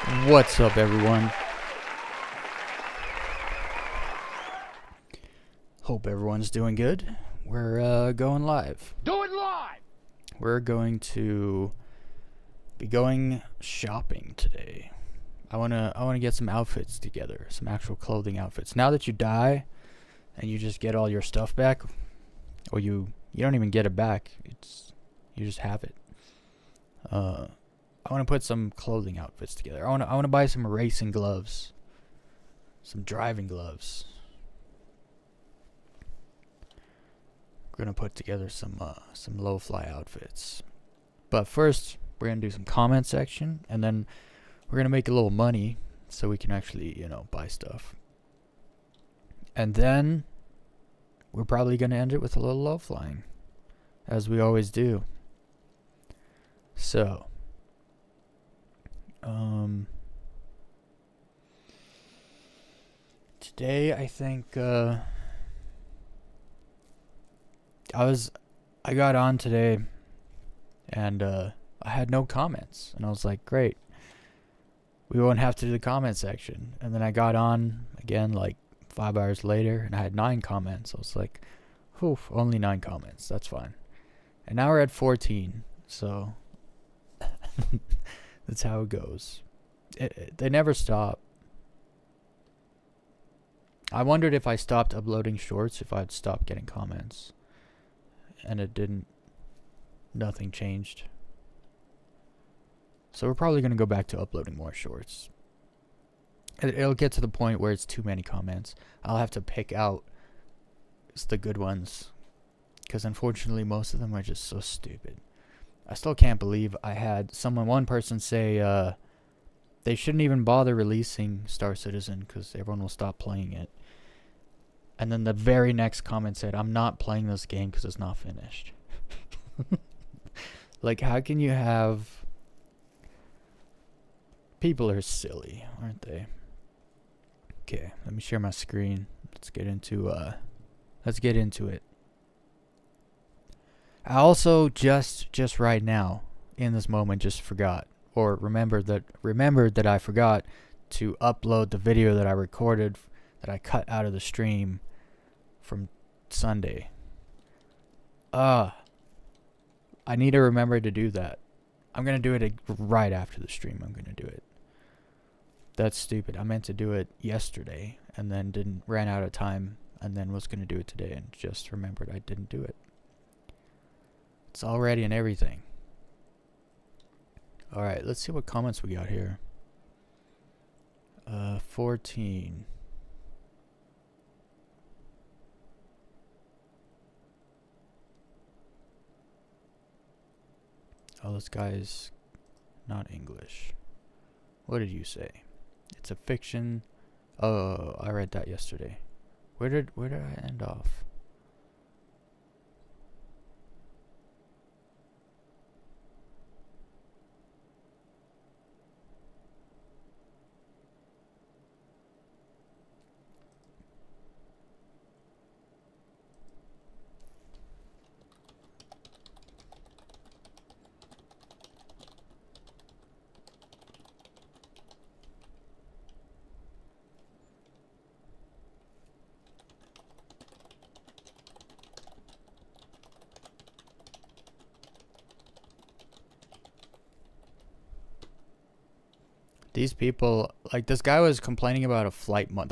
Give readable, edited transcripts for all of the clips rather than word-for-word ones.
What's up, everyone? Hope everyone's doing good. We're going live. Do it live! We're going to be going shopping today. I wanna get some outfits together, some actual clothing outfits. Now that you die, and you just get all your stuff back, or you don't even get it back. You just have it. I want to put some clothing outfits together. I want to buy some racing gloves, some driving gloves. We're gonna put together some low-fly outfits. But first, we're gonna do some comment section, and then we're gonna make a little money so we can actually, buy stuff. And then we're probably gonna end it with a little low flying, as we always do. So. Today I think I got on today and I had no comments, and I was like, great, we won't have to do the comment section. And then I got on again like 5 hours later and I had 9 comments. I was like, oof, only 9 comments, that's fine. And now we're at 14, so that's how it goes. They never stop. I wondered if I stopped uploading shorts, if I'd stop getting comments. And it didn't. Nothing changed. So we're probably going to go back to uploading more shorts. It'll get to the point where it's too many comments. I'll have to pick out the good ones, because unfortunately most of them are just so stupid. I still can't believe I had one person say they shouldn't even bother releasing Star Citizen because everyone will stop playing it. And then the very next comment said, I'm not playing this game because it's not finished. Like, how can you have... People are silly, aren't they? Okay, let me share my screen. Let's get into it. I also just right now, in this moment, just forgot, or remembered that I forgot to upload the video that I recorded, that I cut out of the stream from Sunday. I need to remember to do that. I'm gonna do it right after the stream. I'm gonna do it. That's stupid. I meant to do it yesterday and then ran out of time, and then was gonna do it today and just remembered I didn't do it. It's all ready and everything. Alright, let's see what comments we got here. 14. Oh, this guy's not English. What did you say? It's a fiction. Oh, I read that yesterday. Where did I end off? These people, like, this guy was complaining about the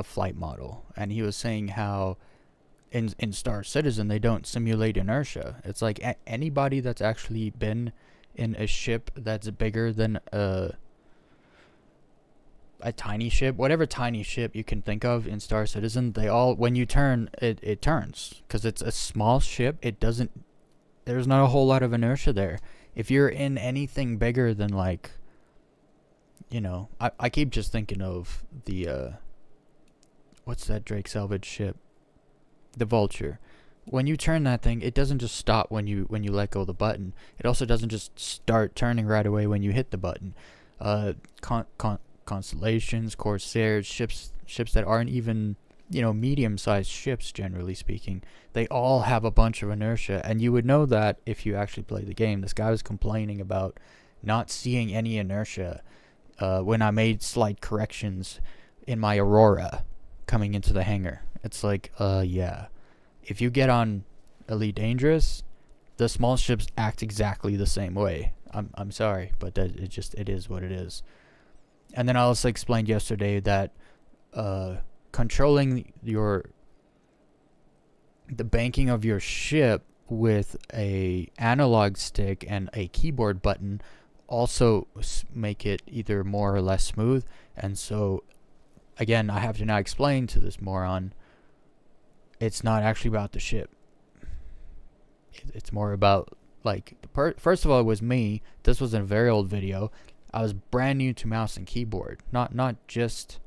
flight model, and he was saying how in Star Citizen they don't simulate inertia. It's like anybody that's actually been in a ship that's bigger than a tiny ship, whatever tiny ship you can think of in Star Citizen, they all, when you turn, it turns, because it's a small ship. There's not a whole lot of inertia there. If you're in anything bigger than, like, I keep just thinking of the, what's that Drake salvage ship? The Vulture. When you turn that thing, it doesn't just stop when you let go of the button. It also doesn't just start turning right away when you hit the button. Constellations, Corsairs, ships that aren't even, medium-sized ships, generally speaking, they all have a bunch of inertia, and you would know that if you actually play the game. This guy was complaining about not seeing any inertia when I made slight corrections in my Aurora coming into the hangar. It's like, yeah. If you get on Elite Dangerous, the small ships act exactly the same way. I'm sorry, but it is what it is. And then I also explained yesterday that controlling the banking of your ship with a analog stick and a keyboard button also make it either more or less smooth. And so again, I have to now explain to this moron, it's not actually about the ship. It's more about, like, first of all, it was me. This was a very old video. I was brand new to mouse and keyboard. Not just,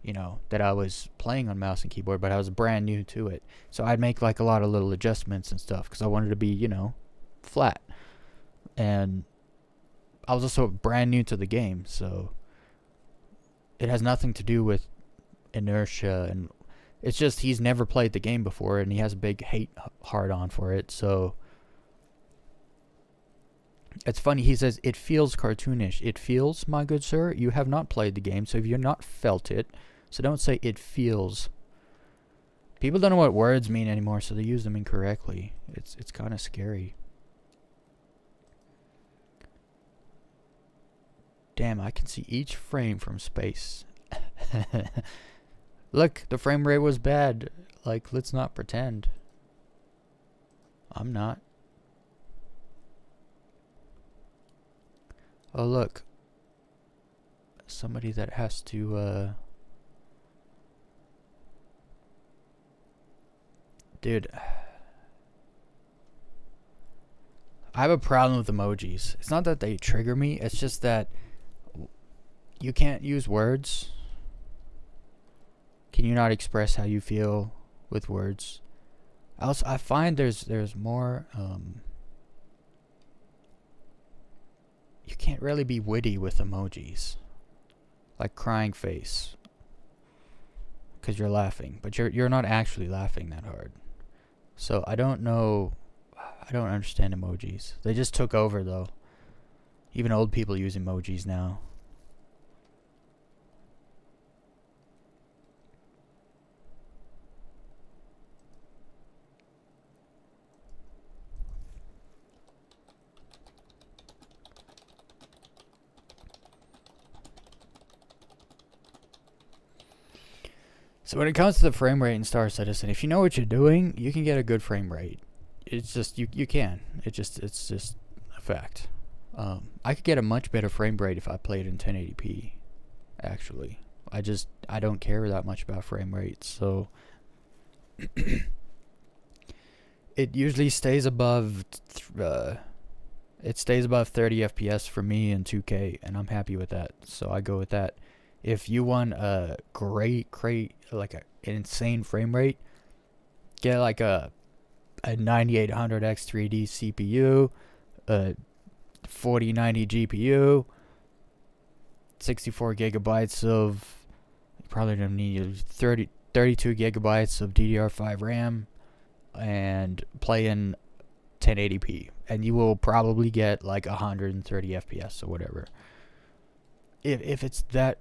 that I was playing on mouse and keyboard, but I was brand new to it. So I'd make like a lot of little adjustments and stuff because I wanted to be, flat. And I was also brand new to the game, so it has nothing to do with inertia, and it's just he's never played the game before and he has a big hate hard on for it. So it's funny, he says it feels cartoonish. It feels, my good sir, you have not played the game, so if you've not felt it, so don't say it feels. People don't know what words mean anymore, so they use them incorrectly. It's kind of scary. Damn, I can see each frame from space. Look, the frame rate was bad. Like, let's not pretend. I'm not. Oh, look. Somebody that has to, Dude. I have a problem with emojis. It's not that they trigger me. It's just that you can't use words. Can you not express how you feel with words? Also, I find there's more, you can't really be witty with emojis. Like crying face. Because you're laughing. But you're not actually laughing that hard. So I don't know. I don't understand emojis. They just took over though. Even old people use emojis now. So when it comes to the frame rate in Star Citizen, if you know what you're doing, you can get a good frame rate. It's just you can. It's just a fact. I could get a much better frame rate if I played in 1080p. Actually, I don't care that much about frame rates, so it usually stays above. It stays above 30 FPS for me in 2K, and I'm happy with that. So I go with that. If you want a great, like an insane frame rate, get like a 9800X 3D CPU, a 4090 GPU, 64 gigabytes of, you probably don't need 32 gigabytes of DDR5 RAM, and play in 1080p, and you will probably get like 130 FPS or whatever. If it's that,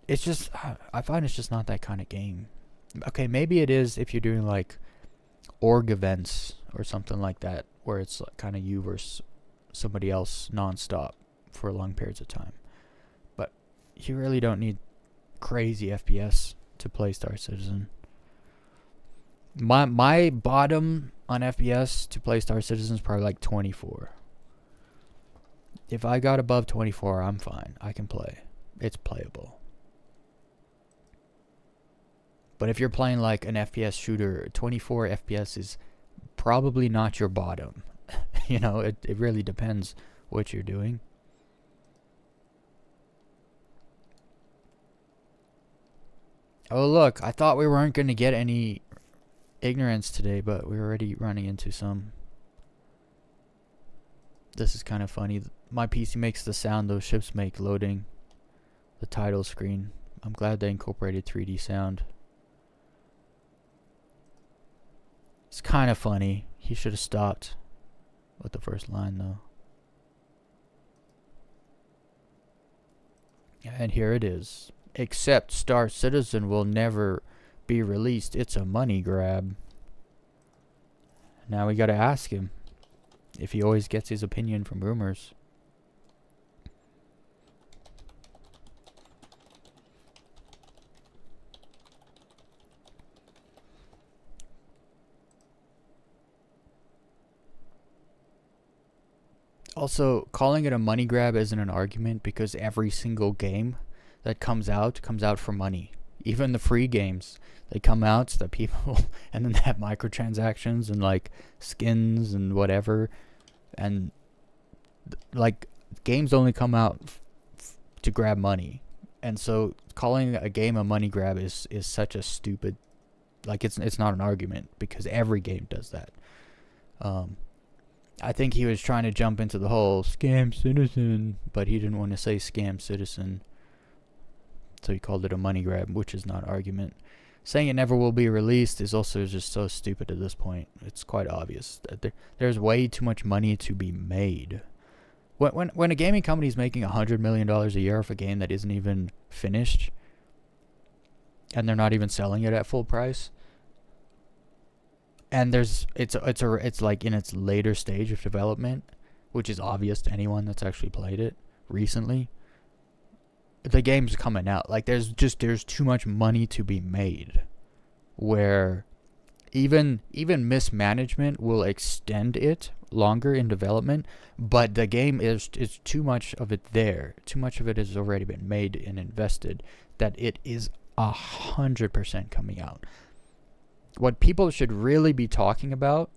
it's just, I find it's just not that kind of game. Okay, maybe it is if you're doing like org events or something like that, where it's like kind of you versus somebody else nonstop for long periods of time. But you really don't need crazy FPS to play Star Citizen. My bottom on FPS to play Star Citizen is probably like 24. If I got above 24, I'm fine. I can play. It's playable. But if you're playing like an FPS shooter, 24 FPS is probably not your bottom. It really depends what you're doing. Oh look, I thought we weren't going to get any ignorance today, but we're already running into some. This is kind of funny. My PC makes the sound those ships make loading the title screen. I'm glad they incorporated 3D sound. It's kind of funny. He should have stopped with the first line, though. And here it is. Except Star Citizen will never be released. It's a money grab. Now we gotta ask him if he always gets his opinion from rumors. Also, calling it a money grab isn't an argument because every single game that comes out for money. Even the free games, they come out so that people, and then they have microtransactions and like skins and whatever, and like games only come out to grab money, and so calling a game a money grab is such a stupid, like it's not an argument because every game does that. I think he was trying to jump into the whole scam citizen, but he didn't want to say scam citizen. So he called it a money grab, which is not an argument. Saying it never will be released is also just so stupid at this point. It's quite obvious that there's way too much money to be made. When a gaming company is making $100 million a year off a game that isn't even finished, and they're not even selling it at full price, and it's like in its later stage of development, which is obvious to anyone that's actually played it recently. The game's coming out. Like there's too much money to be made, where even mismanagement will extend it longer in development, but the game is too much of it there. Too much of it has already been made and invested that it is 100% coming out. What people should really be talking about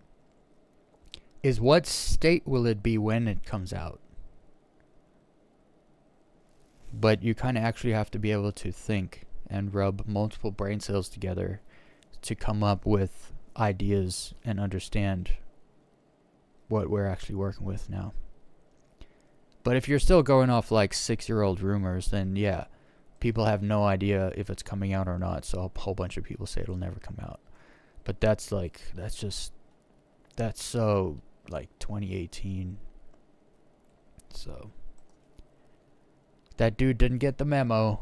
is what state will it be when it comes out. But you kind of actually have to be able to think and rub multiple brain cells together to come up with ideas and understand what we're actually working with now. But if you're still going off like 6-year-old rumors, then yeah, people have no idea if it's coming out or not, so a whole bunch of people say it'll never come out. But that's so like 2018. So that dude didn't get the memo.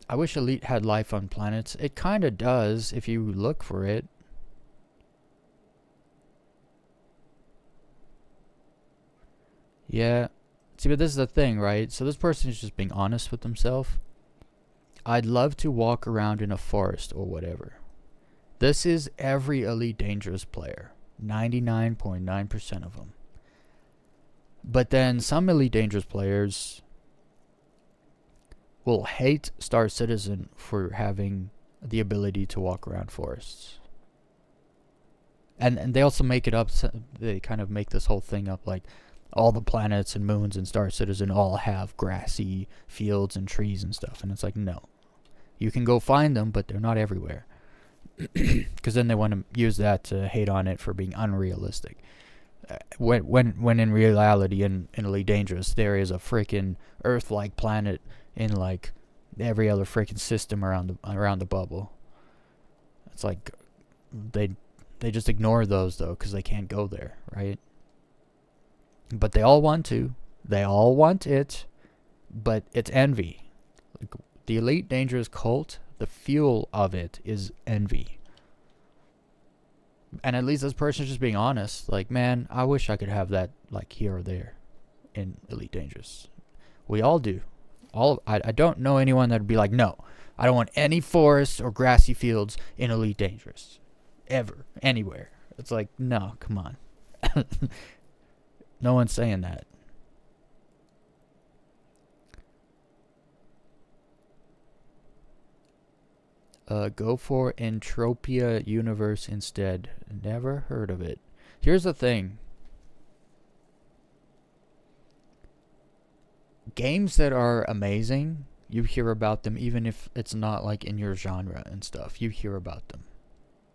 I wish Elite had life on planets. It kind of does if you look for it. Yeah. See, but this is the thing, right? So this person is just being honest with themselves. I'd love to walk around in a forest or whatever. This is every Elite Dangerous player. 99.9% of them. But then some Elite Dangerous players will hate Star Citizen for having the ability to walk around forests. And they also make it up, they kind of make this whole thing up like all the planets and moons in Star Citizen all have grassy fields and trees and stuff. And it's like, no. You can go find them, but they're not everywhere. Because then they want to use that to hate on it for being unrealistic. When in reality, in Elite Dangerous, there is a freaking Earth-like planet in like every other freaking system around the bubble. It's like they just ignore those though because they can't go there, right? But they all want to. They all want it, but it's envy. Like, the Elite Dangerous cult, the fuel of it is envy. And at least this person is just being honest. Like, man, I wish I could have that like here or there in Elite Dangerous. We all do. I don't know anyone that would be like, no, I don't want any forests or grassy fields in Elite Dangerous. Ever. Anywhere. It's like, no, come on. No one's saying that. Go for Entropia Universe instead. Never heard of it. Here's the thing. Games that are amazing, you hear about them even if it's not like in your genre and stuff. You hear about them.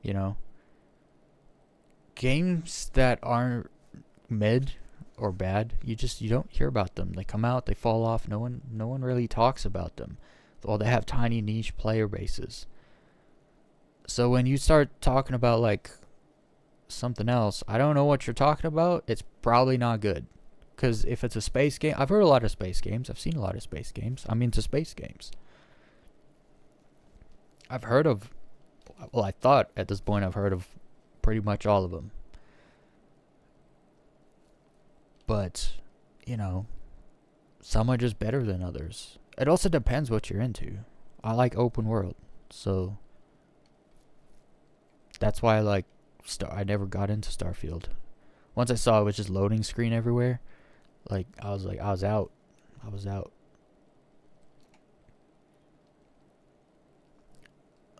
You know? Games that aren't mid or bad, you don't hear about them. They come out, they fall off. No one really talks about them. Well, they have tiny niche player bases. So when you start talking about like something else, I don't know what you're talking about. It's probably not good. Because if it's a space game, I've heard a lot of space games. I've seen a lot of space games. I'm into space games. I've heard of, well, I thought at this point I've heard of pretty much all of them. But, you know, some are just better than others. It also depends what you're into. I like open world, so that's why I like I never got into Starfield. Once I saw it was just loading screen everywhere, I was out. I was out.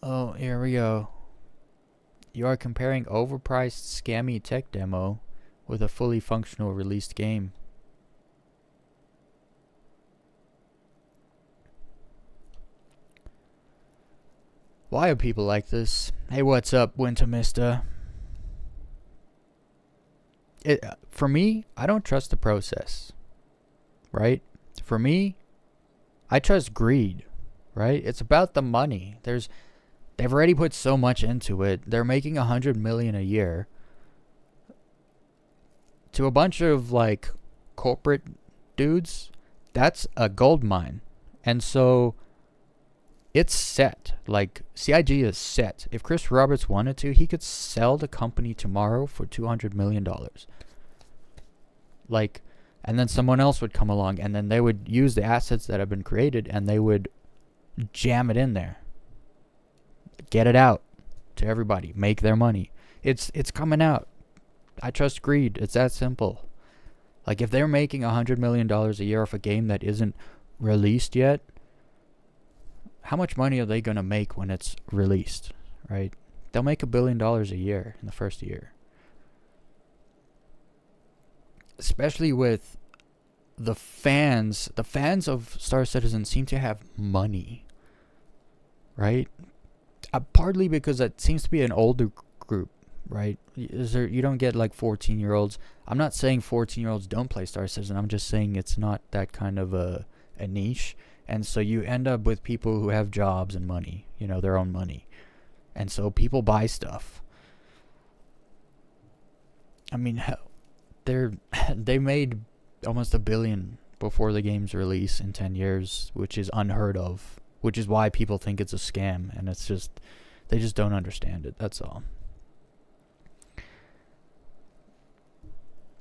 Oh, here we go. You are comparing overpriced, scammy tech demo with a fully functional released game. Why are people like this? Hey, what's up, Winter Mister? For me, I don't trust the process, right? For me, I trust greed, right? It's about the money. They've already put so much into it. They're making $100 million a year. To a bunch of like corporate dudes, that's a gold mine, and so it's set. Like CIG is set. If Chris Roberts wanted to, he could sell the company tomorrow for $200 million. Like, and then someone else would come along, and then they would use the assets that have been created, and they would jam it in there, get it out to everybody, make their money. It's coming out. I trust greed. It's that simple. Like, if they're making $100 million a year off a game that isn't released yet, how much money are they going to make when it's released, right? They'll make $1 billion a year in the first year. Especially with the fans of Star Citizen seem to have money, right? Partly because that seems to be an older group, right? You don't get like 14-year-olds. I'm not saying 14-year-olds don't play Star Citizen. I'm just saying it's not that kind of a niche. And so you end up with people who have jobs and money, their own money. And so people buy stuff. I mean, they made almost $1 billion before the game's release in 10 years, which is unheard of, which is why people think it's a scam, and they just don't understand it, that's all.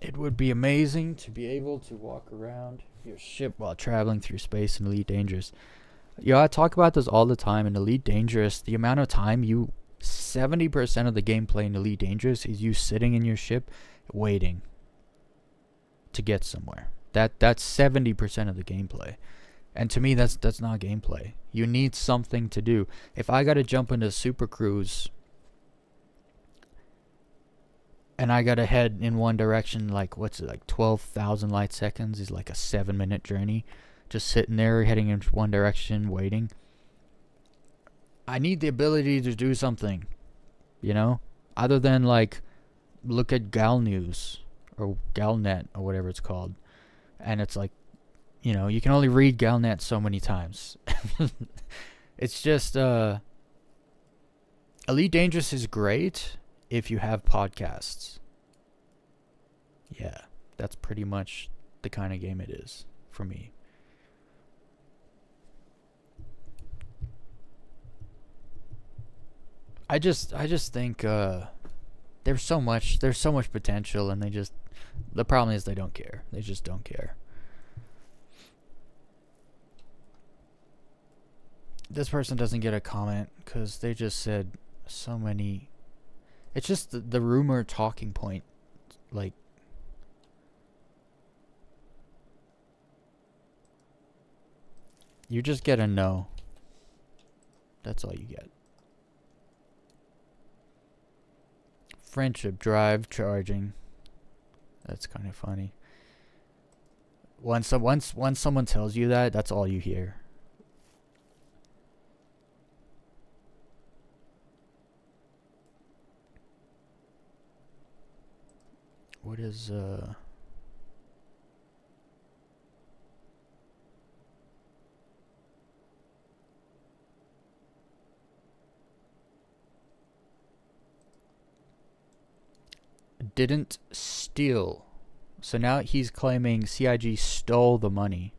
It would be amazing to be able to walk around your ship while traveling through space in Elite Dangerous. I talk about this all the time. In Elite Dangerous, the amount of time 70% of the gameplay in Elite Dangerous is you sitting in your ship waiting to get somewhere. That's 70% of the gameplay. And to me, that's not gameplay. You need something to do. If I gotta jump into Super Cruise and I gotta head in one direction, like 12,000 light seconds is like a 7-minute journey, just sitting there heading in one direction waiting. I need the ability to do something, other than look at Gal News or Galnet or whatever it's called, and it's like, you can only read Galnet so many times. It's just Elite Dangerous is great if you have podcasts. Yeah, that's pretty much the kind of game it is for me. I just think there's so much potential, and the problem is they don't care. They just don't care. This person doesn't get a comment because they just said so many. It's just the rumor talking point. Like, you just get a no. That's all you get. Friendship drive charging. That's kind of funny. Once someone tells you that, that's all you hear. What is didn't steal So now he's claiming CIG stole the money.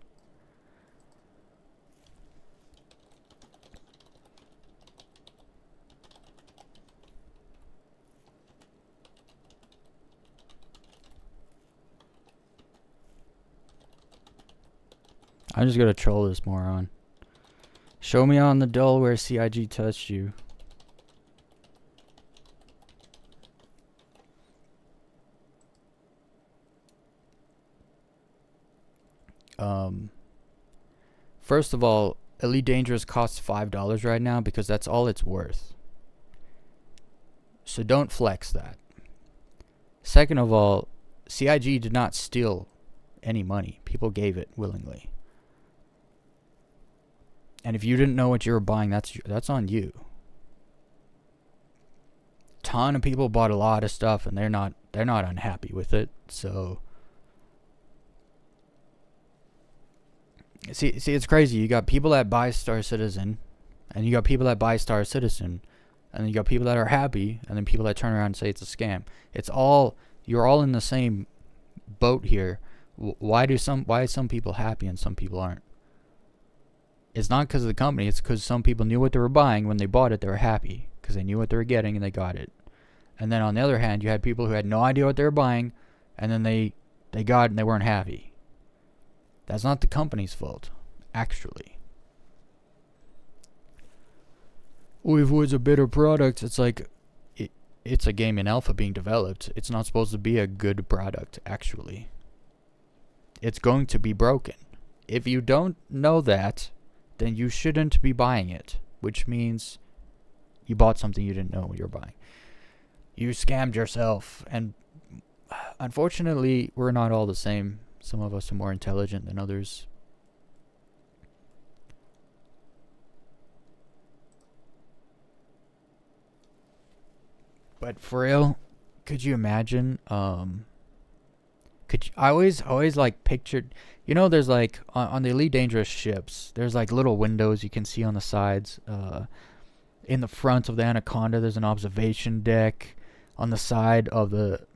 I'm just gonna troll this moron. Show me on the dull where CIG touched you. First of all, Elite Dangerous costs $5 right now because that's all it's worth. So don't flex that. Second of all, CIG did not steal any money. People gave it willingly. And if you didn't know what you were buying, that's on you. Ton of people bought a lot of stuff and they're not unhappy with it. So see it's crazy. You got people that buy Star Citizen, and you got people that buy Star Citizen, and then you got people that are happy, and then people that turn around and say it's a scam. You're all in the same boat here. Why is some people happy and some people aren't? It's not because of the company. It's because some people knew what they were buying. When they bought it, they were happy because they knew what they were getting and they got it. And then on the other hand, you had people who had no idea what they were buying, and then they got it and they weren't happy. That's not the company's fault, actually. Well, if it was a better product, it's like it's a game in alpha being developed. It's not supposed to be a good product, actually. It's going to be broken. If you don't know that, then you shouldn't be buying it, which means you bought something you didn't know what you were buying. You scammed yourself, and unfortunately, we're not all the same. Some of us are more intelligent than others. But for real, could you imagine? I always like pictured. You know, there's like on the Elite Dangerous ships, there's like little windows you can see on the sides. In the front of the Anaconda, there's an observation deck. On the side of the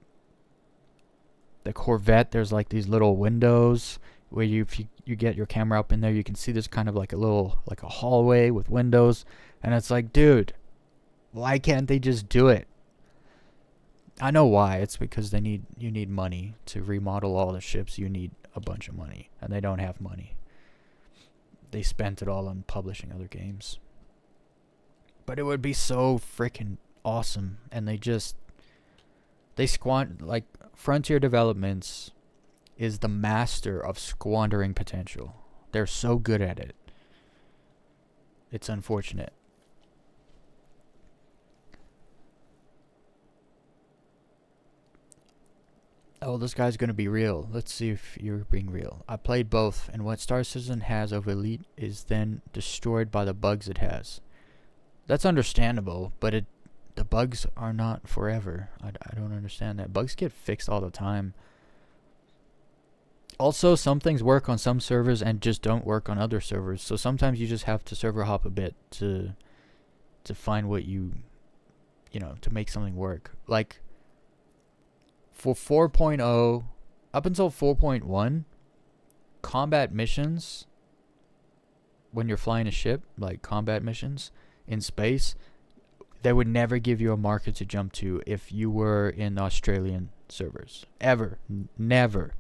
Corvette, there's like these little windows where if you get your camera up in there, you can see this kind of like a hallway with windows. And it's like, dude, why can't they just do it? I know why. It's because you need money to remodel all the ships. You need a bunch of money, and they don't have money. They spent it all on publishing other games. But it would be so freaking awesome, and like Frontier Developments is the master of squandering potential. They're so good at it. It's unfortunate. Oh, this guy's gonna be real. Let's see if you're being real. I played both, and what Star Citizen has of Elite is then destroyed by the bugs it has. That's understandable, but the bugs are not forever. I don't understand that. Bugs get fixed all the time. Also, some things work on some servers and just don't work on other servers. So sometimes you just have to server hop a bit to find what to make something work. Like for 4.0 up until 4.1, combat missions, when you're flying a ship, like combat missions in space, they would never give you a marker to jump to if you were in Australian servers. Ever. Never.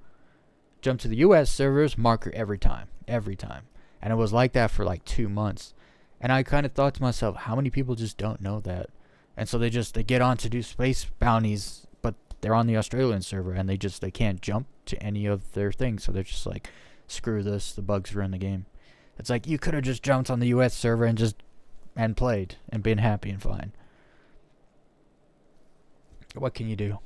Jump to the US servers, marker every time. Every time. And it was like that for like 2 months. And I kind of thought to myself, how many people just don't know that? And so they get on to do space bounties, but they're on the Australian server and they can't jump to any of their things. So they're just like, screw this, the bugs are in the game. It's like, you could have just jumped on the US server and played and been happy and fine. What can you do?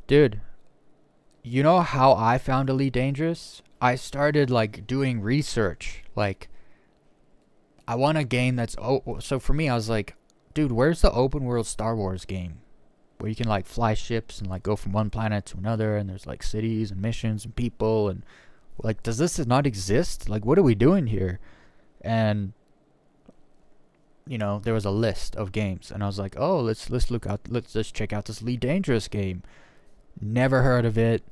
Dude, you know how I found Elite Dangerous? I started like doing research. Like, I want a game that's so for me I was like, dude, where's the open world Star Wars game where you can like fly ships and like go from one planet to another, and there's like cities and missions and people, and like, does this not exist? Like, what are we doing here? And there was a list of games, and I was like, oh, let's just check out this Elite Dangerous game. Never heard of it.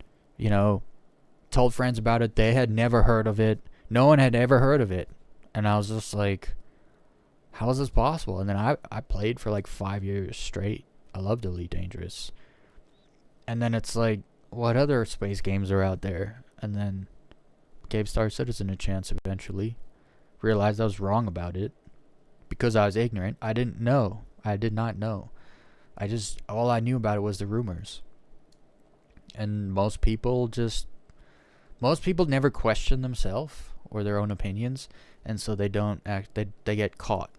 Told friends about it. They had never heard of it. No one had ever heard of it. And I was just like, how is this possible? And then I played for like 5 years straight. I loved Elite Dangerous. And then it's like, what other space games are out there? And then gave Star Citizen a chance eventually. Realized I was wrong about it because I was ignorant. I didn't know. I did not know. All I knew about it was the rumors. And most people never question themselves or their own opinions, and so they don't act. They get caught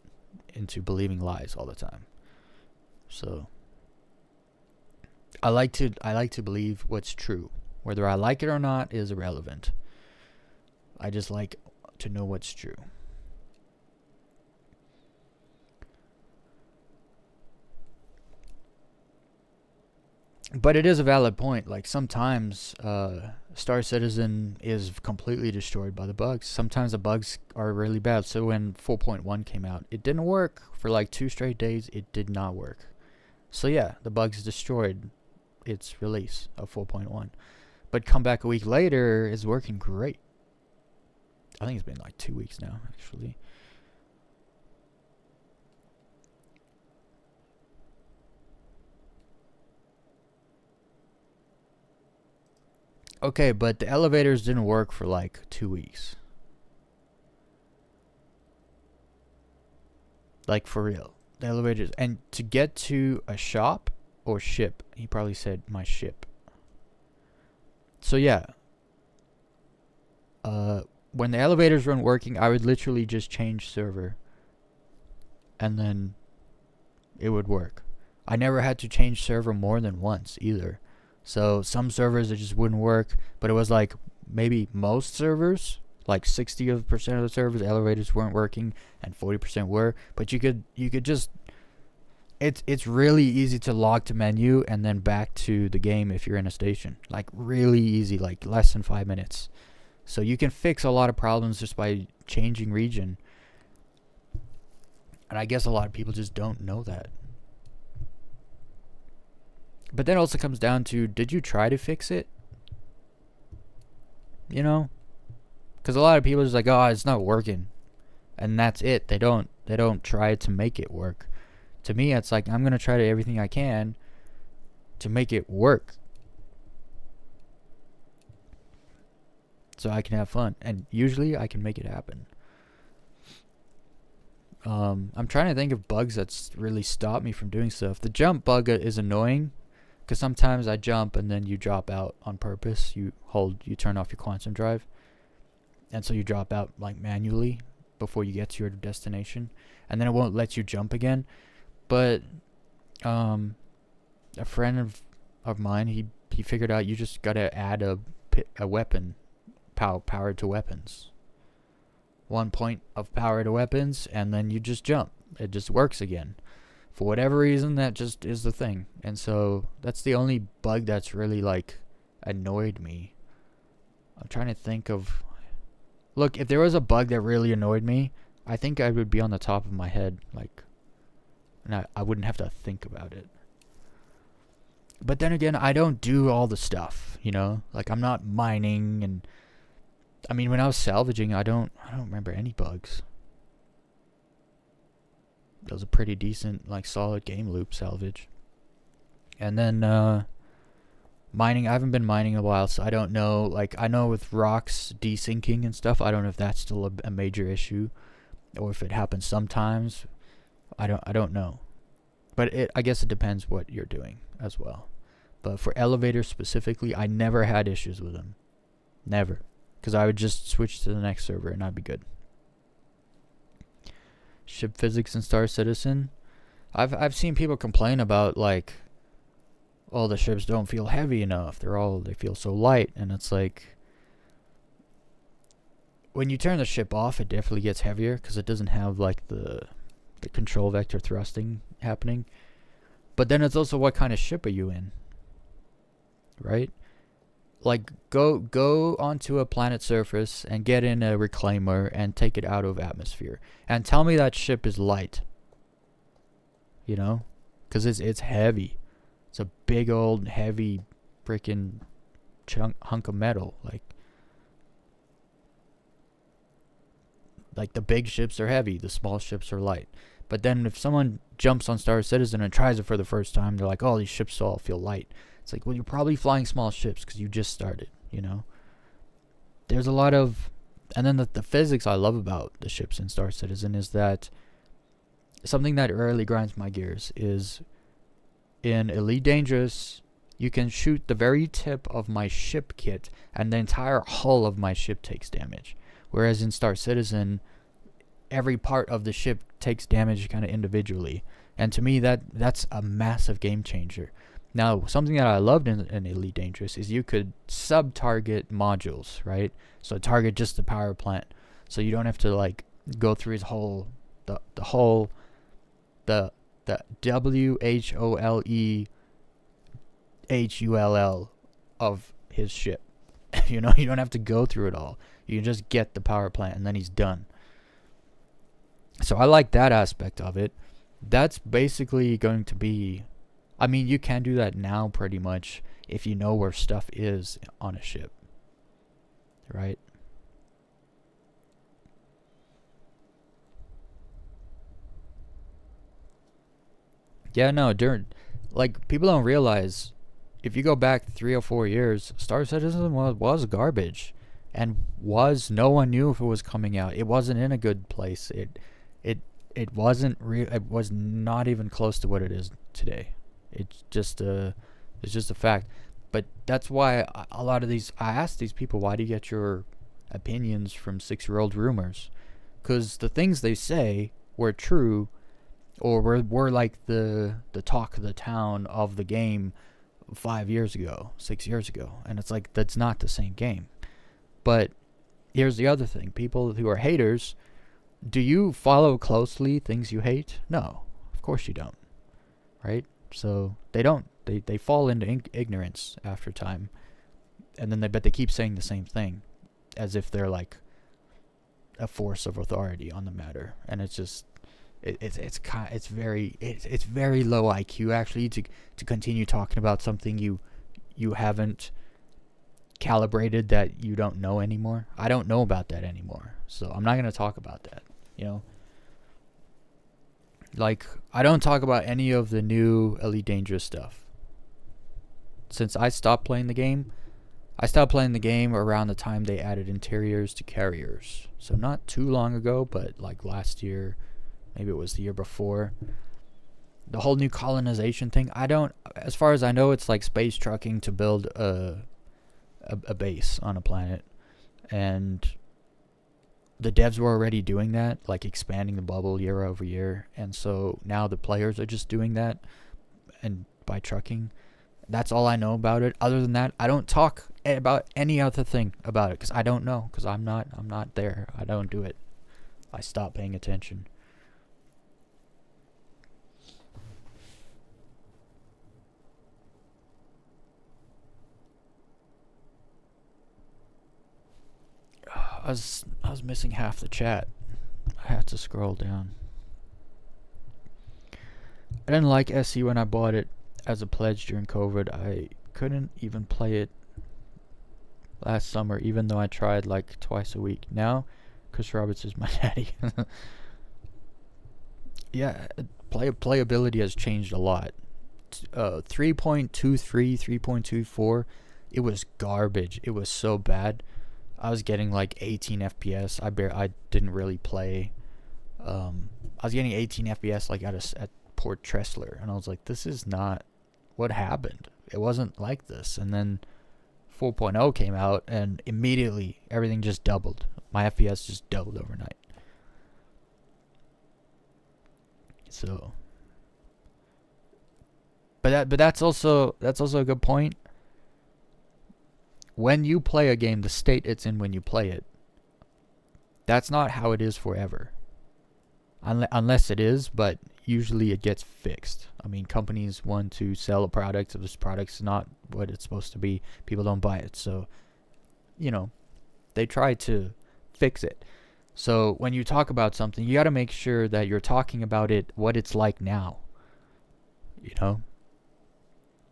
into believing lies all the time. So I like to believe what's true. Whether I like it or not is irrelevant. I just like to know what's true. But it is a valid point. Like, sometimes Star Citizen is completely destroyed by the bugs. Sometimes the bugs are really bad. So when 4.1 came out, it didn't work. For like 2 straight days, it did not work. So yeah, the bugs destroyed its release of 4.1. But come back a week later, it's working great. I think it's been like 2 weeks now, actually. Okay, but the elevators didn't work for like 2 weeks. Like, for real. The elevators. And to get to a shop or ship, he probably said my ship. So yeah. When the elevators weren't working, I would literally just change server. And then it would work. I never had to change server more than once either. So some servers, it just wouldn't work, but it was like maybe most servers, like 60% of the servers, elevators weren't working and 40% were. But you could just, it's really easy to log to menu and then back to the game if you're in a station. Like, really easy, like less than 5 minutes. So you can fix a lot of problems just by changing region. And I guess a lot of people just don't know that. But then it also comes down to, did you try to fix it? Because a lot of people are just like, oh, it's not working, and that's it. They don't try to make it work. To me, it's like, I'm gonna try to everything I can to make it work, so I can have fun, and usually I can make it happen. I'm trying to think of bugs that's really stopped me from doing stuff. The jump bug is annoying. Because sometimes I jump and then you drop out on purpose. You turn off your quantum drive. And so you drop out like manually before you get to your destination. And then it won't let you jump again. But a friend of mine, he figured out you just got to add a weapon, power to weapons. 1 point of power to weapons, and then you just jump. It just works again. For whatever reason, that just is the thing. And so that's the only bug that's really like annoyed me. I'm trying to think of... Look, if there was a bug that really annoyed me, I think I would be on the top of my head. Like, and I wouldn't have to think about it. But then again, I don't do all the stuff, Like, I'm not mining, and... I mean, when I was salvaging, I don't remember any bugs. That was a pretty decent, like, solid game loop salvage. And then mining, I haven't been mining in a while, so I don't know. Like, I know with rocks desyncing and stuff, I don't know if that's still a major issue, or if it happens sometimes. I don't know. But I guess it depends what you're doing as well. But for elevators specifically, I never had issues with them. Never. Because I would just switch to the next server and I'd be good. Ship physics in Star Citizen. I've seen people complain about, like, oh, the ships don't feel heavy enough. They feel so light. And it's like, when you turn the ship off, it definitely gets heavier because it doesn't have like the control vector thrusting happening. But then it's also, what kind of ship are you in? Right? Like, go onto a planet surface and get in a reclaimer and take it out of atmosphere. And tell me that ship is light. you know, because it's heavy. It's a big old heavy freaking hunk of metal. Like the big ships are heavy, the small ships are light. But then if someone jumps on Star Citizen and tries it for the first time, they're like, oh, these ships all feel light. It's like, well, you're probably flying small ships because you just started, you know? There's a lot of... And then the physics I love about the ships in Star Citizen is that something that really grinds my gears is in Elite Dangerous, you can shoot the very tip of my ship kit and the entire hull of my ship takes damage. Whereas in Star Citizen, every part of the ship takes damage kind of individually. And to me, that's a massive game changer. Now, something that I loved in Elite Dangerous is you could sub-target modules, right? So target just the power plant. So you don't have to like go through his whole, the WHOLEHULL of his ship. You know, you don't have to go through it all. You just get the power plant and then he's done. So I like that aspect of it. That's basically going to be... I mean, you can do that now pretty much if you know where stuff is on a ship. Right? Yeah, no, like, people don't realize, if you go back 3 or 4 years, Star Citizen was garbage. And no one knew if it was coming out. It wasn't in a good place. It wasn't real. It was not even close to what it is today. It's just a fact. But that's why a lot of these, I ask these people, why do you get your opinions from 6-year-old rumors? Because the things they say were true, or were like the talk of the town of the game 5 years ago, 6 years ago, and it's like, that's not the same game. But here's the other thing. People who are haters, do you follow closely things you hate? No, of course you don't. Right? So they don't. They fall into ignorance after time. And then they keep saying the same thing as if they're like a force of authority on the matter. And it's just it's very low IQ actually to continue talking about something you haven't calibrated, that you don't know anymore. I don't know about that anymore, so I'm not going to talk about that, you know. Like, I don't talk about any of the new Elite Dangerous stuff. Since I stopped playing the game around the time they added interiors to carriers. So not too long ago, but like last year, maybe it was the year before. The whole new colonization thing, as far as I know, it's like space trucking to build a base on a planet, and the devs were already doing that, like expanding the bubble year over year, and so now the players are just doing that, and by trucking. That's all I know about it. Other than that, I don't talk about any other thing about it because I don't know, because I'm not there. I don't do it. I stopped paying attention. I was missing half the chat. I had to scroll down. I didn't like SE when I bought it as a pledge during COVID. I couldn't even play it last summer, even though I tried like twice a week. Now, Chris Roberts is my daddy. Yeah, playability has changed a lot. 3.23, 3.24, it was garbage. It was so bad. I was getting like 18 FPS. I didn't really play. I was getting 18 FPS like at Port Tressler, and I was like, this is not what happened. It wasn't like this. And then 4.0 came out, and immediately everything just doubled. My FPS just doubled overnight. So, but that's also a good point. When you play a game, the state it's in when you play it, that's not how it is forever. Unless it is, but usually it gets fixed. I mean, companies want to sell a product. If this product's not what it's supposed to be, people don't buy it. So, you know, they try to fix it. So when you talk about something, you got to make sure that you're talking about it, what it's like now. you know?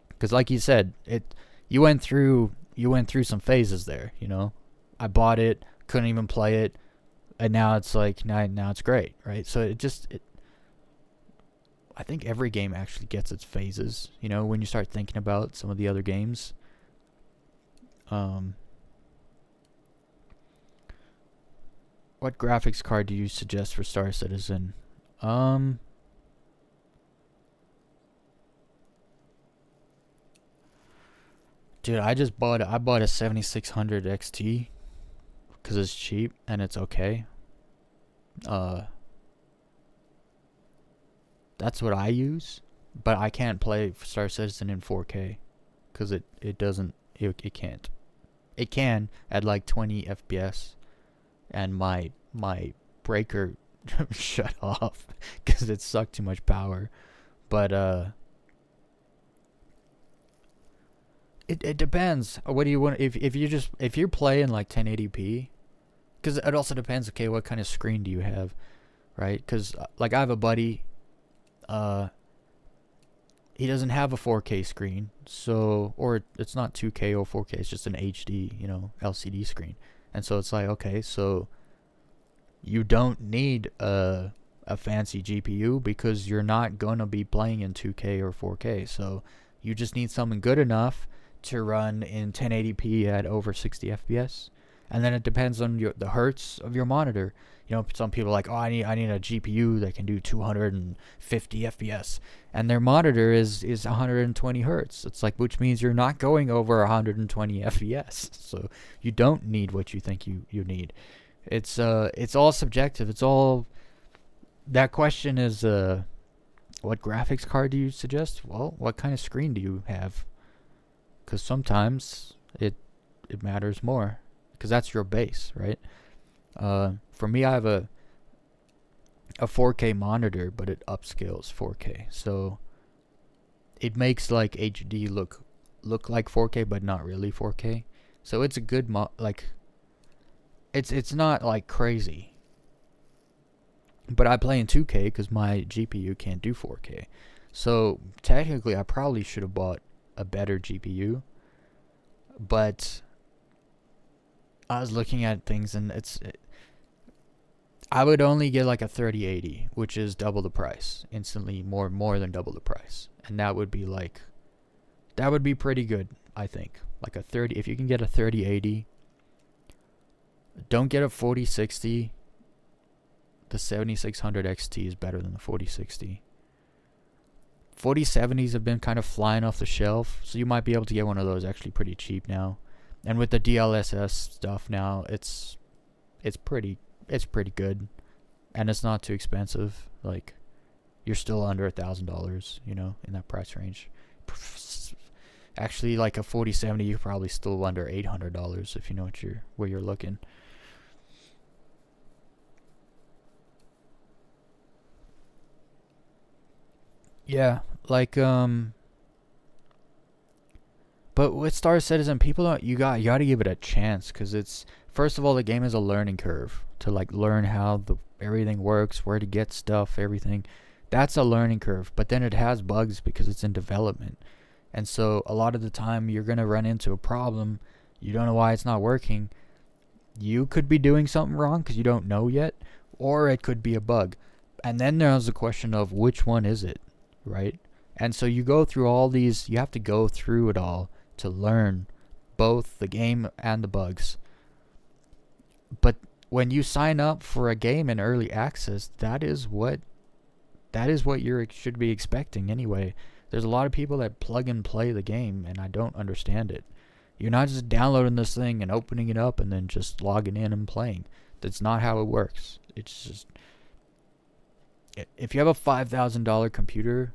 Because like you said, you went through some phases there, you know? I bought it, couldn't even play it, and now it's like, now it's great, right? So I think every game actually gets its phases, you know, when you start thinking about some of the other games. What graphics card do you suggest for Star Citizen? Dude, I bought a 7600 XT because it's cheap and it's okay. That's what I use, but I can't play Star Citizen in 4K because it can't. It can at like 20 FPS, and my breaker shut off because it sucked too much power. But it depends. What do you want? If you're playing like 1080p, because it also depends. Okay, what kind of screen do you have, right? Because like I have a buddy, he doesn't have a 4K screen, so, or it's not 2K or 4K. It's just an HD, LCD screen, and so it's like, okay, so you don't need a fancy GPU because you're not gonna be playing in 2K or 4K. So you just need something good enough to run in 1080p at over 60 FPS, and then it depends on the hertz of your monitor. Some people are like, oh, I need a GPU that can do 250 FPS, and their monitor is 120 hertz. It's like, which means you're not going over 120 FPS. So you don't need what you think you need. It's all subjective. It's all, that question is, what graphics card do you suggest? Well, what kind of screen do you have? Because sometimes it matters more, because that's your base, right? For me, I have a 4K monitor, but it upscales 4K, so it makes like HD look like 4K, but not really 4K. So it's a good it's not like crazy. But I play in 2K because my GPU can't do 4K. So technically, I probably should have bought a better GPU. But I was looking at things, and I would only get like a 3080, which is double the price, instantly more than double the price, and that would be pretty good, I think. Like if you can get a 3080, don't get a 4060. The 7600 XT is better than the 4060. 4070s have been kind of flying off the shelf, so you might be able to get one of those actually pretty cheap now. And with the DLSS stuff now, it's pretty good, and it's not too expensive. Like, you're still under $1,000, in that price range. Actually, like a 4070, you're probably still under $800 if you know where you're looking. Yeah, like but with Star Citizen, people don't. You got to give it a chance, because it's, first of all, the game is a learning curve to like learn how everything works, where to get stuff, everything. That's a learning curve. But then it has bugs because it's in development, and so a lot of the time you're gonna run into a problem. You don't know why it's not working. You could be doing something wrong because you don't know yet, or it could be a bug. And then there's the question of which one is it, right? And so you go through all these. You have to go through it all to learn both the game and the bugs. But when you sign up for a game in early access, that is what you should be expecting anyway. There's a lot of people that plug and play the game, and I don't understand it. You're not just downloading this thing and opening it up and then just logging in and playing. That's not how it works. It's just, if you have a $5,000 computer,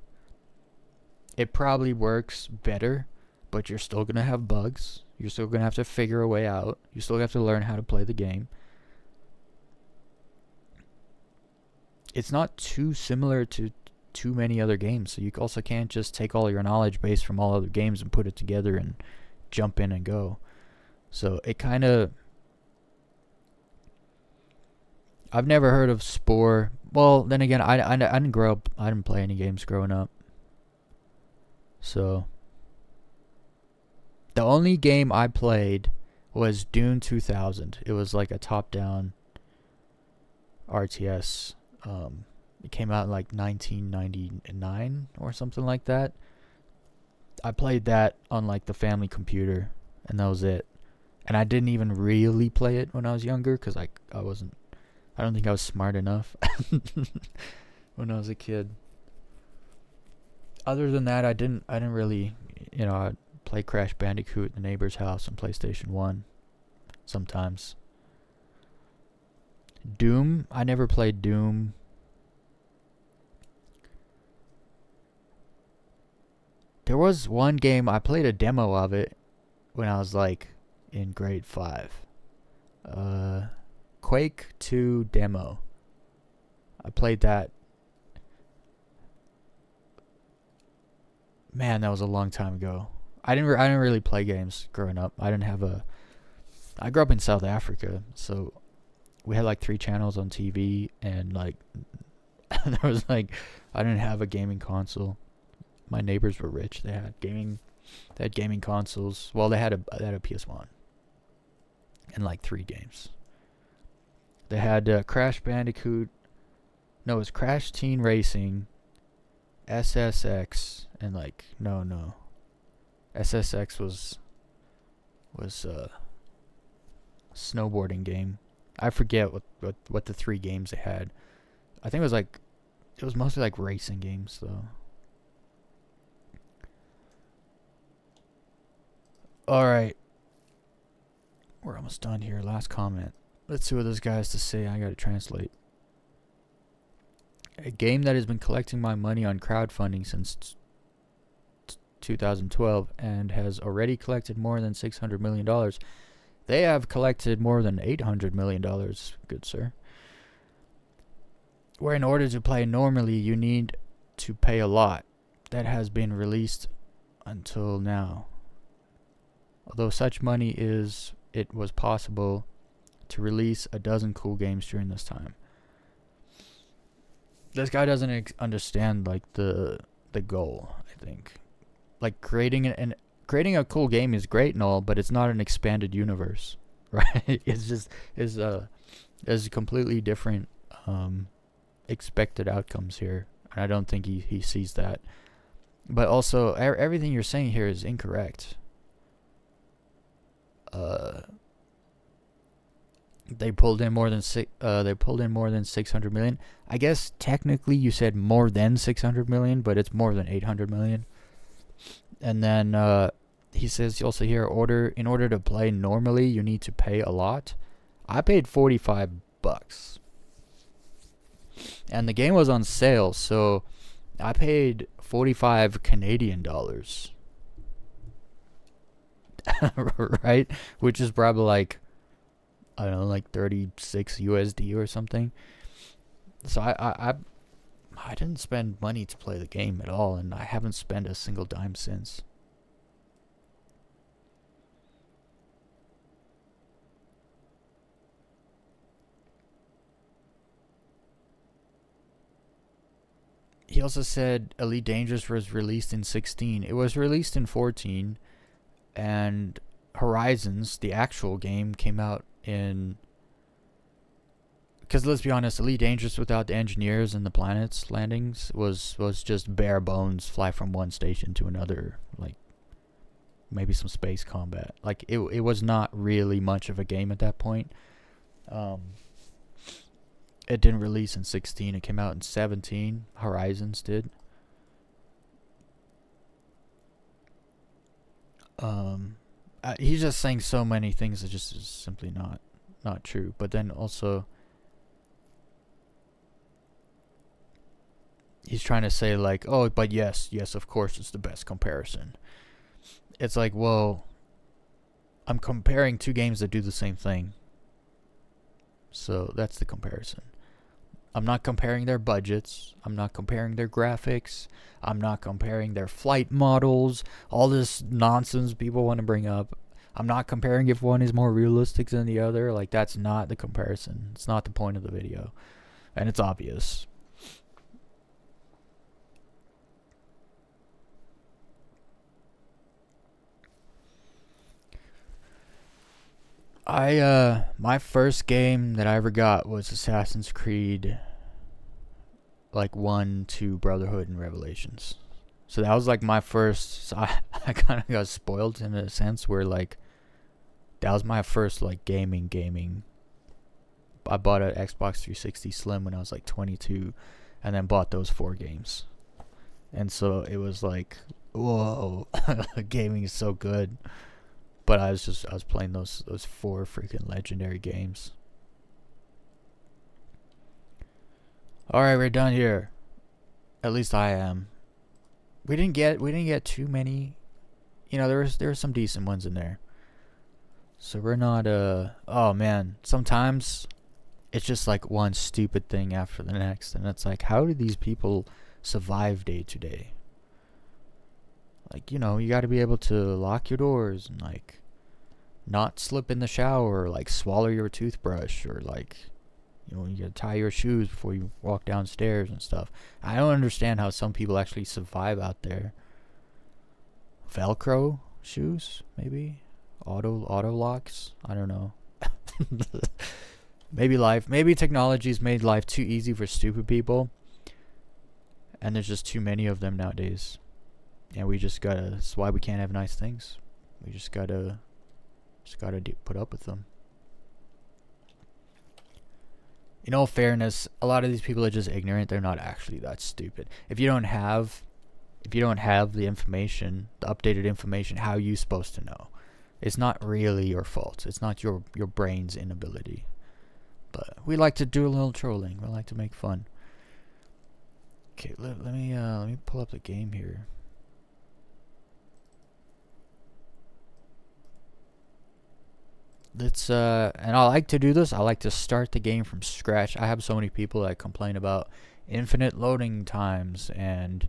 it probably works better, but you're still going to have bugs. You're still going to have to figure a way out. You still have to learn how to play the game. It's not too similar to too many other games, so you also can't just take all your knowledge base from all other games and put it together and jump in and go. So it kind of, I've never heard of Spore. Well, then again, I didn't grow up. I didn't play any games growing up. So the only game I played was Dune 2000. It was like a top-down RTS. It came out in like 1999 or something like that. I played that on like the family computer, and that was it. And I didn't even really play it when I was younger because I don't think I was smart enough when I was a kid. Other than that, I didn't really, I'd play Crash Bandicoot at the neighbor's house on PlayStation 1 sometimes. Doom, I never played Doom. There was one game, I played a demo of it when I was like in grade 5. Quake 2 demo. I played that. Man, that was a long time ago. I didn't really play games growing up. I grew up in South Africa, so we had like 3 channels on TV, and like there was like, I didn't have a gaming console. My neighbors were rich. They had gaming consoles. Well, they had a PS1 and like 3 games. They had Crash Bandicoot. No, it was Crash Team Racing, SSX, and like no. SSX was a snowboarding game. I forget what the 3 games they had. I think it was mostly like racing games though. Alright. We're almost done here. Last comment. Let's see what this guy has to say. I gotta translate. A game that has been collecting my money on crowdfunding since 2012 and has already collected more than $600 million. They have collected more than $800 million, good sir. Where in order to play normally, you need to pay a lot. That has been released until now. Although such money it was possible to release a dozen cool games during this time. This guy doesn't understand like the goal, I think. Like creating a cool game is great and all, but it's not an expanded universe, right? There's completely different expected outcomes here, and I don't think he sees that. But also, everything you're saying here is incorrect. They pulled in more than 600 million. I guess technically you said more than 600 million, but it's more than 800 million. And then he says also here, in order to play normally, you need to pay a lot. I paid $45, and the game was on sale, so I paid 45 Canadian dollars. Right? Which is probably like, I don't know, like 36 USD or something. So I didn't spend money to play the game at all, and I haven't spent a single dime since. He also said Elite Dangerous was released in 16. It was released in 14, and Horizons, the actual game, came out in... Because let's be honest, Elite Dangerous without the engineers and the planets landings was just bare bones, fly from one station to another, like maybe some space combat. Like it was not really much of a game at that point. It didn't release in 16. It came out in 17. Horizons did. He's just saying so many things that just is simply not true. But then also, he's trying to say like, oh, but yes, of course it's the best comparison. It's like, well, I'm comparing 2 games that do the same thing. So that's the comparison. I'm not comparing their budgets. I'm not comparing their graphics. I'm not comparing their flight models. All this nonsense people want to bring up. I'm not comparing if one is more realistic than the other. Like, that's not the comparison. It's not the point of the video. And it's obvious. My first game that I ever got was Assassin's Creed, like 1, 2, Brotherhood, and Revelations. So that was like my first. So I kind of got spoiled in a sense where like that was my first like gaming. I bought an Xbox 360 Slim when I was like 22, and then bought those 4 games. And so it was like, whoa, gaming is so good. But I was playing those 4 freaking legendary games. All right, we're done here. At least I am. We didn't get too many. You know, there were some decent ones in there. So we're not oh man, sometimes it's just like one stupid thing after the next, and it's like, how do these people survive day to day? Like, you know, you got to be able to lock your doors and like not slip in the shower, or like swallow your toothbrush, or like, you know, you gotta tie your shoes before you walk downstairs and stuff. I don't understand how some people actually survive out there. Velcro shoes, maybe auto locks. I don't know. Maybe technology's made life too easy for stupid people, and there's just too many of them nowadays. And we just gotta. That's why we can't have nice things. We just gotta put up with them. In all fairness, a lot of these people are just ignorant. They're not actually that stupid. If you don't have the information, the updated information, how are you supposed to know? It's not really your fault. It's not your brain's inability. But we like to do a little trolling. We like to make fun. Okay, let me pull up the game here. Let's and I like to do this. I like to start the game from scratch. I have so many people that complain about infinite loading times and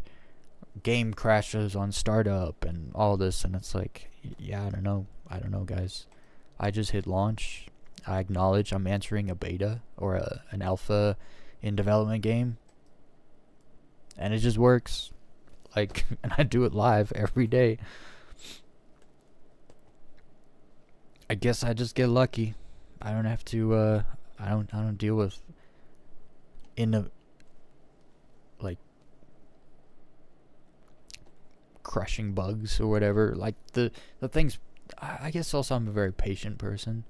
game crashes on startup and all this, and it's like, yeah, I don't know, guys. I just hit launch. I acknowledge I'm entering a beta or an alpha in development game, and it just works. Like, and I do it live every day. I guess I just get lucky. I don't have to. I don't deal with like crushing bugs or whatever. Like the things. I guess also I'm a very patient person.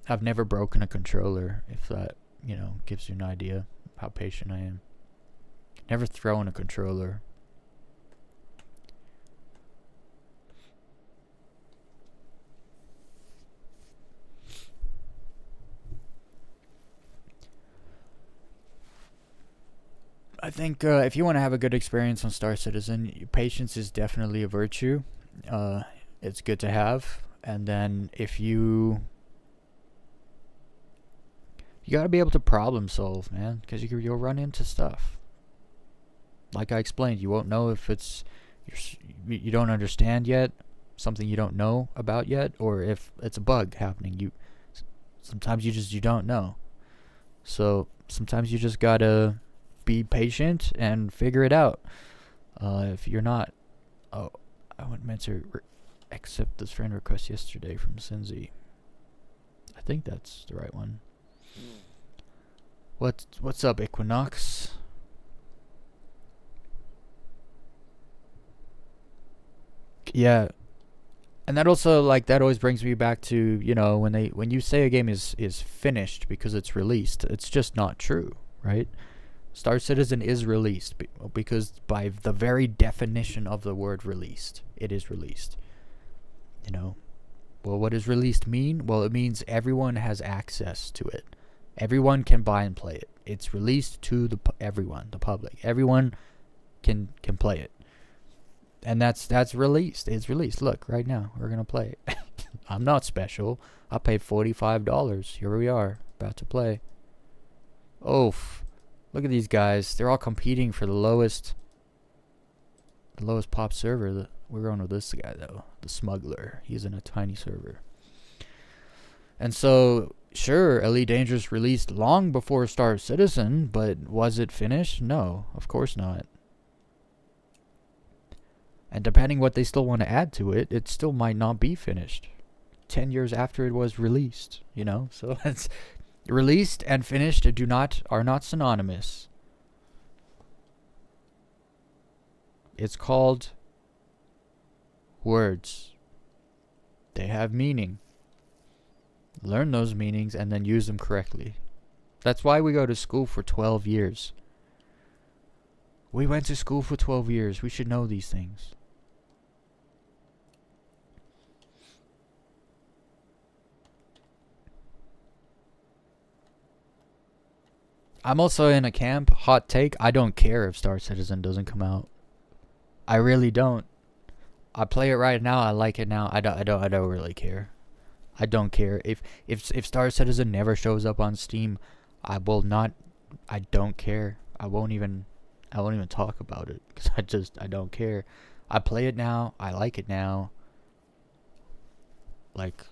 I've never broken a controller, if that, you know, gives you an idea how patient I am. Never thrown a controller. I think if you want to have a good experience on Star Citizen, patience is definitely a virtue. It's good to have. And then if you got to be able to problem solve, man, because you'll run into stuff. Like I explained, you won't know if it's you don't understand yet, something you don't know about yet, or if it's a bug happening. Sometimes you don't know. So sometimes you just gotta be patient and figure it out. If you're not, I meant to accept this friend request yesterday from Cinzy. I think that's the right one. What's up, Equinox? Yeah, and that also, like, that always brings me back to, you know, when you say a game is finished because it's released, it's just not true, right? Star Citizen is released because by the very definition of the word released, it is released. You know, well, what does released mean? Well, it means everyone has access to it. Everyone can buy and play it. It's released to everyone, the public. Everyone can play it. And that's released. It's released. Look, right now, we're going to play it. I'm not special. I paid $45. Here we are, about to play. Oof. Look at these guys. They're all competing for the lowest pop server. We're going with this guy, though. The smuggler. He's in a tiny server. And so, sure, Elite Dangerous released long before Star Citizen, but was it finished? No, of course not. And depending what they still want to add to it, it still might not be finished. 10 years after it was released, you know? So it's released and finished are not synonymous. It's called words. They have meaning. Learn those meanings and then use them correctly. That's why we go to school for 12 years. We went to school for 12 years. We should know these things. I'm also in a camp. Hot take. I don't care if Star Citizen doesn't come out. I really don't. I play it right now. I like it now. I don't really care. I don't care if Star Citizen never shows up on Steam. I will not. I don't care. I won't even talk about it because I don't care. I play it now. I like it now. Like,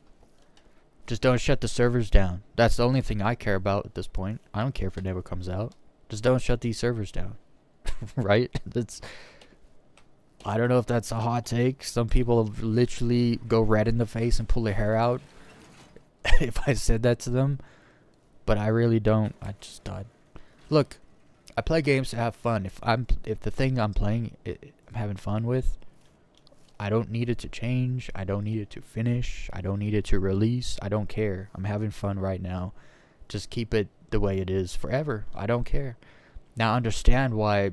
just don't shut the servers down. That's the only thing I care about at this point. I don't care if it never comes out. Just don't shut these servers down. Right? I don't know if that's a hot take. Some people literally go red in the face and pull their hair out if I said that to them. But I really don't. Look, I play games to have fun. If the thing I'm playing I'm having fun with, I don't need it to change. I don't need it to finish. I don't need it to release. I don't care. I'm having fun right now. Just keep it the way it is forever. I don't care. Now understand why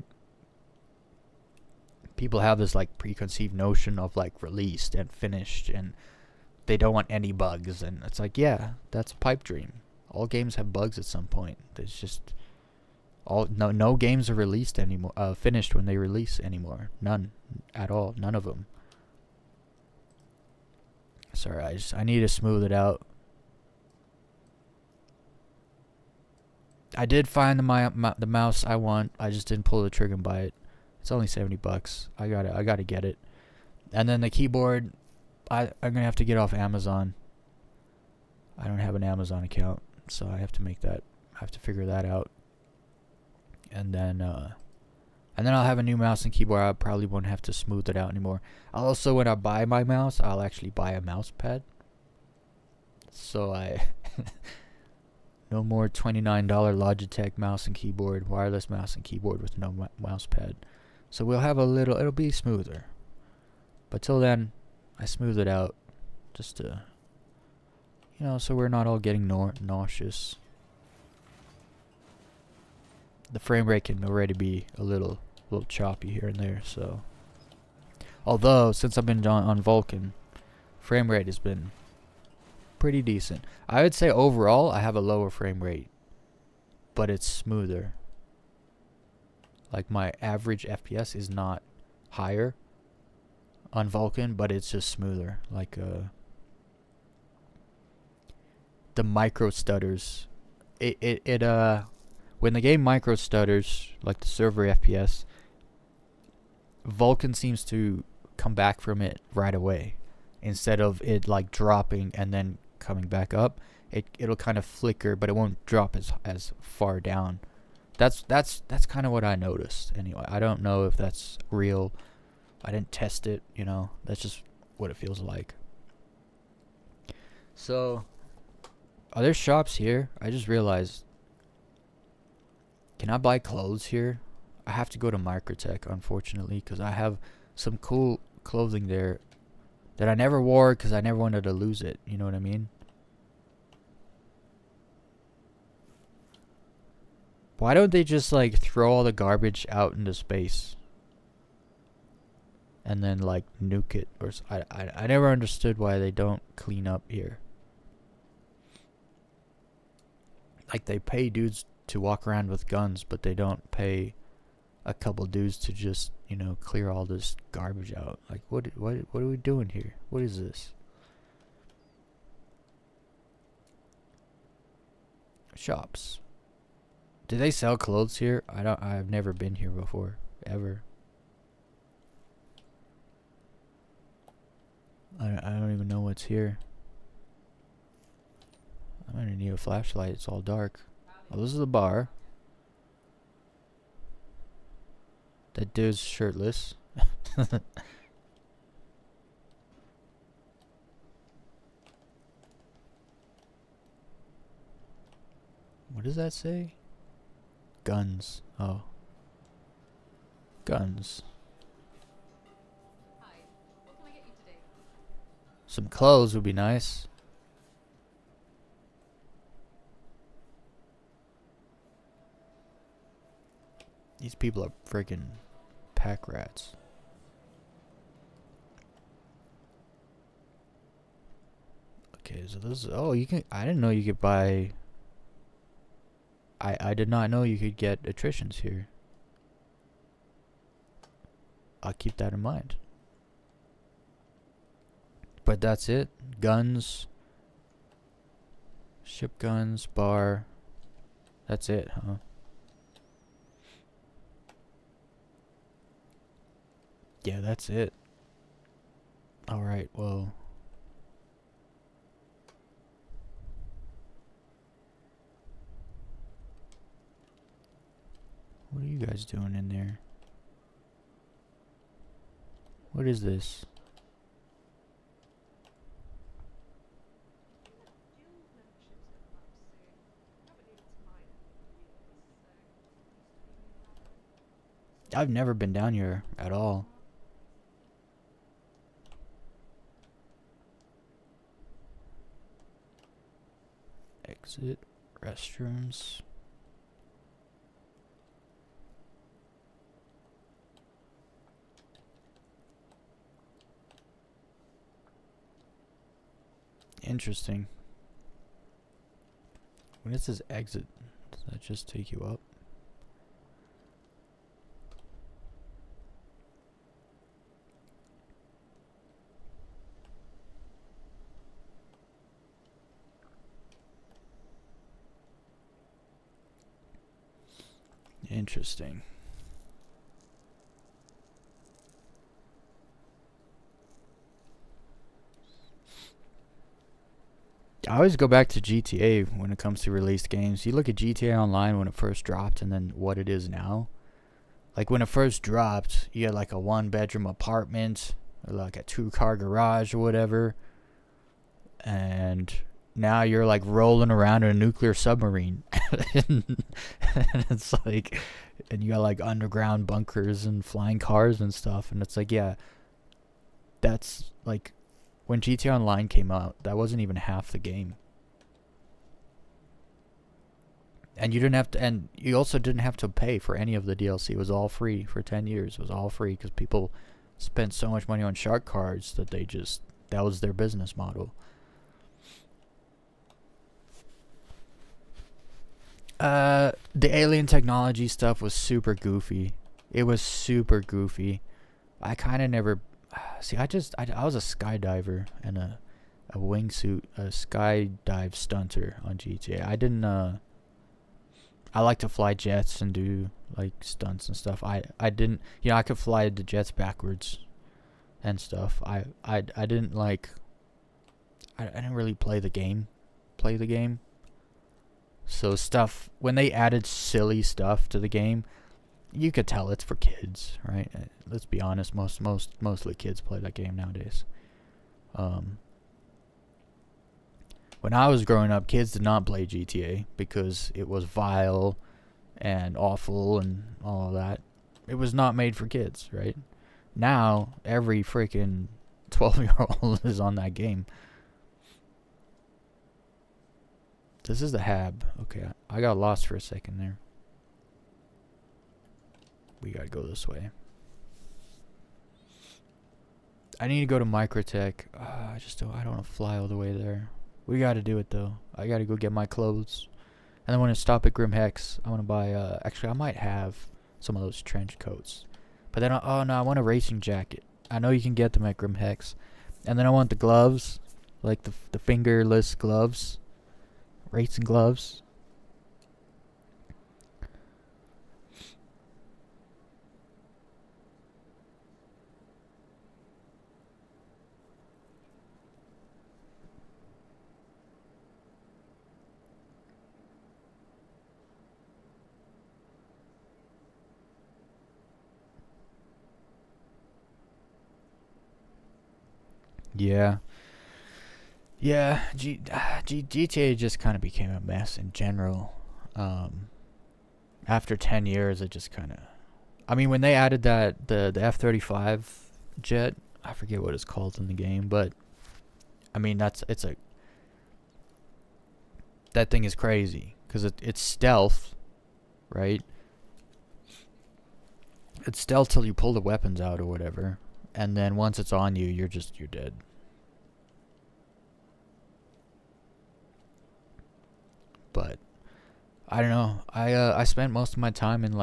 people have this like preconceived notion of like released and finished and they don't want any bugs, and it's like, yeah, that's a pipe dream. All games have bugs at some point. There's just no games are released anymore, finished when they release anymore. None at all. None of them. Sorry, I need to smooth it out. I did find the mouse I want. I just didn't pull the trigger and buy it. It's only $70. I gotta get it. And then the keyboard, I'm gonna have to get off Amazon. I don't have an Amazon account, so I have to figure that out. And then I'll have a new mouse and keyboard. I probably won't have to smooth it out anymore. Also, when I buy my mouse, I'll actually buy a mouse pad. So no more $29 Logitech mouse and keyboard, wireless mouse and keyboard with no mouse pad. So we'll have it'll be smoother. But till then, I smooth it out just to, so we're not all getting nauseous. The frame rate can already be a little choppy here and there, so. Although, since I've been on Vulkan, frame rate has been pretty decent. I would say overall, I have a lower frame rate, but it's smoother. Like, my average FPS is not higher on Vulkan, but it's just smoother. Like, the micro stutters. When the game micro stutters, like the server FPS, Vulkan seems to come back from it right away. Instead of it like dropping and then coming back up, it'll kind of flicker, but it won't drop as far down. That's kind of what I noticed anyway. I don't know if that's real. I didn't test it, That's just what it feels like. So, are there shops here? I just realized. Can I buy clothes here? I have to go to Microtech, unfortunately, because I have some cool clothing there that I never wore because I never wanted to lose it. You know what I mean? Why don't they just, like, throw all the garbage out into space? And then, like, nuke it? Or I never understood why they don't clean up here. Like, they pay dudes to walk around with guns, but they don't pay a couple dudes to just, clear all this garbage out. Like, what are we doing here? What is this? Shops. Do they sell clothes here? I've never been here before, ever. I don't even know what's here. I'm gonna need a flashlight. It's all dark. Oh, this is the bar. That dude's shirtless. What does that say? Guns. Oh. Guns. Hi, what can I get you today? Some clothes would be nice. These people are freaking pack rats. Okay, so this is, oh, you can, I didn't know you could buy, I did not know you could get attritions here. I'll keep that in mind. But that's it. Guns. Ship guns, bar. That's it, huh? Yeah, that's it. Alright, well. What are you guys doing in there? What is this? I've never been down here at all. Exit. Restrooms. Interesting. When it says exit, does that just take you up? Interesting. I always go back to GTA when it comes to released games. You look at GTA Online when it first dropped and then what it is now. Like when it first dropped, you had like a 1-bedroom apartment or like a 2-car garage or whatever. And now you're like rolling around in a nuclear submarine. And it's like, and you got like underground bunkers and flying cars and stuff. And it's like, yeah, that's like, when GTA Online came out, that wasn't even half the game. And you didn't have to, and you also didn't have to pay for any of the DLC. It was all free for 10 years. It was all free because people spent so much money on shark cards that they just, that was their business model. The alien technology stuff was super goofy. It was super goofy. I kind of never, see, I was a skydiver and a wingsuit, a skydive stunter on GTA. I didn't, I like to fly jets and do like stunts and stuff. I didn't, you know, I could fly the jets backwards and stuff. I didn't like, I didn't really play the game. So stuff, when they added silly stuff to the game, you could tell it's for kids, right? Let's be honest, mostly kids play that game nowadays. When I was growing up, kids did not play GTA because it was vile and awful and all of that. It was not made for kids, right? Now, every freaking 12-year-old is on that game. This is the hab. Okay, I got lost for a second there. We gotta go this way. I need to go to Microtech. I don't want to fly all the way there. We gotta do it though. I gotta go get my clothes. And I want to stop at Grim Hex. I want to buy, actually I might have some of those trench coats. But then, oh no, I want a racing jacket. I know you can get them at Grim Hex. And then I want the gloves. Like the fingerless gloves. Racing gloves. Yeah. Yeah, GTA just kind of became a mess in general. After 10 years, it just kind of... I mean, when they added the F-35 jet, I forget what it's called in the game, but I mean, that thing is crazy because it's stealth, right? It's stealth till you pull the weapons out or whatever, and then once it's on you, you're dead. But I don't know. I spent most of my time in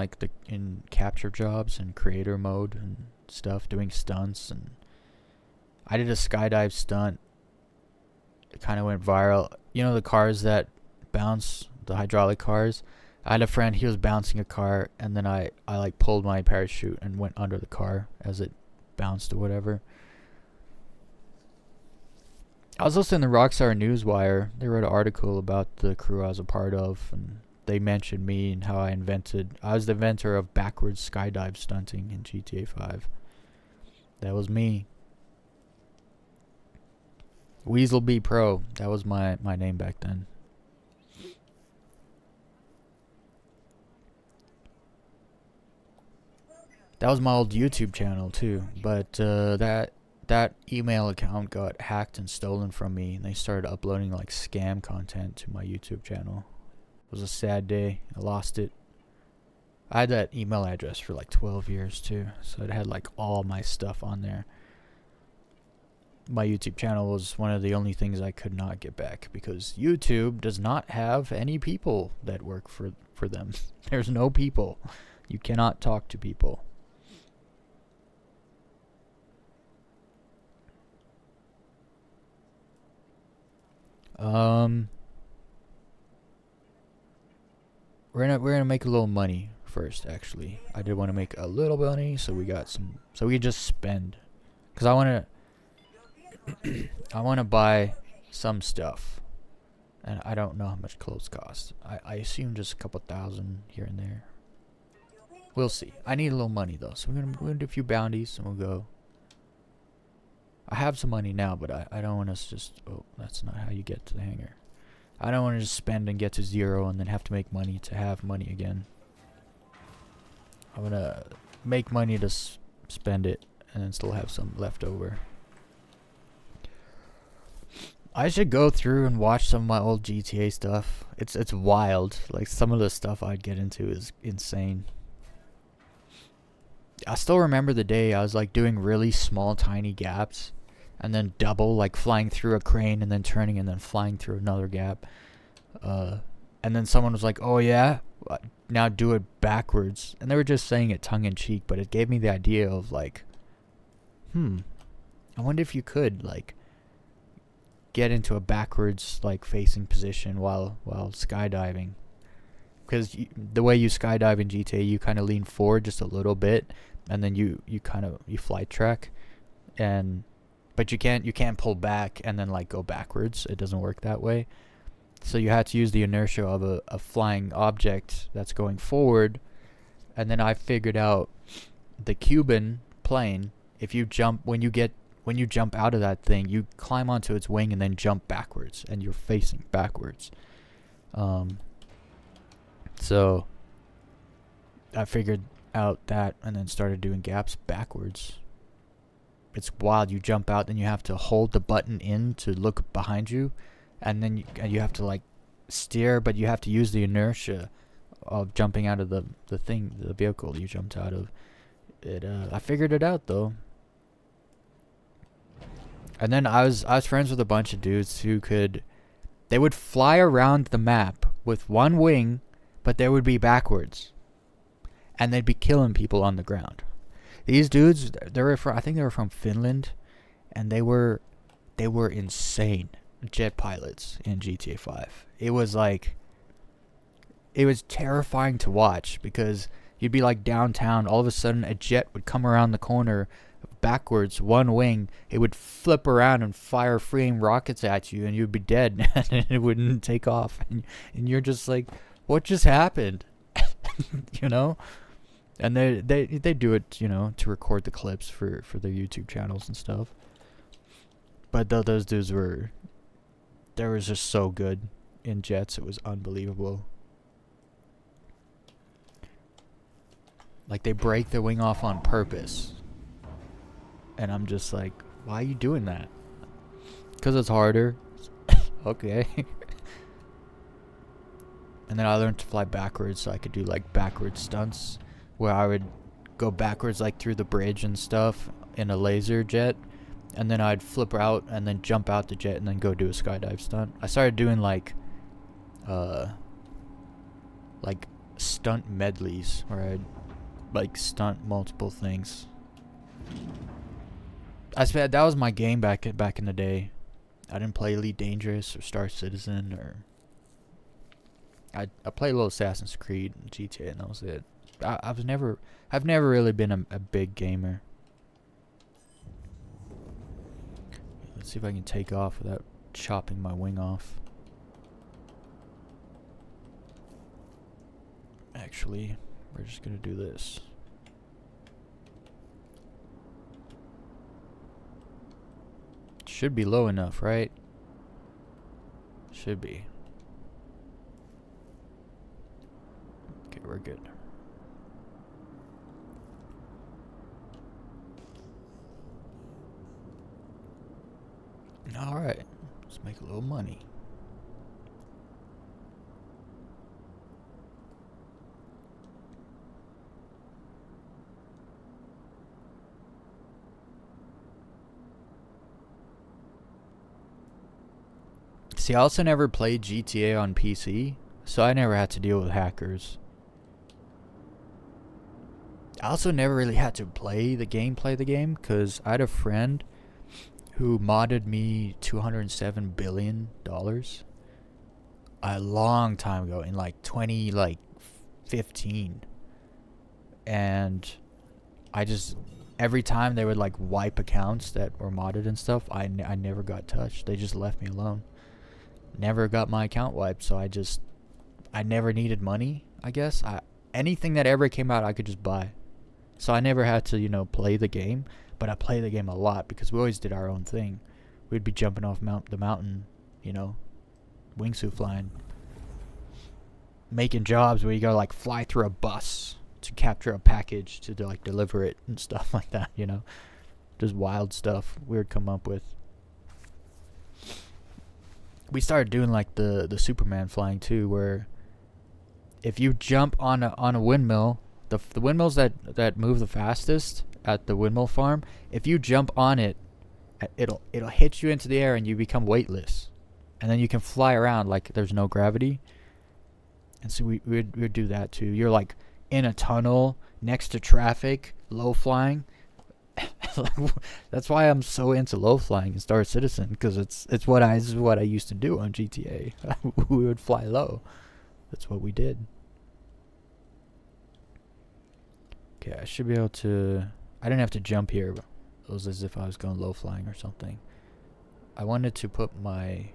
in capture jobs and creator mode and stuff, doing stunts, and I did a skydive stunt. It kind of went viral. You know the cars that bounce, the hydraulic cars? I had a friend, he was bouncing a car, and then I like pulled my parachute and went under the car as it bounced or whatever. I was also in the Rockstar Newswire. They wrote an article about the crew I was a part of, and they mentioned me and how I was the inventor of backwards skydive stunting in GTA 5. That was me. Weasel B Pro. That was my name back then. That was my old YouTube channel too, but that email account got hacked and stolen from me, and they started uploading like scam content to my YouTube channel. It was a sad day. I lost it. I had that email address for like 12 years too, so it had like all my stuff on there. My YouTube channel was one of the only things I could not get back because YouTube does not have any people that work for them. There's no people. You cannot talk to people. We're gonna make a little money first. Actually, I did want to make a little money, so we got some, so we just spend, cause I wanna buy some stuff, and I don't know how much clothes cost. I assume just a couple thousand here and there. We'll see. I need a little money though, so we're gonna do a few bounties and we'll go. I have some money now, but I don't want us just... Oh, that's not how you get to the hangar. I don't want to just spend and get to 0 and then have to make money to have money again. I want to make money to spend it and then still have some left over. I should go through and watch some of my old GTA stuff. It's wild. Like, some of the stuff I'd get into is insane. I still remember the day I was like doing really small tiny gaps and then double, like flying through a crane and then turning and then flying through another gap, and then someone was like, oh yeah, now do it backwards, and they were just saying it tongue-in-cheek, but it gave me the idea of like, I wonder if you could like get into a backwards like facing position while skydiving. Because the way you skydive in GTA, you kind of lean forward just a little bit, and then you flight track, but you can't pull back and then like go backwards. It doesn't work that way. So you had to use the inertia of a flying object that's going forward, and then I figured out the Cuban plane. If you jump when you jump out of that thing, you climb onto its wing and then jump backwards, and you're facing backwards. So I figured out that and then started doing gaps backwards. It's wild. You jump out, then you have to hold the button in to look behind you, and then you have to like steer, but you have to use the inertia of jumping out of the vehicle you jumped out of. I figured it out though. And then I was friends with a bunch of dudes who they would fly around the map with one wing, but they would be backwards, and they'd be killing people on the ground. These dudes, I think they were from Finland, and they were insane jet pilots in GTA 5. It was terrifying to watch because you'd be like downtown, all of a sudden a jet would come around the corner backwards, one wing, it would flip around and fire freeing rockets at you, and you'd be dead, and it wouldn't take off, and you're just like, what just happened? You know? And they do it, you know, to record the clips for their YouTube channels and stuff. But those dudes they were just so good in jets, it was unbelievable. Like, they break their wing off on purpose. And I'm just like, why are you doing that? Because it's harder. Okay. And then I learned to fly backwards so I could do like backwards stunts where I would go backwards like through the bridge and stuff in a laser jet, and then I'd flip out and then jump out the jet and then go do a skydive stunt. I started doing like stunt medleys where I'd like stunt multiple things. That was my game back in the day. I didn't play Elite Dangerous or Star Citizen, or I played a little Assassin's Creed and GTA, and that was it. I've never really been a big gamer. Let's see if I can take off without chopping my wing off. Actually, we're just gonna do this. Should be low enough, right? Should be. Okay, we're good. Alright, let's make a little money. See, I also never played GTA on PC, so I never had to deal with hackers. I also never really had to play the game, because I had a friend who modded me $207 billion a long time ago, in like 2015. And I just, every time they would like wipe accounts that were modded and stuff, I never got touched. They just left me alone. Never got my account wiped, so I never needed money, I guess. Anything that ever came out, I could just buy. So I never had to, play the game, but I play the game a lot because we always did our own thing. We'd be jumping off the mountain, wingsuit flying. Making jobs where you gotta like fly through a bus to capture a package to like deliver it and stuff like that, Just wild stuff we would come up with. We started doing like the Superman flying too, where if you jump on a windmill, the windmills that move the fastest at the windmill farm, if you jump on it, it'll hit you into the air and you become weightless, and then you can fly around like there's no gravity. And so we'd do that too. You're like in a tunnel next to traffic, low flying. That's why I'm so into low flying in Star Citizen, because this is what I used to do on GTA. We would fly low. That's what we did. Okay, I should be able to. I didn't have to jump here. It was as if I was going low flying or something. I wanted to put my.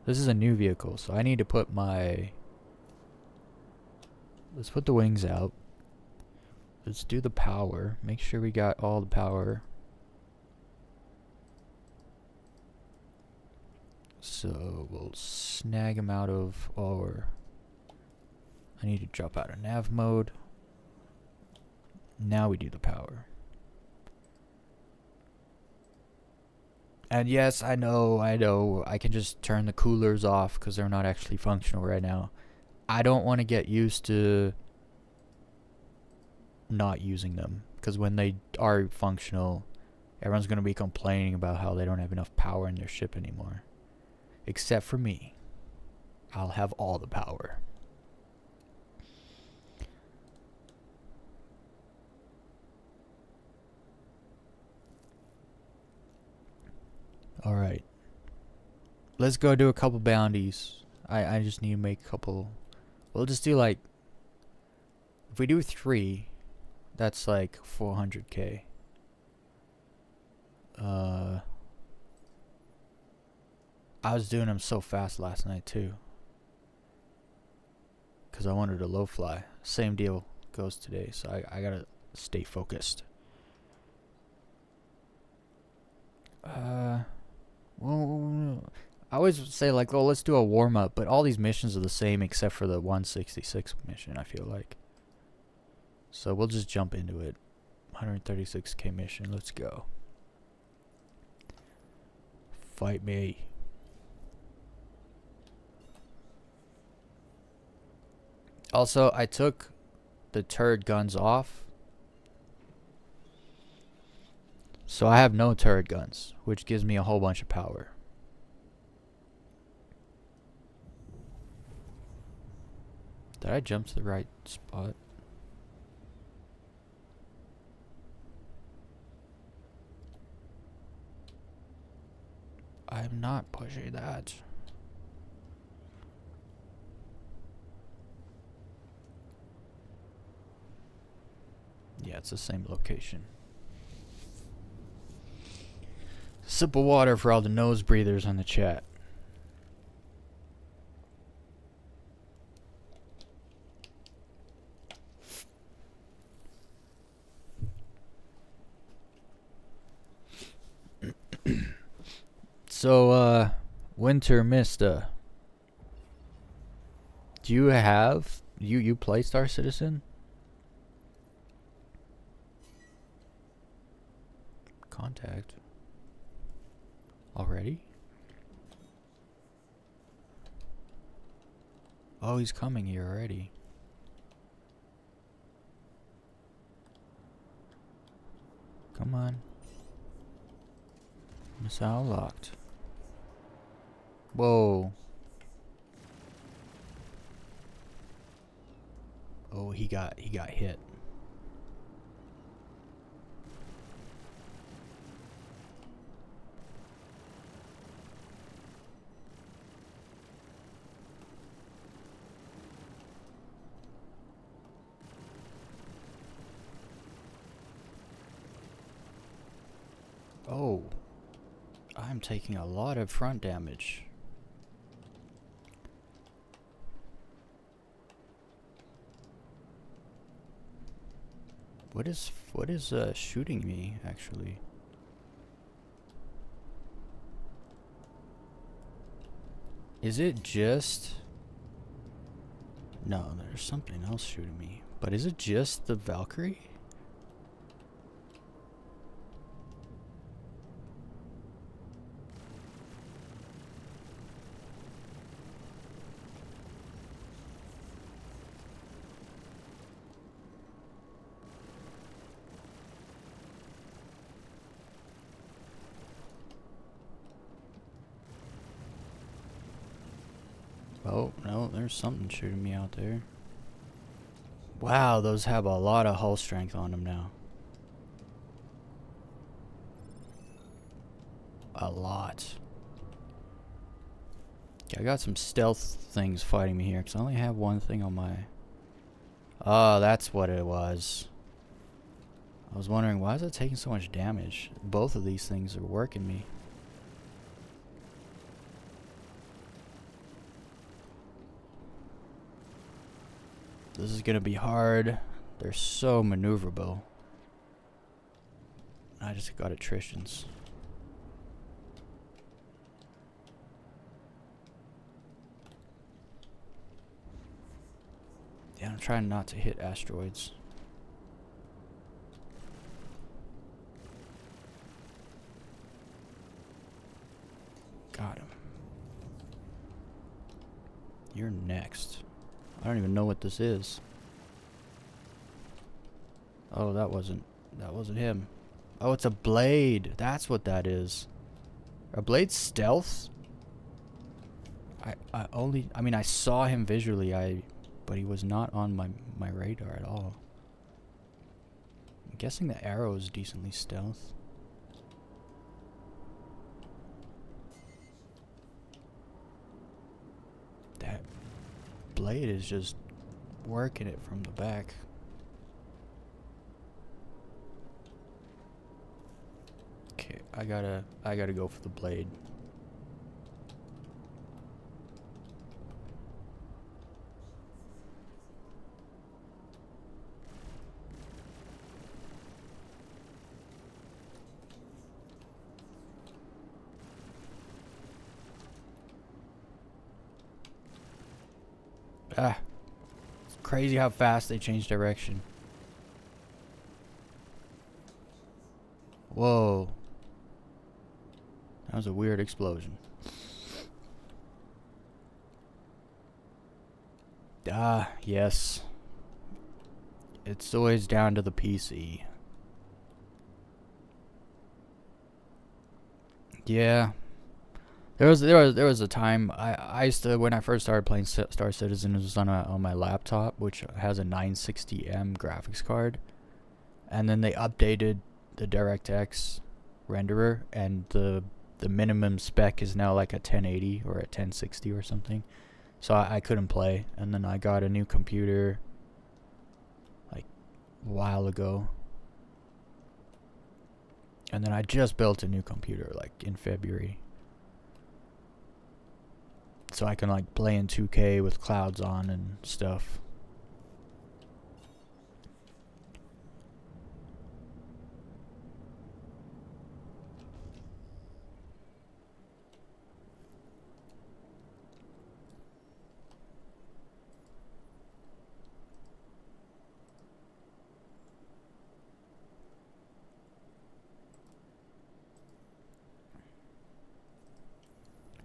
This is a new vehicle, so I need to put my. Let's put the wings out. Let's do the power. Make sure we got all the power. So we'll snag him out of our. I need to drop out of nav mode. Now we do the power. And yes, I know, I can just turn the coolers off because they're not actually functional right now. I don't want to get used to not using them, because when they are functional, everyone's going to be complaining about how they don't have enough power in their ship anymore. Except for me. I'll have all the power. Alright. Let's go do a couple bounties. I just need to make a couple. We'll just do like. If we do 3, that's like 400k. I was doing them so fast last night too, because I wanted a low fly. Same deal goes today, so I gotta stay focused. Well, I always say like, oh, let's do a warm up, but all these missions are the same except for the 166 mission, I feel like. So we'll just jump into it. 136k mission. Let's go. Fight me. Also, I took the turret guns off. So I have no turret guns, which gives me a whole bunch of power. Did I jump to the right spot? I'm not pushing that. Yeah, it's the same location. Sip of water for all the nose breathers on the chat. So, Winter Mista. Do you have... You play Star Citizen? Contact. Already? Oh, he's coming here already. Come on. Missile locked. Whoa. Oh, he got hit. Oh. I'm taking a lot of front damage. What is shooting me actually? Is it just... No, there's something else shooting me. But is it just the Valkyrie? Oh, no, there's something shooting me out there. Wow, those have a lot of hull strength on them now. A lot. Okay, I got some stealth things fighting me here, because I only have one thing on my... Oh, that's what it was. I was wondering, why is it taking so much damage? Both of these things are working me. This is gonna be hard. They're so maneuverable. I just got attritions. Yeah, I'm trying not to hit asteroids. Got him. You're next. I don't even know what this is. Oh, that wasn't him. Oh, it's a blade. That's what that is. Are blades stealth? I mean, I saw him visually, but he was not on my radar at all. I'm guessing the arrow is decently stealth. That blade is just working it from the back. Okay, I gotta go for the blade. Ah, it's crazy how fast they change direction. Whoa. That was a weird explosion. Ah, yes. It's always down to the PC. Yeah. There was a time I used to, when I first started playing Star Citizen, it was on my laptop, which has a 960M graphics card, and then they updated the DirectX renderer, and the minimum spec is now like a 1080 or a 1060 or something. So I couldn't play, and then I got a new computer like a while ago, and then I just built a new computer like in February. So I can like play in 2K with clouds on and stuff.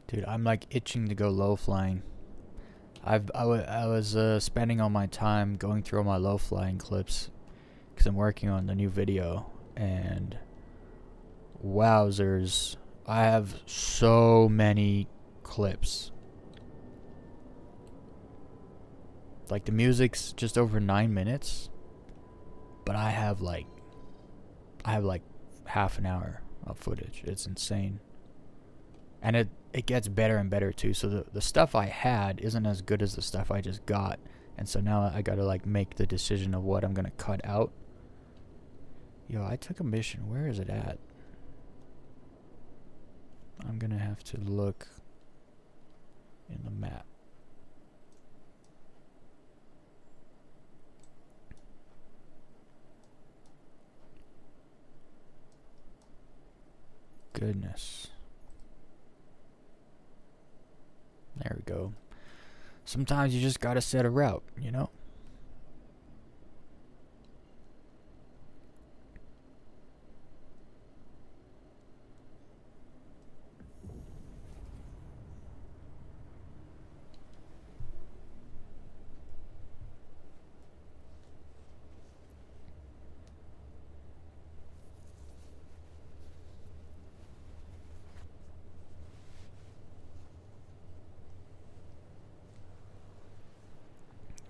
Dude, I'm like itching to go low flying. I was spending all my time going through all my low flying clips because I'm working on the new video, and wowzers, I have so many clips. Like the music's just over 9 minutes, but I have like half an hour of footage. It's insane. And it gets better and better too. So the stuff I had isn't as good as the stuff I just got. And so now I gotta like make the decision of what I'm gonna cut out. Yo, I took a mission. Where is it at? I'm gonna have to look in the map. Goodness. There we go. Sometimes you just gotta set a route, you know?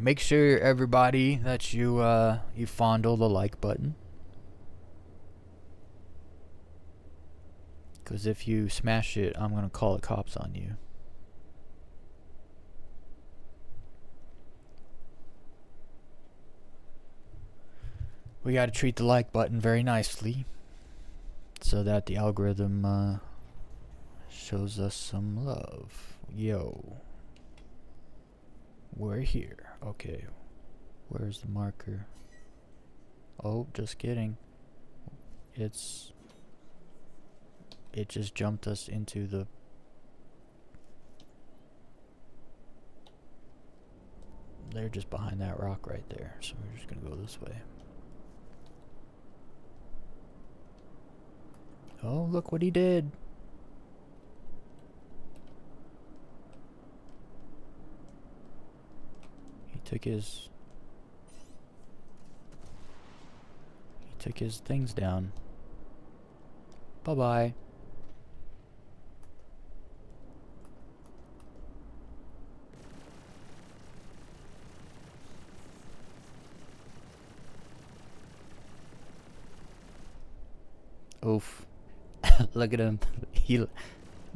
Make sure everybody that you fondle the like button. Because if you smash it, I'm gonna call the cops on you. We gotta treat the like button very nicely, so that the algorithm shows us some love. Yo. We're here. Okay. Where's the marker? Oh, just kidding. It just jumped us into the... They're just behind that rock right there. So we're just gonna go this way. Oh, look what he did. He took his things down. Bye-bye. Oof. Look at him.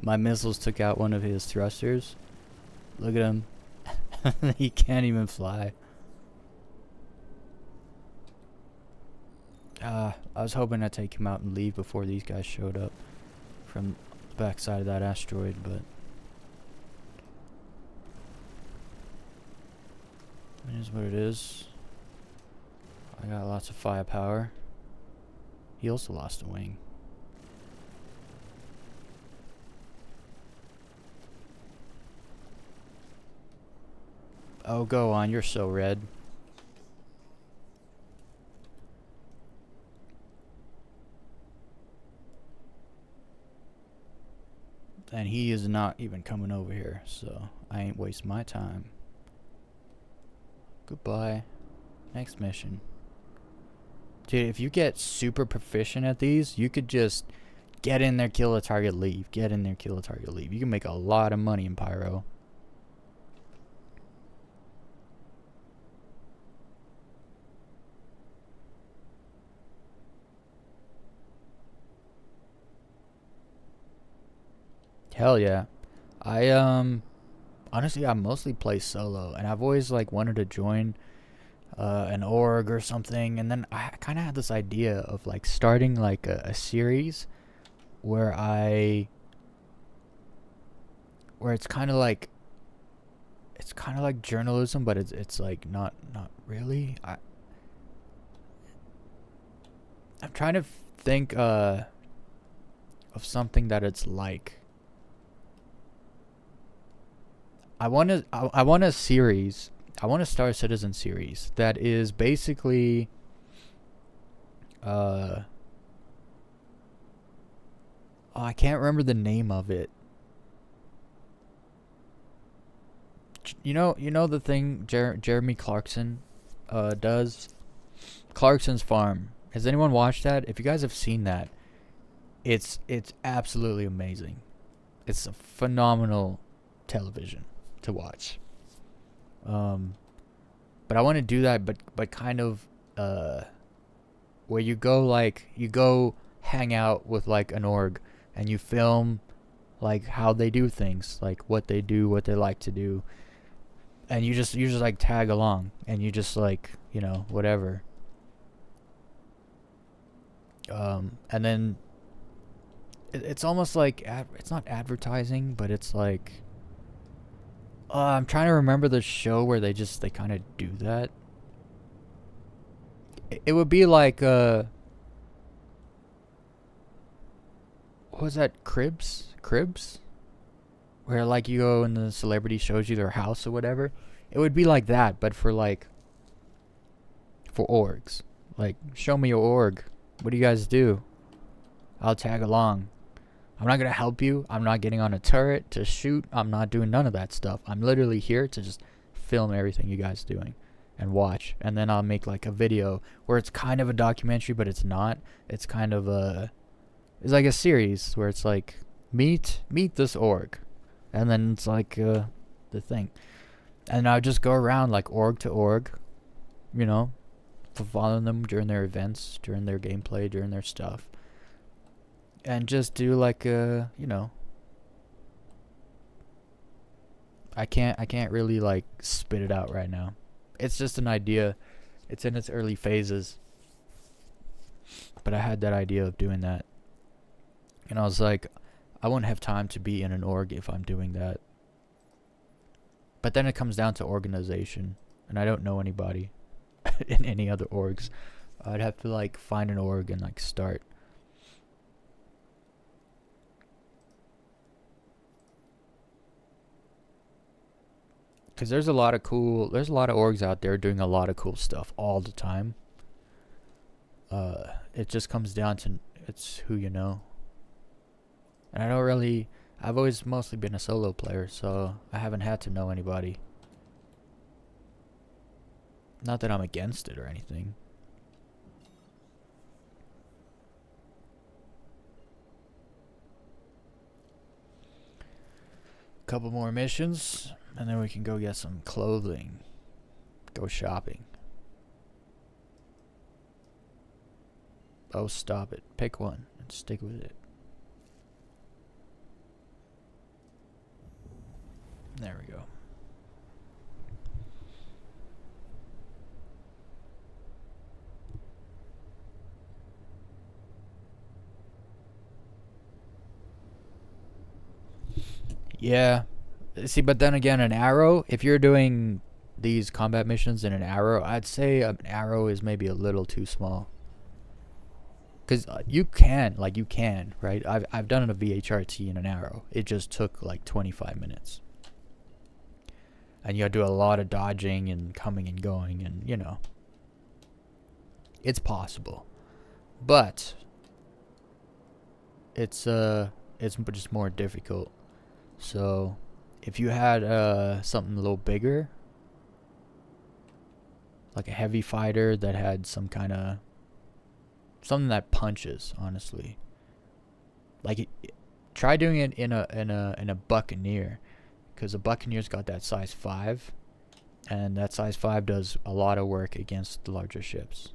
My missiles took out one of his thrusters. Look at him. He can't even fly. I was hoping to take him out and leave before these guys showed up from the backside of that asteroid, but it is what it is. I got lots of firepower. He also lost a wing. Oh, go on. You're so red. And he is not even coming over here, so I ain't waste my time. Goodbye. Next mission. Dude, if you get super proficient at these, you could just get in there, kill a target, leave. Get in there, kill a target, leave. You can make a lot of money in Pyro. Hell yeah. I honestly I mostly play solo, and I've always like wanted to join an org or something, and then I kind of had this idea of like starting like a series where it's kind of like journalism, but it's like not really. I'm trying to think of something that it's like. I want a series. I want a Star Citizen series that is basically oh, I can't remember the name of it. You know the thing Jeremy Clarkson does? Clarkson's Farm. Has anyone watched that? If you guys have seen that, it's absolutely amazing. It's a phenomenal television to watch. But I want to do that, but kind of where you go hang out with like an org and you film like how they do things, like what they do, what they like to do, and you just like tag along, and you just like, you know, whatever. And then it's almost like it's not advertising, but it's like I'm trying to remember the show where they kind of do that. It would be like what was that, Cribs, where like you go and the celebrity shows you their house or whatever. It would be like that, but for orgs. Like, show me your org. What do you guys do? I'll tag along. I'm not gonna help you. I'm not getting on a turret to shoot. I'm not doing none of that stuff. I'm literally here to just film everything you guys doing and watch, and then I'll make like a video where it's kind of a documentary, but it's not. It's kind of it's like a series where it's like meet this org, and then it's like the thing, and I'll just go around like org to org, you know, following them during their events, during their gameplay, during their stuff, and just do like you know, I can't really like spit it out right now. It's just an idea. It's in its early phases. But I had that idea of doing that. And I was like, I won't have time to be in an org if I'm doing that. But then it comes down to organization, and I don't know anybody in any other orgs. I'd have to like find an org and like start. Because there's a lot of orgs out there doing a lot of cool stuff all the time. It just comes down to it's who you know. And I've always mostly been a solo player, so I haven't had to know anybody. Not that I'm against it or anything. Couple more missions, and then we can go get some clothing. Go shopping. Oh, stop it. Pick one and stick with it. There we go. Yeah. See, but then again, an arrow, if you're doing these combat missions in an arrow, I'd say an arrow is maybe a little too small. Because you can, right? I've done a VHRT in an arrow. It just took like 25 minutes. And you gotta do a lot of dodging and coming and going, and you know. It's possible. But it's just more difficult. So if you had something a little bigger, like a heavy fighter that had some kind of something that punches, honestly. Like try doing it in a Buccaneer, because a Buccaneer's got that size 5, and that size 5 does a lot of work against the larger ships.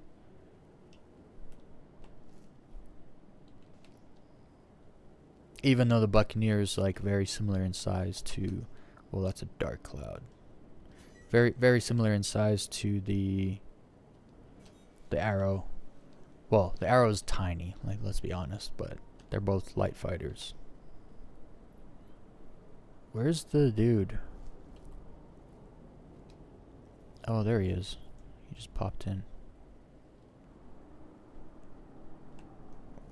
Even though the Buccaneer is like very similar in size to, well, that's a dark cloud. Very similar in size to the Arrow. Well, the Arrow is tiny, like, let's be honest, but they're both light fighters. Where's the dude? Oh, there he is. He just popped in.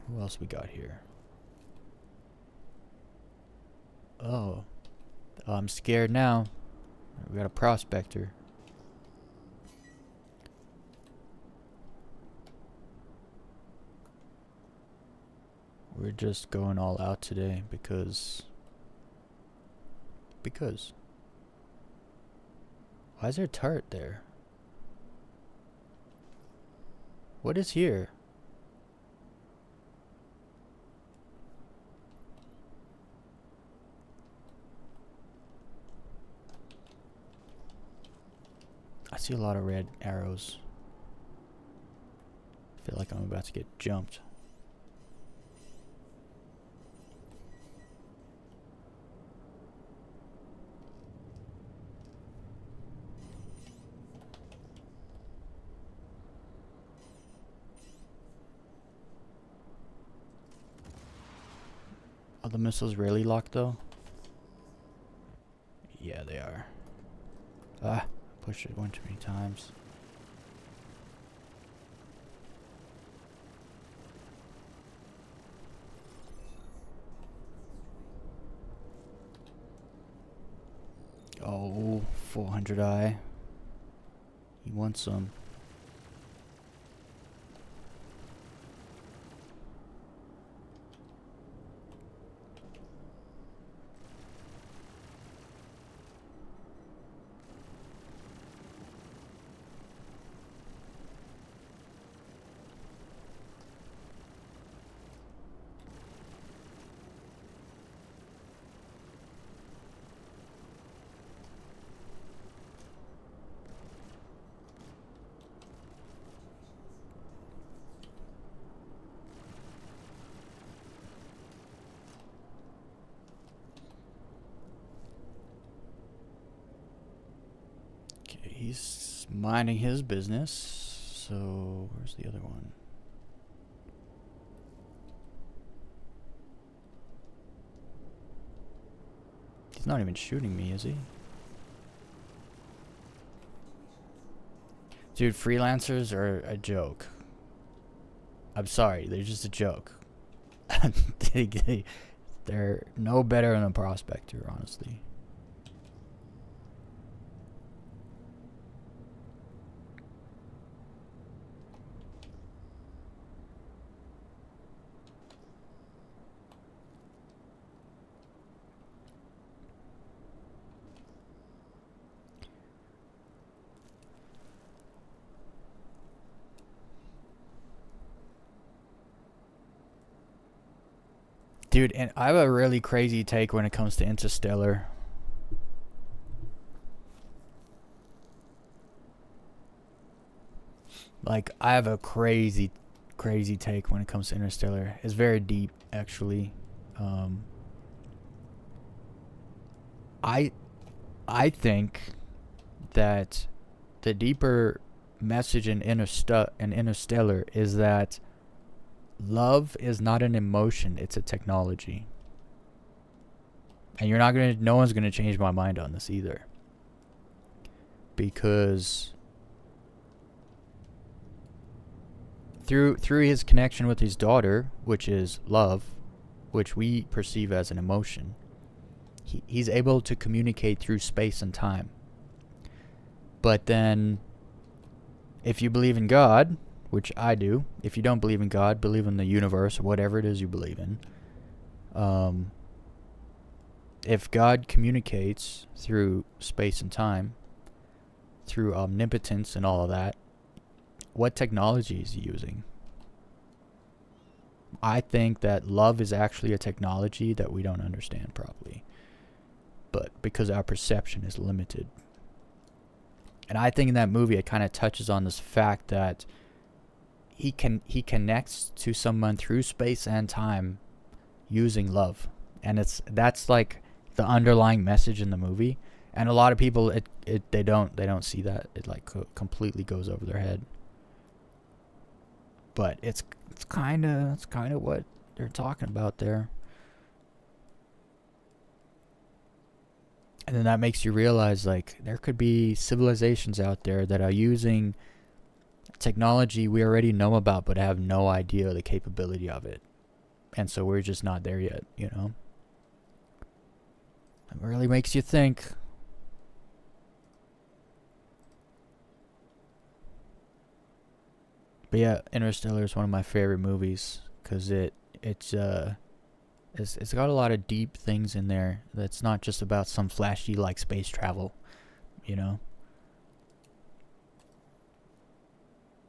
Who else we got here? Oh, I'm scared now. We got a prospector. We're just going all out today because why is there a turret there? What is here? I see a lot of red arrows. I feel like I'm about to get jumped. Are the missiles really locked though? Yeah, they are. Ah, pushed it one too many times. Oh, 400i. You want some? He's minding his business. So where's the other one? He's not even shooting me, is he? Dude, freelancers are a joke. I'm sorry, they're just a joke. They're no better than a prospector, honestly. Dude, and I have a really crazy take when it comes to Interstellar. Like, I have a crazy take when it comes to Interstellar. It's very deep, actually. I think that the deeper message in Interstellar is that love is not an emotion, it's a technology. And no one's gonna change my mind on this either. Because through his connection with his daughter, which is love, which we perceive as an emotion, he's able to communicate through space and time. But then, if you believe in God, which I do, if you don't believe in God, believe in the universe or whatever it is you believe in, if God communicates through space and time, through omnipotence and all of that, what technology is he using? I think that love is actually a technology that we don't understand properly, but because our perception is limited. And I think in that movie it kind of touches on this fact that he connects to someone through space and time using love, and that's like the underlying message in the movie. And a lot of people they don't see that. It like completely goes over their head. But it's kind of what they're talking about there. And then that makes you realize, like, there could be civilizations out there that are using technology we already know about but have no idea the capability of it. And so we're just not there yet, you know? It really makes you think. But yeah, Interstellar is one of my favorite movies because it's got a lot of deep things in there. That's not just about some flashy like space travel, you know.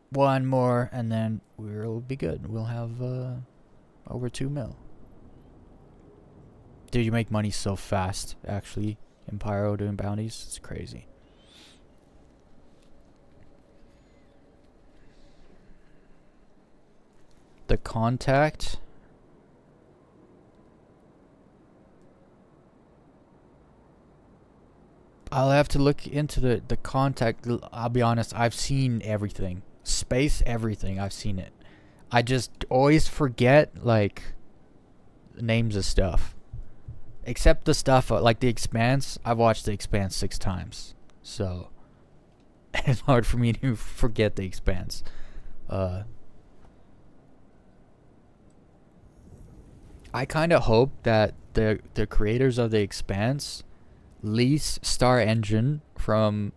One more and then we'll be good. We'll have over 2 mil. Dude, you make money so fast actually in Pyro doing bounties. It's crazy. The Contact. I'll have to look into the Contact. I'll be honest, I've seen everything. Space, everything. I've seen it. I just always forget, like, names of stuff. Except the stuff, like The Expanse. I've watched The Expanse 6 times. So, it's hard for me to forget The Expanse. I kind of hope that the creators of The Expanse lease Star Engine from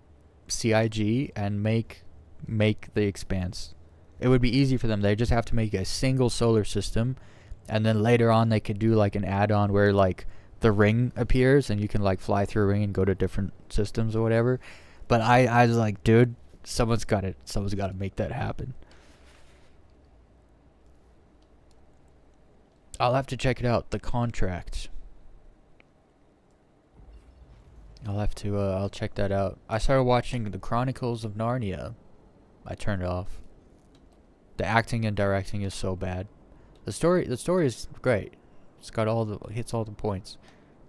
CIG and make The Expanse. It would be easy for them. They just have to make a single solar system, and then later on they could do like an add-on where like the ring appears and you can like fly through a ring and go to different systems or whatever. But I was like, dude, someone's got to make that happen. I'll have to check it out. The Contract. I'll check that out. I started watching The Chronicles of Narnia. I turned it off. The acting and directing is so bad. The story is great. It's got hits all the points.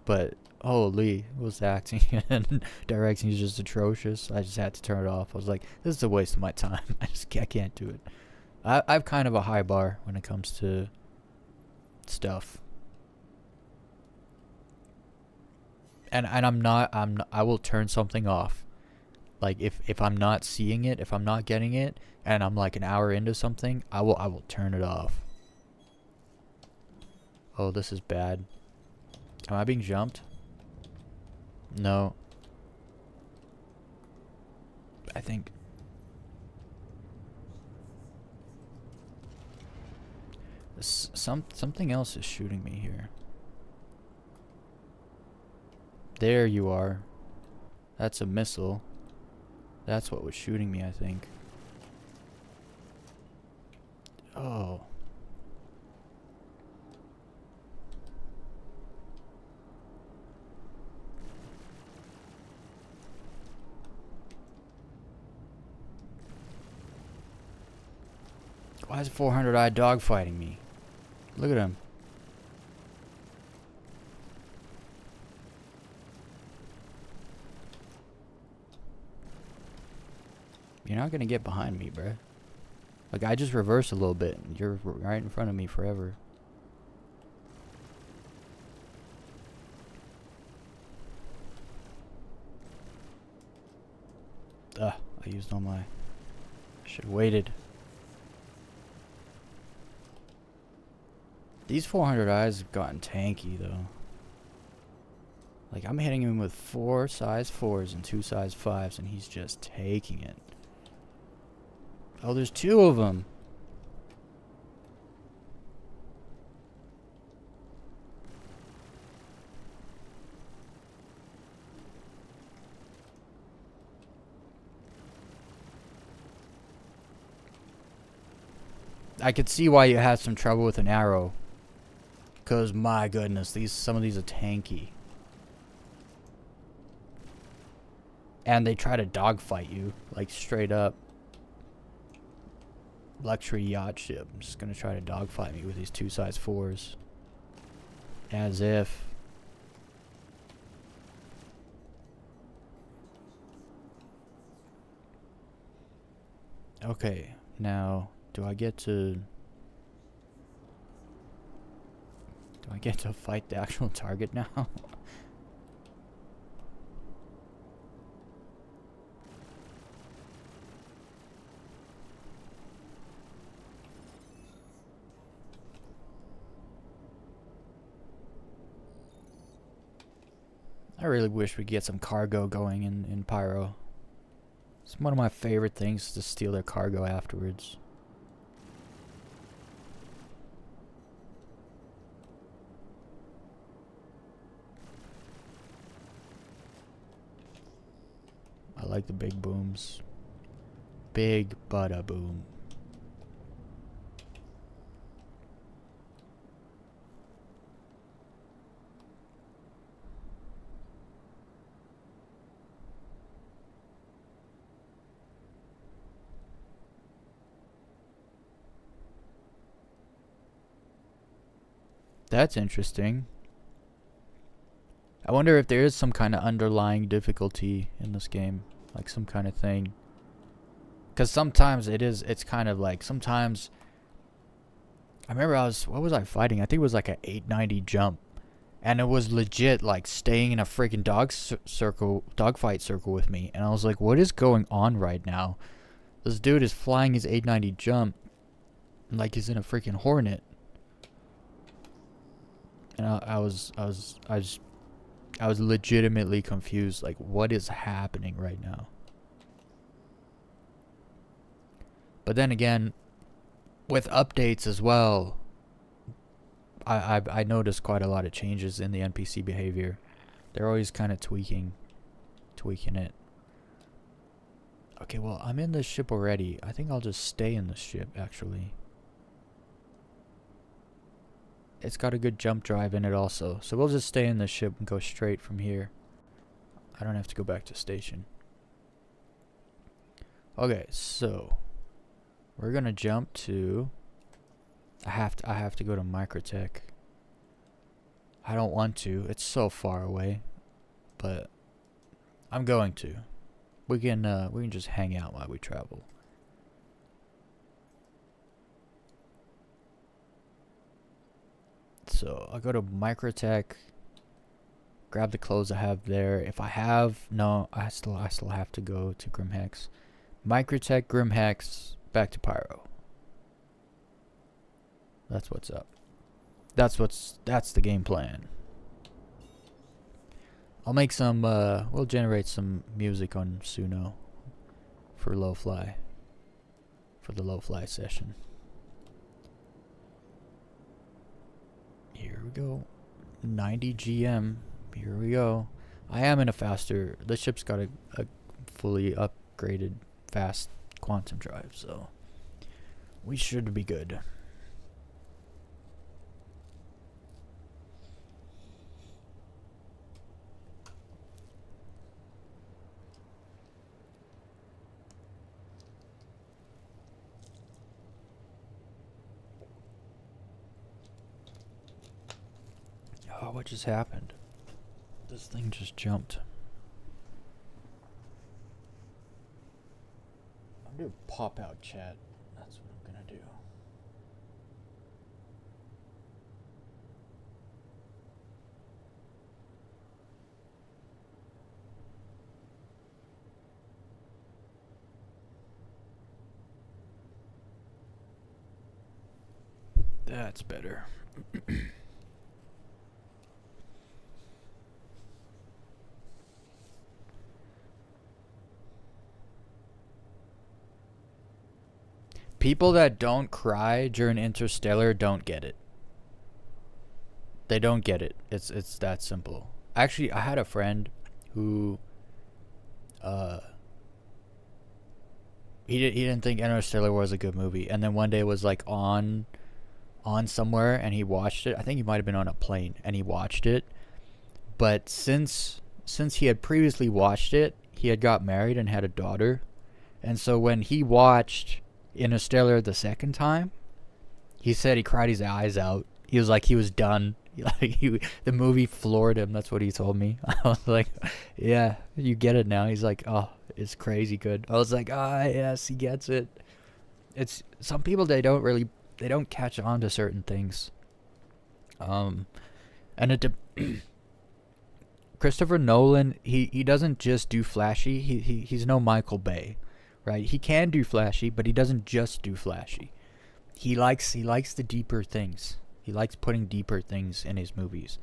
But holy, was the acting and directing is just atrocious. I just had to turn it off. I was like, this is a waste of my time. I can't do it. I've kind of a high bar when it comes to stuff. And I will turn something off. Like if I'm not seeing it, if I'm not getting it, and I'm like an hour into something, I will turn it off. Oh, this is bad. Am I being jumped? No. I think something else is shooting me here. There you are. That's a missile. That's what was shooting me, I think. Oh. Why is a 400-eye dog fighting me? Look at him. You're not gonna get behind me, bruh. Like, I just reversed a little bit, and you're right in front of me forever. I used all my... Should've waited. These 400 eyes have gotten tanky, though. Like, I'm hitting him with 4 size 4s and 2 size 5s, and he's just taking it. Oh, there's 2 of them. I could see why you had some trouble with an arrow. Cause my goodness, some of these are tanky. And they try to dogfight you, like straight up. Luxury yacht ship. I'm just gonna try to dogfight me with these 2.4s. As if. Okay, now do I get to fight the actual target now? I really wish we could get some cargo going in Pyro. It's one of my favorite things to steal their cargo afterwards. I like the big booms. Big bada boom. That's interesting. I wonder if there is some kind of underlying difficulty in this game. Like some kind of thing. Because sometimes it's kind of like, sometimes... I remember what was I fighting? I think it was like an 890 jump. And it was legit like staying in a freaking dogfight circle with me. And I was like, what is going on right now? This dude is flying his 890 jump like he's in a freaking Hornet. And I was legitimately confused. Like, what is happening right now? But then again, with updates as well, I noticed quite a lot of changes in the NPC behavior. They're always kind of tweaking it. Okay, well, I'm in this ship already. I think I'll just stay in this ship, actually. It's got a good jump drive in it also. So we'll just stay in the ship and go straight from here. I don't have to go back to station. Okay, so we're gonna jump to... I have to go to Microtech. I don't want to. It's so far away. But I'm going to. We can just hang out while we travel. So I'll go to Microtech, grab the clothes I have there. If I have, no, I still have to go to Grimhex. Microtech, Grimhex, back to Pyro. That's what's up. That's the game plan. I'll make some, we'll generate some music on Suno for low fly. For the low fly session. Here we go. 90 GM. Here we go. I am in a faster... The ship's got a fully upgraded fast quantum drive, so... we should be good. Oh, what just happened? This thing just jumped. I'm gonna pop out chat. That's what I'm gonna do. That's better. People that don't cry during Interstellar don't get it. They don't get it. It's that simple. Actually, I had a friend who He didn't think Interstellar was a good movie, and then one day it was like on somewhere, and he watched it. I think he might have been on a plane, and he watched it. But since he had previously watched it, he had got married and had a daughter, and so when he watched Interstellar the second time, he said he cried his eyes out. He was like he was done. Like the movie floored him. That's what he told me. I was like, yeah, you get it now. He's like, oh, it's crazy good. I was like, ah, yes, he gets it. It's some people they don't catch on to certain things. Um, and Christopher Nolan, he doesn't just do flashy. He's no Michael Bay, right? He can do flashy, but he doesn't just do flashy. He likes the deeper things. He likes putting deeper things in his movies.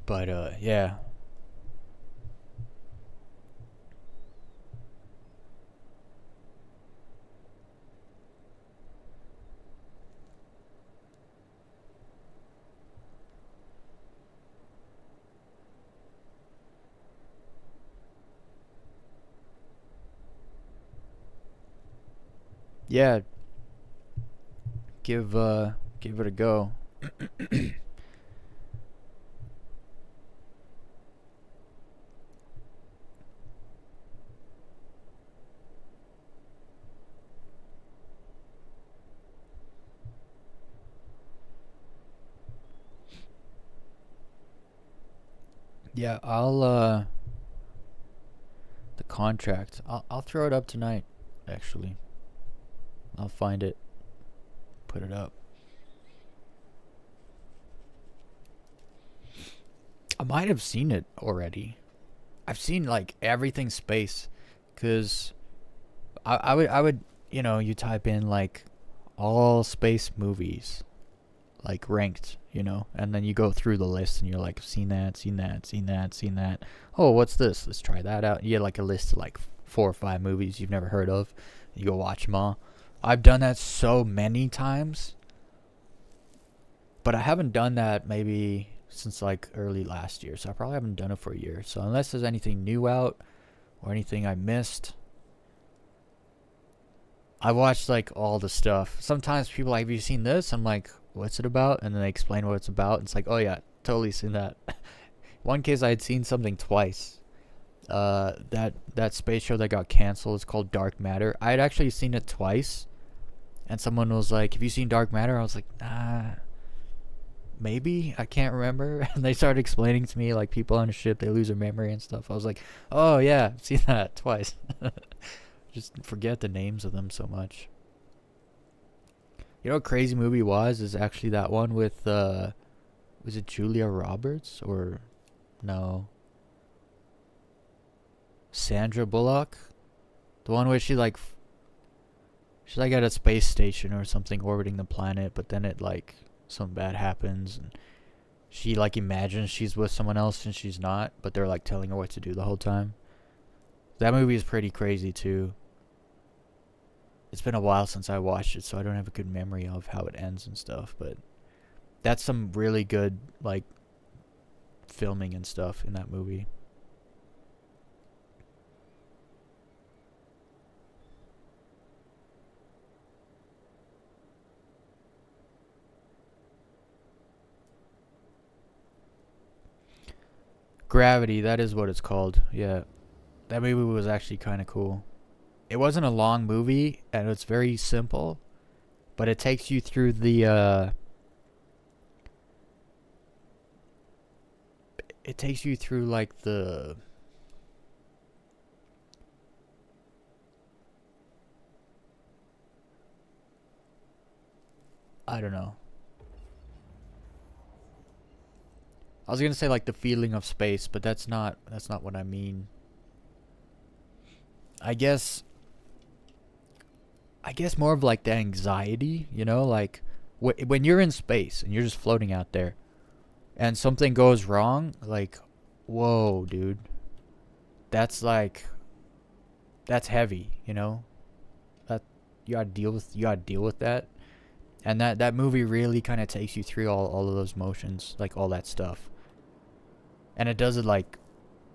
But yeah. Yeah, give it a go. Yeah, I'll the contract. I'll throw it up tonight, actually. I'll find it, put it up. I might have seen it already. I've seen like everything space, cause I would you type in like all space movies, like ranked, and then you go through the list and you're like, seen that, seen that, seen that, seen that. Oh, what's this? Let's try that out. You get like a list of like 4 or 5 movies you've never heard of. You go watch them all. I've done that so many times, but I haven't done that maybe since like early last year. So I probably haven't done it for a year. So unless there's anything new out or anything I missed, I watched like all the stuff. Sometimes people are like, have you seen this? I'm like, what's it about? And then they explain what it's about. And it's like, oh yeah, totally seen that. One case I had seen something twice. That space show that got canceled is called Dark Matter. I had actually seen it twice, and someone was like, have you seen Dark Matter? I was like, nah, maybe, I can't remember. And they started explaining to me like people on a ship, they lose their memory and stuff. I was like, oh yeah, I've seen that twice. Just forget the names of them so much. You know what crazy movie is actually that one with was it Julia Roberts or no, Sandra Bullock? The one where she's like at a space station or something orbiting the planet, but then it like something bad happens and she like imagines she's with someone else and she's not, but they're like telling her what to do the whole time. That movie is pretty crazy too. It's been a while since I watched it, so I don't have a good memory of how it ends and stuff, but that's some really good like filming and stuff in that movie. Gravity, that is what it's called. Yeah. That movie was actually kind of cool. It wasn't a long movie and it's very simple, but it takes you through the it takes you through like the I don't know. I was going to say like the feeling of space, but that's not what I mean. I guess I guess more of like the anxiety, like when you're in space and you're just floating out there and something goes wrong, like whoa, dude. That's like that's heavy, That you got to deal with that. And that movie really kind of takes you through all of those motions, like all that stuff. And it does it like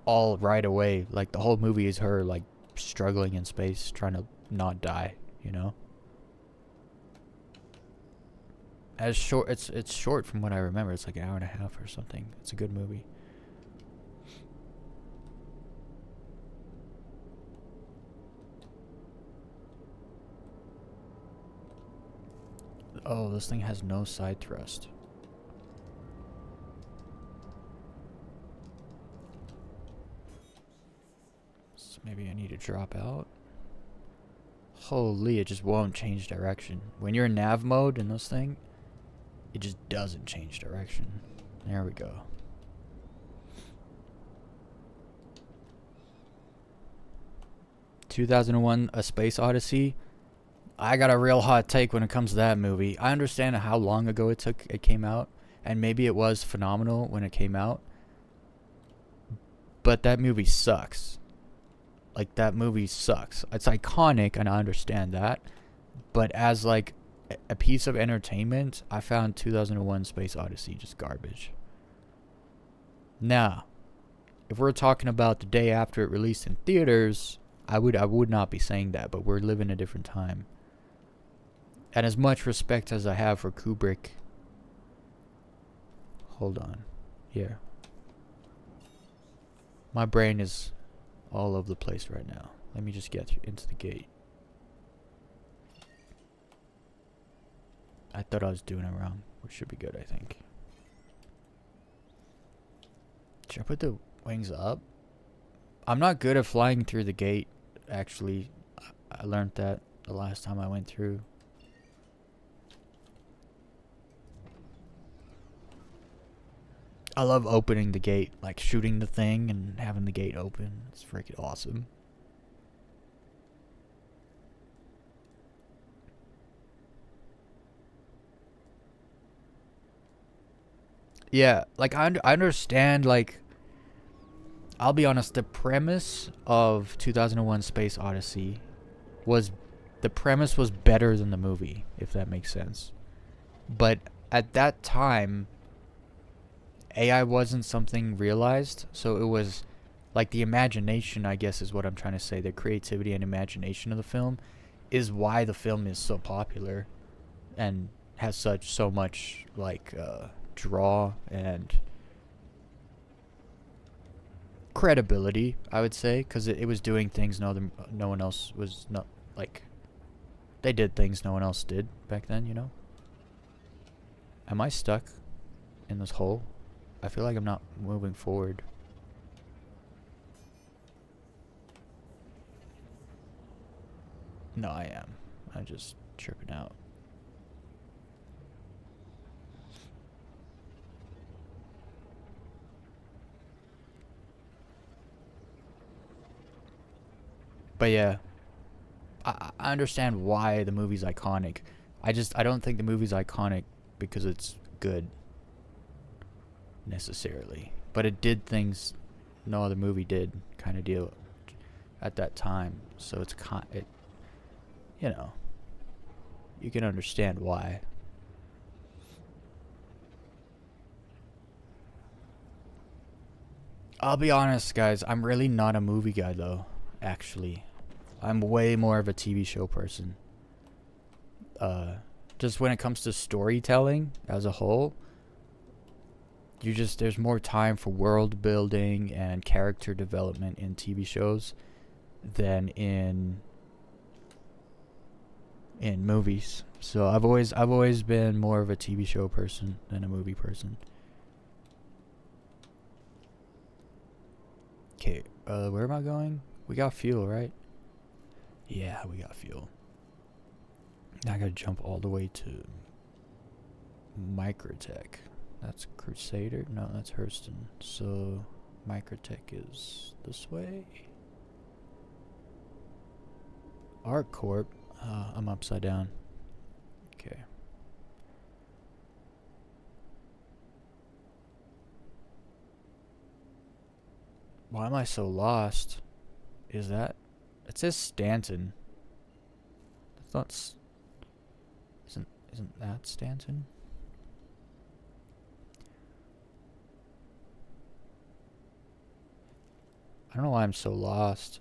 all right away. Like the whole movie is her like struggling in space, trying to not die, you know? As short, it's short from what I remember. It's like an hour and a half or something. It's a good movie. Oh, this thing has no side thrust. So maybe I need to drop out. Holy, it just won't change direction. When you're in nav mode in this thing, it just doesn't change direction. There we go. "2001: A Space Odyssey." I got a real hot take when it comes to that movie. I understand how long ago it came out, and maybe it was phenomenal when it came out, but that movie sucks. Like, that movie sucks. It's iconic, and I understand that, but as like a piece of entertainment, I found 2001: Space Odyssey just garbage. Now, if we're talking about the day after it released in theaters, I would not be saying that, but we're living a different time. And as much respect as I have for Kubrick, hold on, here. My brain is all over the place right now. Let me just get into the gate. I thought I was doing it wrong, which should be good, I think. Should I put the wings up? I'm not good at flying through the gate, actually. I learned that the last time I went through. I love opening the gate, like shooting the thing and having the gate open. It's freaking awesome. Yeah, like I understand, like, I'll be honest, the premise of 2001: Space Odyssey was, the premise was better than the movie, if that makes sense. But at that time, AI wasn't something realized, so it was like the imagination, I guess is what I'm trying to say. The creativity and imagination of the film is why the film is so popular and has so much like draw and credibility, I would say, because it was doing things no one else was not, like, they did things no one else did back then, you know? Am I stuck in this hole? I feel like I'm not moving forward. No, I am. I'm just tripping out. But yeah, I understand why the movie's iconic. I don't think the movie's iconic because it's good necessarily, but it did things no other movie did, kind of deal, at that time. So it's you know, you can understand why. I'll be honest, guys, I'm really not a movie guy though, actually. I'm way more of a TV show person. Just when it comes to storytelling as a whole, there's more time for world building and character development in TV shows than in movies. So I've always been more of a TV show person than a movie person. Okay, where am I going? We got fuel, right? Yeah, we got fuel. Now I gotta jump all the way to Microtech. That's Crusader? No, that's Hurston. So Microtech is this way. ArcCorp. I'm upside down. Okay. Why am I so lost? Is that... It says Stanton. That's not... Isn't that Stanton? don't know why I'm so lost.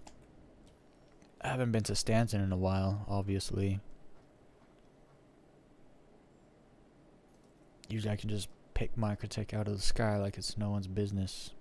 I haven't been to Stanton in a while, obviously. Usually I can just pick Microtech out of the sky like it's no one's business.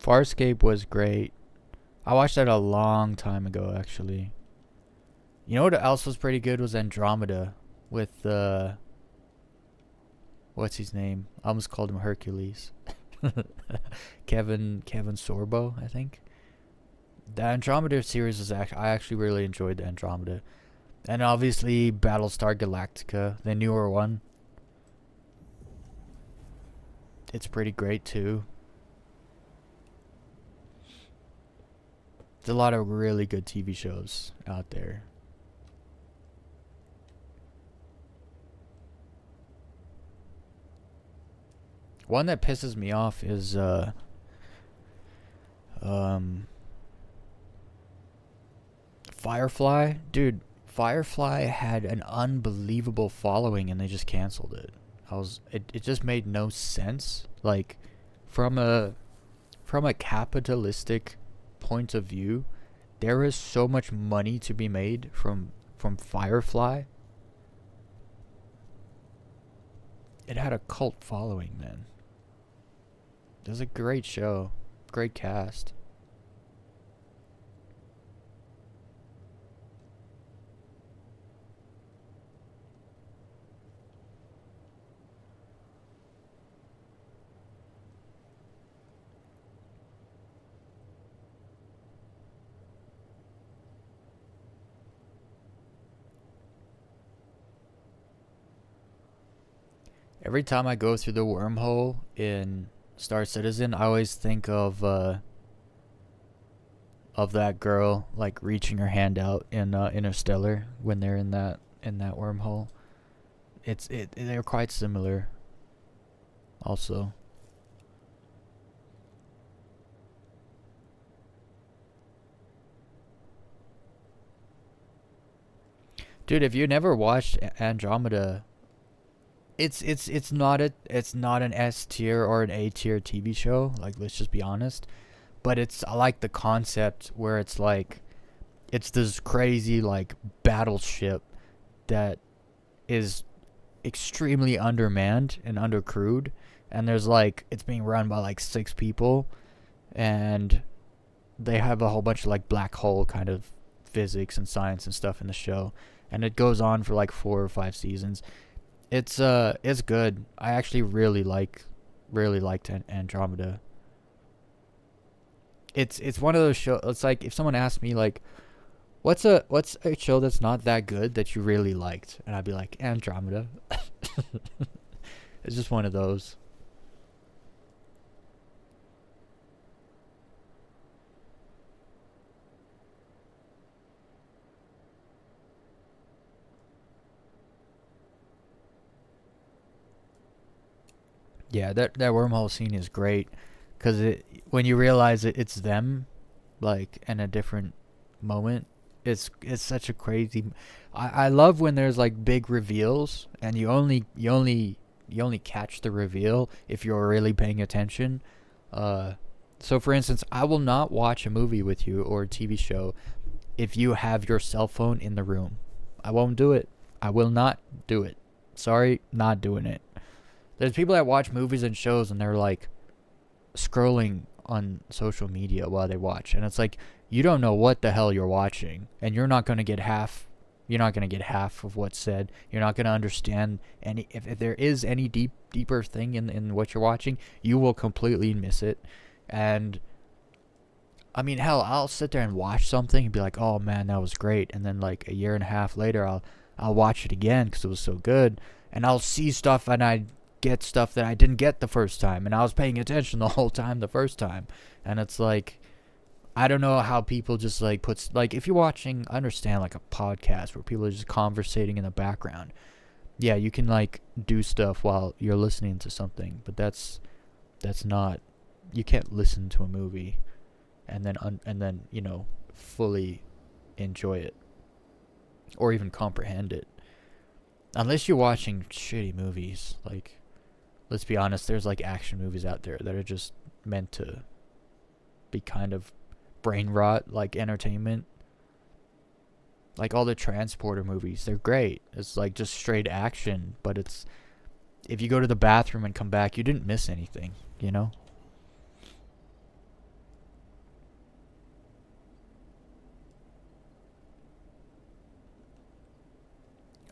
Farscape was great. I watched that a long time ago, actually. You know what else was pretty good was Andromeda with what's his name? I almost called him Hercules. Kevin Sorbo, I think. The Andromeda series was I actually really enjoyed the Andromeda. And obviously Battlestar Galactica, the newer one. It's pretty great too. There's a lot of really good TV shows out there. One that pisses me off is Firefly. Dude, Firefly had an unbelievable following and they just canceled it. It just made no sense. Like from a capitalistic point of view, there is so much money to be made from Firefly. It had a cult following then. It was a great show. Great cast. Every time I go through the wormhole in Star Citizen, I always think of that girl like reaching her hand out in Interstellar when they're in that wormhole. They're quite similar. Also, dude, if you never watched Andromeda, it's not an S tier or an A tier TV show. Like, let's just be honest. But I like the concept where it's like, it's this crazy like battleship that is extremely undermanned and undercrewed, and there's like, it's being run by like 6 people, and they have a whole bunch of like black hole kind of physics and science and stuff in the show, and it goes on for like 4 or 5 seasons. It's good. I actually really liked Andromeda. It's one of those shows. It's like if someone asked me like, what's a show that's not that good that you really liked, and I'd be like, Andromeda. It's just one of those. Yeah, that wormhole scene is great, because when you realize it's them, like in a different moment, it's such a crazy. I love when there's like big reveals and you only catch the reveal if you're really paying attention. So for instance, I will not watch a movie with you or a TV show if you have your cell phone in the room. I won't do it. I will not do it. Sorry, not doing it. There's people that watch movies and shows and they're like scrolling on social media while they watch, and it's like, you don't know what the hell you're watching, and you're not going to get half of what's said. You're not going to understand any, if there is any deeper thing in what you're watching, you will completely miss it. And I mean, hell, I'll sit there and watch something and be like, oh man, that was great, and then like a year and a half later I'll watch it again because it was so good, and I'll see stuff and I get stuff that I didn't get the first time, and I was paying attention the whole time the first time. And it's like, I don't know how people just like puts, like, if you're watching, understand, like a podcast where people are just conversating in the background, yeah, you can like do stuff while you're listening to something, but that's not you can't listen to a movie and then you know, fully enjoy it or even comprehend it unless you're watching shitty movies. Like, let's be honest, there's like action movies out there that are just meant to be kind of brain rot, like entertainment. Like all the Transporter movies, they're great. It's like just straight action, but it's, if you go to the bathroom and come back, you didn't miss anything, you know?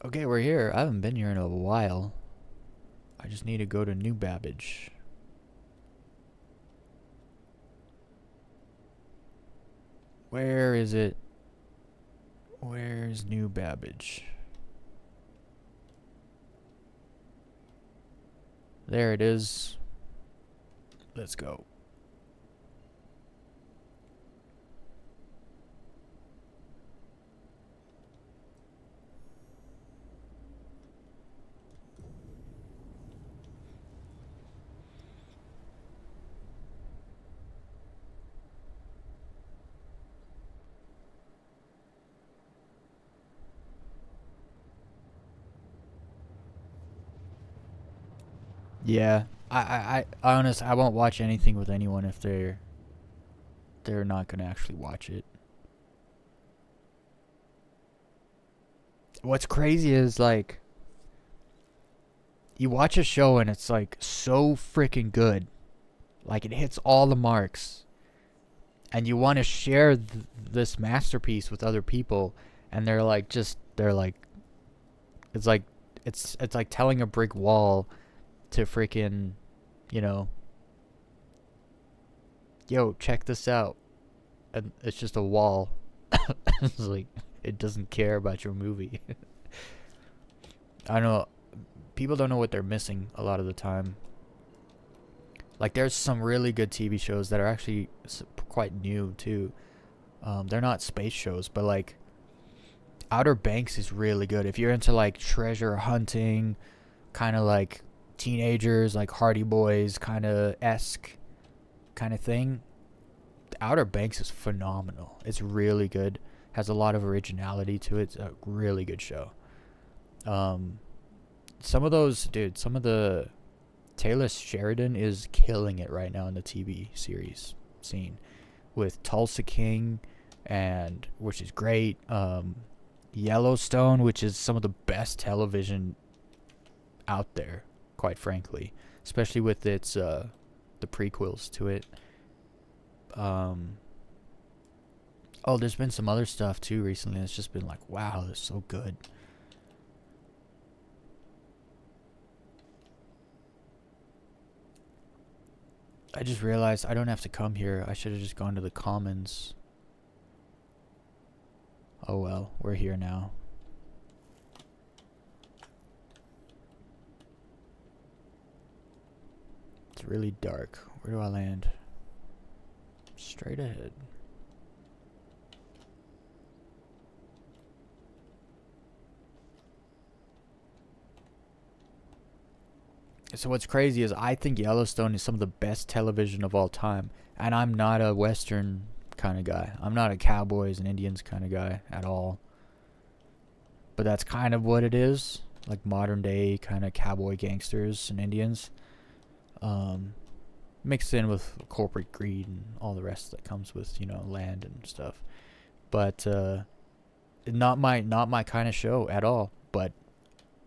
Okay, we're here. I haven't been here in a while. I just need to go to New Babbage. Where is it? Where's New Babbage? There it is. Let's go. Yeah, I honestly, I won't watch anything with anyone if they're not gonna actually watch it. What's crazy is like you watch a show and it's like so freaking good, like it hits all the marks, and you want to share this masterpiece with other people, and they're like it's like it's like telling a brick wall to freaking, you know, yo, check this out. And it's just a wall. It's like, it doesn't care about your movie. I don't know. People don't know what they're missing a lot of the time. Like, there's some really good TV shows that are actually quite new, too. They're not space shows, but, like, Outer Banks is really good. If you're into, like, treasure hunting, kind of like teenagers, like Hardy Boys kind of esque kind of thing, Outer Banks is phenomenal. It's really good. Has a lot of originality to it. It's a really good show. Some of those, dude, some of the Taylor Sheridan is killing it right now in the TV series scene with Tulsa King, and which is great. Yellowstone, which is some of the best television out there, quite frankly, especially with its the prequels to it. Oh, there's been some other stuff too recently. It's just been like, wow, that's so good. I just realized I don't have to come here. I should have just gone to the Commons. Oh well, we're here now. It's really dark. Where do I land? Straight ahead. So what's crazy is I think Yellowstone is some of the best television of all time. And I'm not a Western kind of guy. I'm not a cowboys and Indians kind of guy at all. But that's kind of what it is. Like modern day kind of cowboy gangsters and Indians. Mixed in with corporate greed and all the rest that comes with, you know, land and stuff. But not my kind of show at all. But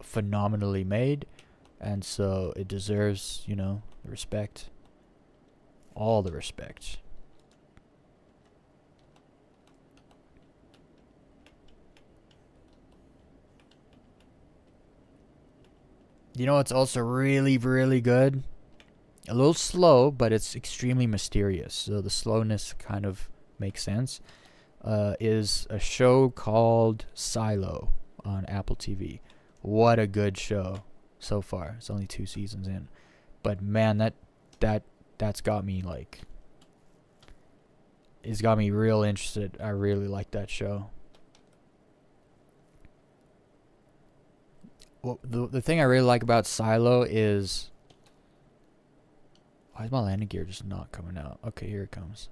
phenomenally made. And so it deserves, you know, the respect. All the respect. You know what's also really, really good? A little slow, but it's extremely mysterious. So the slowness kind of makes sense. Is a show called Silo on Apple TV. What a good show so far. It's only 2 seasons in, but man, that's got me like, it's got me real interested. I really like that show. Well, the thing I really like about Silo is, Why is my landing gear just not coming out? Okay, here it comes.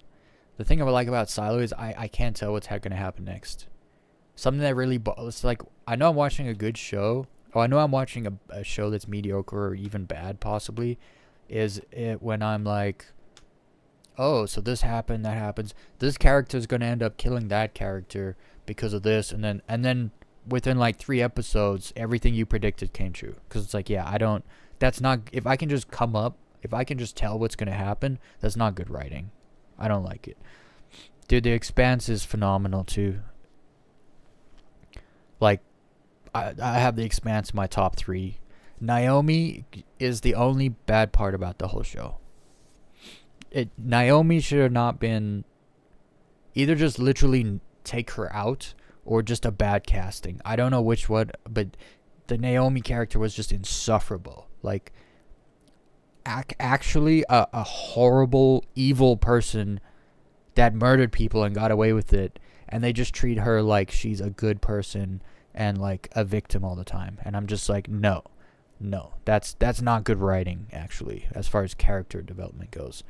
The thing I like about Silo is I can't tell what's going to happen next. Something that really... It's like, I know I'm watching a good show. Oh, I know I'm watching a show that's mediocre or even bad, possibly. Is it when I'm like... Oh, so this happened, that happens. This character's going to end up killing that character because of this. And then within like 3 episodes, everything you predicted came true. Because it's like, yeah, I don't... That's not... If I can just come up... If I can just tell what's going to happen, that's not good writing. I don't like it. Dude, The Expanse is phenomenal too. Like, I have The Expanse in my top 3. Naomi is the only bad part about the whole show. Naomi should have not been... Either just literally take her out, or just a bad casting. I don't know which one, but the Naomi character was just insufferable. Like... actually a horrible, evil person that murdered people and got away with it, and they just treat her like she's a good person and like a victim all the time. And I'm just like, no, that's not good writing, actually, as far as character development goes.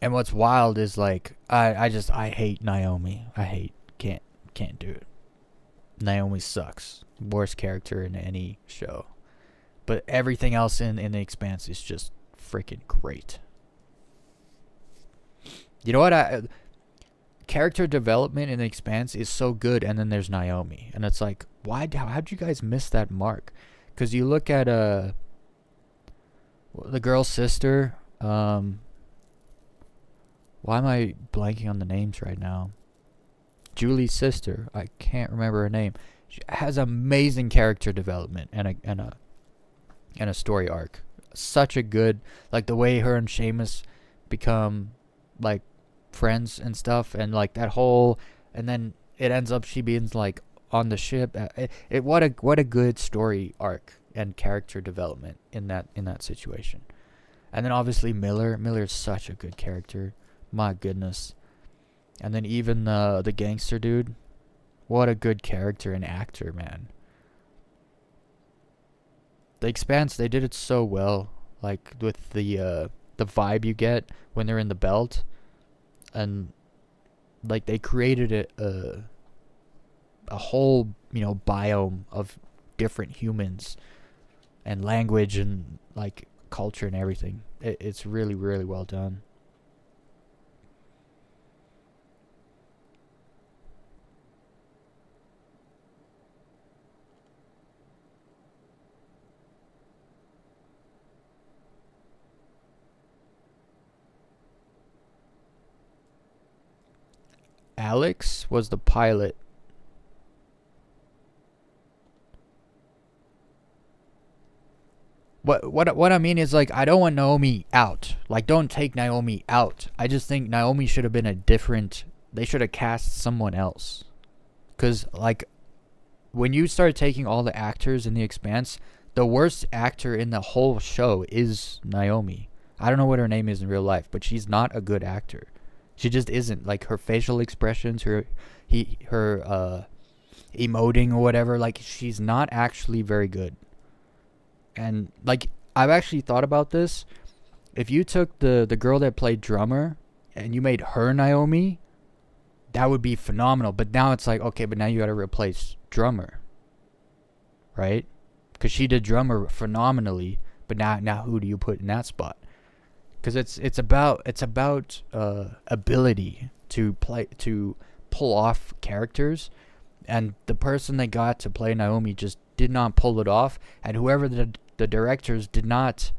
And what's wild is like I hate Naomi. Can't do it. Naomi sucks. Worst character in any show. But everything else in The Expanse is just freaking great. You know what? Character development in The Expanse is so good, and then there's Naomi. And it's like, how'd you guys miss that mark? Because you look at the girl's sister. Why am I blanking on the names right now? Julie's sister. I can't remember her name. She has amazing character development and a story arc. Such a good, like, the way her and Seamus become like friends and stuff, and like that whole, and then it ends up she being like on the ship. What a good story arc and character development in that situation. And then obviously Miller's such a good character. My goodness. And then even the gangster dude, what a good character and actor, man. The Expanse, they did it so well, like with the vibe you get when they're in the belt, and like they created a whole, biome of different humans and language and like culture and everything. It's really, really well done. Alex was the pilot. What I mean is, like, I don't want Naomi out. Like, don't take Naomi out. I just think Naomi should have been a different... They should have cast someone else. Because, like, when you start taking all the actors in The Expanse, the worst actor in the whole show is Naomi. I don't know what her name is in real life, but she's not a good actor. She just isn't. Like, her facial expressions, her emoting or whatever, like, she's not actually very good. And, like, I've actually thought about this. If you took the girl that played drummer and you made her Naomi, that would be phenomenal. But now it's like, okay, but now you got to replace drummer, right? Because she did drummer phenomenally, but now who do you put in that spot? Because it's about ability to pull off characters, and the person they got to play Naomi just did not pull it off, and whoever the directors did not,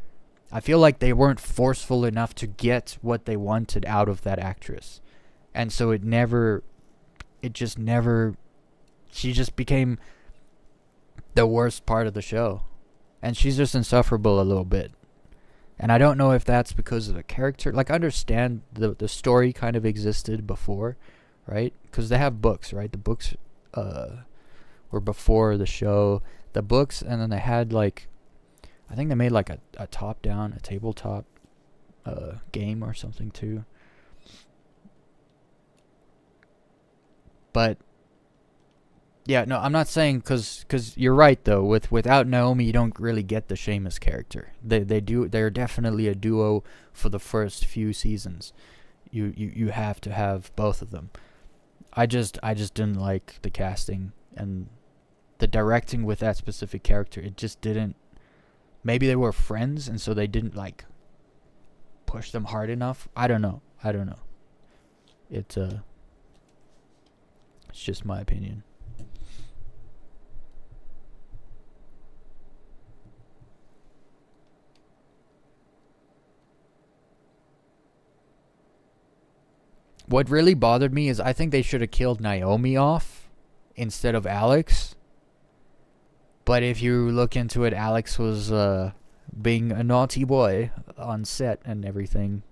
I feel like they weren't forceful enough to get what they wanted out of that actress, and so she just became the worst part of the show, and she's just insufferable a little bit. And I don't know if that's because of the character. Like, I understand the story kind of existed before, right? Because they have books, right? The books were before the show. The books, and then they had, like, I think they made, like, a top-down, a tabletop game or something, too. But Yeah, no, I'm not saying cause you're right though. Without Naomi, you don't really get the Sheamus character. They're definitely a duo for the first few seasons. You have to have both of them. I just didn't like the casting and the directing with that specific character. It just didn't. Maybe they were friends and so they didn't like push them hard enough. I don't know. It's just my opinion. What really bothered me is I think they should have killed Naomi off instead of Alex. But if you look into it, Alex was being a naughty boy on set and everything.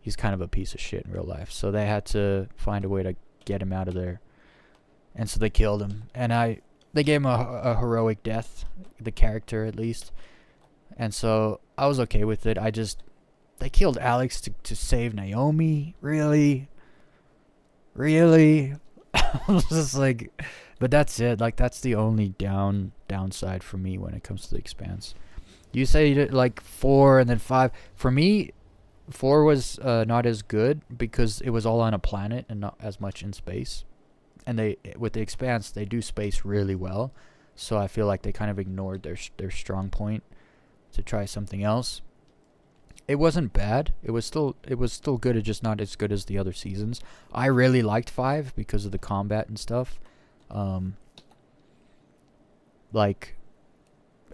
He's kind of a piece of shit in real life. So they had to find a way to get him out of there. And so they killed him. And they gave him a heroic death, the character at least. And so I was okay with it. They killed Alex to save Naomi? Really? Really? I was just like, but that's it. Like, that's the only downside for me when it comes to The Expanse. You say like 4 and then 5. For me, 4 was not as good because it was all on a planet and not as much in space. And with The Expanse, they do space really well. So I feel like they kind of ignored their strong point to try something else. It wasn't bad. It was still good. It's just not as good as the other seasons. I really liked 5 because of the combat and stuff. Like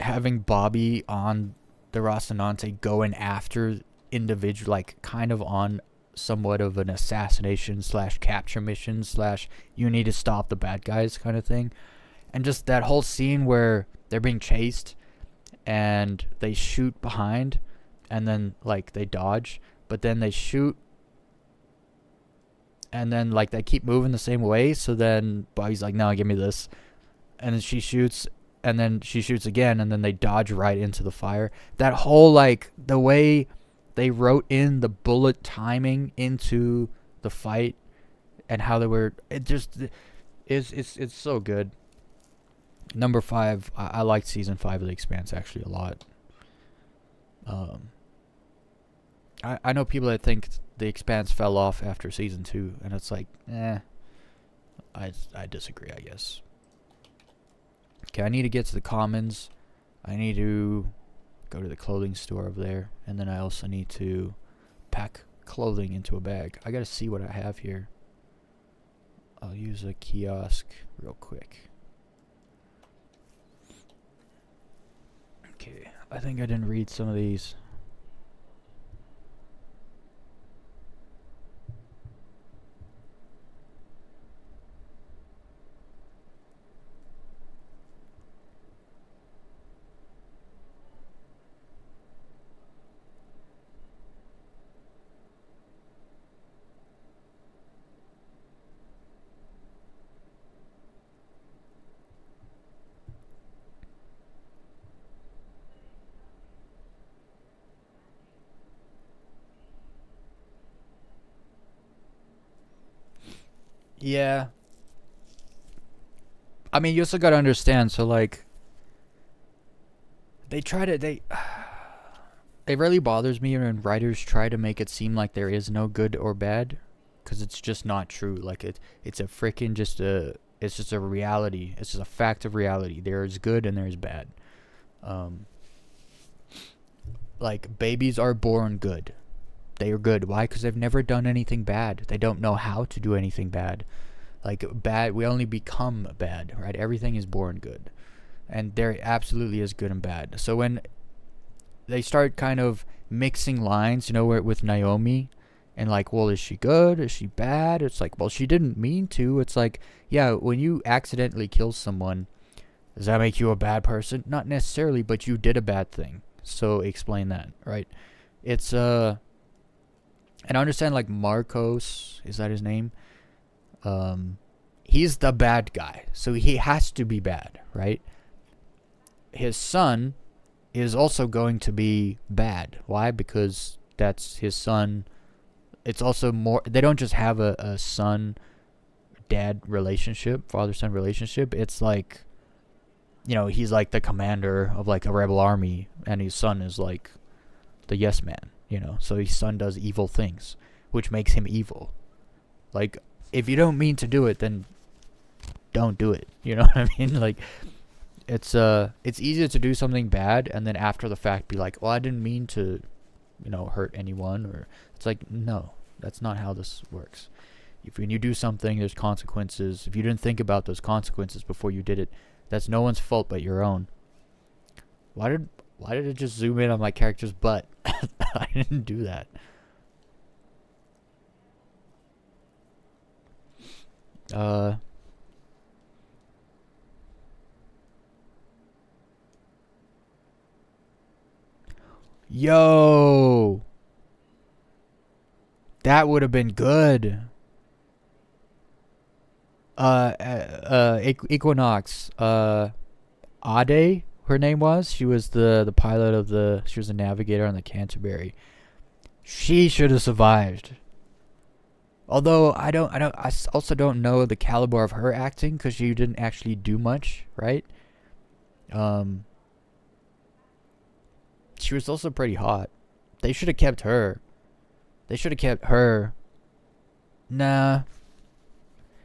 having Bobby on the Rocinante going after individual, like kind of on somewhat of an assassination / capture mission / you need to stop the bad guys kind of thing. And just that whole scene where they're being chased and they shoot behind and then like they dodge, but then they shoot and then like they keep moving the same way. So then Bobby's like, no, give me this. And then she shoots and then she shoots again and then they dodge right into the fire. That whole like the way they wrote in the bullet timing into the fight and how they were, it just it's so good. Number 5, I liked season 5 of The Expanse actually a lot. I know people that think The Expanse fell off after season 2, and it's like, I disagree, I guess. Okay, I need to get to the commons. I need to go to the clothing store over there, and then I also need to pack clothing into a bag. I gotta see what I have here. I'll use a kiosk real quick. Okay, I think I didn't read some of these. Yeah. I mean, you also gotta understand, so like it really bothers me when writers try to make it seem like there is no good or bad, because it's just not true. Like it's a freaking it's just a reality. It's just a fact of reality. There is good and there is bad. Like babies are born good. They are good. Why? Because they've never done anything bad. They don't know how to do anything bad. Like bad, we only become bad, right? Everything is born good, and there absolutely is good and bad. So when they start kind of mixing lines, you know, with Naomi, and like, well, is she good? Is she bad? It's like, well, she didn't mean to. It's like, yeah, when you accidentally kill someone, does that make you a bad person? Not necessarily, but you did a bad thing. So explain that, right? It's and I understand like Marcos, is that his name? He's the bad guy, so he has to be bad, right? His son is also going to be bad. Why? Because that's his son. It's also more, they don't just have a son dad relationship, father-son relationship. It's like, you know, he's like the commander of like a rebel army, and his son is like the yes man, you know. So his son does evil things, which makes him evil. Like, if you don't mean to do it, then don't do it. You know what I mean? Like, it's easier to do something bad and then after the fact be like, well, I didn't mean to, you know, hurt anyone. Or it's like, no, that's not how this works. If when you do something, there's consequences. If you didn't think about those consequences before you did it, that's no one's fault but your own. Why did it just zoom in on my character's butt? I didn't do that. Yo, that would have been good. Equinox, Ade, her name was. She was the pilot of the. She was the navigator on the Canterbury. She should have survived. Although I also don't know the caliber of her acting because she didn't actually do much, right? She was also pretty hot. They should have kept her. Nah.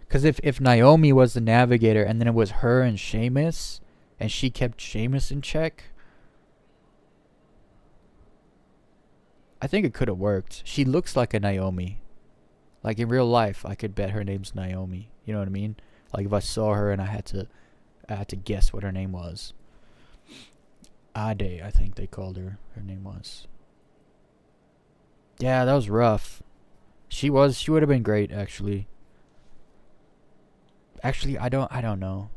Because if Naomi was the navigator and then it was her and Seamus, and she kept Seamus in check, I think it could have worked. She looks like a Naomi. Like in real life, I could bet her name's Naomi. You know what I mean? Like if I saw her and I had to guess what her name was. Ade, I think they called her. Her name was. Yeah, that was rough. She would have been great, actually. Actually, I don't know.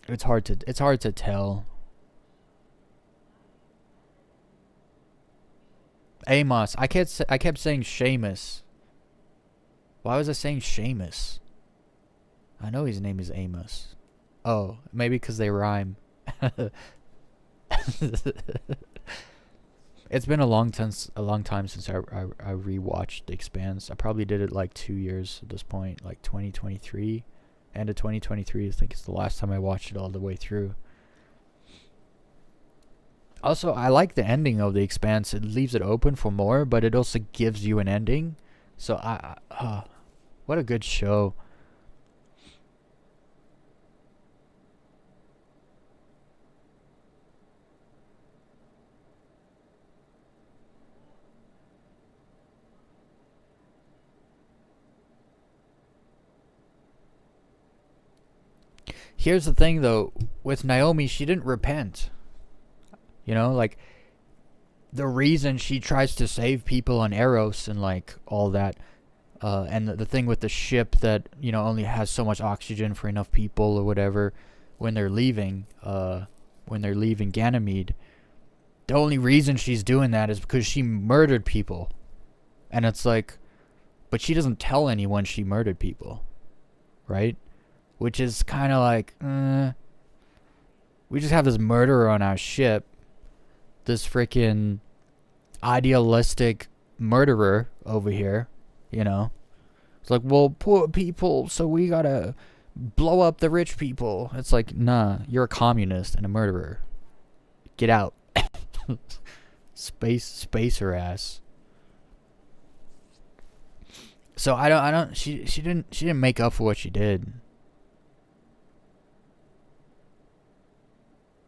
It's hard to tell. Amos. I kept saying Seamus. Why was I saying Seamus? I know his name is Amos. Oh, maybe because they rhyme. It's been a long time since I rewatched The Expanse. I probably did it like 2 years at this point, like 2023. End of 2023, I think it's the last time I watched it all the way through. Also, I like the ending of The Expanse. It leaves it open for more, but it also gives you an ending. So what a good show. Here's the thing, though. With Naomi, she didn't repent. You know, like, the reason she tries to save people on Eros and, like, all that, and the thing with the ship that, you know, only has so much oxygen for enough people or whatever when they're leaving Ganymede, the only reason she's doing that is because she murdered people. And it's like, but she doesn't tell anyone she murdered people, right? Which is kind of like, we just have this murderer on our ship. This freaking idealistic murderer over here, you know. It's like, well, poor people, so we gotta blow up the rich people. It's like, nah, you're a communist and a murderer. Get out. Spacer ass. So she didn't make up for what she did.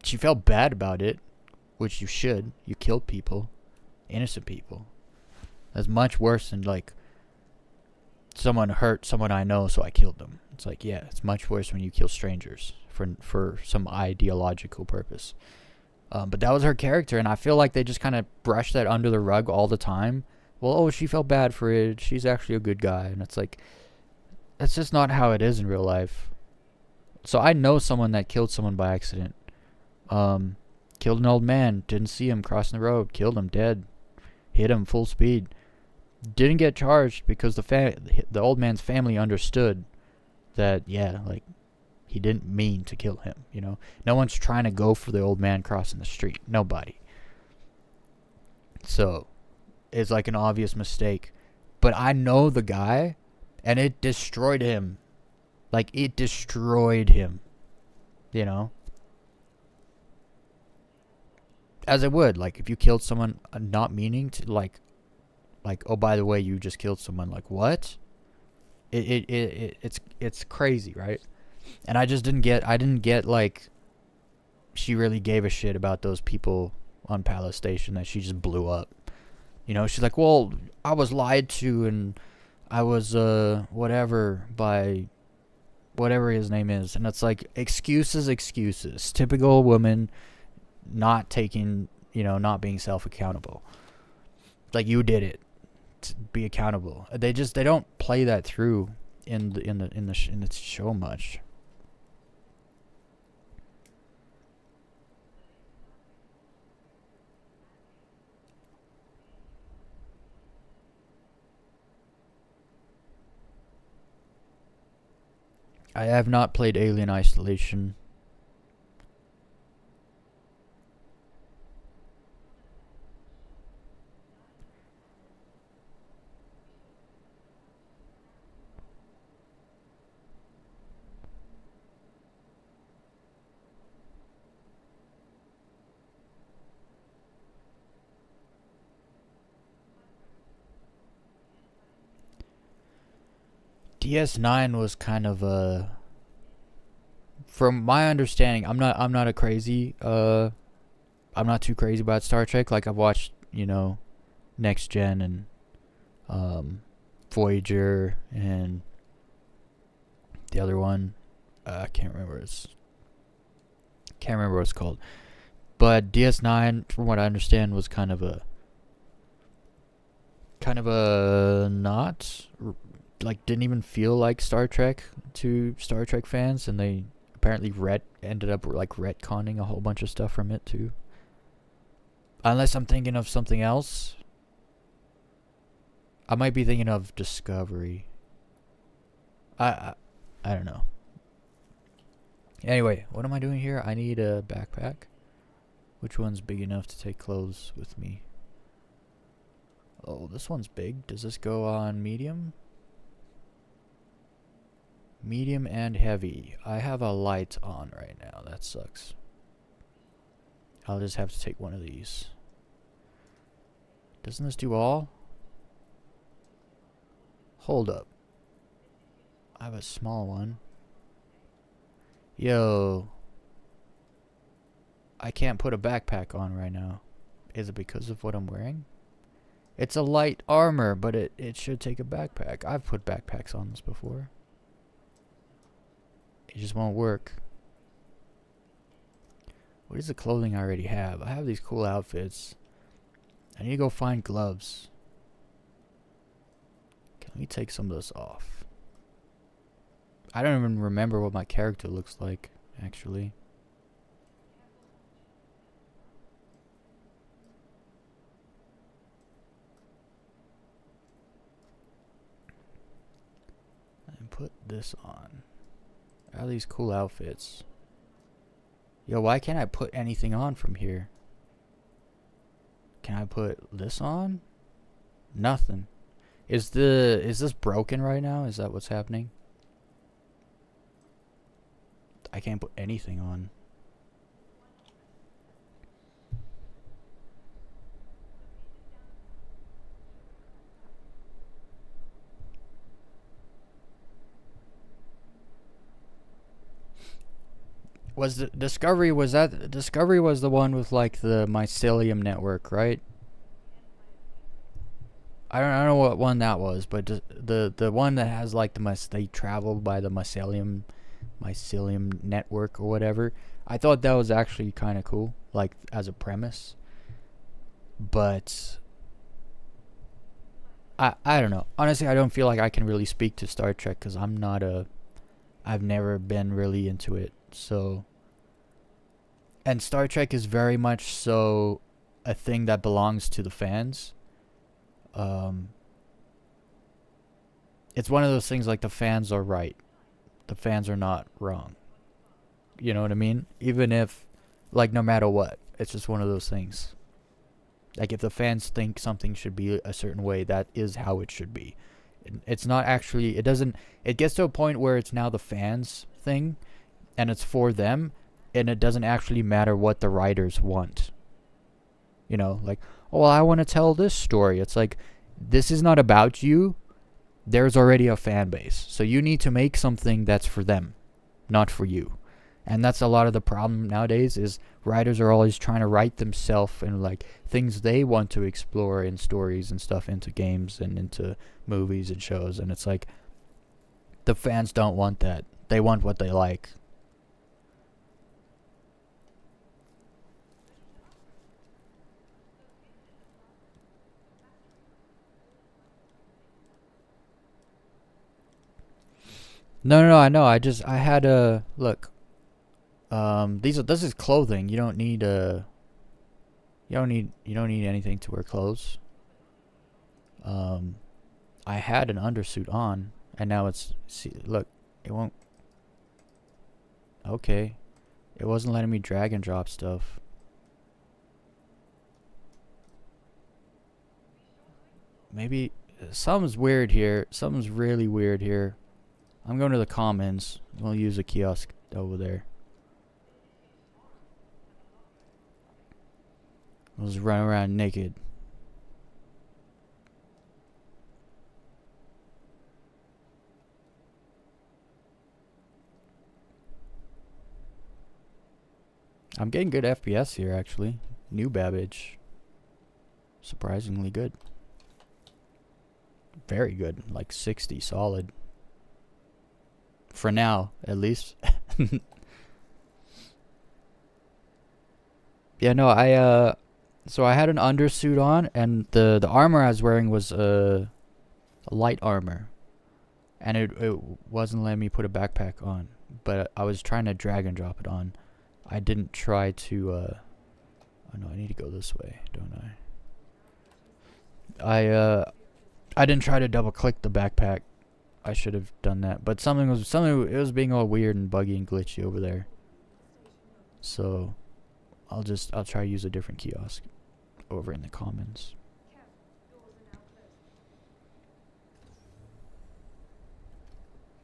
She felt bad about it, which you should. You killed people, innocent people. That's much worse than like someone hurt someone I know, so I killed them. It's like, yeah, it's much worse when you kill strangers for some ideological purpose. But that was her character, and I feel like they just kind of brush that under the rug all the time. Well, oh, she felt bad for it. She's actually a good guy, and it's like, that's just not how it is in real life. So I know someone that killed someone by accident. Killed an old man, didn't see him crossing the road, killed him dead, hit him full speed, didn't get charged because the old man's family understood that, yeah, like, he didn't mean to kill him, you know. No one's trying to go for the old man crossing the street. Nobody. So, it's like an obvious mistake. But I know the guy, and it destroyed him. Like, it destroyed him. You know? As it would. Like, if you killed someone not meaning to, like, oh, by the way, you just killed someone. Like, what? It's crazy, right? And I didn't get, like, she really gave a shit about those people on Palace Station that she just blew up. You know, she's like, well, I was lied to, and I was, whatever, by whatever his name is. And it's like, excuses. Typical woman not taking, not being self-accountable. Like, you did it. Be accountable. They don't play that through in the show much. I have not played Alien Isolation. DS9 was kind of a, from my understanding, I'm not a crazy I'm not too crazy about Star Trek. Like, I've watched, Next Gen and Voyager and the other one, I can't remember what it's called. But DS9, from what I understand, was kind of a not, like, didn't even feel like Star Trek to Star Trek fans, and they apparently ended up like retconning a whole bunch of stuff from it too. Unless I'm thinking of something else. I might be thinking of Discovery. I don't know. Anyway, what am I doing here? I need a backpack. Which one's big enough to take clothes with me? Oh, this one's big. Does this go on medium? Medium and heavy. I have a light on right now. That sucks. I'll just have to take one of these. Doesn't this do all? Hold up. I have a small one. Yo. I can't put a backpack on right now. Is it because of what I'm wearing? It's a light armor, but it should take a backpack. I've put backpacks on this before. It just won't work. What is the clothing I already have? I have these cool outfits. I need to go find gloves. Okay, let me take some of this off. I don't even remember what my character looks like, actually. And put this on. All these cool outfits. Yo, why can't I put anything on from here? Can I put this on? Nothing. Is this broken right now? Is that what's happening? I can't put anything on. Was the Discovery, was the one with like the mycelium network, right? I don't know what one that was, but the one that has like they travel by the mycelium network or whatever. I thought that was actually kind of cool, like as a premise. But I don't know. Honestly, I don't feel like I can really speak to Star Trek because I've never been really into it. So, and Star Trek is very much so a thing that belongs to the fans. It's one of those things like the fans are right. The fans are not wrong. You know what I mean? Even if, like, no matter what. It's just one of those things. Like, if the fans think something should be a certain way, that is how it should be. It's not actually, it gets to a point where it's now the fans thing, and it's for them, and it doesn't actually matter what the writers want. You know, like, oh, well, I want to tell this story. It's like, this is not about you. There's already a fan base. So you need to make something that's for them, not for you. And that's a lot of the problem nowadays, is writers are always trying to write themselves and like things they want to explore in stories and stuff into games and into movies and shows. And it's like, the fans don't want that. They want what they like. No, I know. I had a look. This is clothing. You don't need anything to wear clothes. I had an undersuit on, and now look, it won't. Okay, it wasn't letting me drag and drop stuff. Maybe something's weird here. Something's really weird here. I'm going to the comments. We'll use a kiosk over there. We'll just run around naked. I'm getting good FPS here, actually. New Babbage. Surprisingly good. Very good. Like 60 solid. For now, at least. Yeah, no, so I had an undersuit on, and the armor I was wearing was a light armor. And it wasn't letting me put a backpack on. But I was trying to drag and drop it on. I didn't try to, oh no, I need to go this way, don't I? I didn't try to double click the backpack. I should have done that. But it was being all weird and buggy and glitchy over there. So, I'll try to use a different kiosk over in the comments.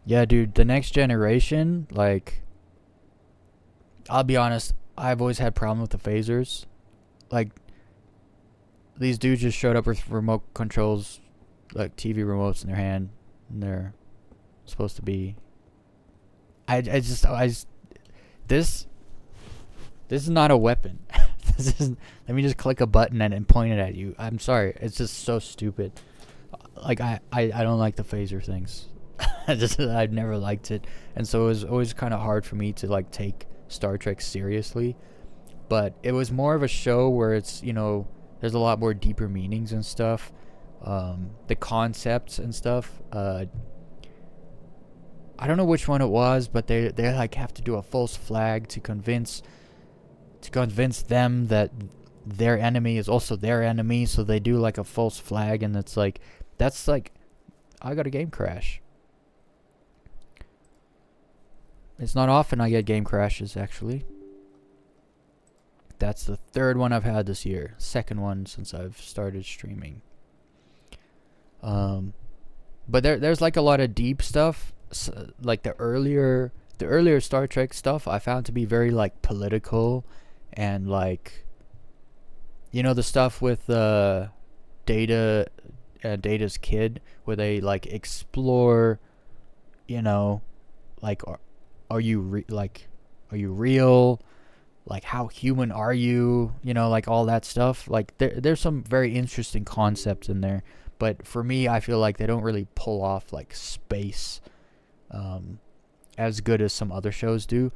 Yeah, dude, the next generation, like, I'll be honest, I've always had problem with the phasers. Like, these dudes just showed up with remote controls, like TV remotes in their hand, and they're supposed to be. This is not a weapon. Let me just click a button and point it at you. I'm sorry, it's just so stupid. Like, I don't like the phaser things. I've never liked it, and so it was always kind of hard for me to like take Star Trek seriously. But it was more of a show where it's, you know, there's a lot more deeper meanings and stuff. The concepts and stuff. I don't know which one it was, but they like have to do a false flag to convince them that their enemy is also their enemy. So they do like a false flag, and that's like I got a game crash. It's not often I get game crashes, actually. That's the third one I've had this year. Second one since I've started streaming. But there's like a lot of deep stuff. Like the earlier Star Trek stuff, I found to be very like political, and like, you know, the stuff with Data's kid, where they like explore, you know, like are you real? Like, how human are you? You know, like all that stuff. Like there's some very interesting concepts in there. But for me, I feel like they don't really pull off like space as good as some other shows do.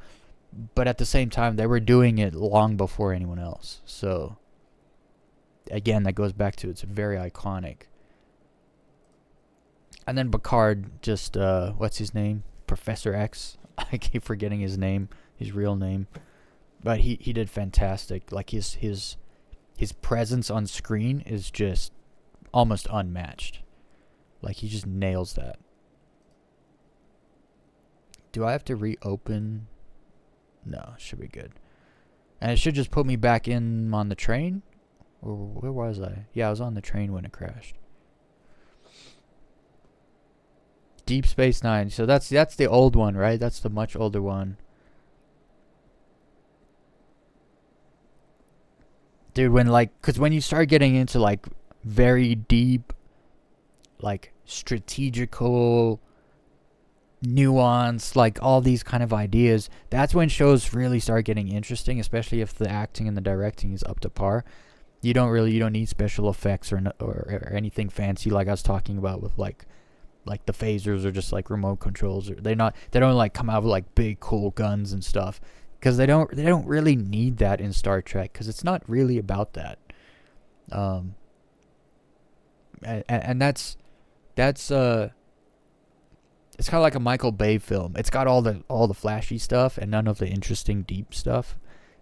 But at the same time, they were doing it long before anyone else. So again, that goes back to it's very iconic. And then Picard, just what's his name? Professor X. I keep forgetting his name, his real name. But he did fantastic. Like his presence on screen is just almost unmatched. Like, he just nails that. Do I have to reopen? No, should be good. And it should just put me back in on the train? Where was I? Yeah, I was on the train when it crashed. Deep Space Nine. So that's the old one, right? That's the much older one. Dude, cause when you start getting into like very deep, like strategical, nuance, like all these kind of ideas, that's when shows really start getting interesting, especially if the acting and the directing is up to par. You don't need special effects or anything fancy like I was talking about with like the phasers or just like remote controls, or they don't like come out with like big cool guns and stuff, because they don't really need that in Star Trek, because it's not really about that. And that's it's kind of like a Michael Bay film. It's got all the flashy stuff and none of the interesting deep stuff.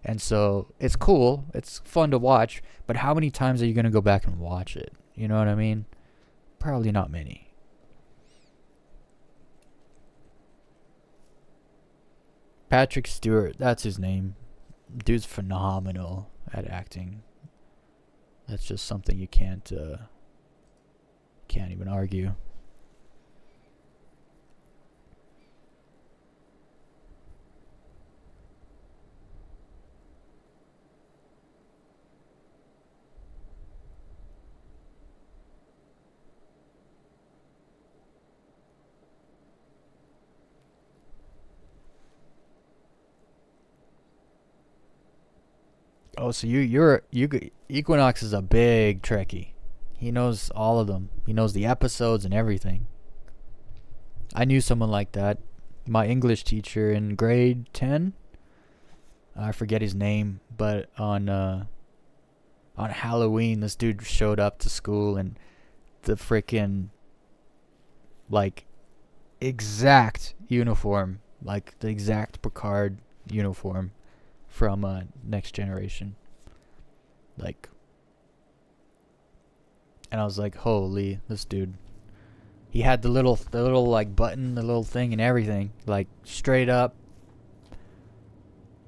And so it's cool, it's fun to watch, but how many times are you going to go back and watch it? You know what I mean? Probably not many. Patrick Stewart, that's his name. Dude's phenomenal at acting. That's just something you can't even argue. Oh, so Equinox is a big Trekkie. He knows all of them. He knows the episodes and everything. I knew someone like that. My English teacher in grade 10. I forget his name, but on Halloween, this dude showed up to school and the freaking like exact uniform, like the exact Picard uniform from Next Generation. Like, and I was like, holy, this dude. He had the little like button, the little thing and everything, like straight up.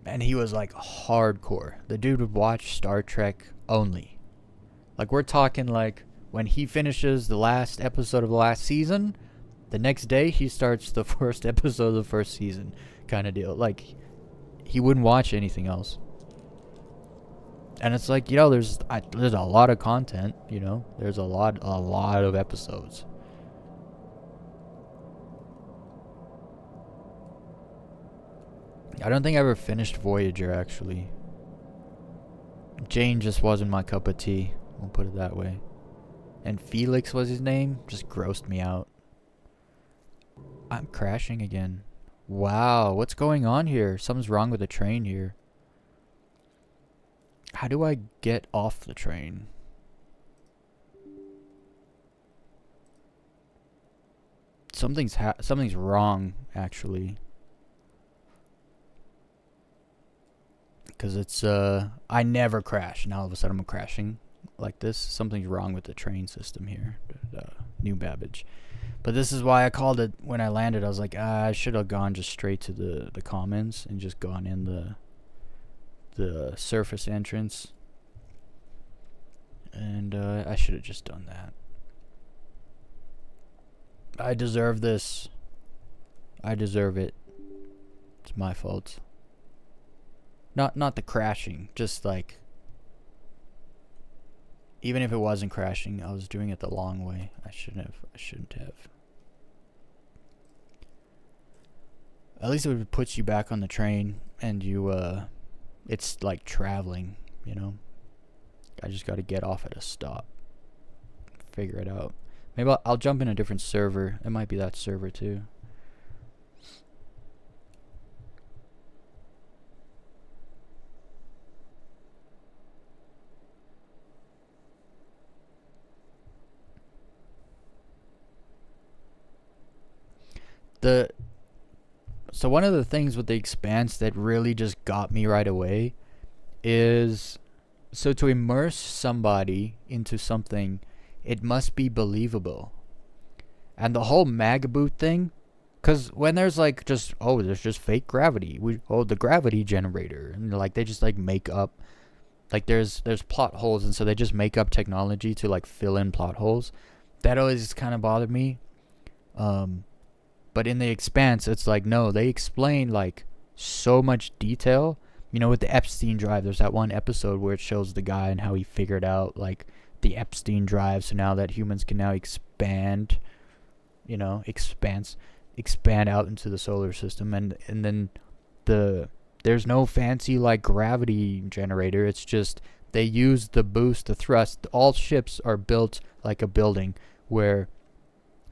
And he was like hardcore. The dude would watch Star Trek only. Like, we're talking like when he finishes the last episode of the last season, the next day he starts the first episode of the first season kind of deal. Like, he wouldn't watch anything else. And it's like, there's a lot of content, there's a lot of episodes. I don't think I ever finished Voyager, actually. Jane just wasn't my cup of tea, we'll put it that way. And Felix was his name, just grossed me out. I'm crashing again. Wow, what's going on here? Something's wrong with the train here. How do I get off the train? Something's wrong, actually. Because it's, I never crash. Now all of a sudden I'm crashing like this. Something's wrong with the train system here. New Babbage. But this is why I called it when I landed. I was like, I should have gone just straight to the commons and just gone in the surface entrance. And I should have just done that. I deserve this. I deserve it. It's my fault. Not the crashing, just like, even if it wasn't crashing, I was doing it the long way. I shouldn't have. At least it would put you back on the train, and it's like traveling, I just got to get off at a stop. Figure it out. Maybe I'll jump in a different server. It might be that server too. So one of the things with the Expanse that really just got me right away is, so to immerse somebody into something, it must be believable. And the whole Magaboot thing, because when there's like there's just fake gravity. The gravity generator, and like they just like make up Like there's plot holes, and so they just make up technology to like fill in plot holes. That always kind of bothered me. But in The Expanse, it's like, no, they explain like so much detail. You know, with the Epstein drive, there's that one episode where it shows the guy and how he figured out like the Epstein drive. So now that humans can now expand, you know, expand out into the solar system, and then there's no fancy like gravity generator. It's just they use the boost, the thrust. All ships are built like a building where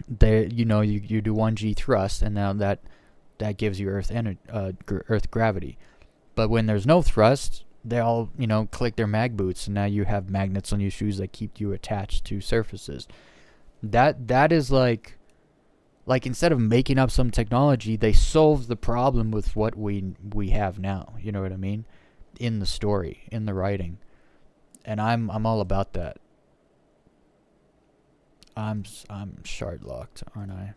they, you know, you do 1g thrust, and now that gives you Earth gravity. But when there's no thrust, they all, you know, click their mag boots, and now you have magnets on your shoes that keep you attached to surfaces. That is like instead of making up some technology, they solve the problem with what we have now. You know what I mean? In the story, in the writing, and I'm all about that. I'm shard locked, aren't I?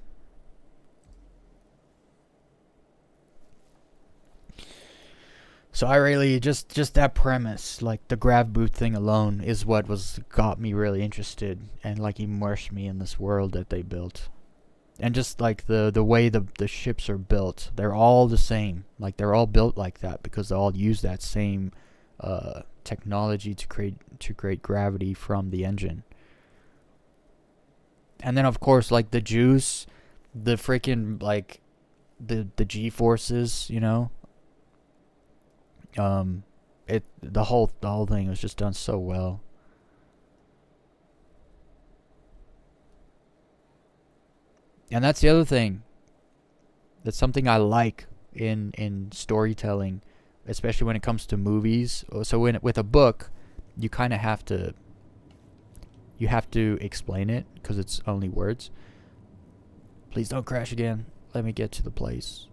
So I really just that premise, like the grav boot thing alone, is what got me really interested and like immersed me in this world that they built. And just like the way the ships are built, they're all the same. Like they're all built like that because they all use that same technology to create gravity from the engine. And then of course like the juice, the freaking like the G forces, you know. The whole thing was just done so well. And that's the other thing. That's something I like in storytelling, especially when it comes to movies. So with a book, you kind of have to explain it because it's only words. Please don't crash again. Let me get to the place.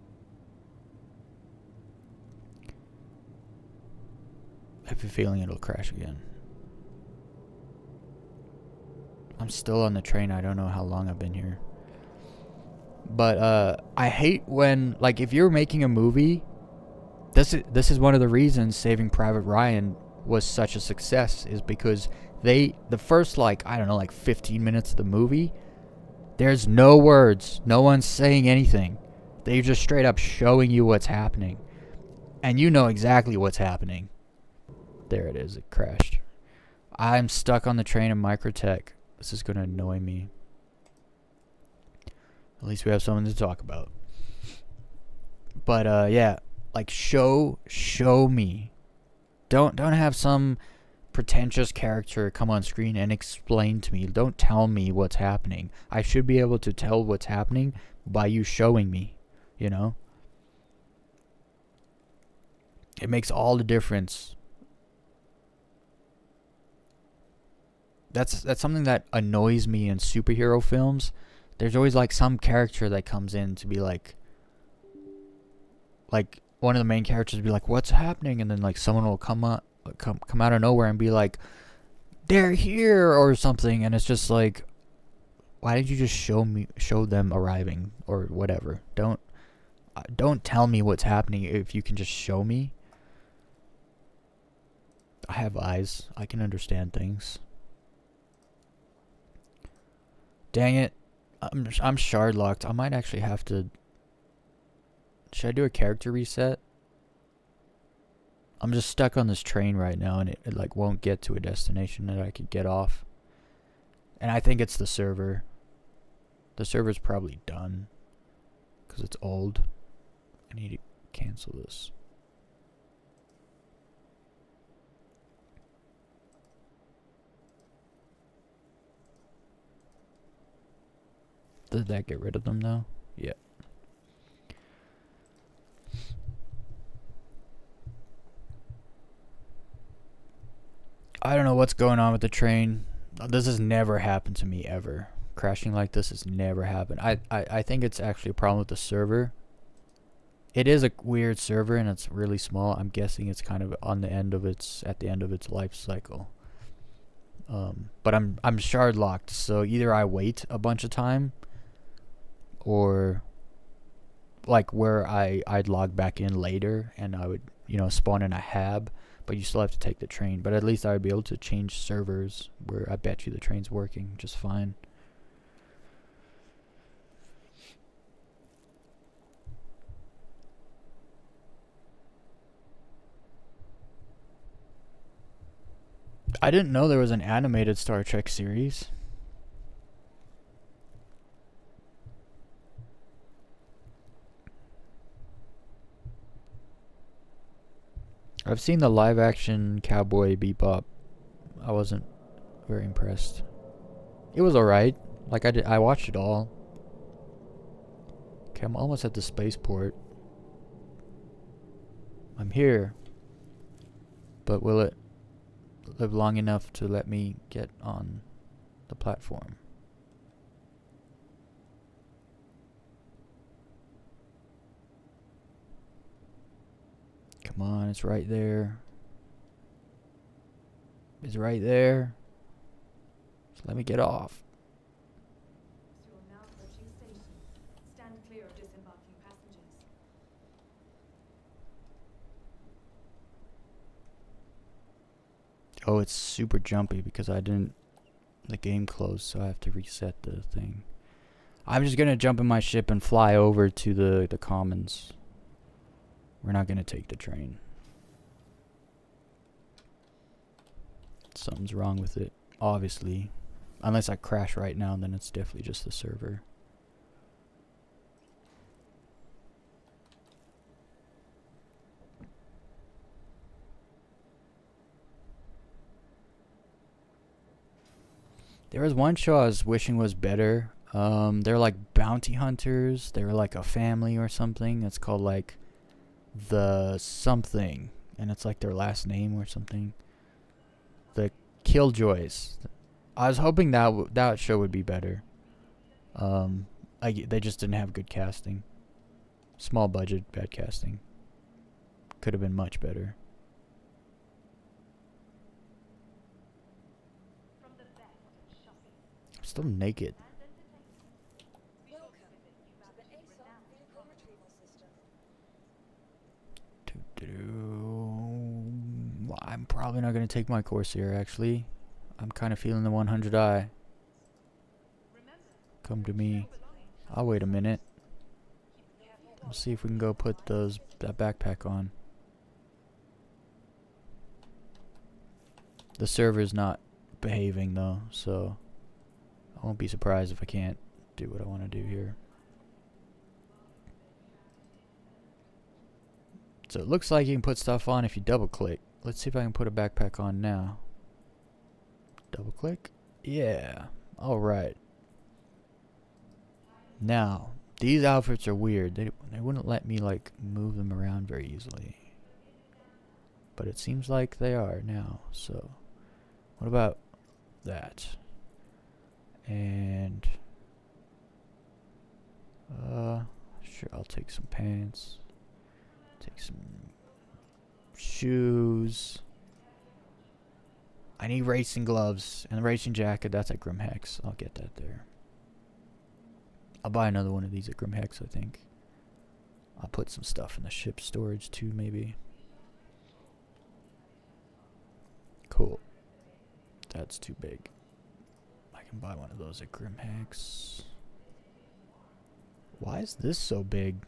I have a feeling it'll crash again. I'm still on the train. I don't know how long I've been here. But I hate when, like, if you're making a movie, this is one of the reasons Saving Private Ryan was such a success, is because the first, like, I don't know, like 15 minutes of the movie, there's no words. No one's saying anything. They're just straight up showing you what's happening. And you know exactly what's happening. There it is. It crashed. I'm stuck on the train in Microtech. This is going to annoy me. At least we have something to talk about. But yeah, like show me. Don't have some pretentious character come on screen and explain to me. Don't tell me what's happening. I should be able to tell what's happening by you showing me, you know? It makes all the difference. That's something that annoys me in superhero films. There's always like some character that comes in to be like one of the main characters be like, "What's happening?" And then like someone will come out of nowhere and be like, "They're here" or something, and it's just like, why did you just show them arriving or whatever? Don't tell me what's happening if you can just show me. I have eyes. I can understand things. Dang it. I'm shard locked. I might actually have to... Should I do a character reset? I'm just stuck on this train right now, and it like won't get to a destination that I could get off. And I think it's the server. The server's probably done because it's old. I need to cancel this. Did that get rid of them though? Yeah. I don't know what's going on with the train. This has never happened to me ever. Crashing like this has never happened. I think it's actually a problem with the server. It is a weird server and it's really small. I'm guessing it's kind of at the end of its life cycle. But I'm shard locked, so either I wait a bunch of time, or like where I'd log back in later and I would, you know, spawn in a hab. But you still have to take the train. But at least I would be able to change servers where I bet you the train's working just fine. I didn't know there was an animated Star Trek series. I've seen the live action Cowboy Bebop. I wasn't very impressed. It was alright. Like I watched it all. Okay, I'm almost at the spaceport. I'm here. But will it live long enough to let me get on the platform? Come on, it's right there. It's right there. Just let me get off. Stand clear of disembarking passengers. Oh, it's super jumpy because the game closed, so I have to reset the thing. I'm just gonna jump in my ship and fly over to the commons. We're not gonna take the train. Something's wrong with it, obviously. Unless I crash right now, then it's definitely just the server. There was one show I was wishing was better. They're like bounty hunters. They were like a family or something. It's called like the something, and it's like their last name or something. The Killjoys. I was hoping that show would be better. They just didn't have good casting. Small budget, bad casting. Could have been much better. I'm still naked. Well, I'm probably not going to take my course here, actually. I'm kind of feeling the 100i. Come to me. I'll wait a minute. Let's see if we can go put that backpack on. The server's not behaving, though, so I won't be surprised if I can't do what I want to do here. So it looks like you can put stuff on if you double click. Let's see if I can put a backpack on now. Double click. Yeah. Alright. Now, these outfits are weird. They wouldn't let me like move them around very easily. But it seems like they are now. So, what about that? And sure, I'll take some pants. Take some shoes. I need racing gloves and a racing jacket. That's at Grimhex. I'll get that there. I'll buy another one of these at Grimhex, I think. I'll put some stuff in the ship storage too, maybe. Cool. That's too big. I can buy one of those at Grimhex. Why is this so big?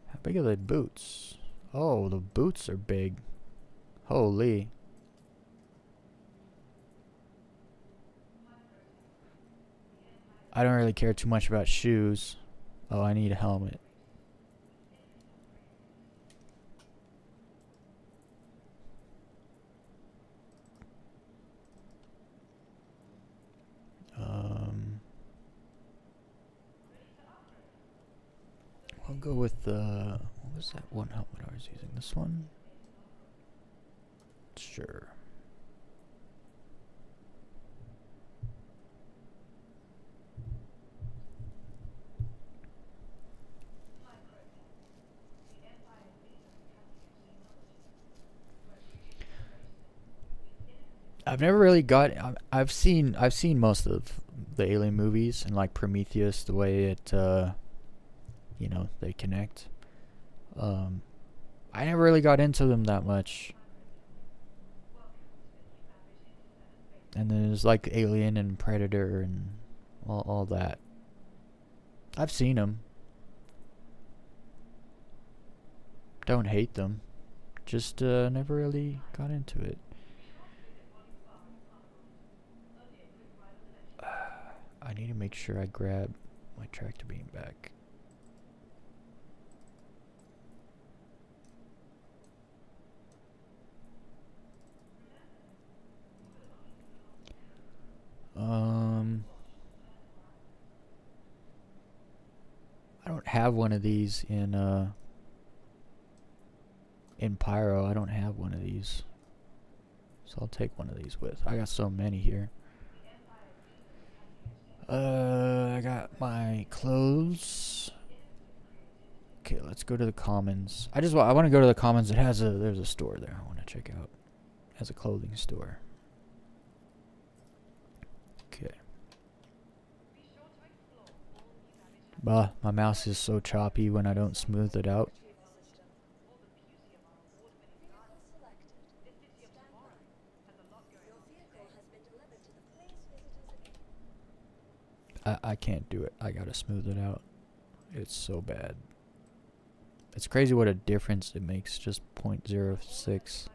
How big are the boots? Oh, the boots are big. Holy. I don't really care too much about shoes. Oh, I need a helmet. I'll go with the... What was that one helmet I was using? This one? Sure. I've never really got... I've seen most of the Alien movies, and like Prometheus, the way it... you know, they connect. I never really got into them that much. And then there's like Alien and Predator and all that. I've seen them. Don't hate them. Just never really got into it. I need to make sure I grab my tractor beam back. I don't have one of these in PYRO. I don't have one of these. So I'll take one of these with. I got so many here. I got my clothes. Okay, let's go to the commons. I want to go to the commons. There's a store there I want to check out. It has a clothing store. Okay. Bah, my mouse is so choppy when I don't smooth it out. I can't do it. I gotta smooth it out. It's so bad. It's crazy what a difference it makes, just 0.06.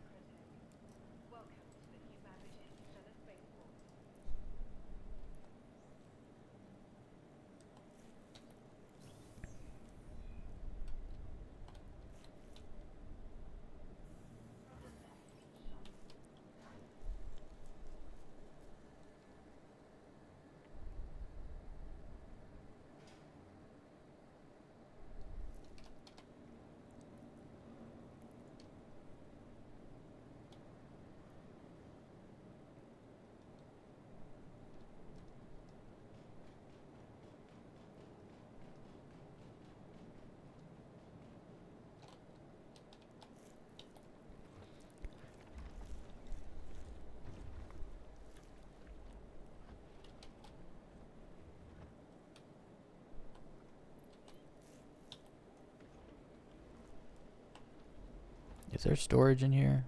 Is there storage in here?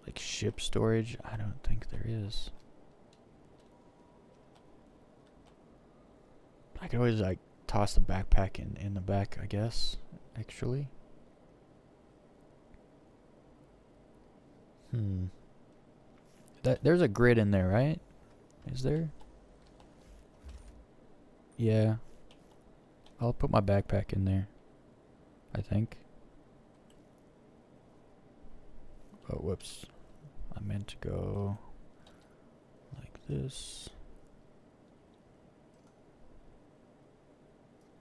Like ship storage? I don't think there is. I could always like toss the backpack in the back, I guess, actually. There's a grid in there, right? Is there? Yeah. I'll put my backpack in there, I think. Oh, whoops. I meant to go like this.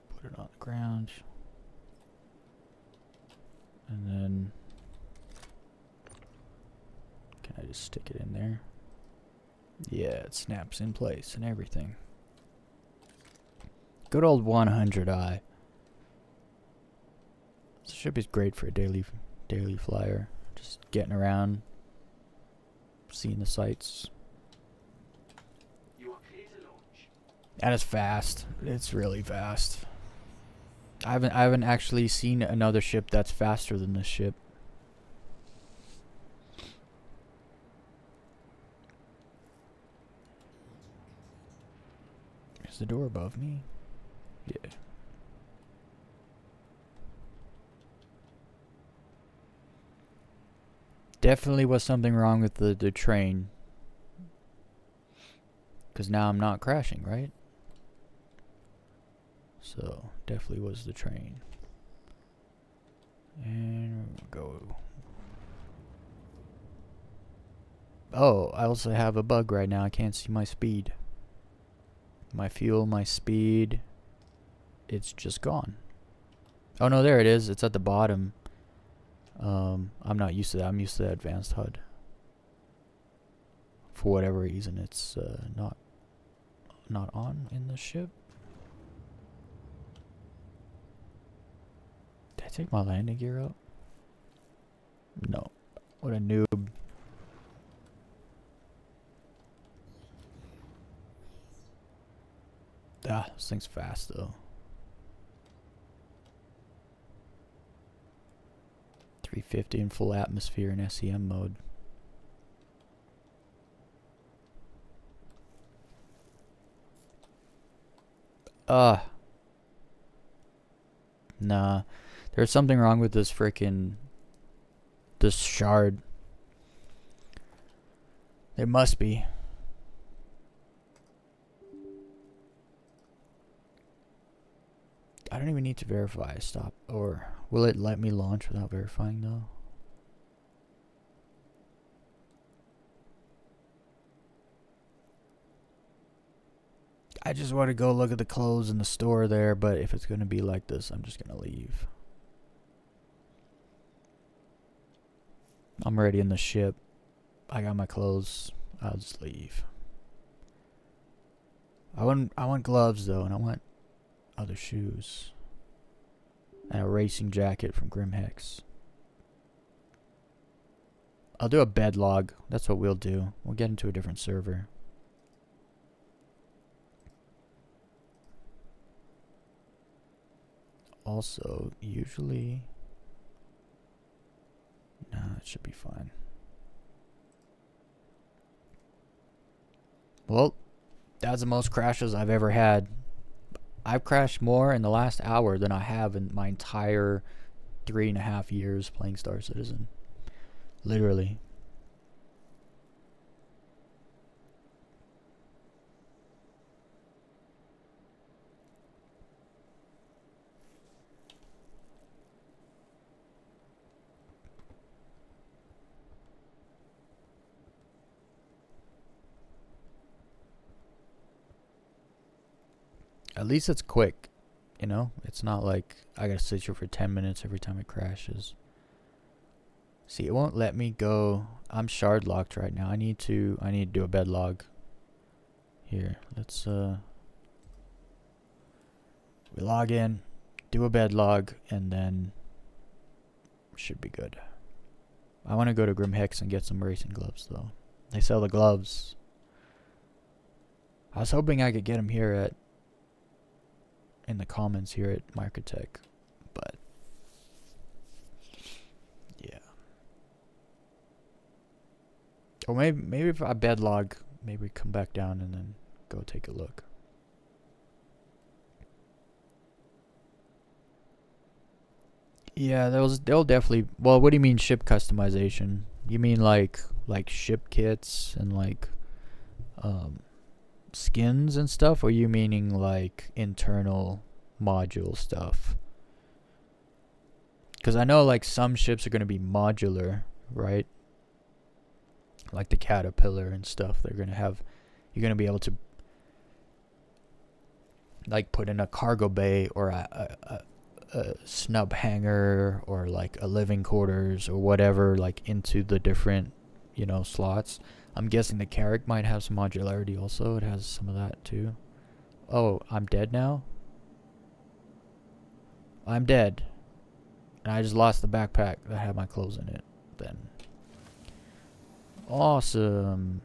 Put it on the ground. And then can I just stick it in there? Yeah, it snaps in place and everything. Good old 100i. This ship is great for a daily flyer. Just getting around, seeing the sights. You are clear to launch. And it's fast. It's really fast. I haven't actually seen another ship that's faster than this ship. Is the door above me? Yeah. Definitely was something wrong with the train. Because now I'm not crashing, right? So, definitely was the train. And go. Oh, I also have a bug right now. I can't see my speed. My fuel, my speed. It's just gone. Oh no, there it is. It's at the bottom. I'm not used to that. I'm used to the advanced HUD. For whatever reason, it's not on in the ship. Did I take my landing gear out? No. What a noob. Ah, this thing's fast though. 350 in full atmosphere in SEM mode. Nah. There's something wrong with this shard. There must be. I don't even need to verify. Stop. Or will it let me launch without verifying though? I just want to go look at the clothes in the store there, but if it's going to be like this, I'm just going to leave. I'm already in the ship. I got my clothes. I'll just leave. I want gloves though, and I want other shoes. And a racing jacket from Grim Hex. I'll do a bed log. That's what we'll do. We'll get into a different server. Also, usually... Nah, it should be fine. Well, that's the most crashes I've ever had. I've crashed more in the last hour than I have in my entire 3.5 years playing Star Citizen. Literally. At least it's quick, you know? It's not like I gotta sit here for 10 minutes every time it crashes. See, it won't let me go. I'm shard locked right now. I need to do a bed log. Here, let's we log in, do a bed log, and then should be good. I want to go to Grim Hex and get some racing gloves though. They sell the gloves. I was hoping I could get them here in the comments here at Microtech, but yeah. Or maybe if I bed log, maybe come back down and then go take a look. Yeah, they'll definitely. Well, what do you mean ship customization? You mean like ship kits and like skins and stuff, or you meaning like internal module stuff? Because I know like some ships are going to be modular, right? Like the Caterpillar and stuff. They're going to have, you're going to be able to like put in a cargo bay or a snub hangar or like a living quarters or whatever, like into the different, you know, slots. I'm guessing the Carrack might have some modularity also. It has some of that too. Oh, I'm dead now? I'm dead. And I just lost the backpack that had my clothes in it then. Awesome.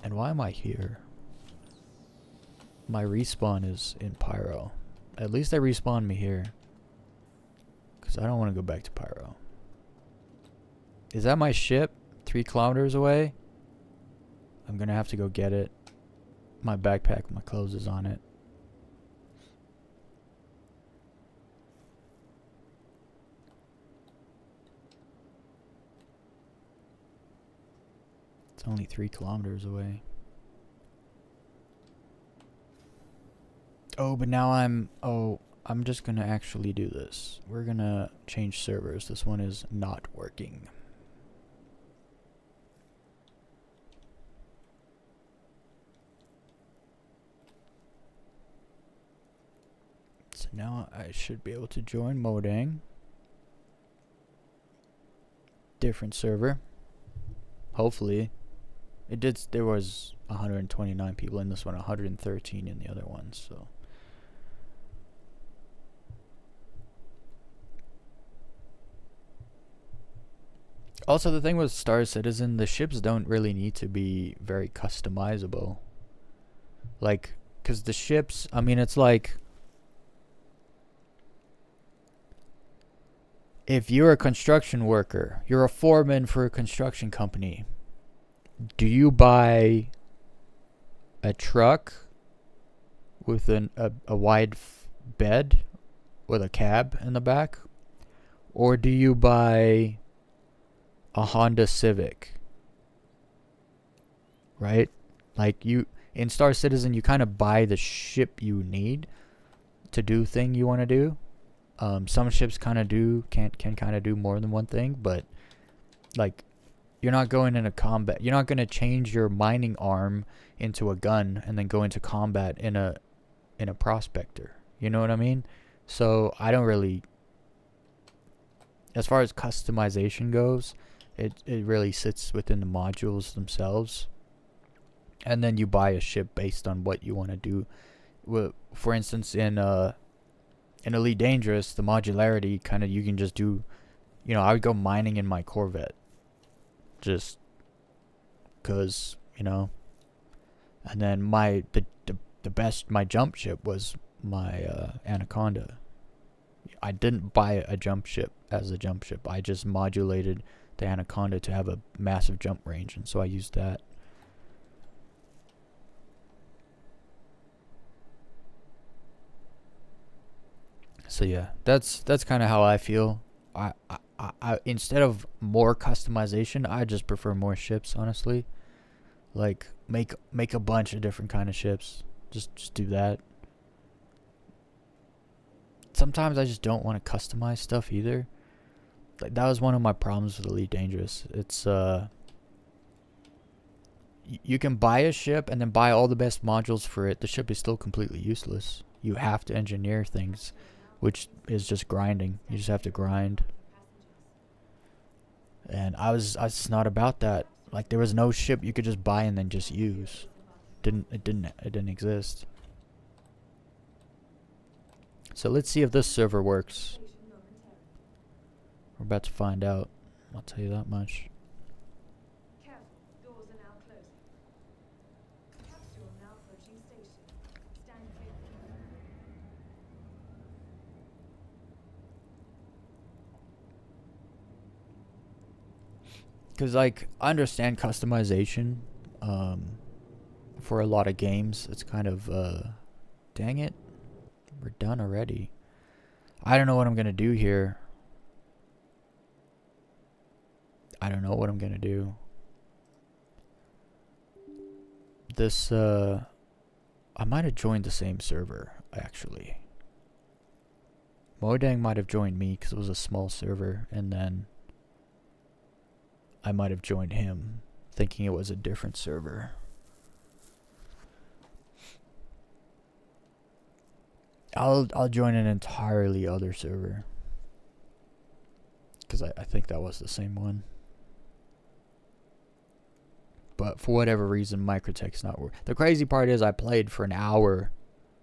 And why am I here? My respawn is in PYRO. At least they respawned me here. Because I don't want to go back to PYRO. Is that my ship? 3 kilometers away? I'm going to have to go get it. My backpack with my clothes is on it. It's only 3 kilometers away. Oh, but now I'm just going to actually do this. We're going to change servers. This one is not working. So now I should be able to join Modang. Different server. Hopefully. It did. There was 129 people in this one, 113 in the other one, so. Also, the thing with Star Citizen, the ships don't really need to be very customizable. Like, because the ships, I mean, it's like if you're a construction worker, you're a foreman for a construction company, do you buy a truck with a wide bed with a cab in the back? Or do you buy a Honda Civic? Right? Like you in Star Citizen, you kind of buy the ship you need to do thing you want to do. Some ships kind of can kind of do more than one thing, but like you're not going into combat. You're not going to change your mining arm into a gun and then go into combat in a prospector. You know what I mean? So I don't really, as far as customization goes, it really sits within the modules themselves. And then you buy a ship based on what you want to do. For instance, in Elite Dangerous, the modularity kind of, you can just do, I would go mining in my Corvette. Just because, and then the best, my jump ship was my Anaconda. I didn't buy a jump ship as a jump ship. I just modulated the Anaconda to have a massive jump range, and so I used that. So yeah, that's kind of how I feel. I instead of more customization, I just prefer more ships, honestly. Like make a bunch of different kind of ships. Just do that. Sometimes I just don't want to customize stuff either. Like that was one of my problems with Elite Dangerous. It's you can buy a ship and then buy all the best modules for it. The ship is still completely useless. You have to engineer things, which is just grinding. You just have to grind. And I was just not about that. Like there was no ship you could just buy and then just use. It didn't exist. So let's see if this server works. We're about to find out. I'll tell you that much. Careful, doors are now closing. Capsule now approaching station. Stand clear. Because, like, I understand customization for a lot of games. It's kind of, dang it. We're done already. I don't know what I'm going to do here. I don't know what I'm going to do. This, I might have joined the same server, actually. Modang might have joined me because it was a small server, and then I might have joined him thinking it was a different server. I'll join an entirely other server because I think that was the same one. But for whatever reason, Microtech's not working. The crazy part is I played for an hour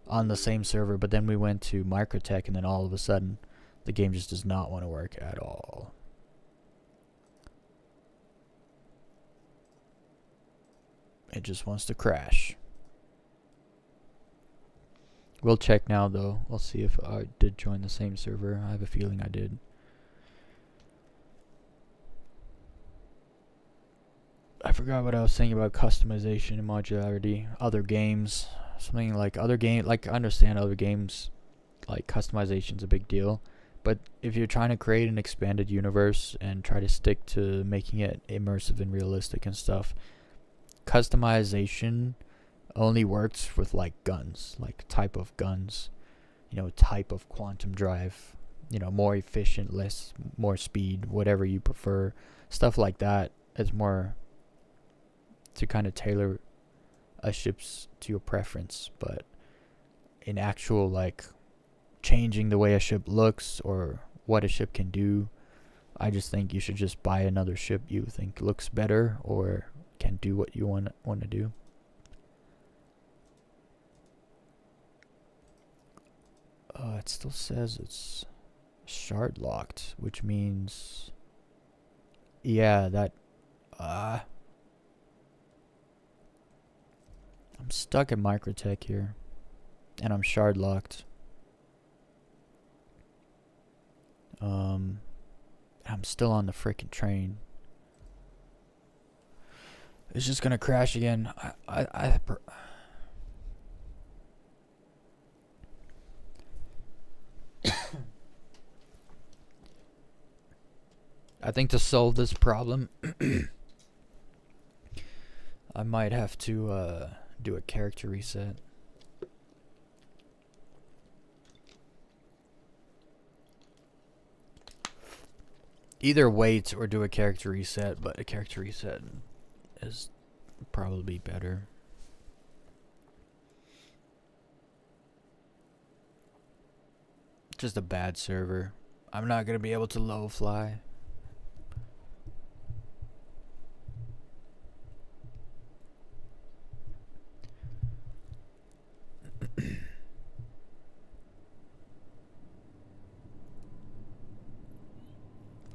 on the same server, but then we went to Microtech, and then all of a sudden, the game just does not want to work at all. It just wants to crash. We'll check now, though. We'll see if I did join the same server. I have a feeling I did. I forgot what I was saying about customization and modularity. Other games. Something like other game. Like, I understand other games, like, customization's a big deal. But if you're trying to create an expanded universe and try to stick to making it immersive and realistic and stuff, customization only works with like guns, like type of guns, type of quantum drive, more efficient, more speed, whatever you prefer, stuff like that. It's more to kind of tailor a ship's to your preference. But in actual like changing the way a ship looks or what a ship can do, I just think you should just buy another ship you think looks better or can do what you want to do. It still says it's shard locked, which means, yeah, that I'm stuck at Microtech here, and I'm shard locked. I'm still on the freaking train. It's just gonna crash again. I think to solve this problem, I might have to do a character reset. Either wait or do a character reset, but a character reset is probably better. Just a bad server. I'm not gonna be able to low fly.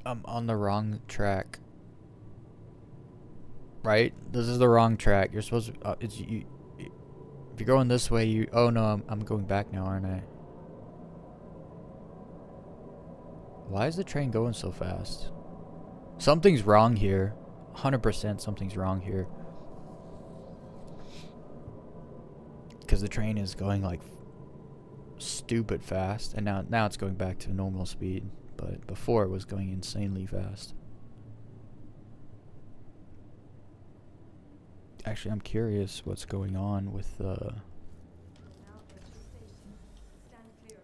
I'm on the wrong track. Right? This is the wrong track. You're supposed to. If you're going this way, you. Oh no, I'm going back now, aren't I? Why is the train going so fast? Something's wrong here. 100% something's wrong here. Because the train is going like stupid fast, and now it's going back to normal speed. But before it was going insanely fast. Actually, I'm curious what's going on with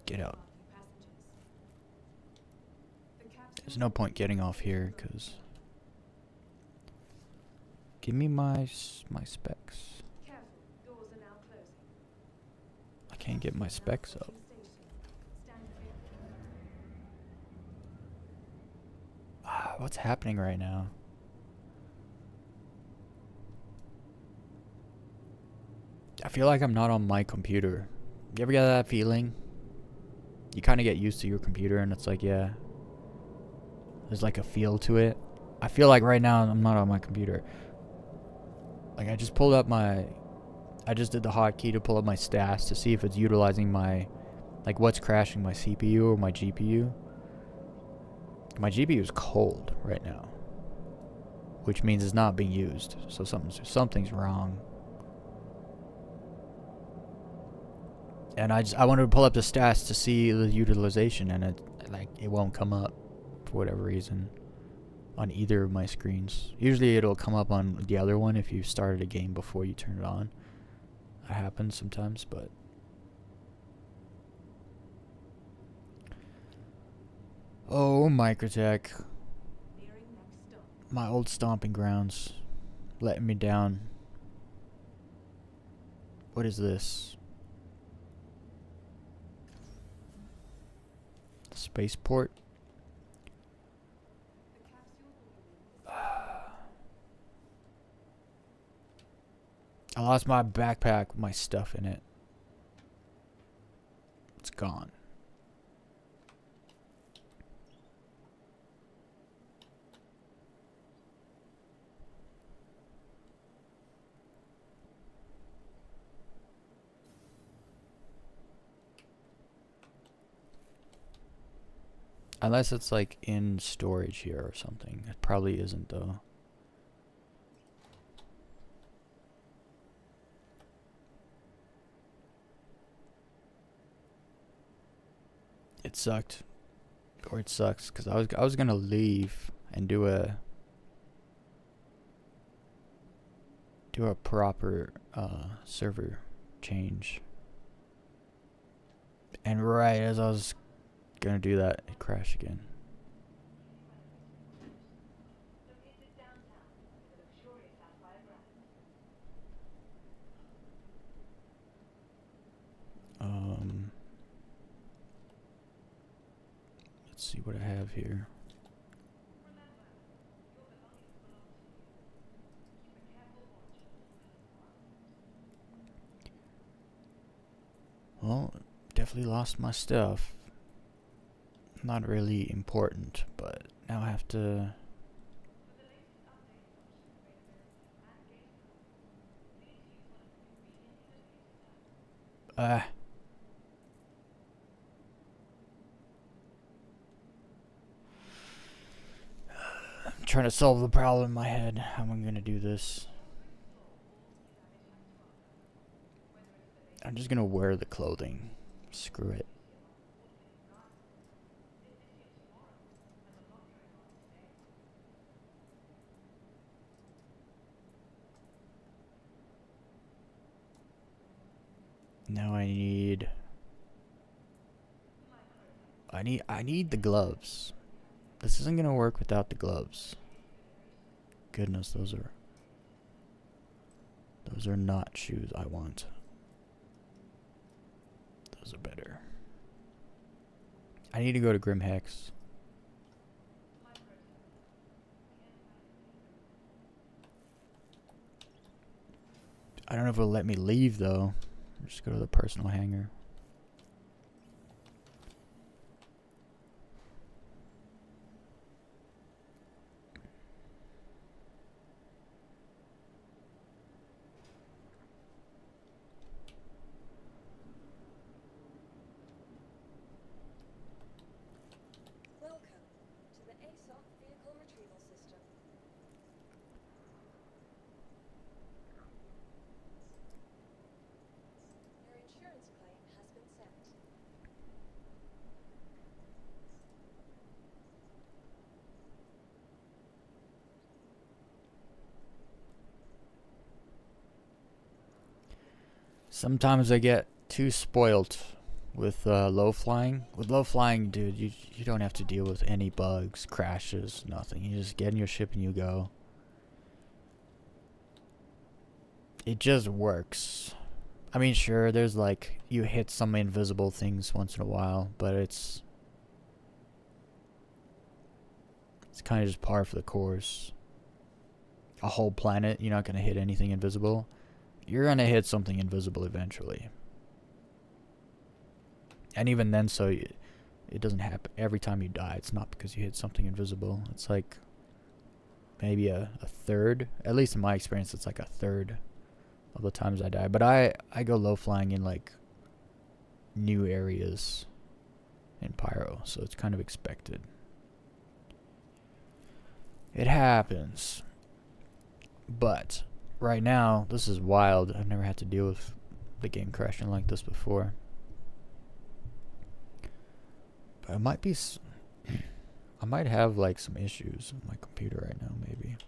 get out. There's no point getting off here because give me my specs. I can't get my specs up. What's happening right now? I feel like I'm not on my computer. You ever get that feeling? You kind of get used to your computer and it's like, yeah, there's like a feel to it. I feel like right now I'm not on my computer. Like I just pulled up I just did the hotkey to pull up my stats to see if it's utilizing my, like what's crashing, my CPU or my GPU. My GPU is cold right now, which means it's not being used. So something's wrong. And I wanted to pull up the stats to see the utilization, and it won't come up for whatever reason on either of my screens. Usually it'll come up on the other one if you started a game before you turn it on. That happens sometimes, but oh, Microtech, my old stomping grounds, letting me down. What is this? Spaceport? I lost my backpack with my stuff in it. It's gone. Unless it's like in storage here or something. It probably isn't though. It sucked. Or it sucks because I was gonna leave and do a proper server change. And right as I was gonna do that, it crashed again. Let's see what I have here. Well, definitely lost my stuff. Not really important, but now I have to. trying to solve the problem in my head. How am I gonna do this? I'm just gonna wear the clothing. Screw it. Now I need the gloves. This isn't gonna work without the gloves. Goodness, those are not shoes I want. Those are better. I need to go to Grim Hex. I don't know if it'll let me leave though. Just go to the personal hangar. Sometimes I get too spoiled with low flying. With low flying, dude, you don't have to deal with any bugs, crashes, nothing. You just get in your ship and you go. It just works. I mean, sure, there's like, you hit some invisible things once in a while, but it's kind of just par for the course. A whole planet, you're not going to hit anything invisible. You're going to hit something invisible eventually. And even then, so it doesn't happen every time you die. It's not because you hit something invisible. It's like maybe a third. At least in my experience, it's like a third of the times I die. But I go low flying in like new areas in PYRO, so it's kind of expected. It happens. But right now, this is wild. I've never had to deal with the game crashing like this before. But it might be... I might have like some issues with my computer right now, maybe.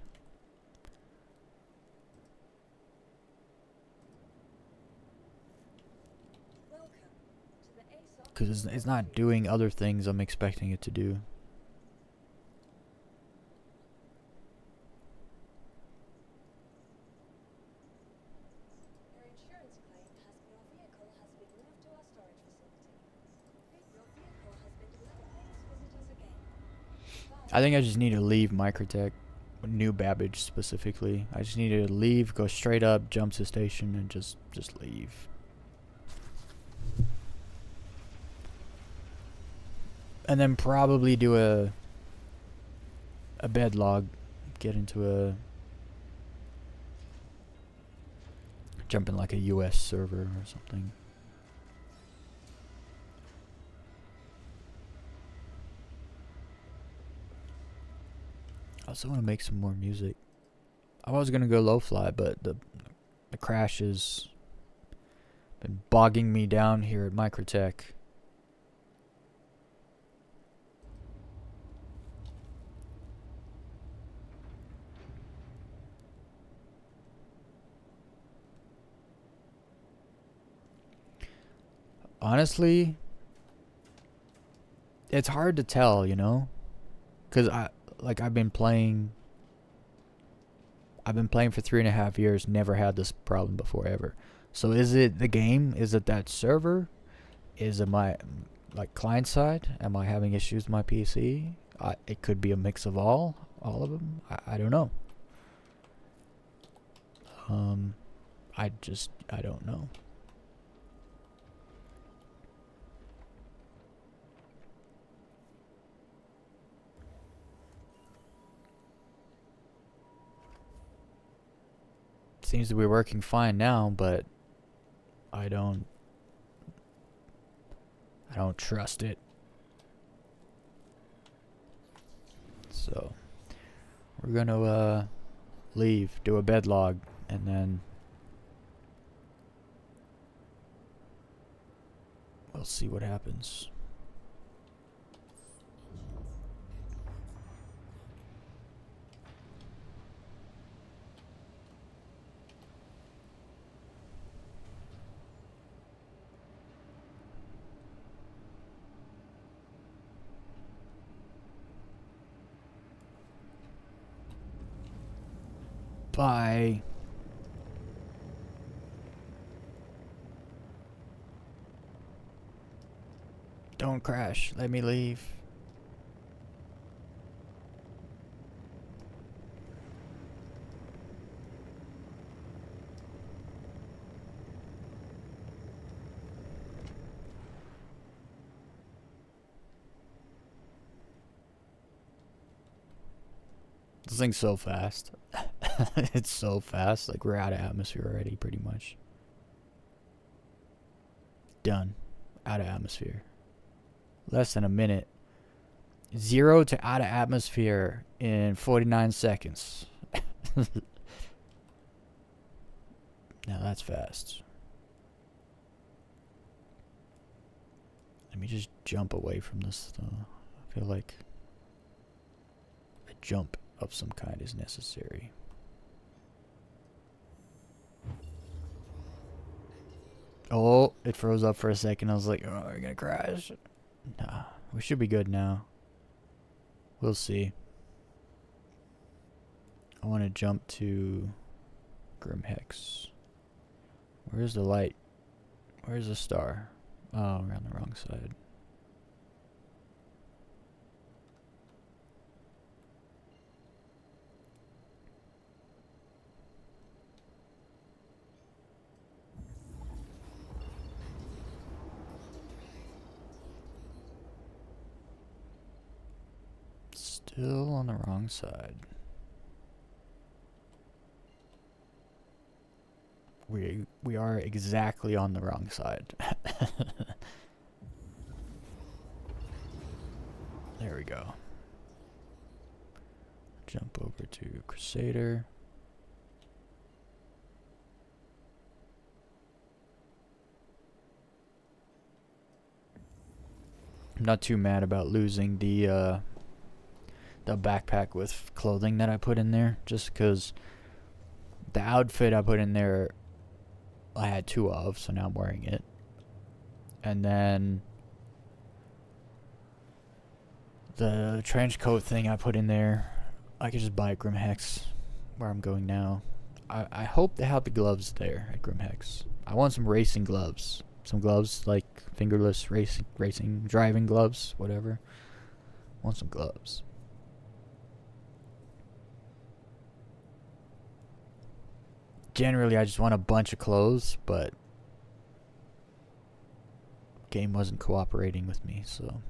Because it's not doing other things I'm expecting it to do. I think I just need to leave Microtech, New Babbage specifically. I just need to leave, go straight up, jump to station, and just leave. And then probably do a bed log, get into a... jump in like a US server or something. I also want to make some more music. I was gonna go low fly, but the crash has been bogging me down here at Microtech. Honestly, it's hard to tell, you know, because I've been playing for 3.5 years, never had this problem before ever. So is it the game? Is it that server? Is it my like client side? Am I having issues with my PC? It could be a mix of all of them. I don't know. I don't know. Seems to be working fine now, but I don't trust it. So We're gonna leave, do a bed log, and then we'll see what happens. Bye. Don't crash. Let me leave. This thing's so fast. It's so fast. Like, we're out of atmosphere already, pretty much. Done. Out of atmosphere. Less than a minute. 0 to out of atmosphere in 49 seconds. Now that's fast. Let me just jump away from this though. I feel like a jump of some kind is necessary. Oh, it froze up for a second. I was like, oh, we're gonna crash. Nah, we should be good now. We'll see. I want to jump to Grim Hex. Where's the light? Where's the star? Oh, we're on the wrong side. Still on the wrong side. We are exactly on the wrong side. There we go. Jump over to Crusader. I'm not too mad about losing the backpack with clothing that I put in there, just because the outfit I put in there I had 2 of, so now I'm wearing it. And then the trench coat thing I put in there, I could just buy at Grim Hex where I'm going now. I hope they have the gloves there at Grim Hex. I want some racing gloves. Some gloves like fingerless racing driving gloves, whatever. I want some gloves. Generally, I just want a bunch of clothes, but game wasn't cooperating with me, so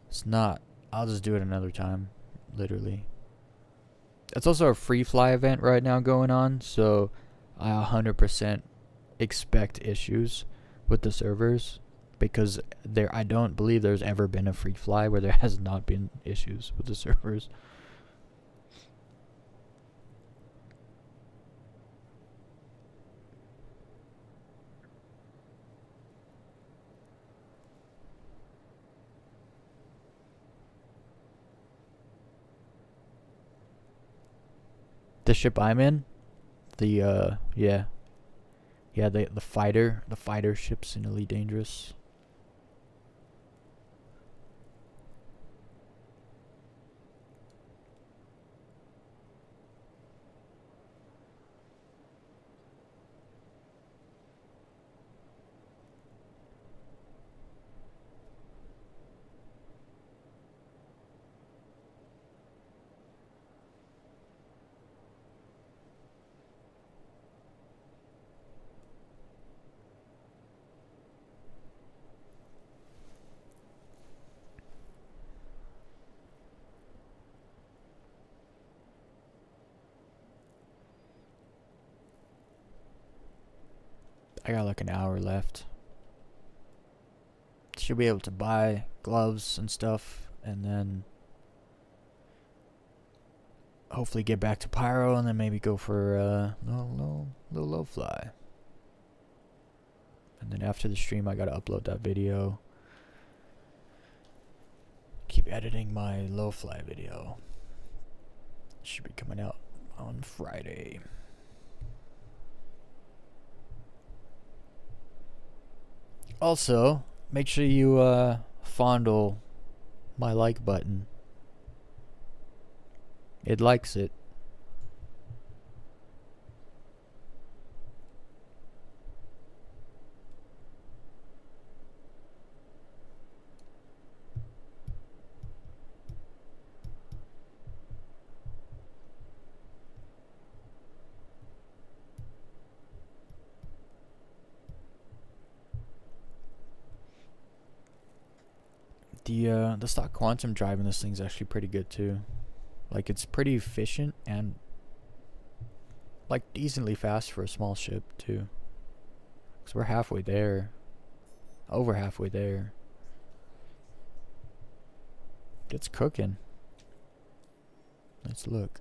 it's not. I'll just do it another time, literally. It's also a free fly event right now going on, so I 100% expect issues with the servers, because I don't believe there's ever been a free fly where there has not been issues with the servers. The ship I'm in, the yeah, the fighter ship's in Elite Dangerous. I got like an hour left. Should be able to buy gloves and stuff, and then hopefully get back to Pyro and then maybe go for little low fly. And then after the stream, I gotta upload that video. Keep editing my low fly video. Should be coming out on Friday. Also, make sure you fondle my like button. It likes it. The stock quantum drive in this thing's actually pretty good too. Like, it's pretty efficient and like decently fast for a small ship too. Cause we're halfway there, over halfway there. It's cooking. Let's look.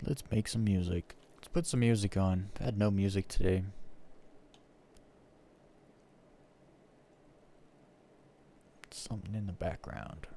Let's make some music. Let's put some music on. I've had no music today. Something in the background.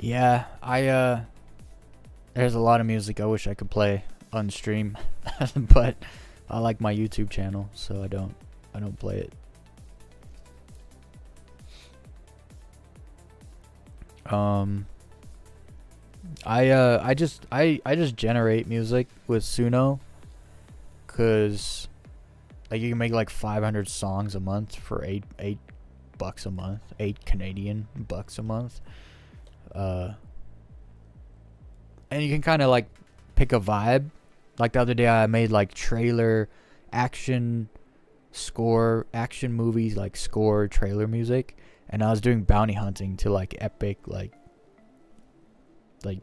Yeah, there's a lot of music I wish I could play on stream, but I like my YouTube channel, so I don't play it. I just generate music with Suno, cause like you can make like 500 songs a month for $8 a month, 8 Canadian bucks a month. And you can kind of like pick a vibe. Like the other day I made like trailer action movies, like score trailer music, and I was doing bounty hunting to like epic like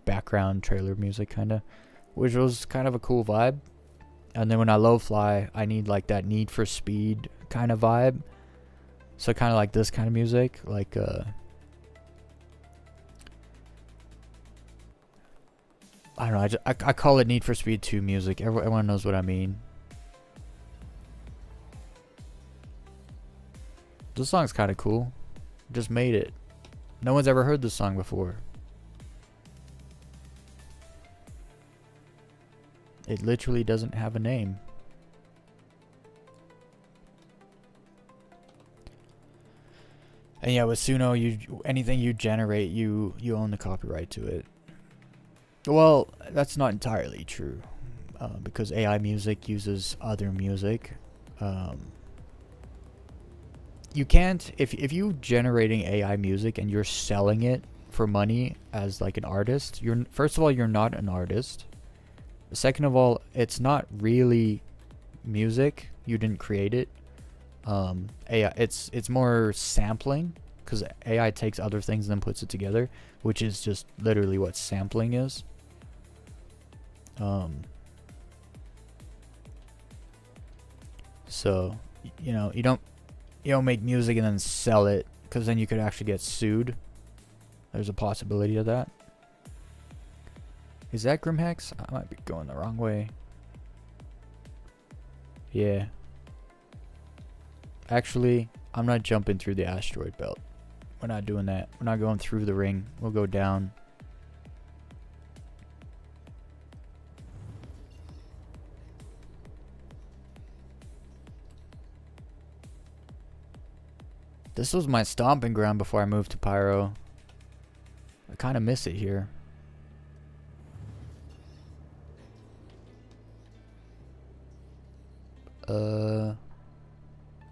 background trailer music kind of, which was kind of a cool vibe. And then when I low fly, I need like that Need for Speed kind of vibe, so kind of like this kind of music, like I don't know. I call it Need for Speed 2 music. Everyone knows what I mean. This song's kind of cool. Just made it. No one's ever heard this song before. It literally doesn't have a name. And yeah, with Suno, anything you generate, you own the copyright to it. Well, that's not entirely true, because AI music uses other music. You can't, if you generating AI music and you're selling it for money as like an artist, first of all, you're not an artist. Second of all, it's not really music. You didn't create it. AI, it's more sampling, because AI takes other things and then puts it together, which is just literally what sampling is. So you don't make music and then sell it, because then you could actually get sued. There's a possibility of that. Is that Grimhex? I might be going the wrong way. Yeah. Actually, I'm not jumping through the asteroid belt. We're not doing that. We're not going through the ring. We'll go down. This was my stomping ground before I moved to Pyro. I kind of miss it here.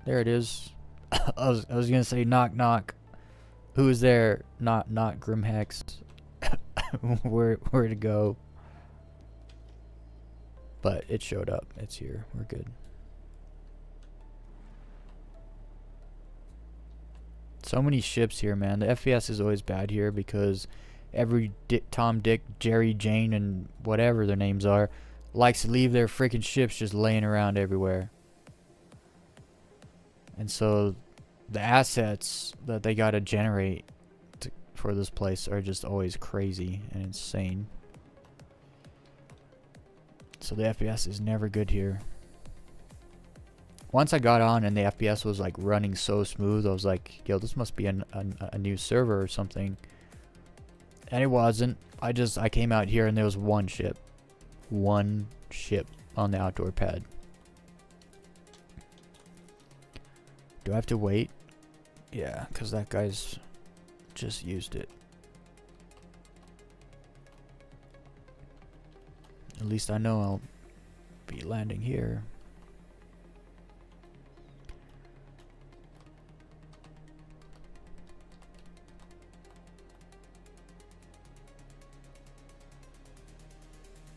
There it is. I was gonna say knock knock. Who's there? Not Grimhex. where to go? But it showed up. It's here. We're good. So many ships here, man. The FPS is always bad here because every Tom, Dick, Jerry, Jane, and whatever their names are likes to leave their freaking ships just laying around everywhere. And so the assets that they gotta generate for this place are just always crazy and insane. So the FPS is never good here. Once I got on and the FPS was like running so smooth, I was like, yo, this must be a new server or something. And it wasn't. I came out here and there was one ship. One ship on the outdoor pad. Do I have to wait? Yeah, because that guy's just used it. At least I know I'll be landing here.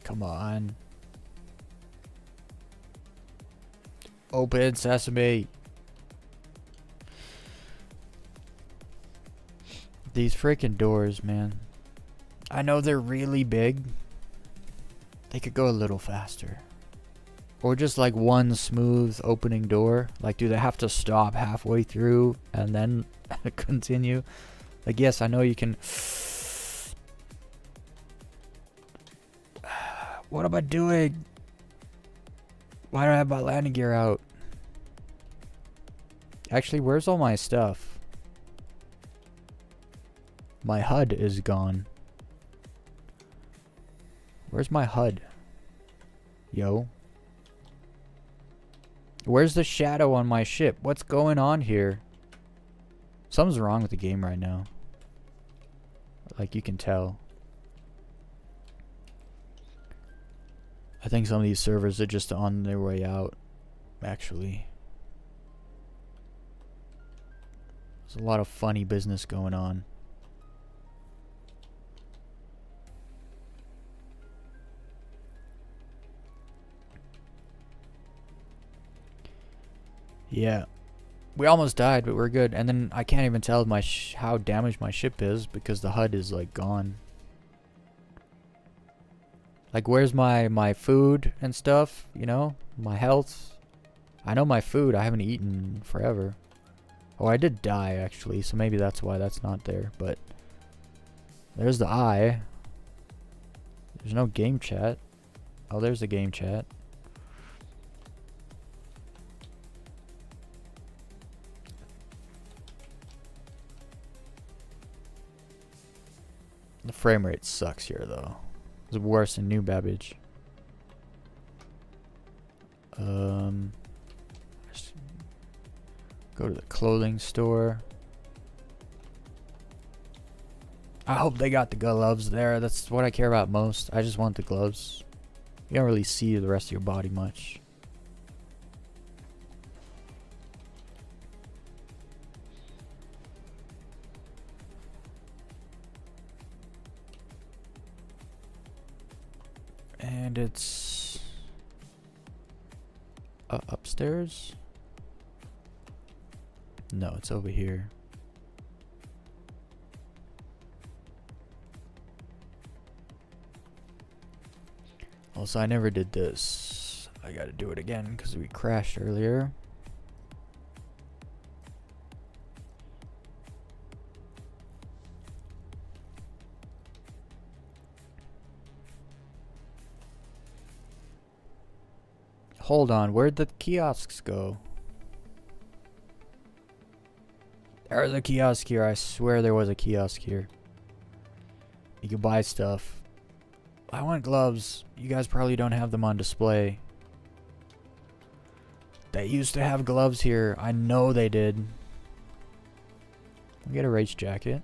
Come on. Open sesame. These freaking doors, man. I know they're really big. They could go a little faster. Or just like one smooth opening door. Like, do they have to stop halfway through and then continue? Like, yes, I know you can. What am I doing? Why do I have my landing gear out? Actually, where's all my stuff? My HUD is gone. Where's my HUD? Yo. Where's the shadow on my ship? What's going on here? Something's wrong with the game right now. Like, you can tell. I think some of these servers are just on their way out, actually. There's a lot of funny business going on. Yeah. We almost died, but we're good. And then I can't even tell how damaged my ship is because the HUD is like gone. Like, where's my food and stuff, you know? My health. I know my food. I haven't eaten forever. Oh, I did die, actually, so maybe that's why that's not there. But there's the eye. There's no game chat. Oh, there's the game chat. The frame rate sucks here, though. It's worse than New Babbage. Just go to the clothing store. I hope they got the gloves there. That's what I care about most. I just want the gloves. You don't really see the rest of your body much. And it's upstairs? No, it's over here. Also, I never did this. I gotta do it again because we crashed earlier. Hold on, where'd the kiosks go? There's a kiosk here. I swear there was a kiosk here. You could buy stuff. I want gloves. You guys probably don't have them on display. They used to have gloves here. I know they did. Get a race jacket.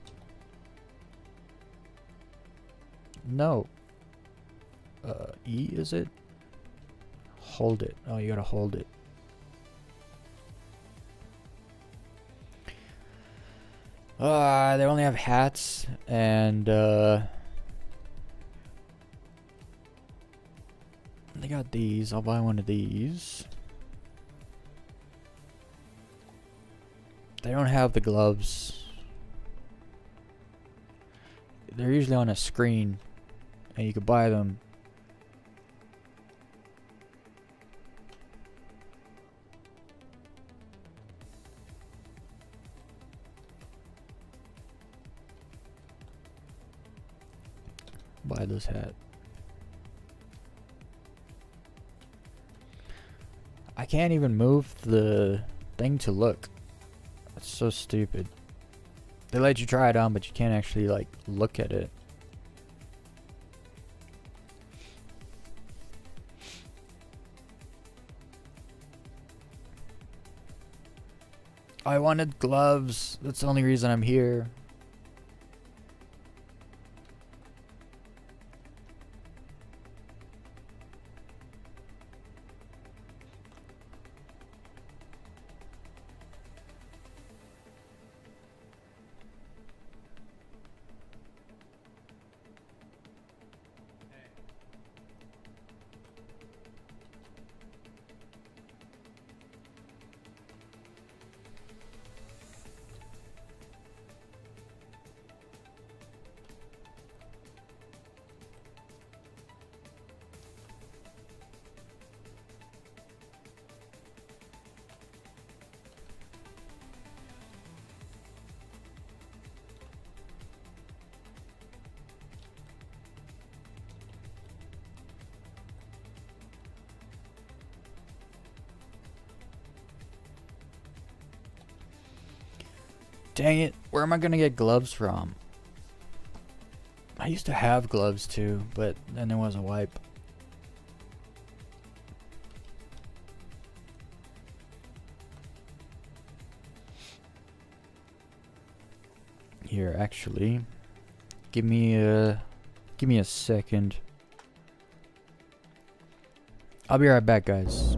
No. E is it? Hold it. Oh, you gotta hold it. They only have hats and they got these. I'll buy one of these. They don't have the gloves. They're usually on a screen and you can buy them. Buy this hat. I can't even move the thing to look. That's so stupid. They let you try it on, but you can't actually like look at it. I wanted gloves. That's the only reason I'm here. Dang it, where am I gonna get gloves from? I used to have gloves too, but then there was a wipe. Here, actually, give me a second. I'll be right back, guys.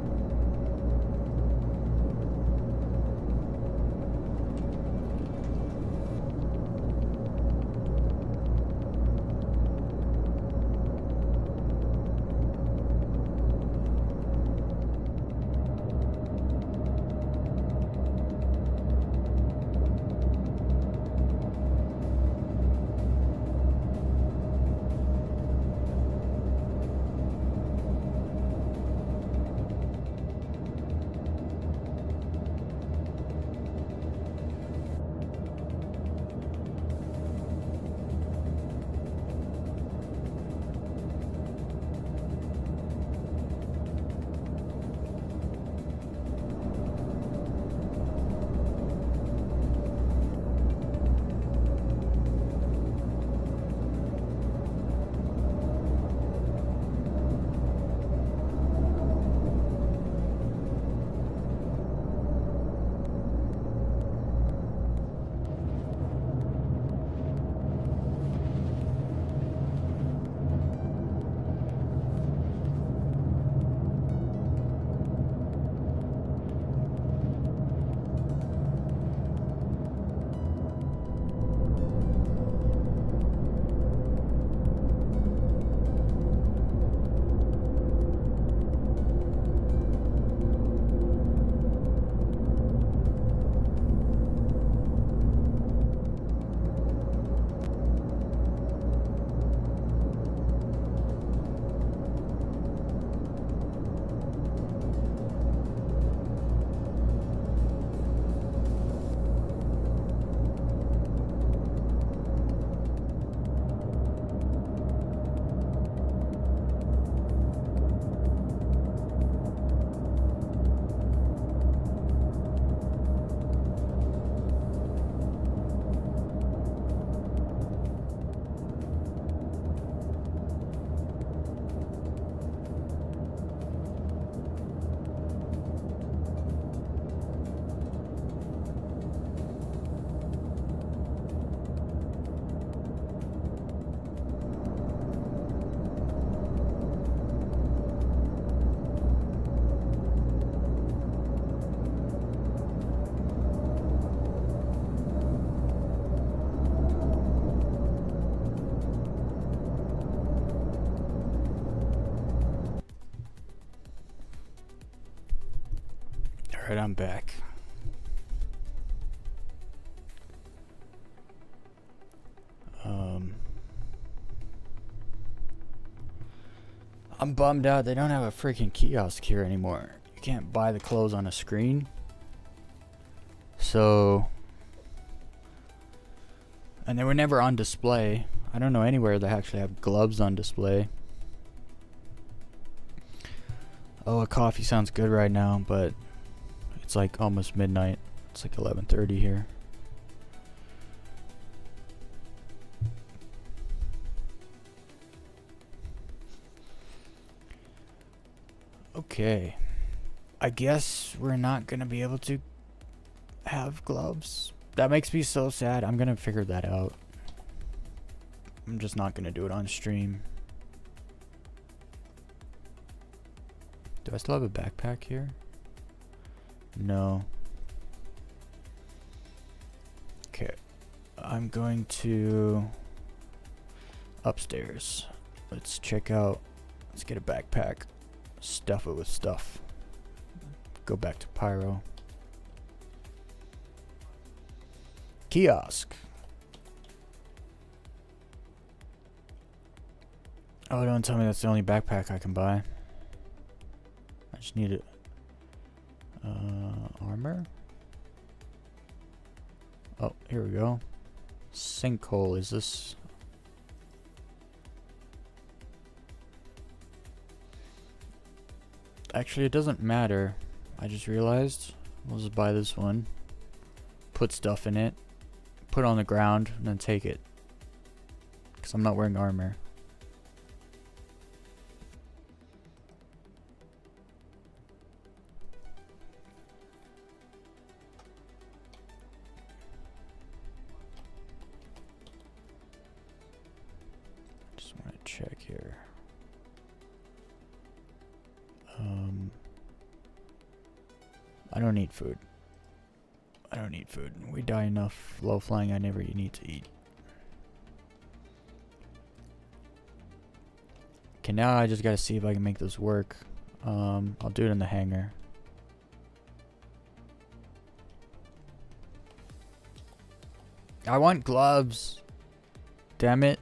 Alright, I'm back. I'm bummed out they don't have a freaking kiosk here anymore. You can't buy the clothes on a screen. So... And they were never on display. I don't know anywhere they actually have gloves on display. Oh, a coffee sounds good right now, but it's like almost midnight. It's like 11:30 here. Okay. I guess we're not gonna be able to have gloves. That makes me so sad. I'm gonna figure that out. I'm just not gonna do it on stream. Do I still have a backpack here? No. Okay. I'm going to upstairs. Let's check out. Let's get a backpack. Stuff it with stuff. Go back to PYRO. Kiosk. Oh, don't tell me that's the only backpack I can buy. I just need it. Armor? Oh, here we go. Sinkhole, is this... Actually, it doesn't matter. I just realized. We'll just buy this one. Put stuff in it. Put it on the ground, and then take it. Because I'm not wearing armor. Just want to check here. I don't need food. I don't need food. We die enough low flying. I never need to eat. Okay, now I just gotta see if I can make this work. I'll do it in the hangar. I want gloves. Damn it.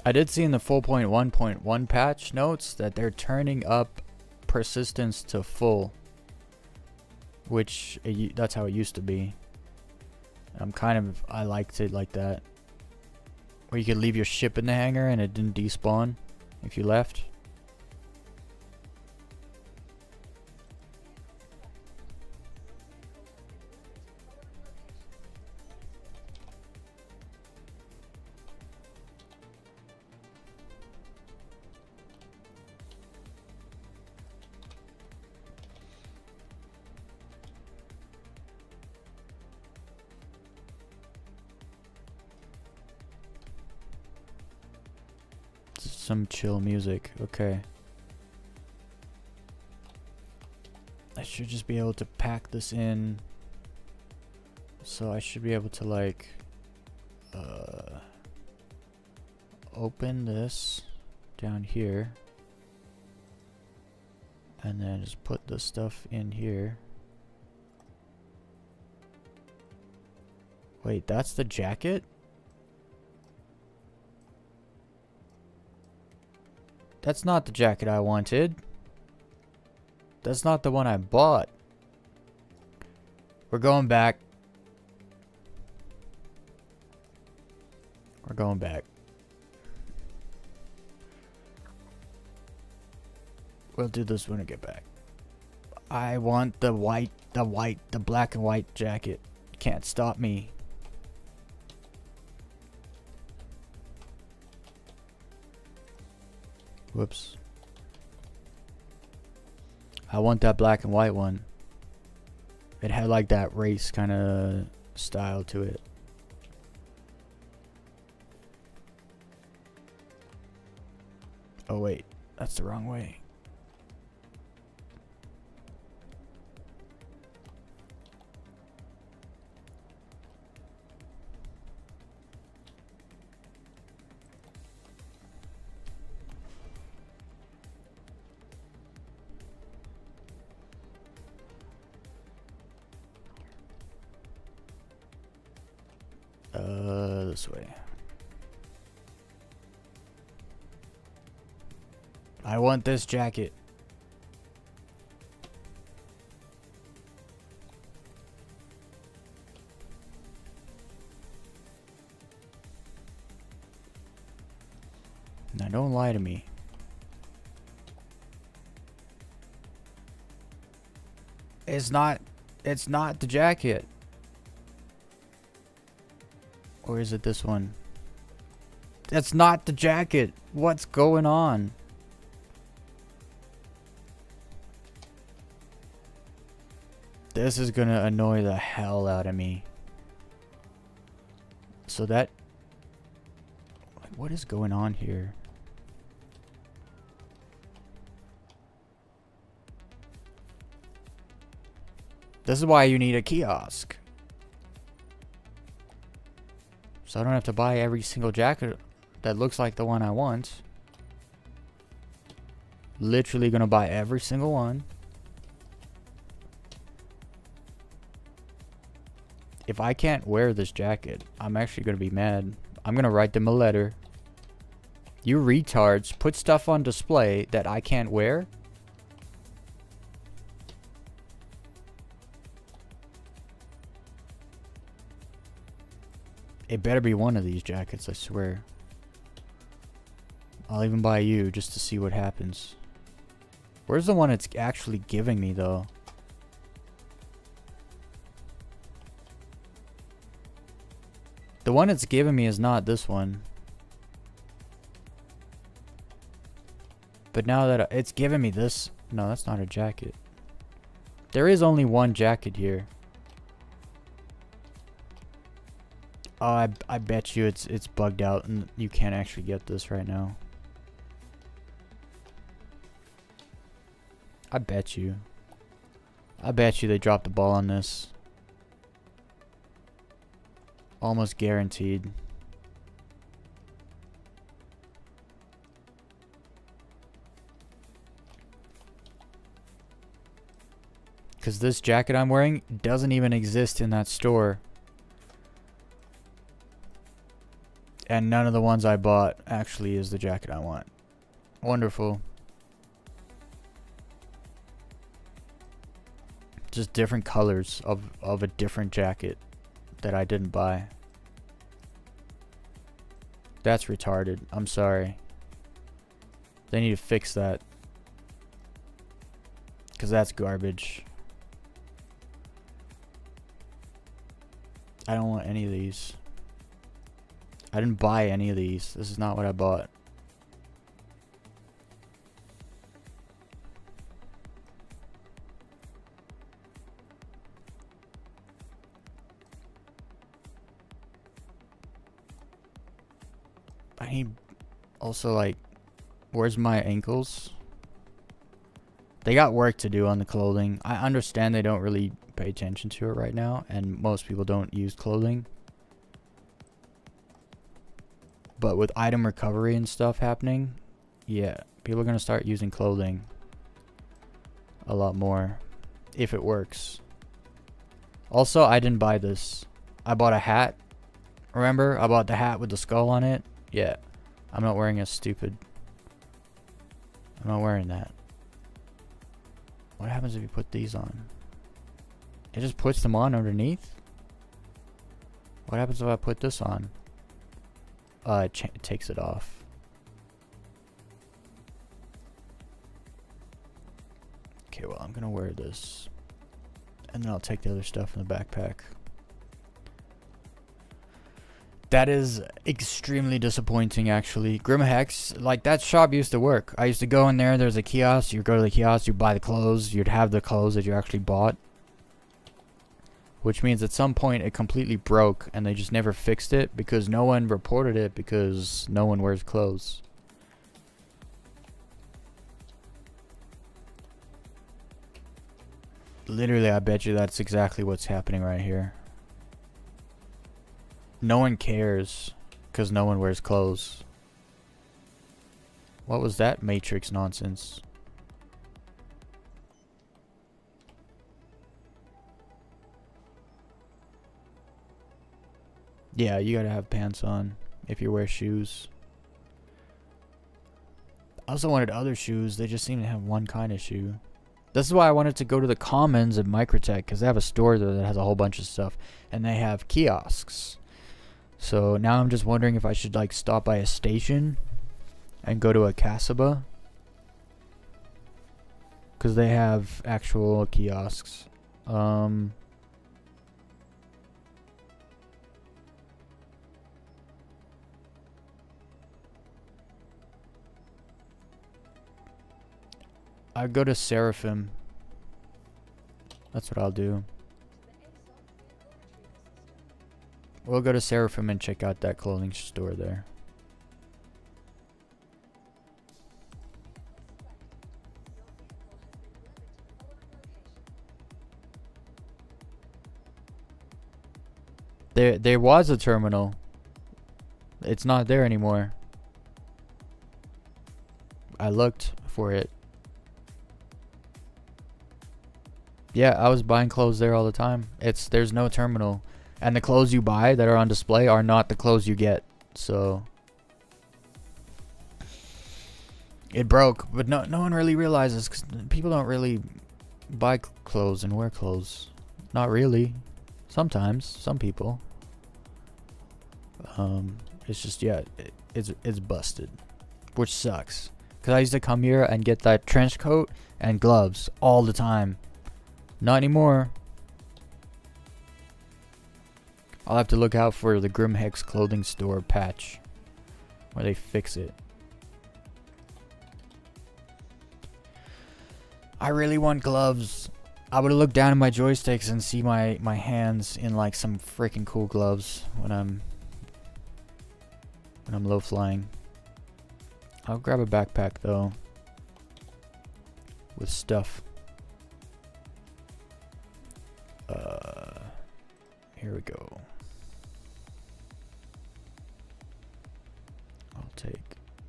I did see in the 4.1.1 patch notes that they're turning up persistence to full, which that's how it used to be. I liked it like that, where you could leave your ship in the hangar and it didn't despawn if you left. Some chill music. Okay. I should just be able to pack this in. So I should be able to like open this down here and then just put the stuff in here. Wait, that's the jacket? That's not the jacket I wanted. That's not the one I bought. We're going back. We're going back. We'll do this when I get back. I want the black and white jacket. Can't stop me. Whoops. I want that black and white one. It had like that race kind of style to it. Oh wait, that's the wrong way. This way. I want this jacket. Now don't lie to me. It's not the jacket. Or is it this one? That's not the jacket. What's going on? This is gonna annoy the hell out of me. So that... what is going on here? This is why you need a kiosk. So I don't have to buy every single jacket that looks like the one I want. Literally gonna buy every single one. If I can't wear this jacket, I'm actually gonna be mad. I'm gonna write them a letter. You retards put stuff on display that I can't wear? It better be one of these jackets, I swear. I'll even buy you just to see what happens. Where's the one it's actually giving me, though? The one it's giving me is not this one. But now that it's giving me this... no, that's not a jacket. There is only one jacket here. Oh, I bet you it's bugged out and you can't actually get this right now. I bet you. I bet you they dropped the ball on this. Almost guaranteed. Because this jacket I'm wearing doesn't even exist in that store. And none of the ones I bought actually is the jacket I want. Wonderful. Just different colors of a different jacket that I didn't buy. That's retarded. I'm sorry. They need to fix that. Because that's garbage. I don't want any of these. I didn't buy any of these. This is not what I bought. I need also, like, where's my ankles? They got work to do on the clothing. I understand they don't really pay attention to it right now, and most people don't use clothing. But with item recovery and stuff happening, yeah, people are going to start using clothing a lot more if it works. Also, I didn't buy this. I bought a hat. Remember? I bought the hat with the skull on it. Yeah. I'm not wearing a stupid... I'm not wearing that. What happens if you put these on? It just puts them on underneath? What happens if I put this on? It takes it off. Okay, well, I'm gonna wear this. And then I'll take the other stuff in the backpack. That is extremely disappointing, actually. Grim Hex, like, that shop used to work. I used to go in there, there's a kiosk, you go to the kiosk, you buy the clothes, you'd have the clothes that you actually bought. Which means at some point it completely broke and they just never fixed it because no one reported it because no one wears clothes. Literally, I bet you that's exactly what's happening right here. No one cares because no one wears clothes. What was that Matrix nonsense? Yeah, you gotta have pants on if you wear shoes. I also wanted other shoes. They just seem to have one kind of shoe. This is why I wanted to go to the Commons at Microtech, because they have a store there that has a whole bunch of stuff. And they have kiosks. So now I'm just wondering if I should like stop by a station and go to a Casaba. Because they have actual kiosks. I'd go to Seraphim. That's what I'll do. We'll go to Seraphim and check out that clothing store there. There was a terminal. It's not there anymore. I looked for it. Yeah, I was buying clothes there all the time. There's no terminal. And the clothes you buy that are on display are not the clothes you get. So it broke, but no one really realizes, cuz people don't really buy clothes and wear clothes. Not really. Sometimes, some people. It's just, yeah, it's busted, which sucks. Cuz I used to come here and get that trench coat and gloves all the time. Not anymore. I'll have to look out for the Grimhex clothing store patch where they fix it. I really want gloves. I would look down at my joysticks and see my hands in like some freaking cool gloves when I'm low flying. I'll grab a backpack though with stuff. Here we go. I'll take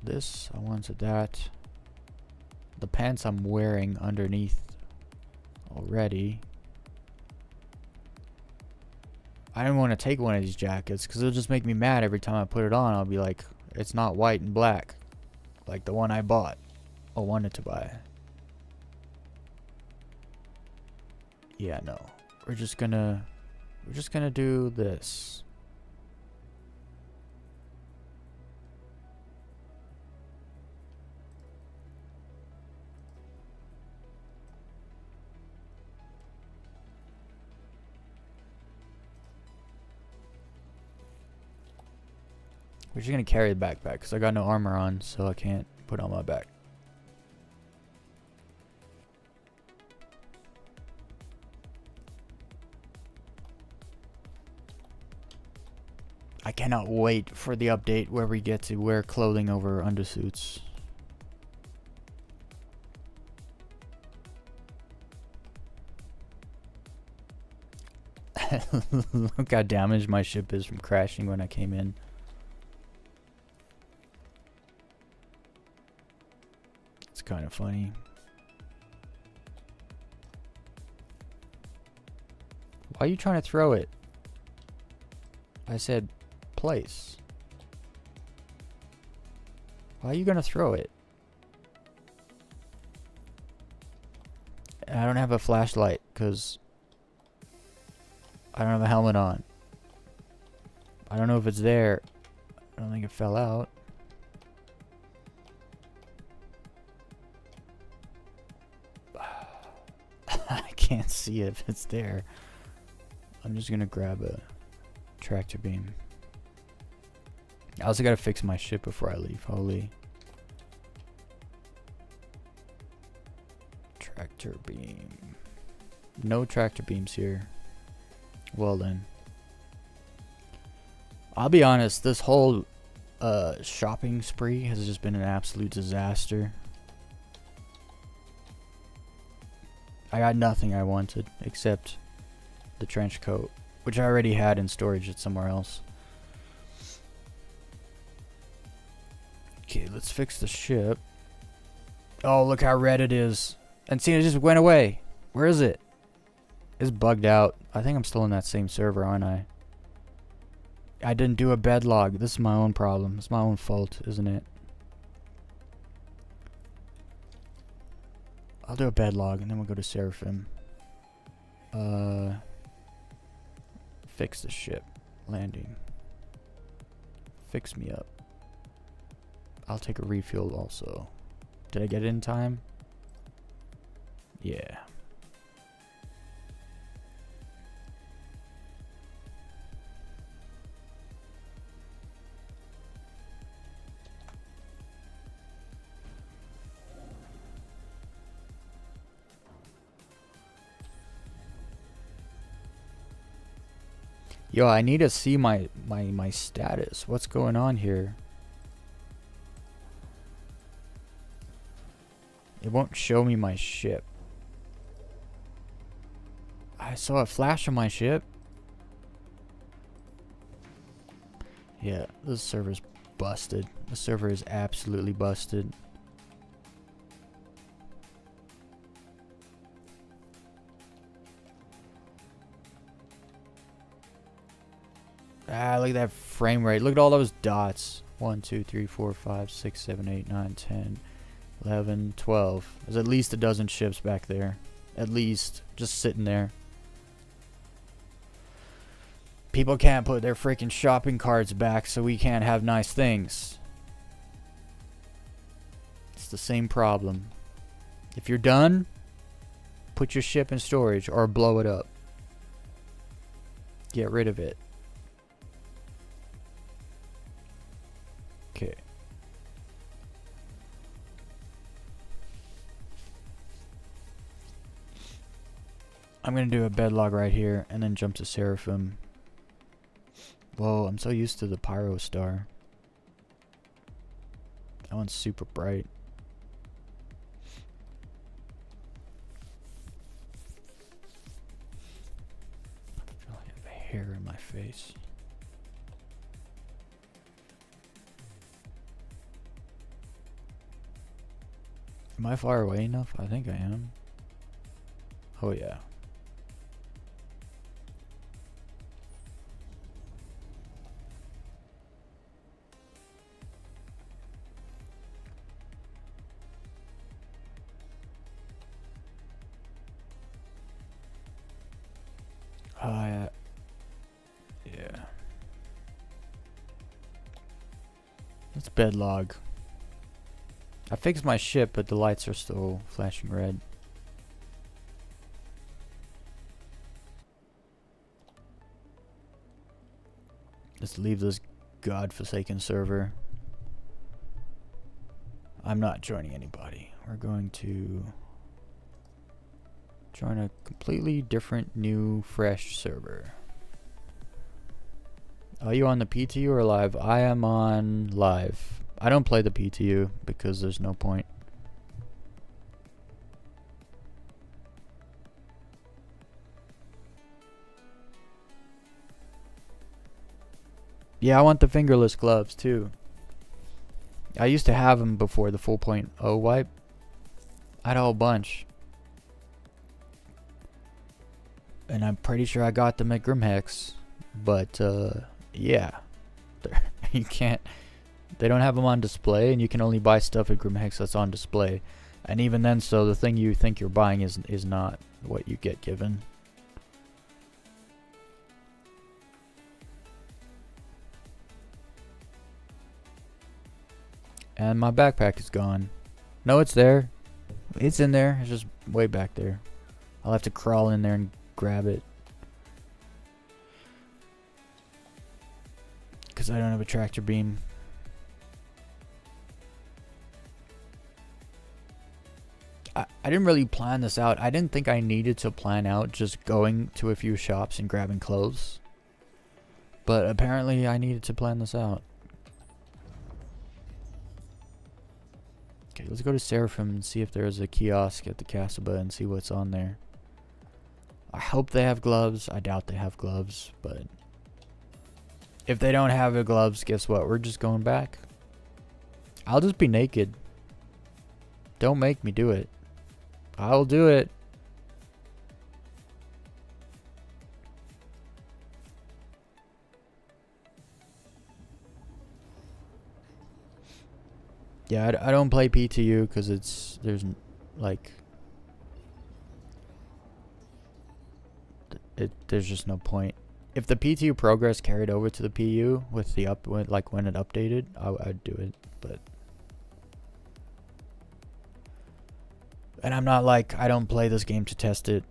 this. I wanted that. The pants I'm wearing underneath already. I don't want to take one of these jackets because it'll just make me mad every time I put it on. I'll be like, it's not white and black like the one I bought or wanted to buy. Yeah, no. We're just gonna do this. We're just gonna carry the backpack because I got no armor on, so I can't put it on my back. I cannot wait for the update where we get to wear clothing over undersuits. Look how damaged my ship is from crashing when I came in. It's kind of funny. Why are you trying to throw it? I said place. Why are you gonna throw it? I don't have a flashlight because I don't have a helmet on. I don't know if it's there. I don't think it fell out. I can't see it if it's there. I'm just gonna grab a tractor beam. I also gotta fix my ship before I leave. Holy. Tractor beam. No tractor beams here. Well then. I'll be honest, this whole shopping spree has just been an absolute disaster. I got nothing I wanted except the trench coat, which I already had in storage at somewhere else. Okay, let's fix the ship. Oh, look how red it is. And see, it just went away. Where is it? It's bugged out. I think I'm still in that same server, aren't I? I didn't do a bed log. This is my own problem. It's my own fault, isn't it? I'll do a bed log and then we'll go to Seraphim. Fix the ship. Landing. Fix me up. I'll take a refuel also. Did I get it in time? Yeah. Yo, I need to see my status. What's going on here? It won't show me my ship. I saw a flash on my ship. Yeah, this server's busted. The server is absolutely busted. Ah, look at that frame rate. Look at all those dots. 1, 2, 3, 4, 5, 6, 7, 8, 9, 10, 11, 12. There's at least a dozen ships back there. At least. Just sitting there. People can't put their freaking shopping carts back, so we can't have nice things. It's the same problem. If you're done, put your ship in storage or blow it up. Get rid of it. Okay. I'm gonna do a bed log right here and then jump to Seraphim. Whoa, I'm so used to the PYRO star. That one's super bright. I feel like I have hair in my face. Am I far away enough? I think I am. Oh yeah. Yeah. Let's bed log. I fixed my ship, but the lights are still flashing red. Let's leave this godforsaken server. I'm not joining anybody. We're going to join a completely different, new, fresh server. Are you on the PTU or live? I am on live. I don't play the PTU because there's no point. Yeah, I want the fingerless gloves too. I used to have them before the 4.0 wipe. I had a whole bunch. And I'm pretty sure I got them at Grimhex. But, yeah. You can't... They don't have them on display, and you can only buy stuff at Grimhex that's on display. And even then, so the thing you think you're buying is not what you get given. And my backpack is gone. No, it's there. It's in there. It's just way back there. I'll have to crawl in there and grab it. Because I don't have a tractor beam. I didn't really plan this out. I didn't think I needed to plan out just going to a few shops and grabbing clothes. But apparently I needed to plan this out. Okay, let's go to Seraphim and see if there's a kiosk at the Casaba and see what's on there. I hope they have gloves. I doubt they have gloves, but if they don't have the gloves, guess what? We're just going back. I'll just be naked. Don't make me do it. I'll do it. Yeah, I don't play PTU because there's just no point. If the PTU progress carried over to the PU with the when it updated, I'd do it, but. And I'm not like, I don't play this game to test it.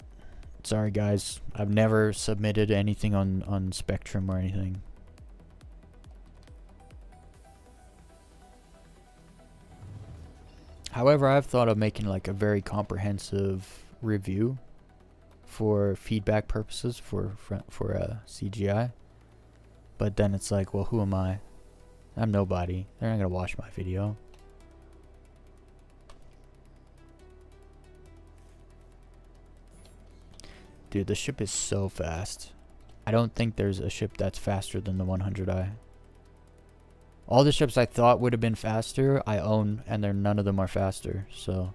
Sorry guys, I've never submitted anything on Spectrum or anything. However, I've thought of making like a very comprehensive review for feedback purposes for CGI. But then it's like, well, who am I? I'm nobody. They're not gonna watch my video. Dude, the ship is so fast. I don't think there's a ship that's faster than the 100i. All the ships I thought would have been faster, I own, and none of them are faster, so.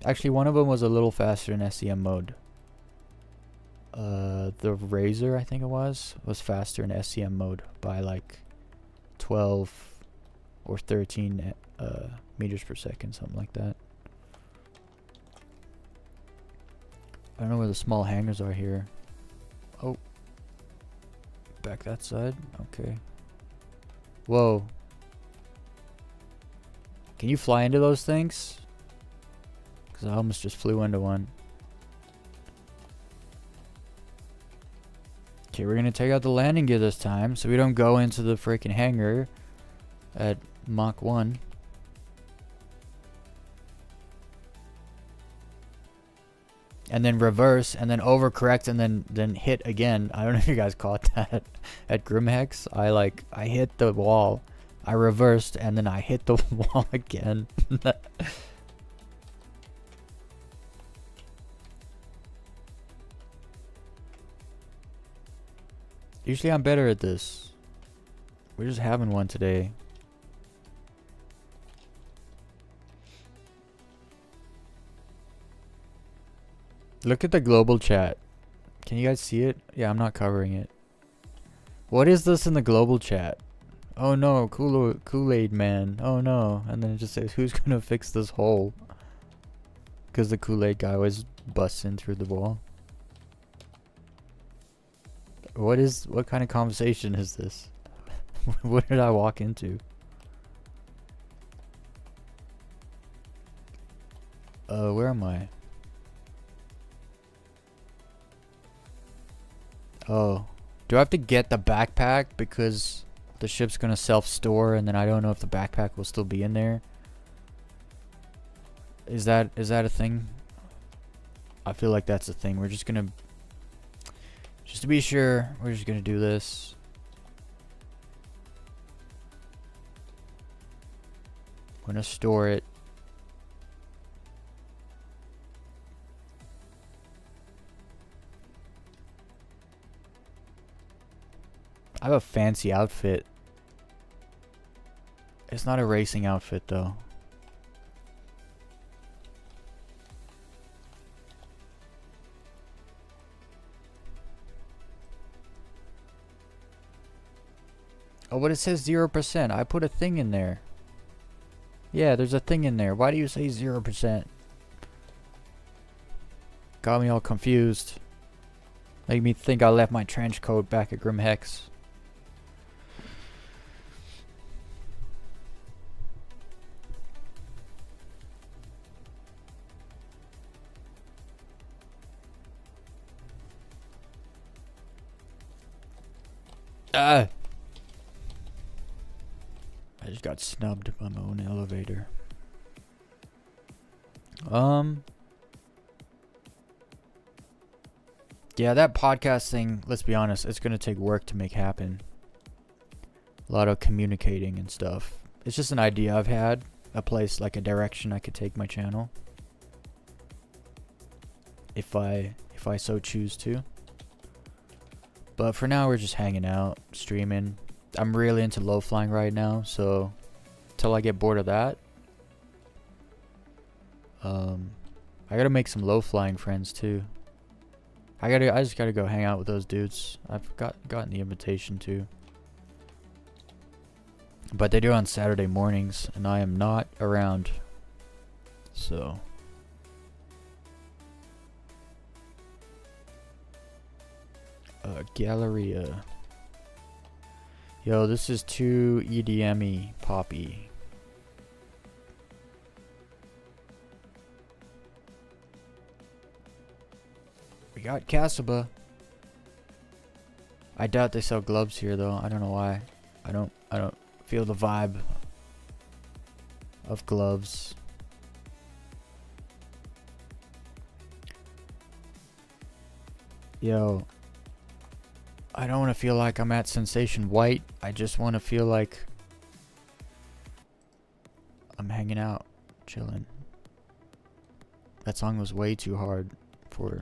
Actually, one of them was a little faster in SEM mode. The Razor, I think it was faster in SEM mode by like 12 or 13 meters per second, something like that. I don't know where the small hangars are here. Oh. Back that side? Okay. Whoa. Can you fly into those things? Because I almost just flew into one. Okay, we're going to take out the landing gear this time so we don't go into the freaking hangar at Mach 1. And then reverse, and then overcorrect, and then hit again. I don't know if you guys caught that at Grimhex. I hit the wall, I reversed, and then I hit the wall again. Usually I'm better at this. We're just having one today. Look at the global chat. Can you guys see it? Yeah, I'm not covering it. What is this in the global chat? Oh no, Kool-Aid man. Oh no. And then it just says, who's gonna fix this hole? Because the Kool-Aid guy always busts in through the wall. What kind of conversation is this? What did I walk into? Where am I? Oh. Do I have to get the backpack because the ship's gonna self-store and then I don't know if the backpack will still be in there? Is that a thing? I feel like that's a thing. We're just gonna... Just to be sure, we're just gonna do this. We're gonna store it. I have a fancy outfit. It's not a racing outfit though. Oh, but it says 0%. I put a thing in there. Yeah, there's a thing in there. Why do you say 0%? Got me all confused. Make me think I left my trench coat back at Grimhex. Ah! I just got snubbed by my own elevator. Yeah, that podcast thing, let's be honest, it's gonna take work to make happen. A lot of communicating and stuff. It's just an idea I've had a place, like a direction I could take my channel. If I so choose to. But for now we're just hanging out, streaming. I'm really into low flying right now, so till I get bored of that, I gotta make some low flying friends too. I just gotta go hang out with those dudes. I've gotten the invitation to, but they do it on Saturday mornings, and I am not around. So Galleria. Yo, this is too EDM-y, poppy. We got Casaba. I doubt they sell gloves here though. I don't know why. I don't feel the vibe of gloves. Yo, I don't want to feel like I'm at Sensation White. I just want to feel like I'm hanging out, chilling. That song was way too hard for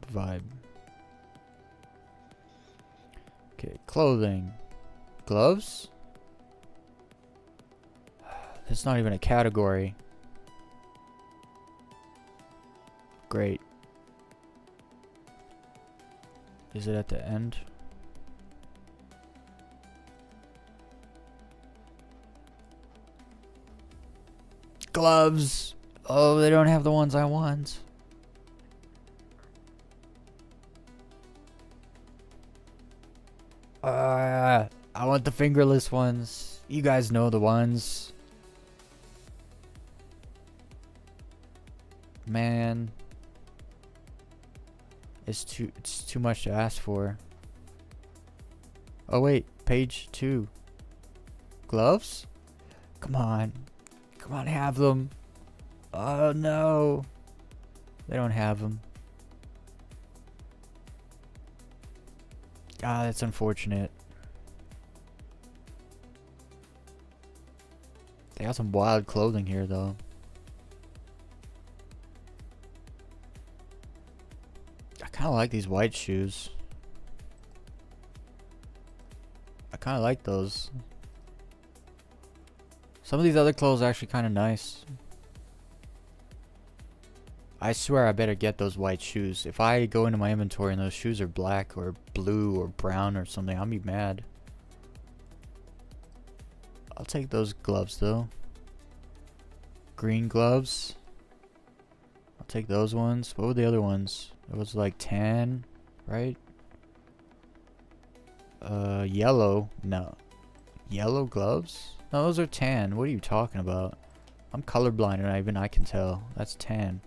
the vibe. Okay, clothing. Gloves? It's not even a category. Great. Is it at the end? Gloves! Oh, they don't have the ones I want. I want the fingerless ones. You guys know the ones. Man. It's too much to ask for. Oh wait, page 2. Gloves? Come on. Come on, have them. Oh no. They don't have them. Ah, that's unfortunate. They got some wild clothing here though. I kind of like these white shoes. I kind of like those. Some of these other clothes are actually kind of nice. I swear I better get those white shoes. If I go into my inventory and those shoes are black or blue or brown or something, I'll be mad. I'll take those gloves though. Green gloves. I'll take those ones. What were the other ones? It was like tan, right? Yellow. No. Yellow gloves? No, those are tan. What are you talking about? I'm colorblind and even I can tell. That's tan.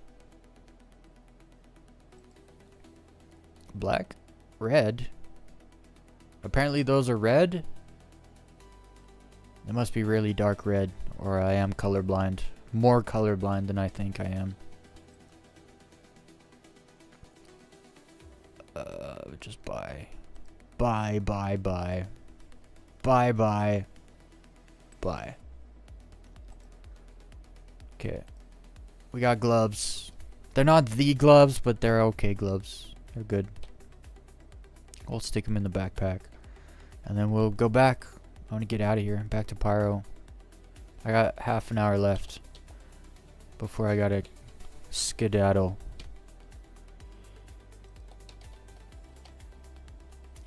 Black? Red? Apparently those are red? They must be really dark red, or I am colorblind. More colorblind than I think I am. Just buy. Buy. Buy. Okay. We got gloves. They're not the gloves, but they're okay gloves. They're good. We'll stick them in the backpack. And then we'll go back. I want to get out of here. Back to Pyro. I got half an hour left before I gotta skedaddle.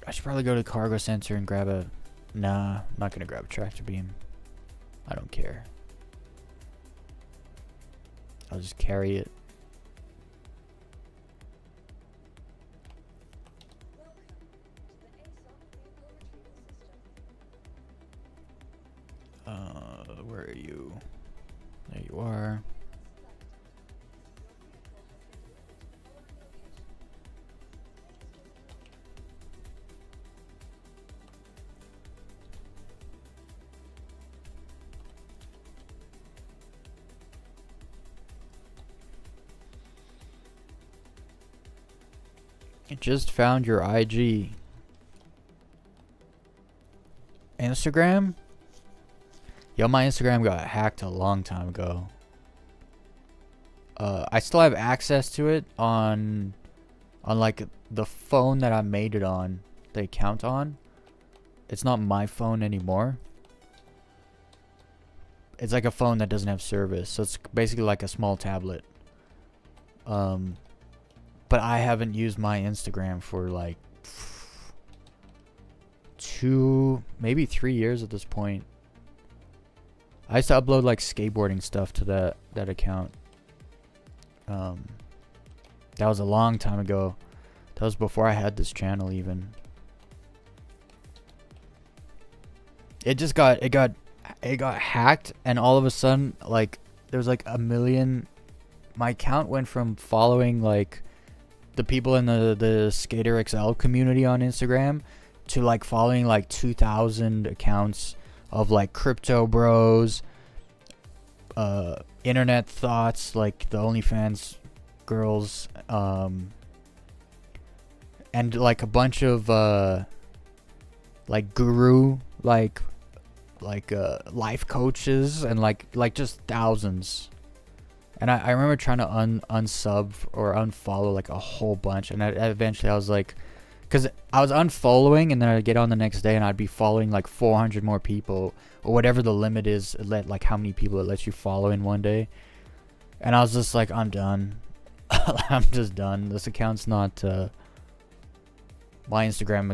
I should probably go to the cargo center and grab a... Nah, I'm not gonna grab a tractor beam. I don't care. I'll just carry it. Where are you? There you are. I just found your IG. Instagram? Yo, my Instagram got hacked a long time ago. I still have access to it on like the phone that I made it on, the account on. It's not my phone anymore. It's like a phone that doesn't have service, so it's basically like a small tablet. But I haven't used my Instagram for like 2, maybe 3 years at this point. I used to upload like skateboarding stuff to that account. That was a long time ago. That was before I had this channel even. It got hacked, and all of a sudden, like, there was like a million. My account went from following like the people in the Skater XL community on Instagram to like following like 2,000 accounts of like crypto bros, internet thoughts, like the OnlyFans girls, and like a bunch of like guru like life coaches, and like just thousands. And I remember trying to unsub or unfollow like a whole bunch, and eventually I was like, because I was unfollowing, and then I'd get on the next day and I'd be following like 400 more people, or whatever the limit is, like how many people it lets you follow in one day. And I was just like, I'm done. I'm just done. This account's not my Instagram.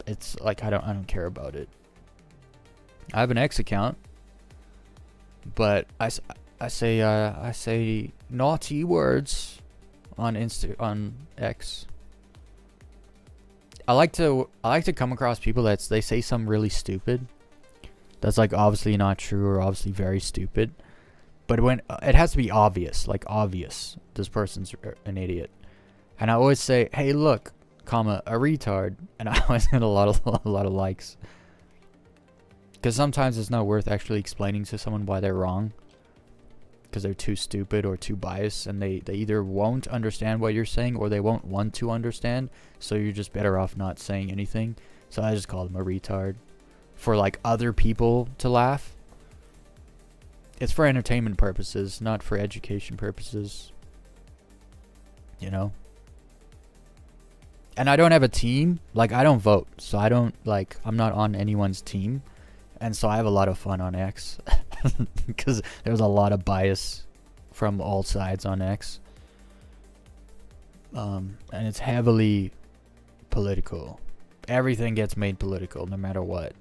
It's like I don't care about it. I have an X account, but I say naughty words on X. I like to come across people they say something really stupid that's like obviously not true, or obviously very stupid, but when it has to be obvious, like obvious this person's an idiot. And I always say, hey, look, comma, a retard, and I always get a lot of likes. Because sometimes it's not worth actually explaining to someone why they're wrong, because they're too stupid or too biased, and they either won't understand what you're saying, or they won't want to understand, so you're just better off not saying anything. So I just call them a retard for like other people to laugh. It's for entertainment purposes, not for education purposes, you know. And I don't have a team, like I don't vote, so I don't like, I'm not on anyone's team. And so I have a lot of fun on X because there's a lot of bias from all sides on X. And it's heavily political. Everything gets made political no matter what.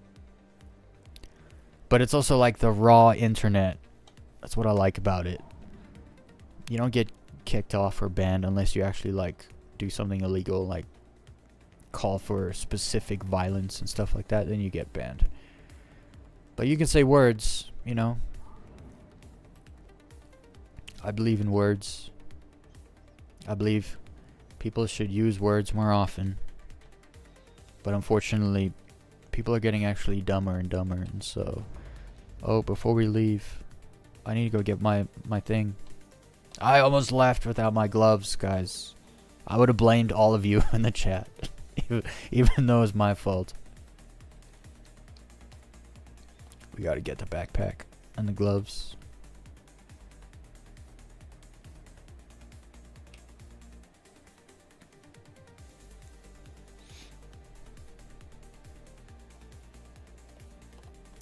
But it's also like the raw internet. That's what I like about it. You don't get kicked off or banned unless you actually like do something illegal, like call for specific violence and stuff like that, then you get banned. But you can say words, you know. I believe in words. I believe people should use words more often. But unfortunately, people are getting actually dumber and dumber. And so, before we leave, I need to go get my thing. I almost left without my gloves, guys. I would have blamed all of you in the chat, even though it's my fault. We gotta get the backpack and the gloves.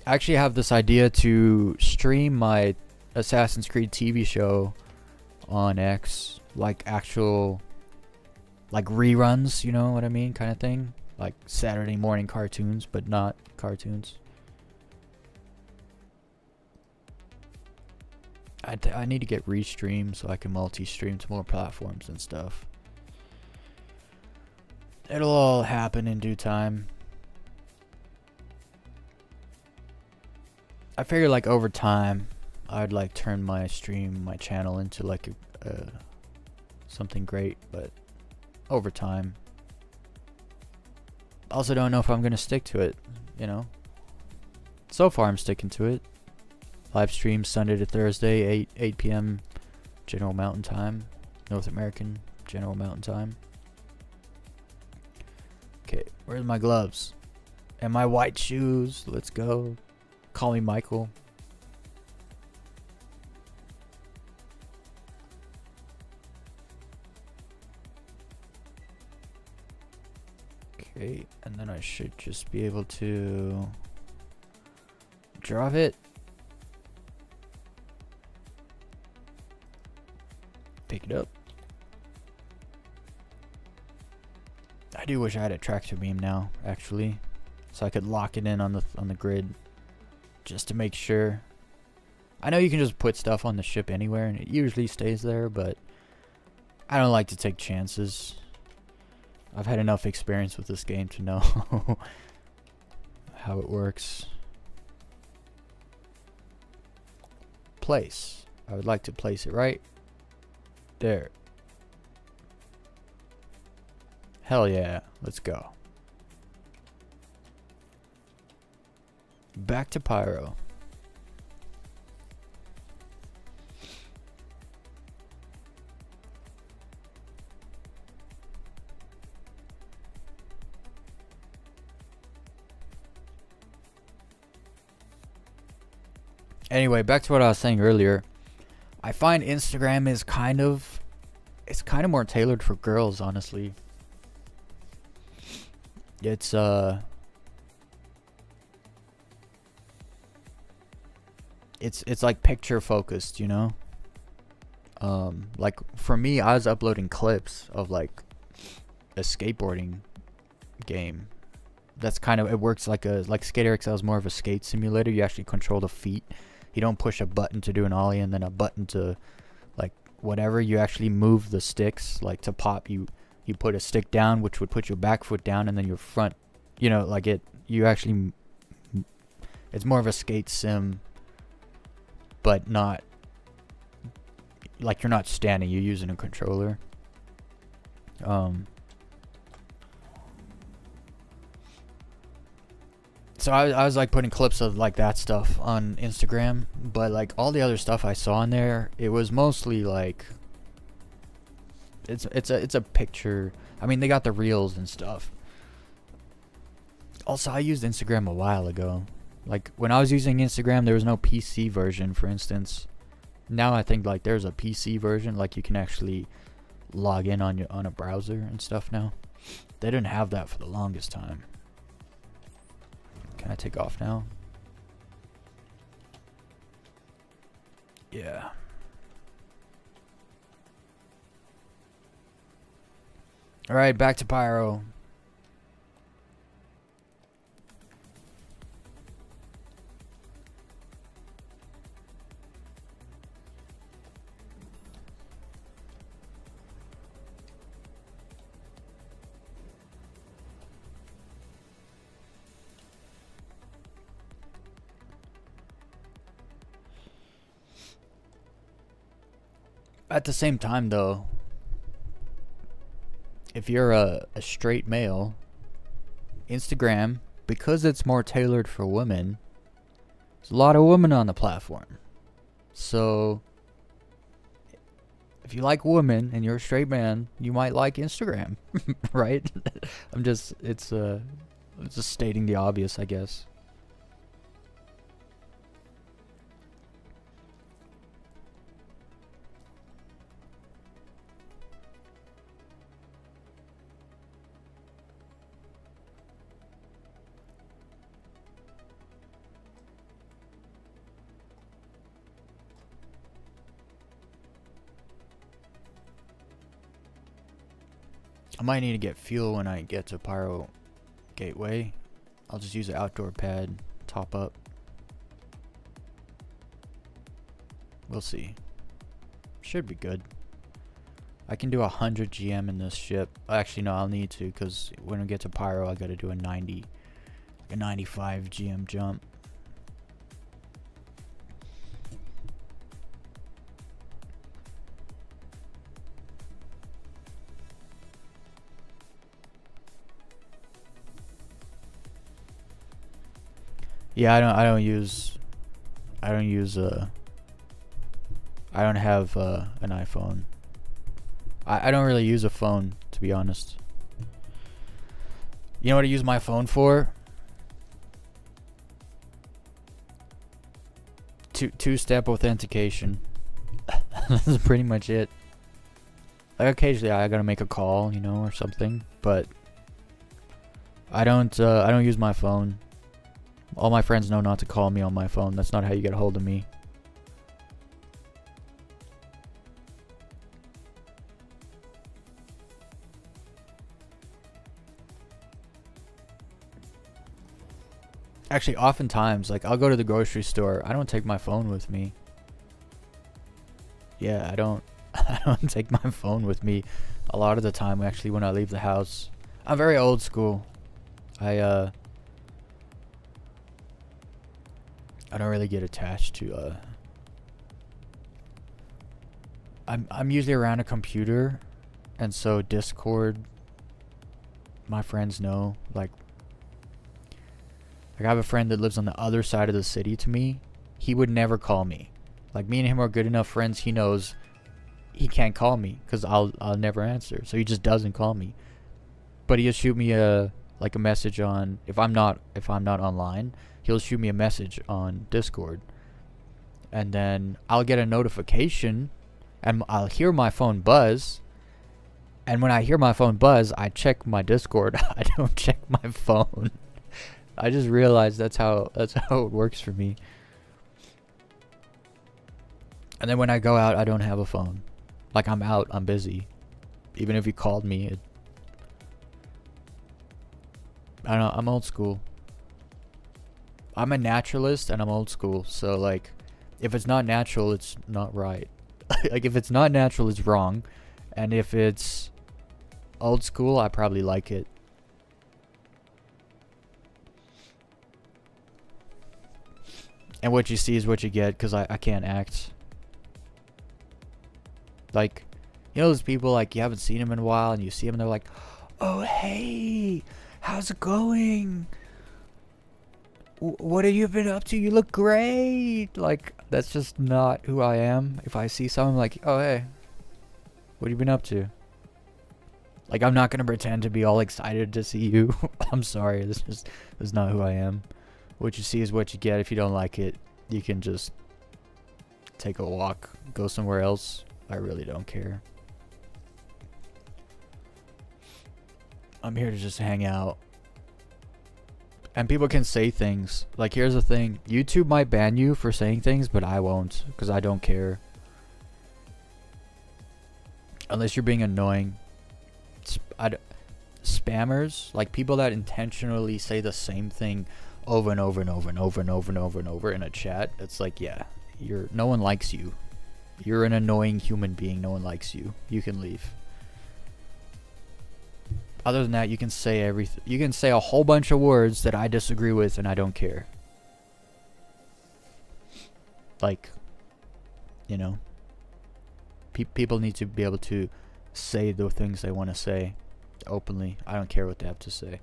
I actually have this idea to stream my Assassin's Creed TV show on X, like actual, like reruns, you know what I mean, kind of thing, like Saturday morning cartoons, but not cartoons. I need to get restream so I can multi-stream to more platforms and stuff. It'll all happen in due time. I figure like over time, I'd like turn my channel into like something great, but over time. Also don't know if I'm gonna stick to it, you know. So far I'm sticking to it. Live stream Sunday to Thursday, 8 p.m. General Mountain Time, North American General Mountain Time. Okay, where's my gloves? And my white shoes. Let's go. Call me Michael. Okay, and then I should just be able to drop it. Pick it up. I do wish I had a tractor beam now, actually, so I could lock it in on the grid, just to make sure. I know you can just put stuff on the ship anywhere, and it usually stays there, but I don't like to take chances. I've had enough experience with this game to know how it works. Place. I would like to place it right there. Hell yeah, let's go. Back to Pyro. Anyway, back to what I was saying earlier. I find Instagram is kind of more tailored for girls, honestly. It's like picture focused, you know? Like for me, I was uploading clips of like a skateboarding game. That's kind of, it works like Skater XL is more of a skate simulator. You actually control the feet. You don't push a button to do an ollie and then a button to like whatever. You actually move the sticks, like to pop. You put a stick down, which would put your back foot down, and then your front, you know, like you actually, it's more of a skate sim, but not like you're not standing, you're using a controller. So I was like putting clips of like that stuff on Instagram, but like all the other stuff I saw in there, it was mostly like it's a picture. I mean, they got the reels and stuff. Also, I used Instagram a while ago. Like when I was using Instagram, there was no PC version, for instance. Now I think like there's a PC version, like you can actually log in on a browser and stuff now. They didn't have that for the longest time. Can I take off now? Yeah. Alright, back to Pyro. At the same time, though, if you're a straight male, Instagram, because it's more tailored for women, there's a lot of women on the platform. So, if you like women and you're a straight man, you might like Instagram, right? It's just stating the obvious, I guess. I might need to get fuel when I get to Pyro Gateway. I'll just use an outdoor pad, top up. We'll see. Should be good. I can do 100 GM in this ship. Actually, no, I'll need to, because when I get to Pyro, I gotta do a 95 GM jump. Yeah, I don't have an iPhone. I don't really use a phone, to be honest. You know what I use my phone for? two-step authentication. That's pretty much it. Like occasionally I gotta make a call, you know, or something, but I don't use my phone. All my friends know not to call me on my phone. That's not how you get a hold of me. Actually, oftentimes, like, I'll go to the grocery store. I don't take my phone with me. Yeah, I don't I don't take my phone with me a lot of the time, actually, when I leave the house. I'm very old school. I don't really get attached to I'm usually around a computer, and so Discord, my friends know, like I have a friend that lives on the other side of the city to me. He would never call me. Like, me and him are good enough friends. He knows he can't call me because I'll never answer. So he just doesn't call me. But he'll shoot me a message on, if I'm not online, he'll shoot me a message on Discord. And then I'll get a notification and I'll hear my phone buzz. And when I hear my phone buzz, I check my Discord. I don't check my phone. I just realized that's how it works for me. And then when I go out, I don't have a phone. Like, I'm out, I'm busy. Even if you called me, I don't know, I'm old school. I'm a naturalist and I'm old school. So, like, if it's not natural, it's not right. Like, if it's not natural, it's wrong. And if it's old school, I probably like it. And what you see is what you get, because I can't act. Like, you know those people, like, you haven't seen them in a while, and you see them and they're like, oh, hey, how's it going? What have you been up to? You look great. Like, that's just not who I am. If I see someone like, oh, hey, what have you been up to? Like, I'm not going to pretend to be all excited to see you. I'm sorry, this is not who I am. What you see is what you get. If you don't like it, you can just take a walk, go somewhere else. I really don't care. I'm here to just hang out. And people can say things. Like, here's the thing. YouTube might ban you for saying things, but I won't, because I don't care. Unless you're being annoying. Spammers, like people that intentionally say the same thing over and over and over and over and over and over and over in a chat, it's like, yeah, no one likes you. You're an annoying human being. No one likes you. You can leave. Other than that, you can say everything. You can say a whole bunch of words that I disagree with, and I don't care. Like, you know, people need to be able to say the things they want to say openly. I don't care what they have to say.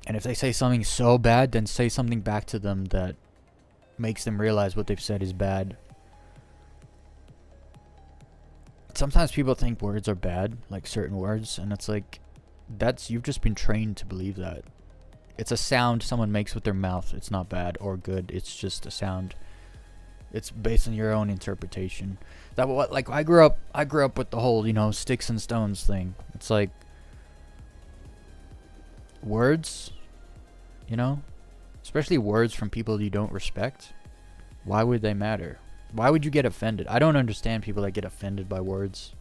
And if they say something so bad, then say something back to them that makes them realize what they've said is bad. Sometimes people think words are bad, like certain words, and it's like, you've just been trained to believe that. It's a sound someone makes with their mouth. It's not bad or good. It's just a sound. It's based on your own interpretation. Like, I grew up with the whole, you know, sticks and stones thing. It's like, words, you know, especially words from people you don't respect. Why would they matter? Why would you get offended? I don't understand people that get offended by words.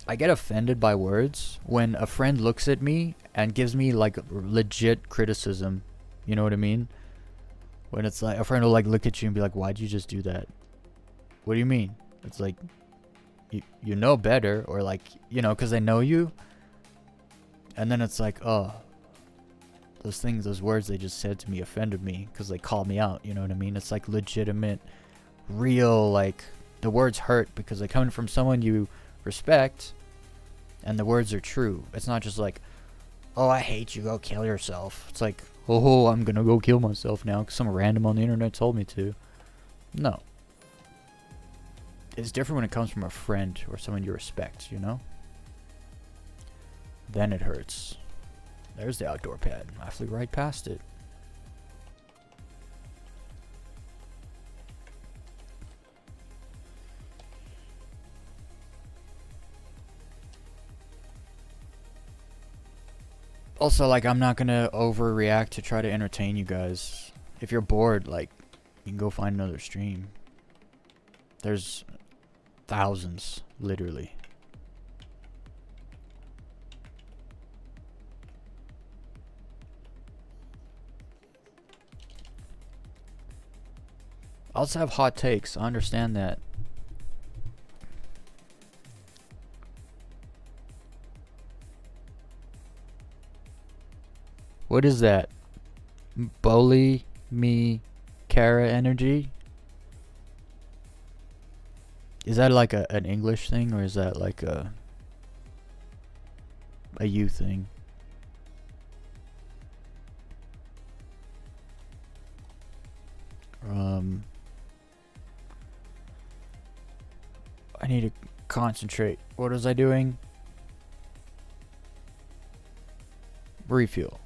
I get offended by words when a friend looks at me and gives me, like, legit criticism. You know what I mean? When it's like, a friend will, like, look at you and be like, why'd you just do that? What do you mean? It's like, you know better, or, like, you know, because they know you. And then it's like, oh, those words they just said to me offended me because they called me out. You know what I mean? It's like legitimate, real, like, the words hurt because they're coming from someone you respect, and the words are true. It's not just like, oh, I hate you, go kill yourself. It's like, oh, I'm gonna go kill myself now because some random on the internet told me to. No. It's different when it comes from a friend or someone you respect, you know? Then it hurts. There's the outdoor pad. I flew right past it. Also, like, I'm not gonna overreact to try to entertain you guys. If you're bored, like, you can go find another stream. There's thousands, literally. I also have hot takes. I understand that. What is that? Bully me Kara energy? Is that like an English thing, or is that like a you thing? I need to concentrate. What was I doing? Refuel.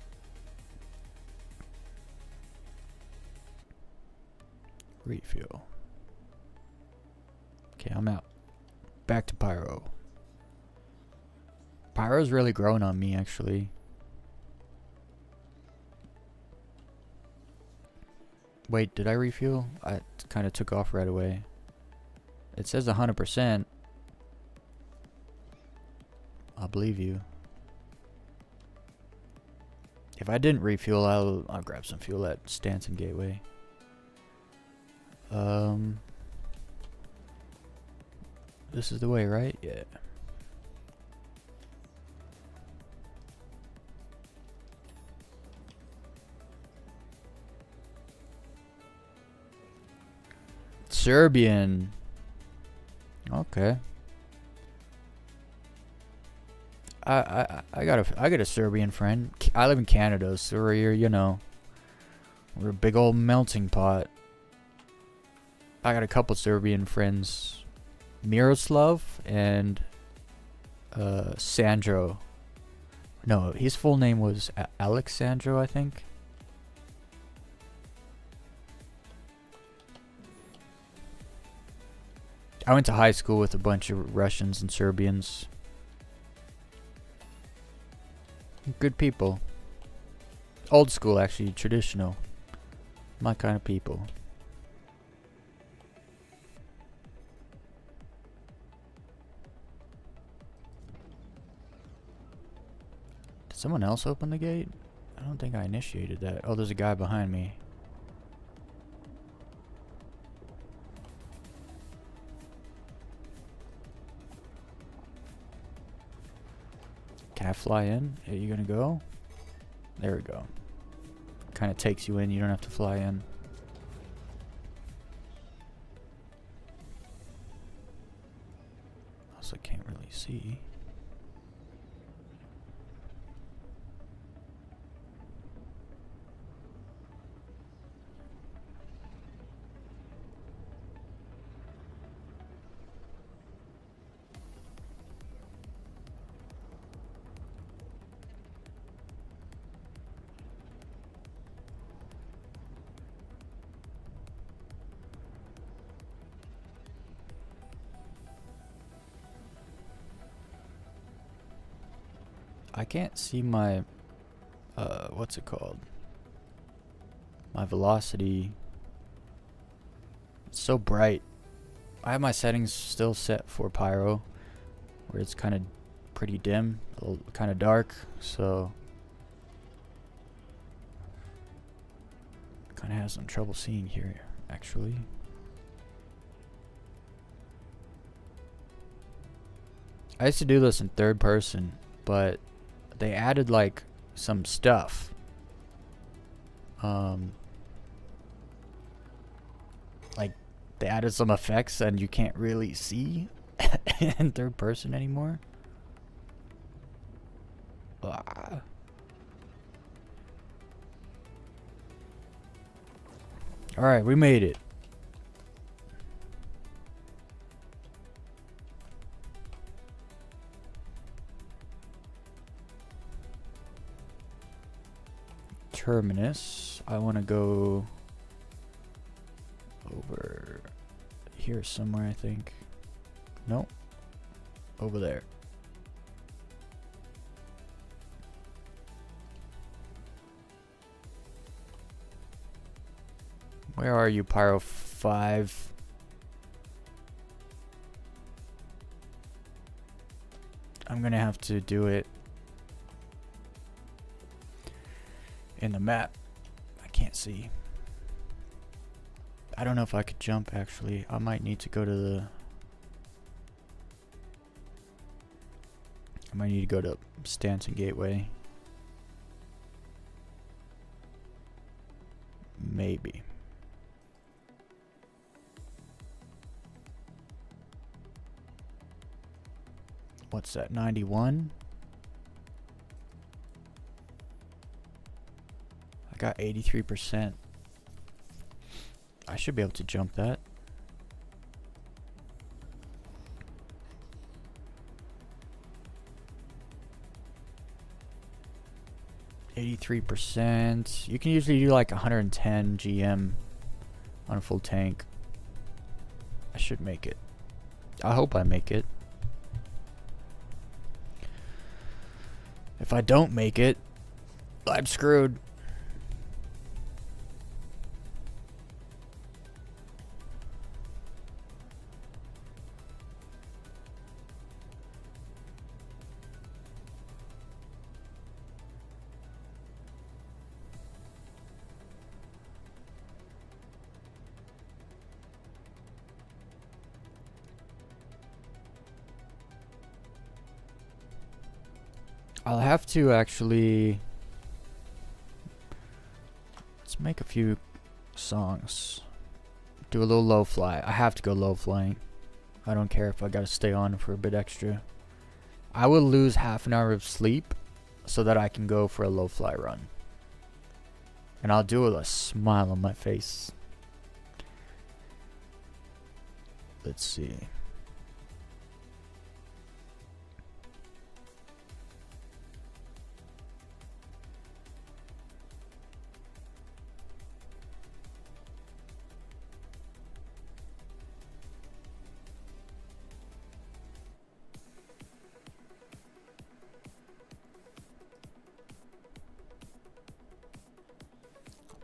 Refuel. Okay, I'm out. Back to Pyro. Pyro's really grown on me, actually. Wait, did I refuel? I kind of took off right away. It says 100%. I'll believe you. If I didn't refuel, I'll grab some fuel at Stanton Gateway. This is the way, right? Yeah. Serbian. Okay. I got a Serbian friend. I live in Canada, so we're here, you know. We're a big old melting pot. I got a couple Serbian friends. Miroslav and Sandro. No, his full name was Alexandro, I think. I went to high school with a bunch of Russians and Serbians. Good people. Old school, actually, traditional. My kind of people. Did someone else open the gate? I don't think I initiated that. Oh, there's a guy behind me. Can I fly in? Are you gonna go? There we go. Kind of takes you in. You don't have to fly in. Also can't really see. I can't see my, what's it called? My velocity. It's so bright. I have my settings still set for Pyro, where it's kind of pretty dim, kind of dark, so kind of have some trouble seeing here, actually. I used to do this in third person, but they added like some stuff. Like they added some effects and you can't really see in third person anymore. Ah. Alright, we made it. Terminus. I want to go over here somewhere, I think. Nope. Over there. Where are you, Pyro 5? I'm gonna have to do it in the map. I can't see. I don't know if I could jump actually. I might need to go to the... I might need to go to Stanton Gateway. Maybe. What's that? 91? I got 83%. I should be able to jump that. %. You can usually do like 110 GM on a full tank. I should make it. I hope I make it. If I don't make it, I'm screwed. I'll have to actually... Let's make a few songs. Do a little low fly. I have to go low flying. I don't care if I gotta stay on for a bit extra. I will lose half an hour of sleep so that I can go for a low fly run. And I'll do it with a smile on my face. Let's see.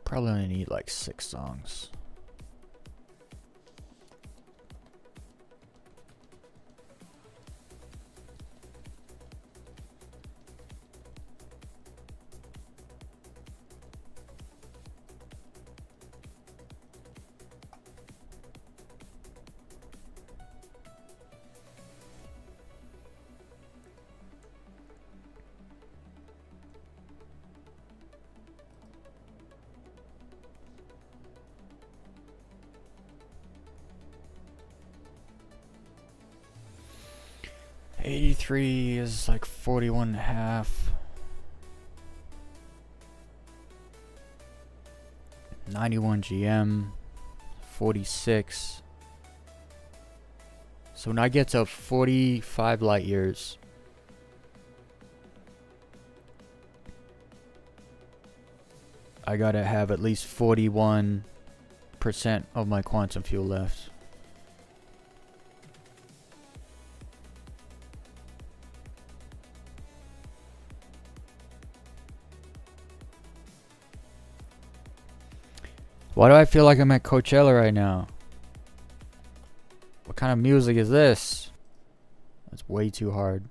Probably only need like 6 songs. $83 is like 41.5. $91 GM, 46. So when I get to 45 light years, I gotta have at least 41% of my quantum fuel left. Why do I feel like I'm at Coachella right now? What kind of music is this? That's way too hard.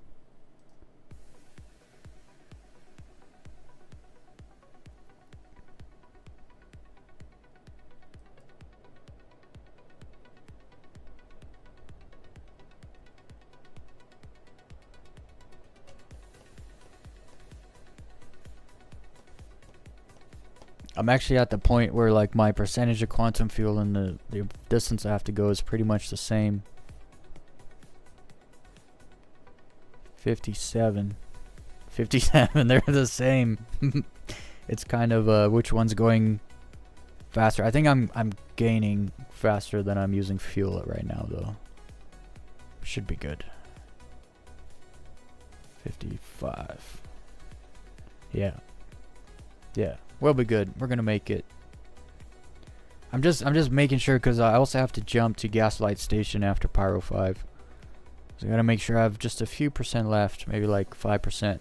I'm actually at the point where like my percentage of quantum fuel and the distance I have to go is pretty much the same. 57. 57, they're the same. It's kind of which one's going faster. I think I'm gaining faster than I'm using fuel right now though. Should be good. 55. Yeah. Yeah. We'll be good. We're gonna make it. I'm just making sure because I also have to jump to Gaslight Station after Pyro 5. So I gotta make sure I have just a few percent left, maybe like 5%.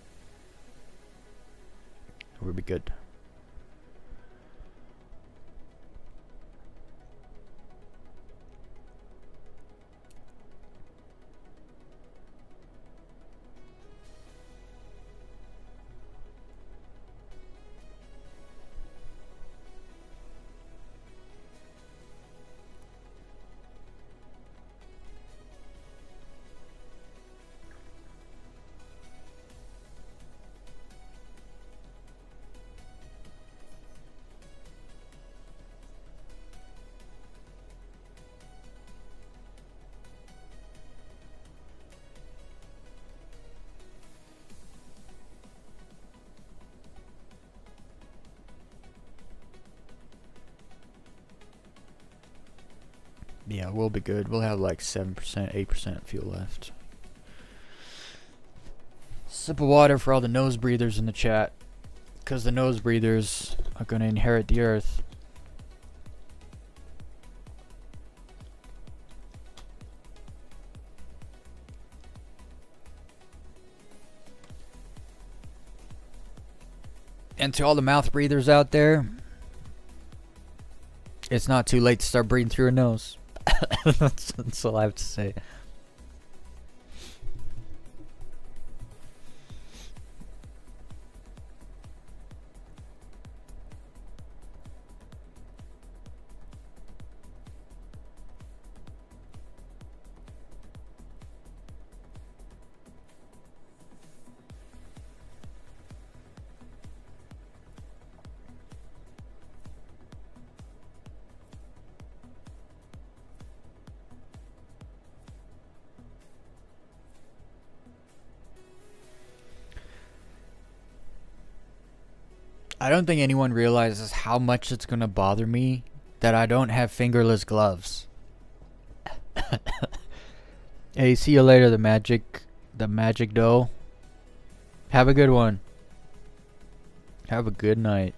We'll be good. Yeah, we'll be good. We'll have like 7%, 8% fuel left. Sip of water for all the nose breathers in the chat. Because the nose breathers are going to inherit the earth. And to all the mouth breathers out there, it's not too late to start breathing through your nose. That's all I have to say. I don't think anyone realizes how much it's gonna bother me that I don't have fingerless gloves. Hey, see you later, the magic doll. Have a good one. Have a good night.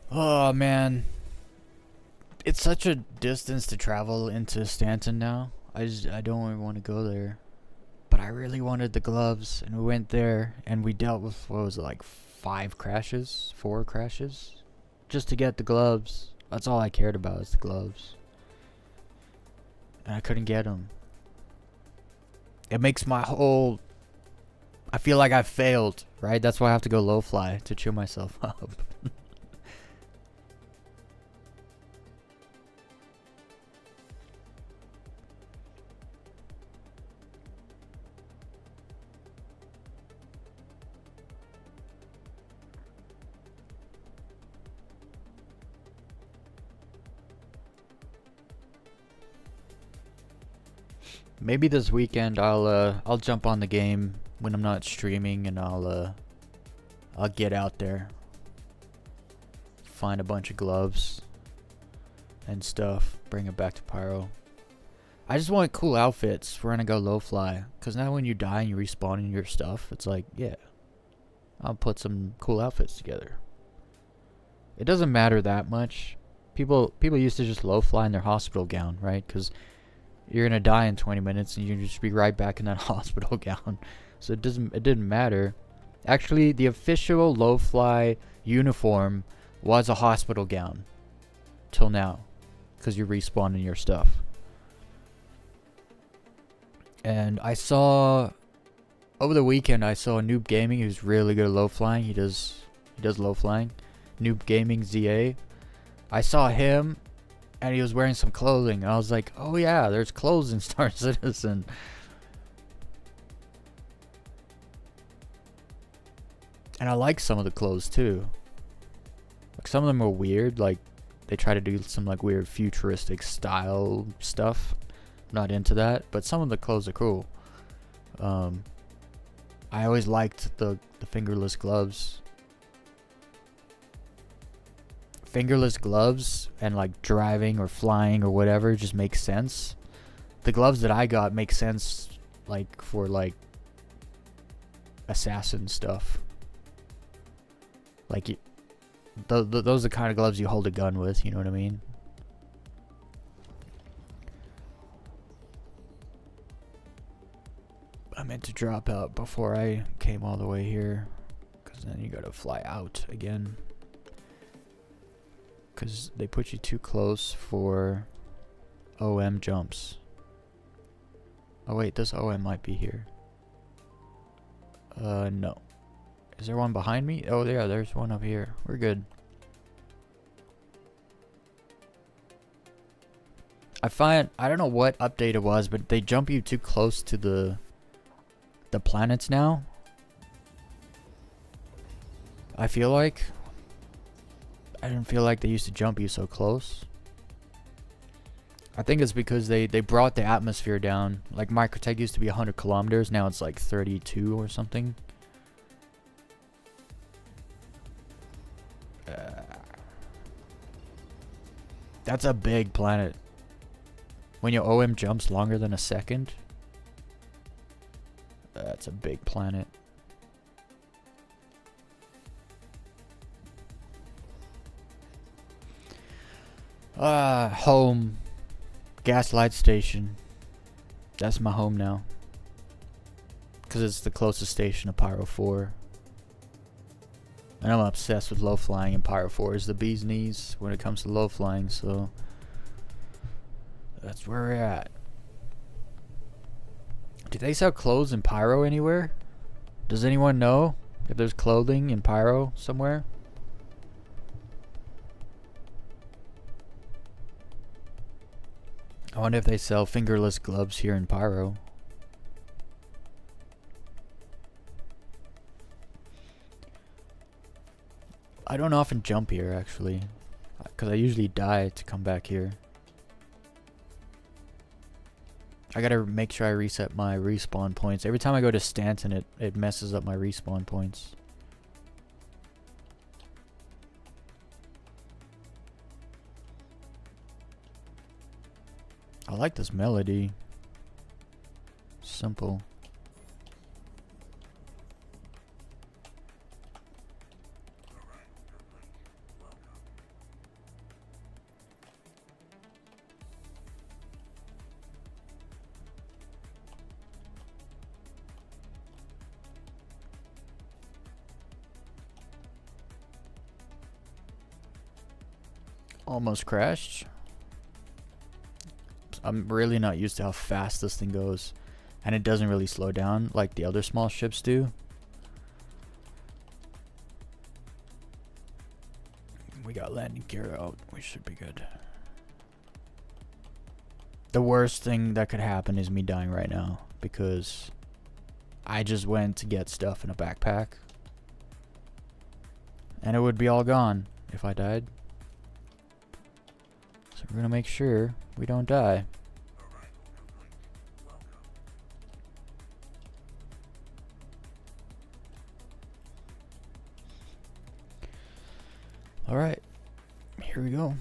Oh man, it's such a distance to travel into Stanton now. I don't even want to go there. But I really wanted the gloves, and we went there, and we dealt with, what was it, like 4 crashes, just to get the gloves. That's all I cared about, is the gloves. And I couldn't get them. It makes my whole... I feel like I failed, right? That's why I have to go low fly, to cheer myself up. Maybe this weekend I'll jump on the game when I'm not streaming, and I'll get out there, find a bunch of gloves and stuff, bring it back to Pyro. I just want cool outfits for when I go low fly, cause now when you die and you respawn in your stuff, it's like, yeah, I'll put some cool outfits together. It doesn't matter that much. People used to just low fly in their hospital gown, right? Cause you're gonna die in 20 minutes and you can just be right back in that hospital gown. So it didn't matter. Actually, the official low fly uniform was a hospital gown till now, because you're respawning your stuff. And I saw over the weekend, I saw Noob Gaming, who's really good at low flying. He does low flying. Noob Gaming ZA. I saw him, and he was wearing some clothing. I was like, oh yeah, there's clothes in Star Citizen. And I like some of the clothes too. Like, some of them are weird. Like, they try to do some like weird futuristic style stuff. Not into that, but some of the clothes are cool. I always liked the fingerless gloves. Fingerless gloves and like driving or flying or whatever just makes sense. The gloves that I got make sense like for like assassin stuff. Like those are the kind of gloves you hold a gun with, you know what I mean? I meant to drop out before I came all the way here, because then you gotta fly out again. Because they put you too close for OM jumps. Oh wait, this OM might be here. No. Is there one behind me? Oh, yeah, there's one up here. We're good. I don't know what update it was, but they jump you too close to the planets now. I feel like I didn't feel like they used to jump you so close. I think it's because they brought the atmosphere down. Like Microtech used to be 100 kilometers, now it's like 32 or something. That's a big planet. When your OM jumps longer than a second, that's a big planet. Home. Gaslight Station. That's my home now. Because it's the closest station to Pyro 4. And I'm obsessed with low flying, and Pyro 4 is the bee's knees when it comes to low flying, so that's where we're at. Do they sell clothes in Pyro anywhere? Does anyone know if there's clothing in Pyro somewhere? I wonder if they sell fingerless gloves here in Pyro. I don't often jump here, actually, because I usually die to come back here. I gotta make sure I reset my respawn points. Every time I go to Stanton, it messes up my respawn points. I like this melody. Simple. Almost crashed. I'm really not used to how fast this thing goes, and it doesn't really slow down like the other small ships do. We got landing gear out. We should be good. The worst thing that could happen is me dying right now, because I just went to get stuff in a backpack, and it would be all gone if I died. So we're gonna make sure we don't die. Alright, here we go.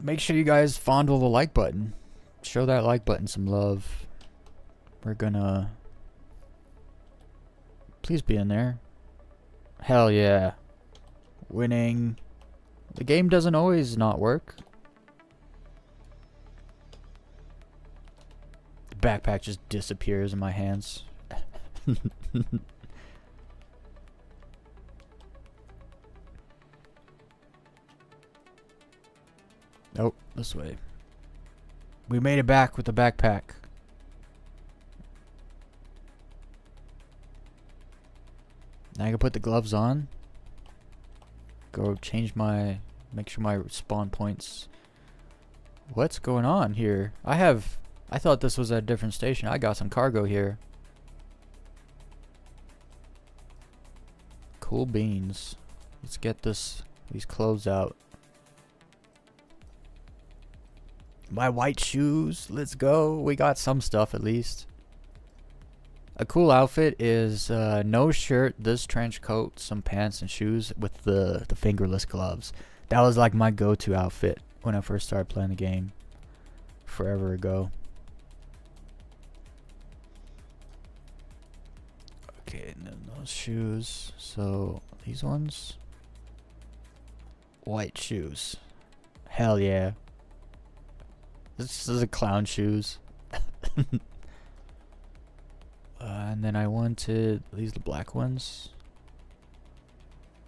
Make sure you guys fondle the like button. Show that like button some love. We're gonna... Please be in there. Hell yeah. Winning. The game doesn't always not work. The backpack just disappears in my hands. Nope, this way. We made it back with the backpack. Now I can put the gloves on. Go change my... Make sure my spawn points... What's going on here? I thought this was at a different station. I got some cargo here. Cool beans. Let's get these clothes out. My white shoes. Let's go. We got some stuff at least. A cool outfit is no shirt, this trench coat, some pants and shoes with the fingerless gloves. That was like my go-to outfit when I first started playing the game. Forever ago. Okay, and then those shoes. So, these ones. White shoes. Hell yeah. This is a clown shoes. And then I wanted these black ones.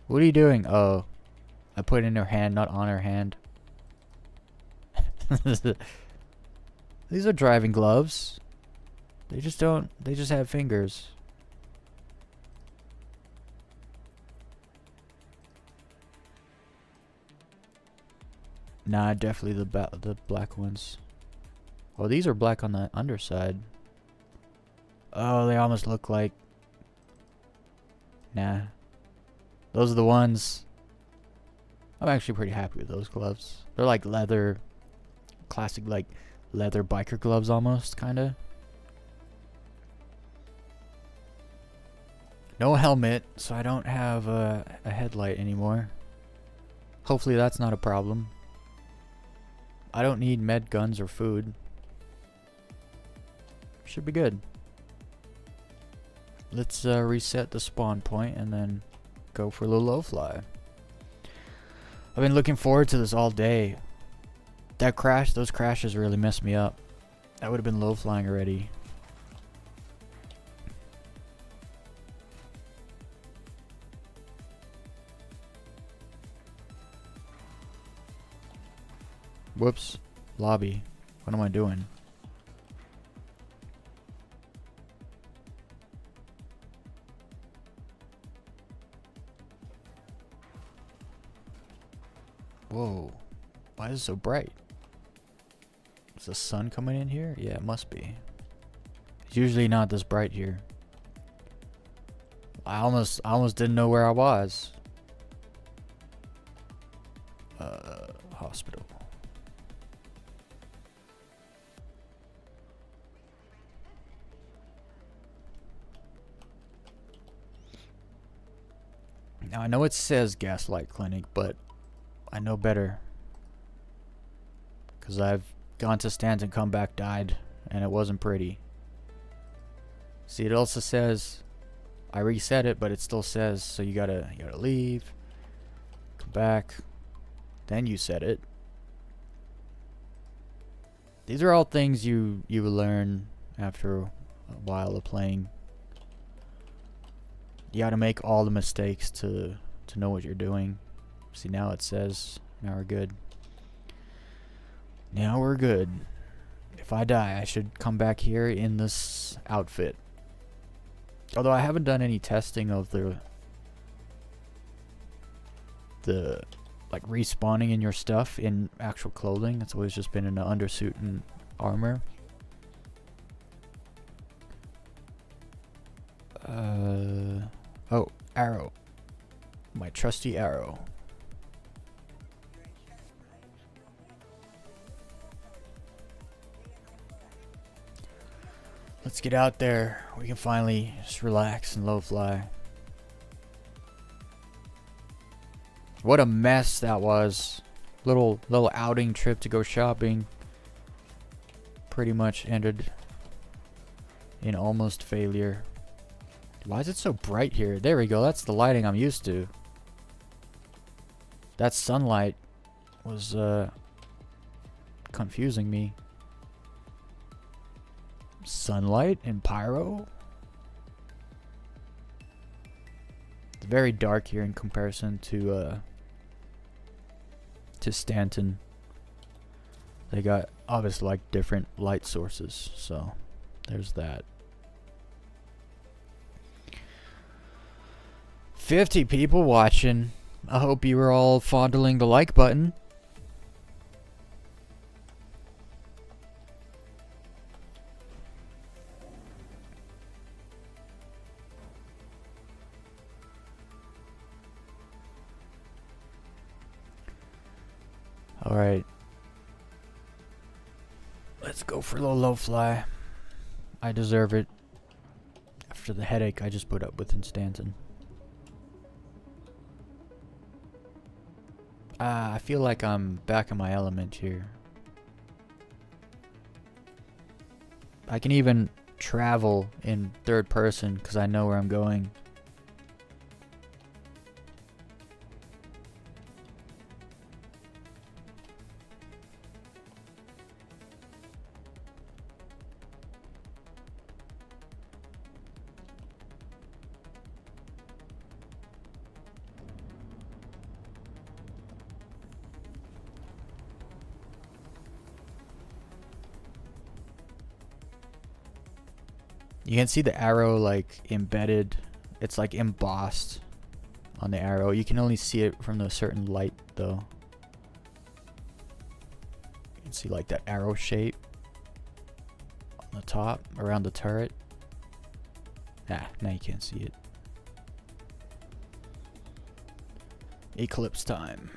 What are you doing? Oh, I put it in her hand, not on her hand. These are driving gloves. They just have fingers. Nah, definitely the black ones. Oh, these are black on the underside. Oh, they almost look like... Nah. Those are the ones. I'm actually pretty happy with those gloves. They're like leather, classic like leather biker gloves almost, kinda. No helmet, so I don't have a headlight anymore. Hopefully that's not a problem. I don't need med guns or food. Should be good. Let's reset the spawn point and then go for a little low fly. I've been looking forward to this all day. That crash, those crashes really messed me up. I would have been low flying already. Whoops. Lobby. What am I doing? Whoa. Why is it so bright? Is the sun coming in here? Yeah, it must be. It's usually not this bright here. I almost didn't know where I was. Hospital. Now I know it says Gaslight Clinic, but I know better. Because I've gone to Stanton, come back, died, and it wasn't pretty. See, it also says, I reset it, but it still says, so you gotta leave, come back, then you set it. These are all things you learn after a while of playing. You gotta make all the mistakes to know what you're doing. See, now it says, now we're good. Now we're good. If I die, I should come back here in this outfit. Although I haven't done any testing of the like respawning in your stuff in actual clothing. It's always just been in an undersuit and armor. Oh, arrow. My trusty arrow. Let's get out there. We can finally just relax and low fly. What a mess that was. Little outing trip to go shopping. Pretty much ended in almost failure. Why is it so bright here? There we go. That's the lighting I'm used to. That sunlight was confusing me. Sunlight and pyro? It's very dark here in comparison to Stanton. They got obviously like different light sources, so there's that. 50 people watching. I hope you were all fondling the like button. Alright. Let's go for a little low fly. I deserve it. After the headache I just put up with in Stanton. I feel like I'm back in my element here. I can even travel in third person because I know where I'm going. You can see the arrow like embedded. It's like embossed on the arrow. You can only see it from a certain light though. See like that arrow shape on the top around the turret. Ah, now you can't see it. Eclipse time.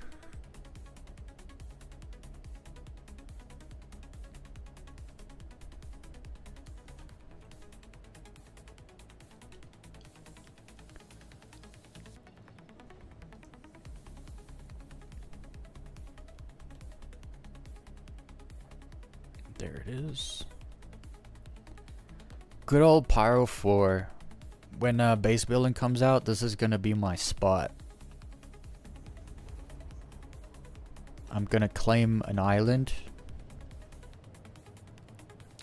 There it is. Good old Pyro 4. When base building comes out, this is gonna be my spot. I'm gonna claim an island,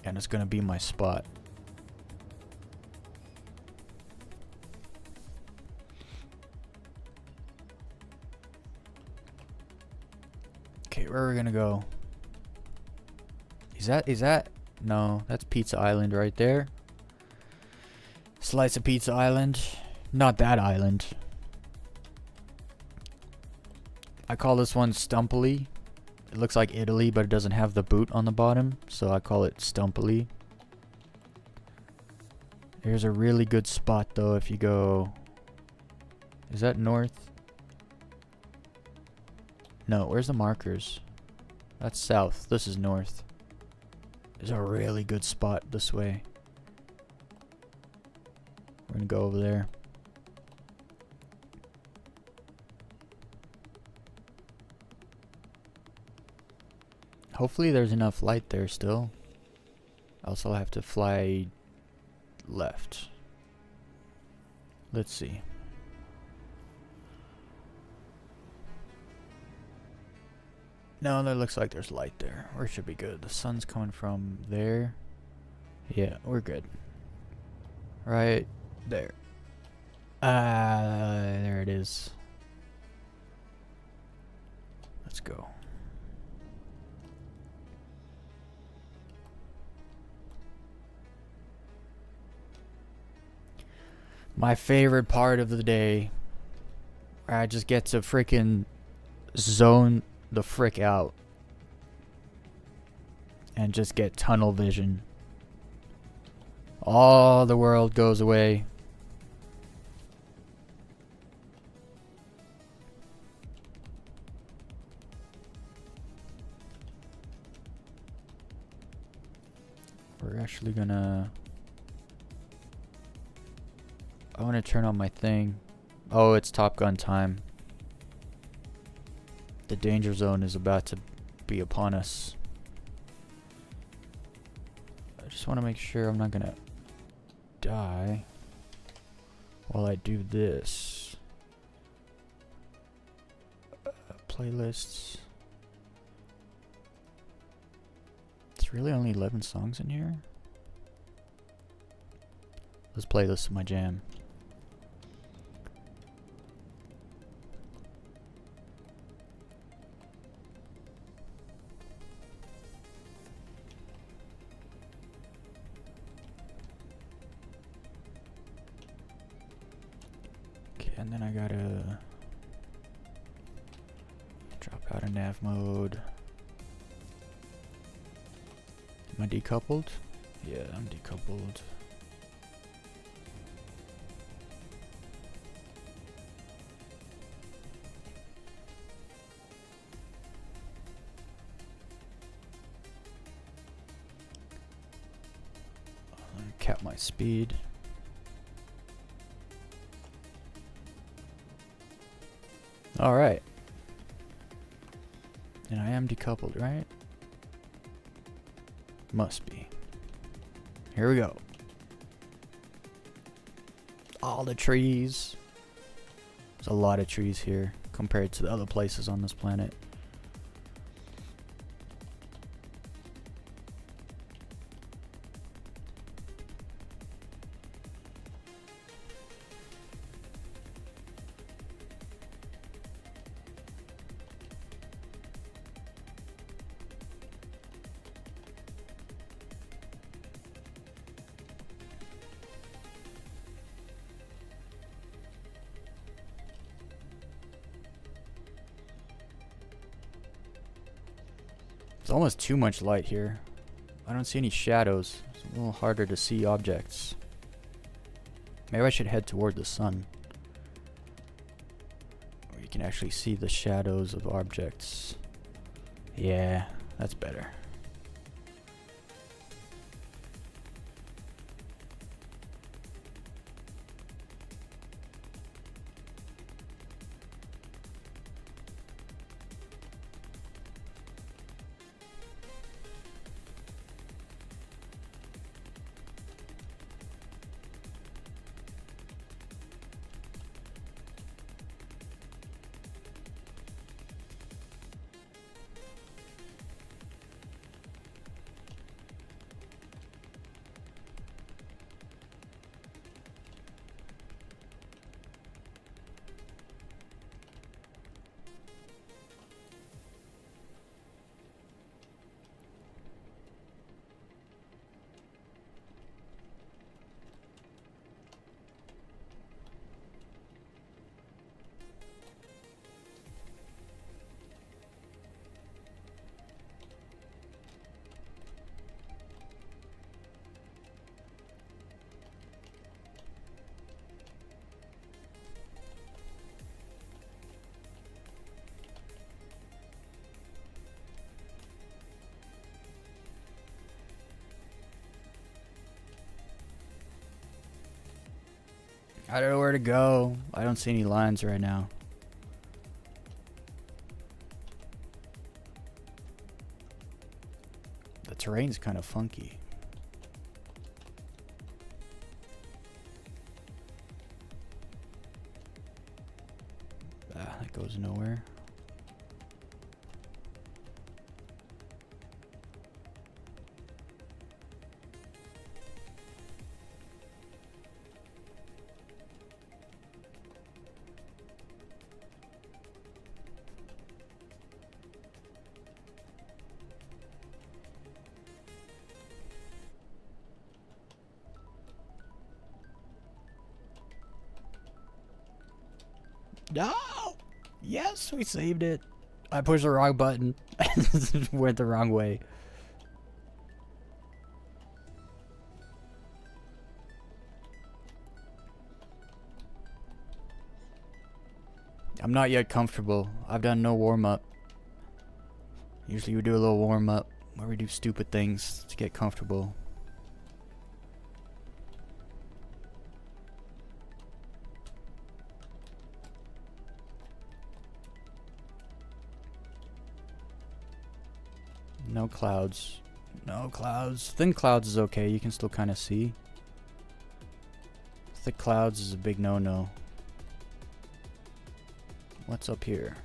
and it's gonna be my spot. Okay, where are we gonna go? Is that? No, that's Pizza Island right there. Slice of Pizza Island. Not that island. I call this one Stumpily. It looks like Italy, but it doesn't have the boot on the bottom, so I call it Stumpily. There's a really good spot though if you go... Is that north? No, where's the markers? That's south. This is north. There's a really good spot this way. We're gonna go over there. Hopefully there's enough light there still. Else I'll have to fly left. Let's see. No, that looks like there's light there. We should be good. The sun's coming from there. Yeah, we're good. Right there. There it is. Let's go. My favorite part of the day, where I just get to freaking zone the frick out and just get tunnel vision. All the world goes away. We're actually gonna... I want to turn on my thing. Oh, it's Top Gun time. The danger zone is about to be upon us. I just want to make sure I'm not gonna die while I do this. Playlists. It's really only 11 songs in here. Let's play this in my jam. And then I gotta drop out of nav mode. Am I decoupled? Yeah, I'm decoupled. Cap my speed. Alright. And I am decoupled, right? Must be. Here we go. All the trees. There's a lot of trees here compared to the other places on this planet. It's almost too much light here. I don't see any shadows. It's a little harder to see objects. Maybe I should head toward the sun, where you can actually see the shadows of objects. Yeah, that's better. I don't know where to go. I don't see any lines right now. The terrain's kind of funky. Ah, that goes nowhere. No! Yes, we saved it. I pushed the wrong button. Went the wrong way. I'm not yet comfortable. I've done no warm-up. Usually we do a little warm-up where we do stupid things to get comfortable. No clouds. No clouds. Thin clouds is okay. You can still kind of see. Thick clouds is a big no-no. What's up here?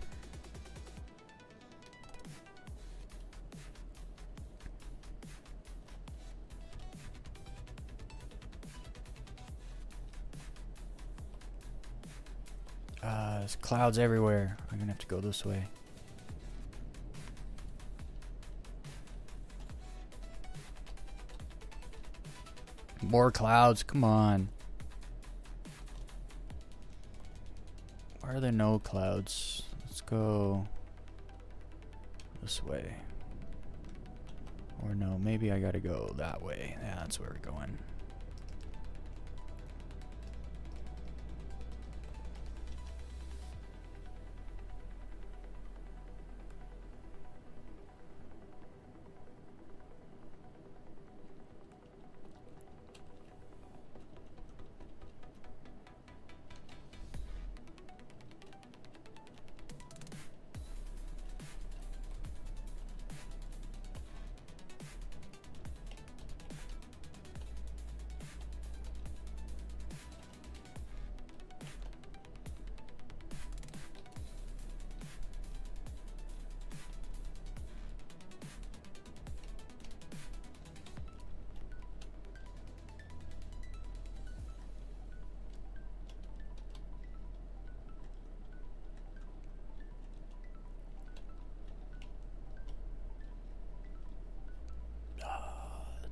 There's clouds everywhere. I'm gonna have to go this way. More clouds, come on. Why are there no clouds? Let's go this way. Or no, maybe I gotta go that way. Yeah, that's where we're going.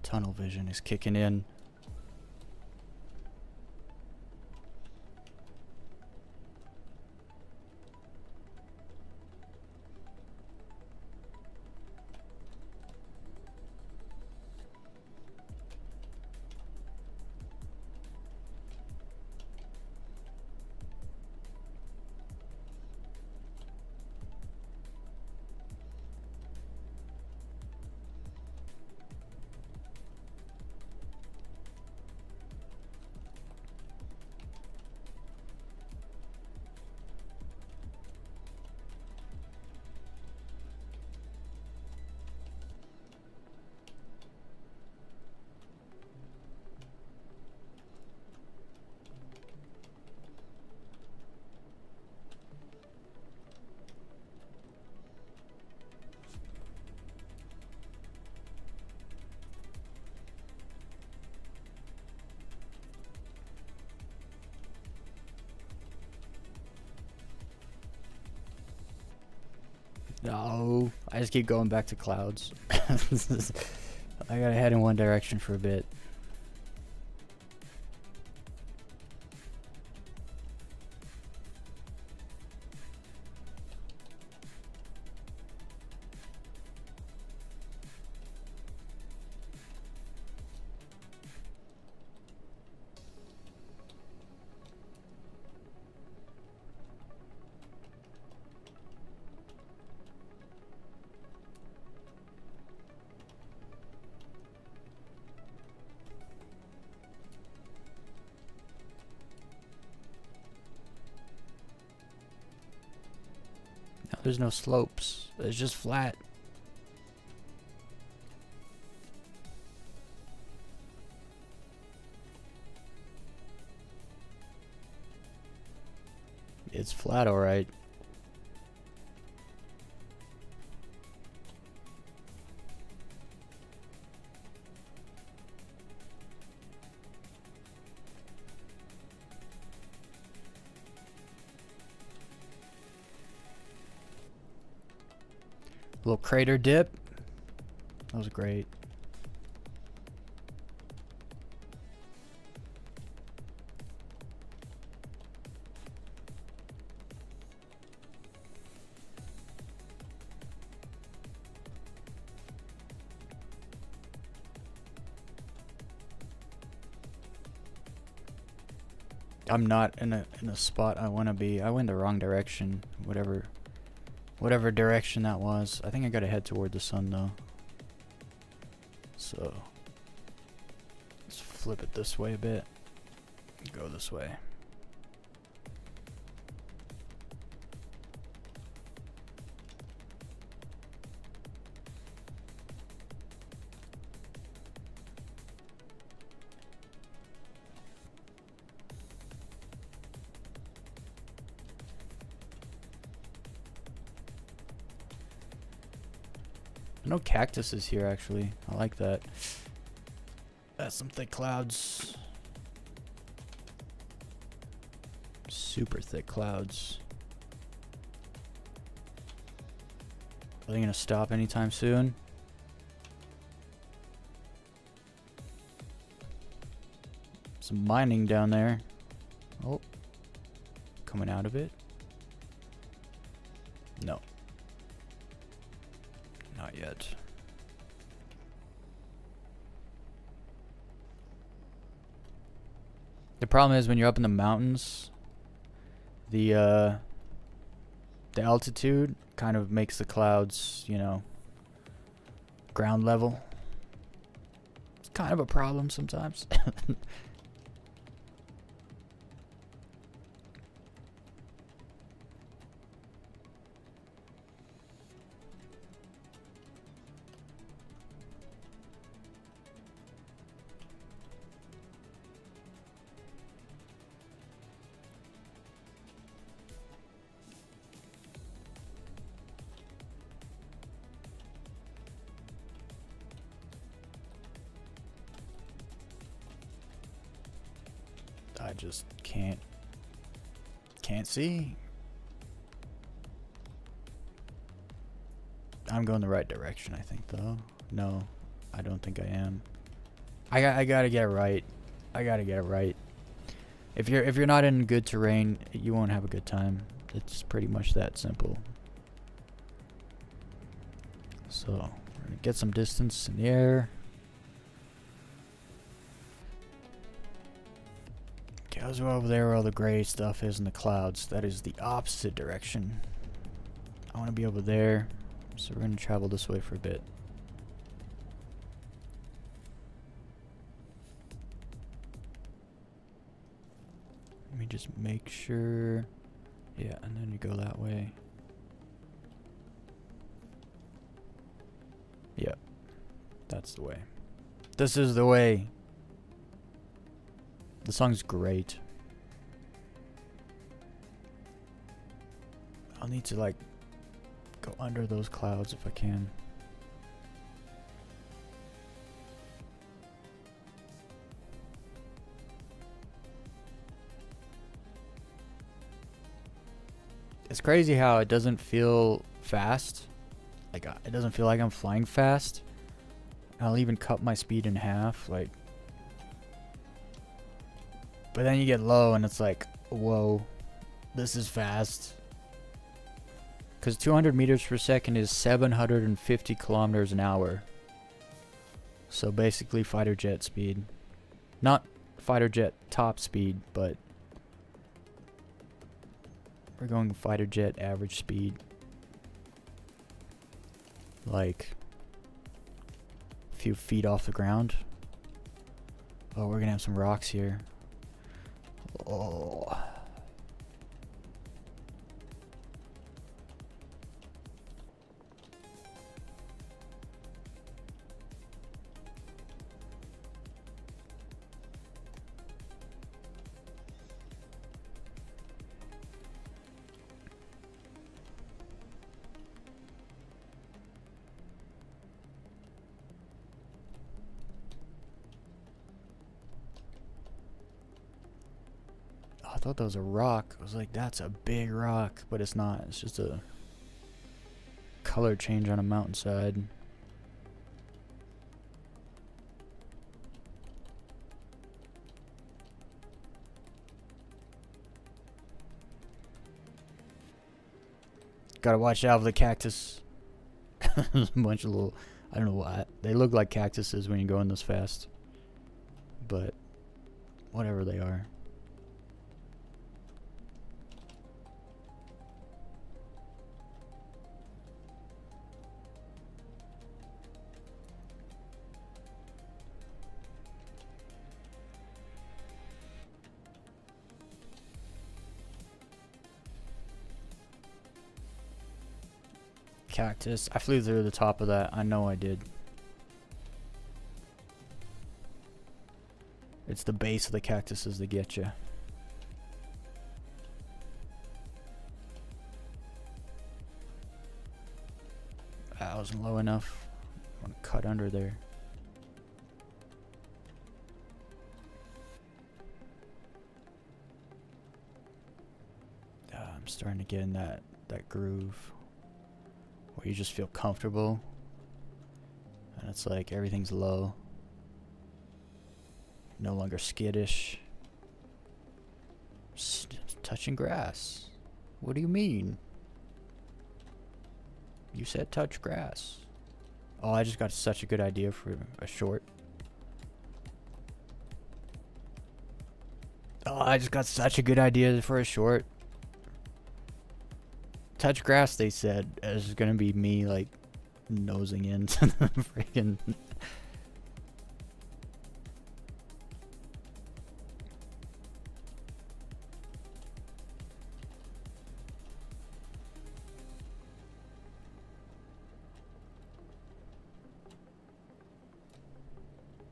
Tunnel vision is kicking in. No, I just keep going back to clouds. I gotta head in one direction for a bit. No, there's no slopes. It's just flat. It's flat, alright. Little crater dip. That was great. I'm not in a spot I want to be. I went the wrong direction. Whatever direction that was. I think I gotta head toward the sun though. So let's flip it this way a bit. Go this way. No cactuses here actually. I like that. That's some thick clouds. Super thick clouds. Are they gonna stop anytime soon? Some mining down there. Oh. Coming out of it. No. Not yet. The problem is when you're up in the mountains, the altitude kind of makes the clouds, you know, ground level. It's kind of a problem sometimes. I just can't see. I'm going the right direction, I think, though. No, I don't think I am. I gotta get it right. I gotta get it right. If you're not in good terrain, you won't have a good time. It's pretty much that simple. So we're gonna get some distance in the air. Goes over there where all the gray stuff is in the clouds. That is the opposite direction. I want to be over there, so we're going to travel this way for a bit. Let me just make sure. Yeah, and then you go that way. Yep, that's the way. This is the way. The song's great. I'll need to like go under those clouds if I can. It's crazy how it doesn't feel fast Like, it doesn't feel like I'm flying fast. I'll even cut my speed in half, like. But then you get low and it's like, whoa, this is fast. Because 200 meters per second is 750 kilometers an hour. So basically fighter jet speed. Not fighter jet top speed, but we're going fighter jet average speed. Like a few feet off the ground. Oh, we're gonna have some rocks here. Oh. I thought that was a rock. I was like, that's a big rock, but it's not. It's just a color change on a mountainside. Gotta watch out for the cactus. There's a bunch of little, I don't know why. They look like cactuses when you're going this fast. But whatever they are. Cactus. I flew through the top of that. I know I did. It's the base of the cactuses that get you. That wasn't low enough. I'm gonna cut under there. I'm starting to get in that groove where you just feel comfortable and it's like everything's low, no longer skittish. Touching grass. What do you mean? You said touch grass. Oh, I just got such a good idea for a short. Oh, I just got such a good idea for a short. Touch grass, they said, is gonna be me like nosing into the freaking.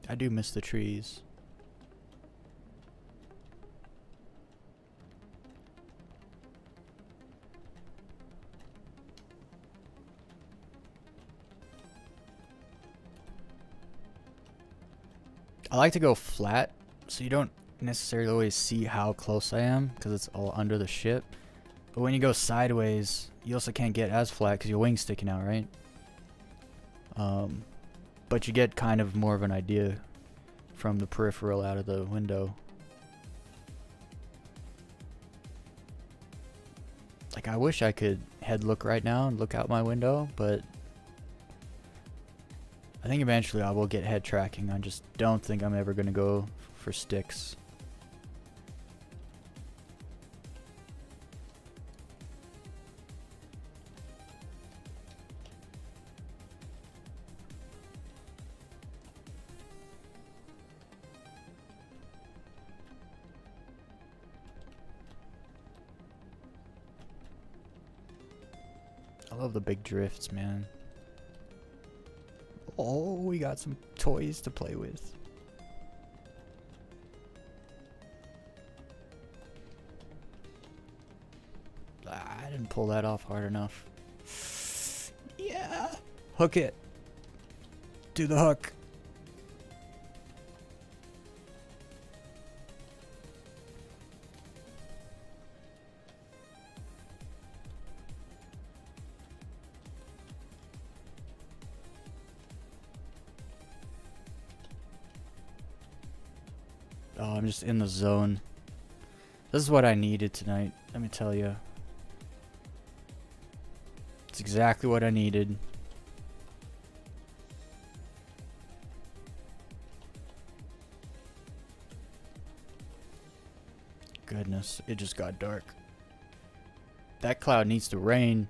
I do miss the trees. I like to go flat, so you don't necessarily always see how close I am, because it's all under the ship. But when you go sideways, you also can't get as flat because your wing's sticking out, right? But you get kind of more of an idea from the peripheral out of the window. Like, I wish I could head look right now and look out my window, but I think eventually I will get head tracking. I just don't think I'm ever going to go for sticks. I love the big drifts, man. Oh, we got some toys to play with. I didn't pull that off hard enough. Yeah. Hook it. Do the hook. I'm just in the zone. This is what I needed tonight, let me tell you. It's exactly what I needed. Goodness, it just got dark. That cloud needs to rain.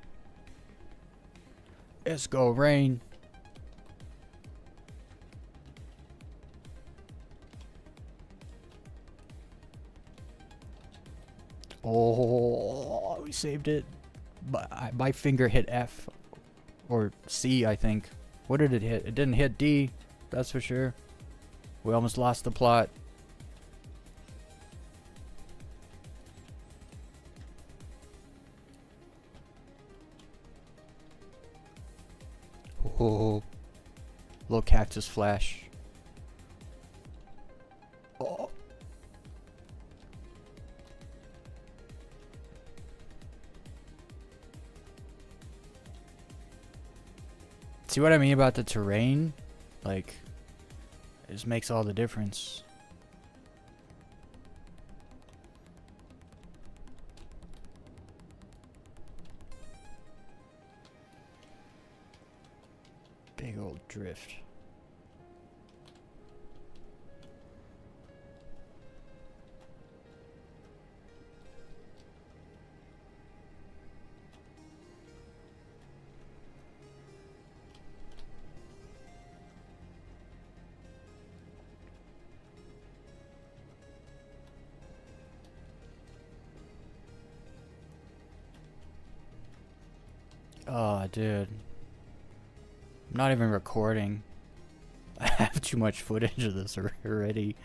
It's go rain. Oh, we saved it. But my finger hit F or C, I think. What did it hit? It didn't hit D, that's for sure. We almost lost the plot. Oh, little cactus flash. Oh. See what I mean about the terrain? Like, it just makes all the difference. Big old drift. Oh, dude. I'm not even recording. I have too much footage of this already.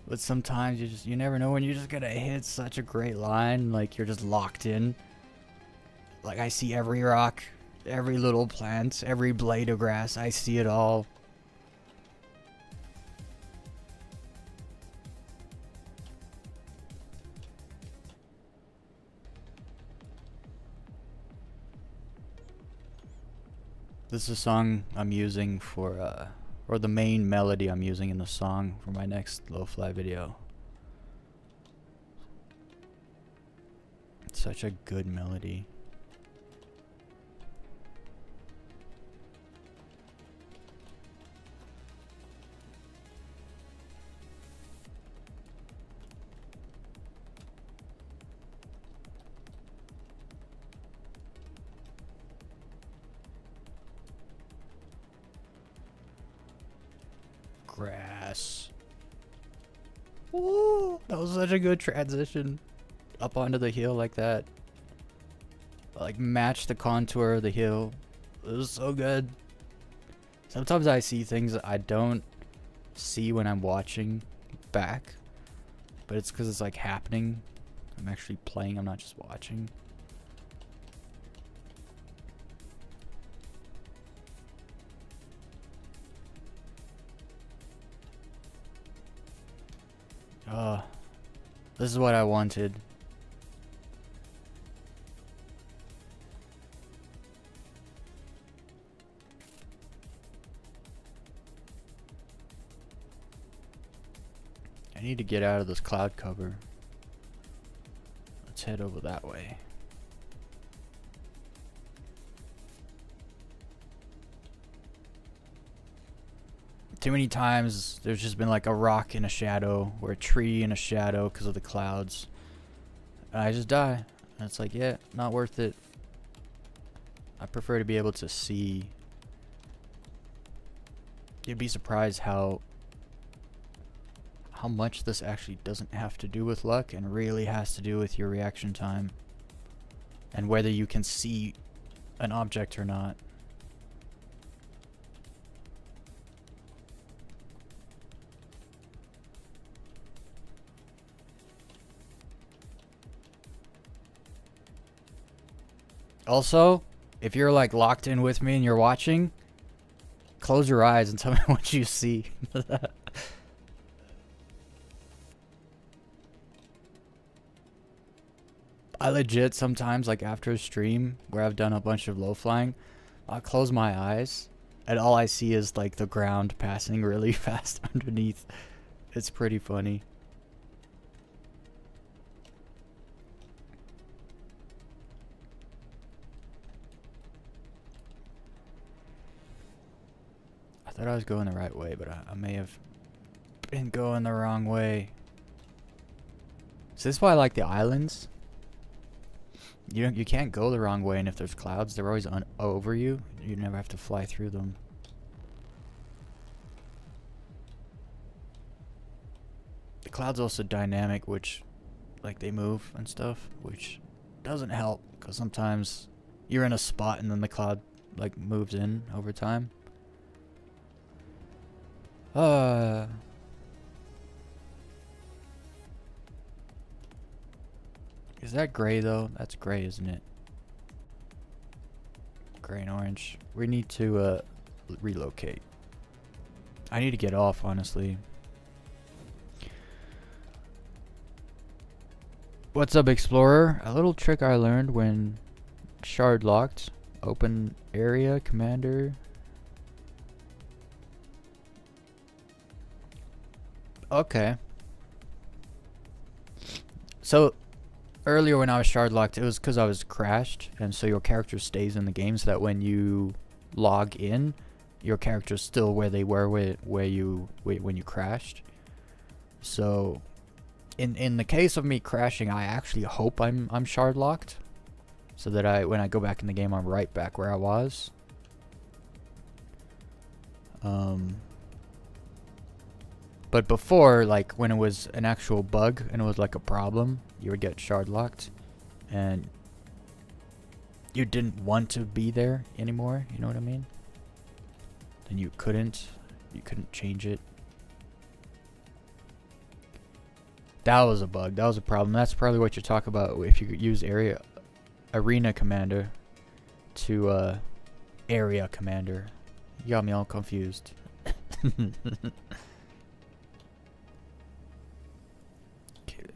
But sometimes you never know when you're just gonna hit such a great line, like you're just locked in. Like I see every rock, every little plant, every blade of grass, I see it all. This is a song I'm using for, or the main melody I'm using in the song for my next lo-fi video. It's such a good melody. Grass. Ooh, that was such a good transition. Up onto the hill like that. Like match the contour of the hill. It was so good. Sometimes I see things that I don't see when I'm watching back. But it's because it's like happening. I'm actually playing, I'm not just watching. This is what I wanted. I need to get out of this cloud cover. Let's head over that way. Too many times there's just been like a rock in a shadow or a tree in a shadow because of the clouds. And I just die. And it's like, yeah, not worth it. I prefer to be able to see. You'd be surprised how much this actually doesn't have to do with luck and really has to do with your reaction time and whether you can see an object or not. Also, if you're like locked in with me and you're watching, close your eyes and tell me what you see. I legit sometimes, like after a stream where I've done a bunch of low flying, I'll close my eyes and all I see is like the ground passing really fast underneath. It's pretty funny. I thought I was going the right way, but I may have been going the wrong way. Is this why I like the islands? You can't go the wrong way, and if there's clouds, they're always over you. You never have to fly through them. The cloud's also dynamic, which, like, they move and stuff, which doesn't help, because sometimes you're in a spot and then the cloud, like, moves in over time. Is that gray, though? That's gray, isn't it? Gray and orange. We need to, relocate. I need to get off, honestly. What's up, Explorer? A little trick I learned when shard locked. Open area, commander. Okay. So, earlier when I was shard locked, it was because I was crashed, and so your character stays in the game so that when you log in, your character's still where they were when you crashed. So, in the case of me crashing, I actually hope I'm shard locked, so that when I go back in the game, I'm right back where I was. But before, like, when it was an actual bug and it was like a problem, you would get shard locked and you didn't want to be there anymore, you know what I mean? Then you couldn't change it. That was a bug, that was a problem. That's probably what you talk about if you could use arena commander to area commander. You got me all confused.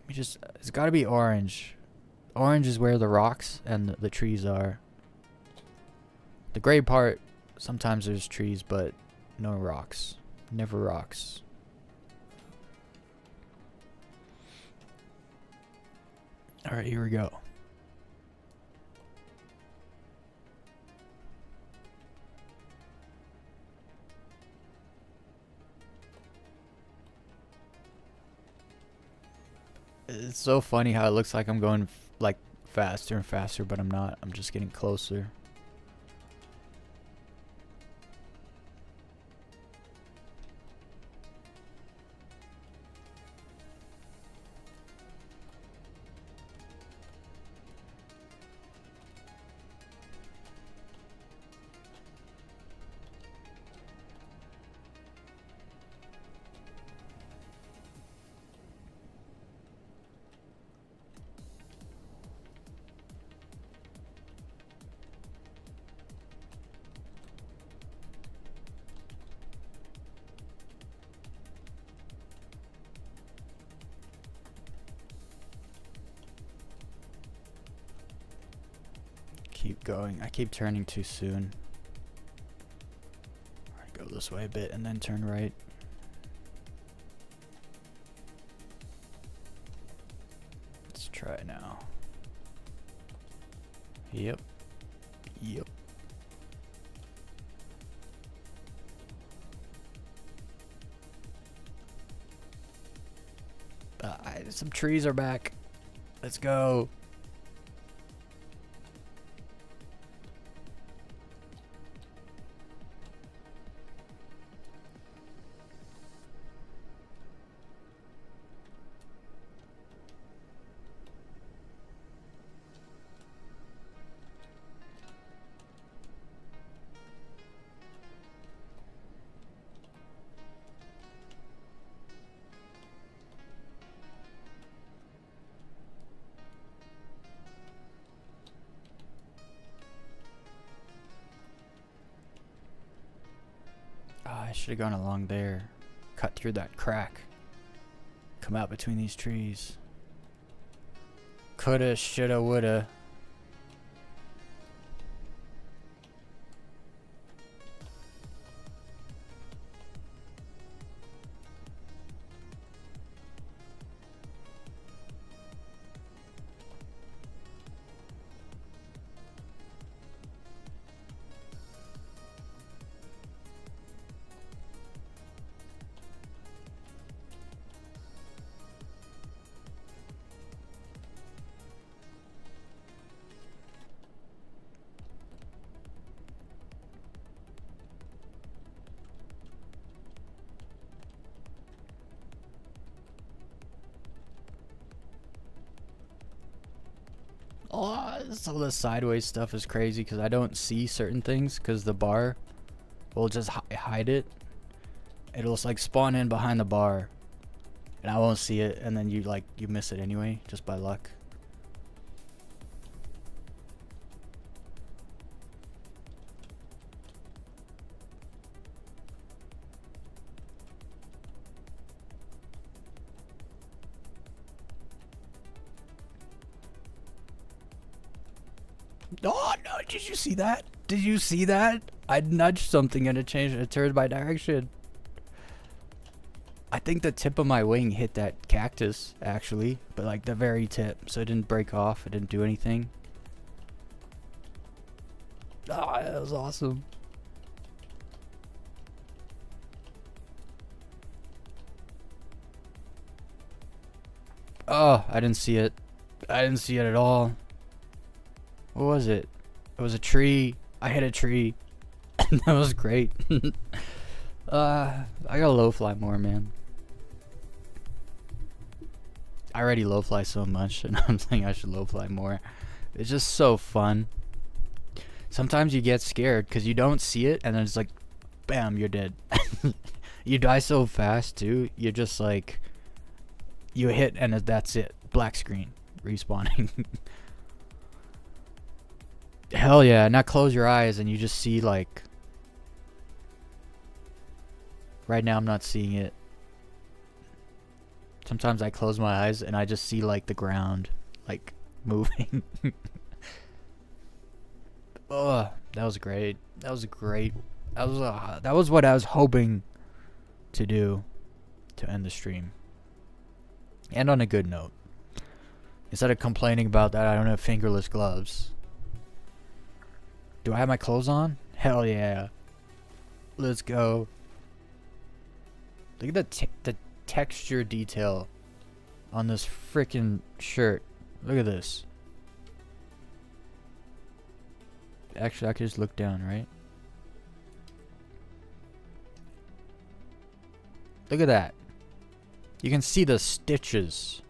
It's gotta be orange. Orange is where the rocks and the trees are. The gray part, sometimes there's trees, but no rocks. Never rocks. Alright, here we go. It's so funny how it looks like I'm going like faster and faster, but I'm not. I'm just getting closer. Keep going. I keep turning too soon. Alright, go this way a bit and then turn right. Let's try it now. Yep. Yep. Some trees are back. Let's go. I should have gone along there. Cut through that crack. Come out between these trees. Coulda, shoulda, woulda. Some of the sideways stuff is crazy because I don't see certain things because the bar will just hide it. It'll like spawn in behind the bar, and I won't see it, and then you miss it anyway, just by luck. Oh no, did you see that? Did you see that? I nudged something and it changed, it turned my direction. I think the tip of my wing hit that cactus, actually. But like the very tip, so it didn't break off, it didn't do anything. Oh, that was awesome. Oh, I didn't see it. I didn't see it at all. What was it? It was a tree. I hit a tree. That was great. I gotta low fly more, man. I already low fly so much, and I'm saying I should low fly more. It's just so fun. Sometimes you get scared because you don't see it, and then it's like, bam, you're dead. You die so fast too. You're just like, you hit, and that's it. Black screen, respawning. Hell yeah! Now close your eyes, and you just see like. Right now, I'm not seeing it. Sometimes I close my eyes and I just see like the ground, like moving. Oh, that was great. That was great. That was what I was hoping to do to end the stream. And on a good note. Instead of complaining about that I don't have fingerless gloves. Do I have my clothes on? Hell yeah. Let's go. Look at the texture detail on this freaking shirt. Look at this. Actually, I could just look down, right? Look at that. You can see the stitches.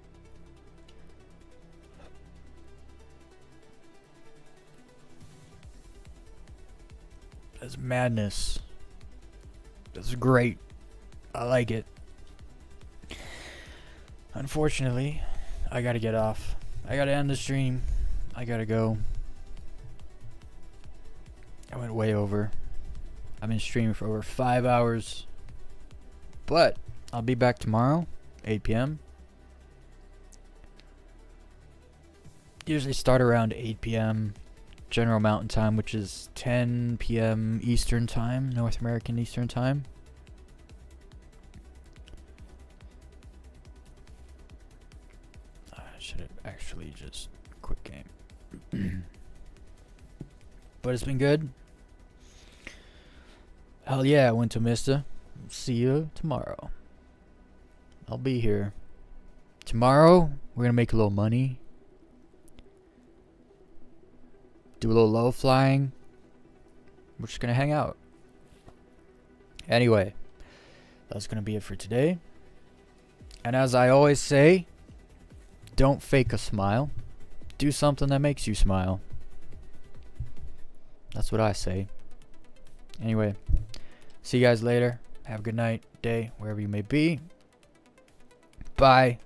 That's madness. That's great. I like it. Unfortunately, I gotta get off. I gotta end the stream. I gotta go. I went way over. I've been streaming for over 5 hours. But I'll be back tomorrow, 8 p.m. Usually start around 8 p.m. General Mountain Time, which is 10 p.m. Eastern Time, North American Eastern Time. I should have actually just quit game. But it's been good. Hell yeah, I went to Mista. See you tomorrow. I'll be here. Tomorrow, we're gonna make a little money. Do a little low flying. We're just gonna hang out. Anyway, that's gonna be it for today. And as I always say, don't fake a smile. Do something that makes you smile. That's what I say. Anyway, see you guys later. Have a good night, day, wherever you may be. Bye.